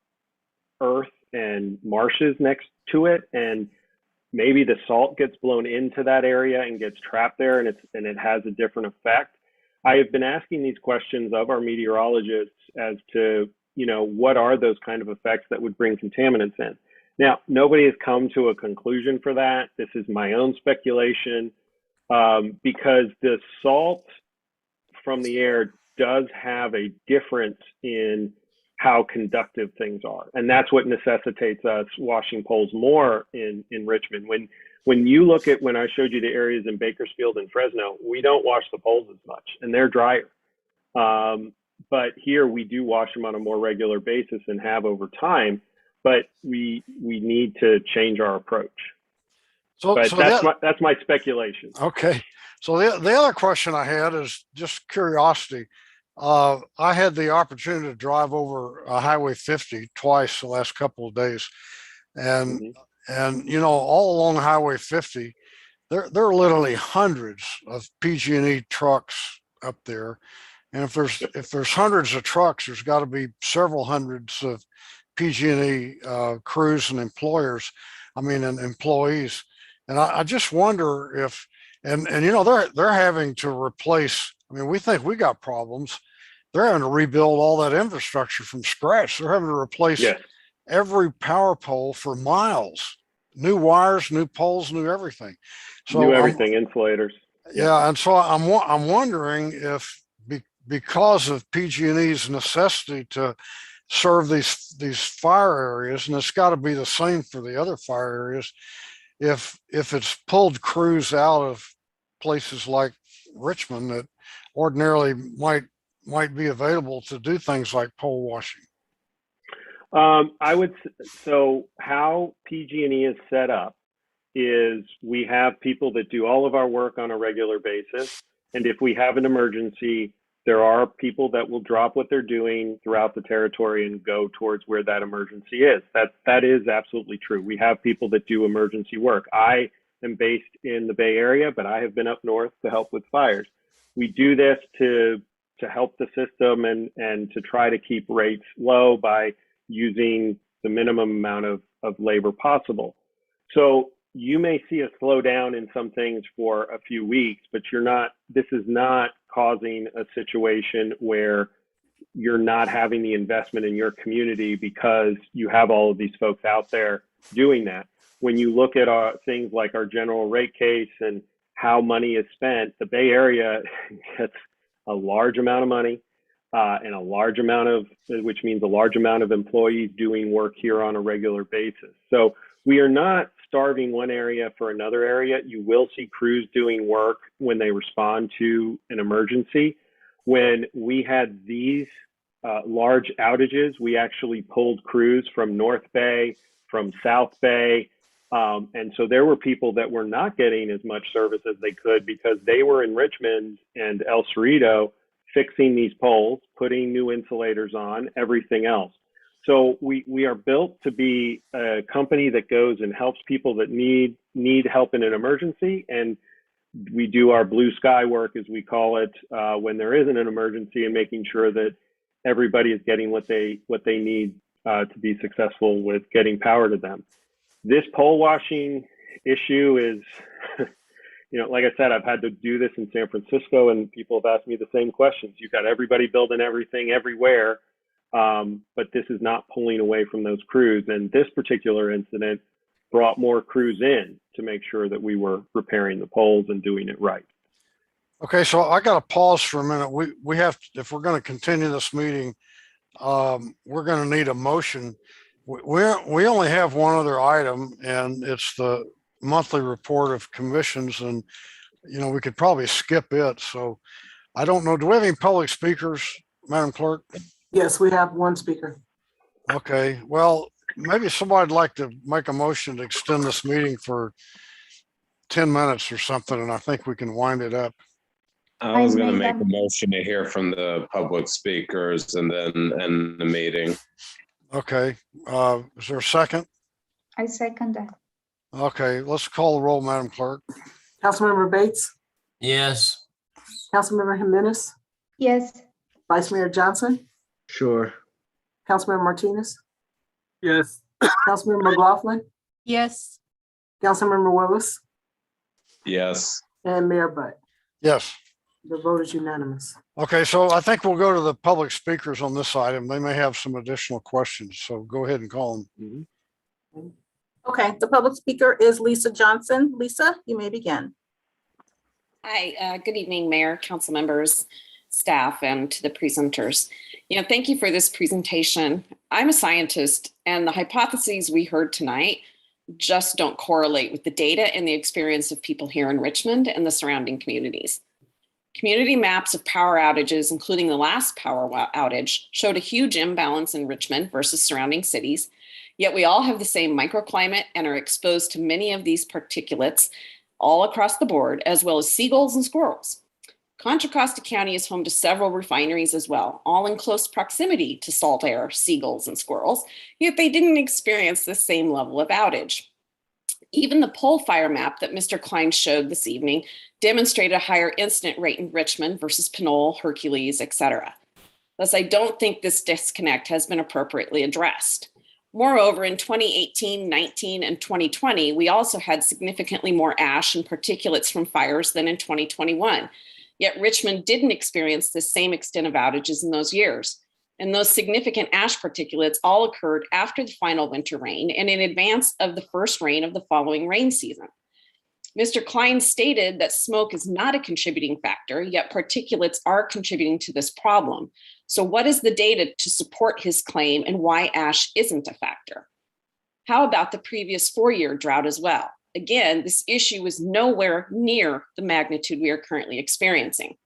earth and marshes next to it, and maybe the salt gets blown into that area and gets trapped there, and it has a different effect. I have been asking these questions of our meteorologists as to, what are those kind of effects that would bring contaminants in. Now, nobody has come to a conclusion for that. This is my own speculation, because the salt from the air does have a difference in how conductive things are. And that's what necessitates us washing poles more in Richmond. When you look at, when I showed you the areas in Bakersfield and Fresno, we don't wash the poles as much and they're drier. But here we do wash them on a more regular basis and have over time, but we need to change our approach. But that's my speculation. Okay. So the other question I had is just curiosity. I had the opportunity to drive over Highway 50 twice the last couple of days, and all along Highway 50, there are literally hundreds of PG&E trucks up there, and if there's hundreds of trucks, there's got to be several hundreds of PG&E crews and employees, and I just wonder if they're having to replace. We think we got problems. They're having to rebuild all that infrastructure from scratch. They're having to replace every power pole for miles, new wires, new poles, new everything. So new everything, insulators. Yeah, and so I'm wondering if because of PG&E's necessity to serve these fire areas, and it's got to be the same for the other fire areas, if it's pulled crews out of places like Richmond that ordinarily might be available to do things like pole washing. So how PG&E is set up is we have people that do all of our work on a regular basis. And if we have an emergency, there are people that will drop what they're doing throughout the territory and go towards where that emergency is. That is absolutely true. We have people that do emergency work. I am based in the Bay Area, but I have been up north to help with fires. We do this to help the system and to try to keep rates low by using the minimum amount of labor possible. So you may see a slowdown in some things for a few weeks, but this is not causing a situation where you're not having the investment in your community because you have all of these folks out there doing that. When you look at things like our general rate case and how money is spent, the Bay Area gets a large amount of money and which means a large amount of employees doing work here on a regular basis. So we are not starving one area for another area. You will see crews doing work when they respond to an emergency. When we had these large outages, we actually pulled crews from North Bay, from South Bay. And so there were people that were not getting as much service as they could because they were in Richmond and El Cerrito fixing these poles, putting new insulators on, everything else. So we are built to be a company that goes and helps people that need help in an emergency. And we do our blue sky work, as we call it, when there isn't an emergency, and making sure that everybody is getting what they need to be successful with getting power to them. This pole washing issue you know, like I said, I've had to do this in San Francisco, and people have asked me the same questions. You've got everybody building everything everywhere, but this is not pulling away from those crews. And this particular incident brought more crews in to make sure that we were repairing the poles and doing it right. Okay, so I got to pause for a minute. We have, if we're going to continue this meeting, we're going to need a motion. We only have one other item, and it's the monthly report of commissions, and you know, we could probably skip it. So I don't know. Do we have any public speakers, Madam Clerk? Yes, we have one speaker. Okay, well, maybe somebody'd like to make a motion to extend this meeting for 10 minutes or something, and I think we can wind it up. I was going to make a motion to hear from the public speakers and then end the meeting. Okay, is there a second? I second that. Okay, let's call the roll, Madam Clerk. Councilmember Bates, Yes. Councilmember Jimenez, Yes. Vice Mayor Johnson, Sure. Councilmember Martinez, Yes. Councilmember McLaughlin, Yes. Councilmember Willis, Yes. and Mayor Butt. Yes. The vote is unanimous. Okay, so I think we'll go to the public speakers on this item. They may have some additional questions, so go ahead and call them. Okay, the public speaker is Lisa Johnson. Lisa, you may begin. Hi, good evening, Mayor, council members, staff, and to the presenters. You know, thank you for this presentation. I'm a scientist, and the hypotheses we heard tonight just don't correlate with the data and the experience of people here in Richmond and the surrounding communities. Community maps of power outages, including the last power outage, showed a huge imbalance in Richmond versus surrounding cities, yet we all have the same microclimate and are exposed to many of these particulates all across the board, as well as seagulls and squirrels. Contra Costa County is home to several refineries as well, all in close proximity to salt air, seagulls, and squirrels, yet they didn't experience the same level of outage. Even the pole fire map that Mr. Klein showed this evening demonstrated a higher incident rate in Richmond versus Pinole, Hercules, etc. Thus, I don't think this disconnect has been appropriately addressed. Moreover, in 2018, 19, and 2020, we also had significantly more ash and particulates from fires than in 2021. Yet Richmond didn't experience the same extent of outages in those years. And those significant ash particulates all occurred after the final winter rain and in advance of the first rain of the following rain season. Mr. Klein stated that smoke is not a contributing factor, yet particulates are contributing to this problem. So what is the data to support his claim and why ash isn't a factor? How about the previous 4-year drought as well? Again, this issue is nowhere near the magnitude we are currently experiencing.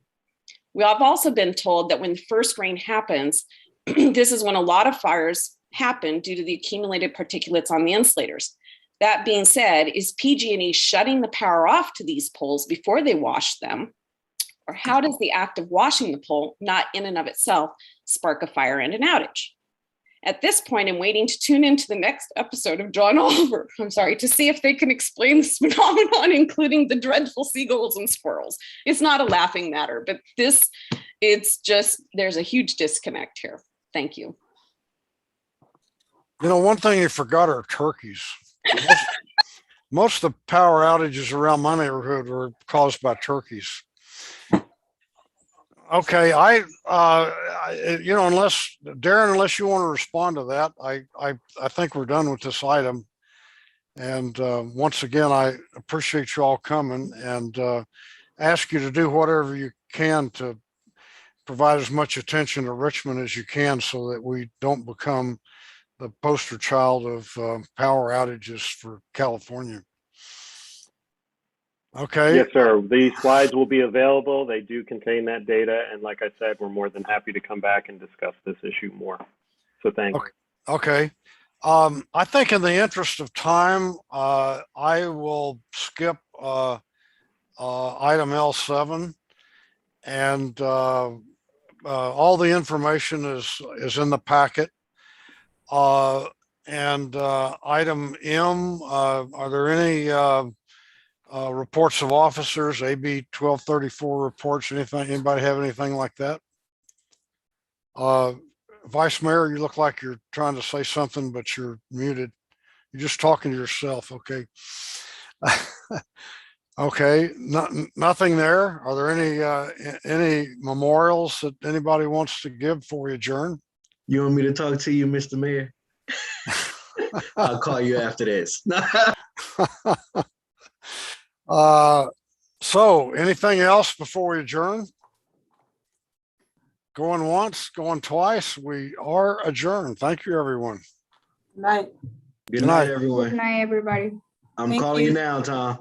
We have also been told that when the first rain happens, this is when a lot of fires happen due to the accumulated particulates on the insulators. That being said, is PG&E shutting the power off to these poles before they wash them? Or how does the act of washing the pole, not in and of itself, spark a fire and an outage? At this point, I'm waiting to tune into the next episode of John Oliver, to see if they can explain this phenomenon, including the dreadful seagulls and squirrels. It's not a laughing matter, but it's just, there's a huge disconnect here. Thank you. You know, one thing you forgot are turkeys. Most of the power outages around my neighborhood were caused by turkeys. Okay, you know, unless you want to respond to that, I think we're done with this item. And once again, I appreciate you all coming and ask you to do whatever you can to provide as much attention to Richmond as you can so that we don't become the poster child of power outages for California. Okay. Yes, sir. These slides will be available. They do contain that data. And like I said, we're more than happy to come back and discuss this issue more. So thanks. Okay. I think in the interest of time, I will skip item L7, and all the information is in the packet. And item M, are there any reports of officers, AB 1234 reports, anything? Anybody have anything like that? Vice Mayor, you look like you're trying to say something, but you're muted. You're just talking to yourself. Okay. Okay, nothing there. Are there any memorials that anybody wants to give before we adjourn? You want me to talk to you, Mr. Mayor? I'll call you after this. So anything else before we adjourn? Going once, going twice, we are adjourned. Thank you, everyone. Night. Good night, everyone. Good night, everybody. I'm Thank calling you. you now, Tom.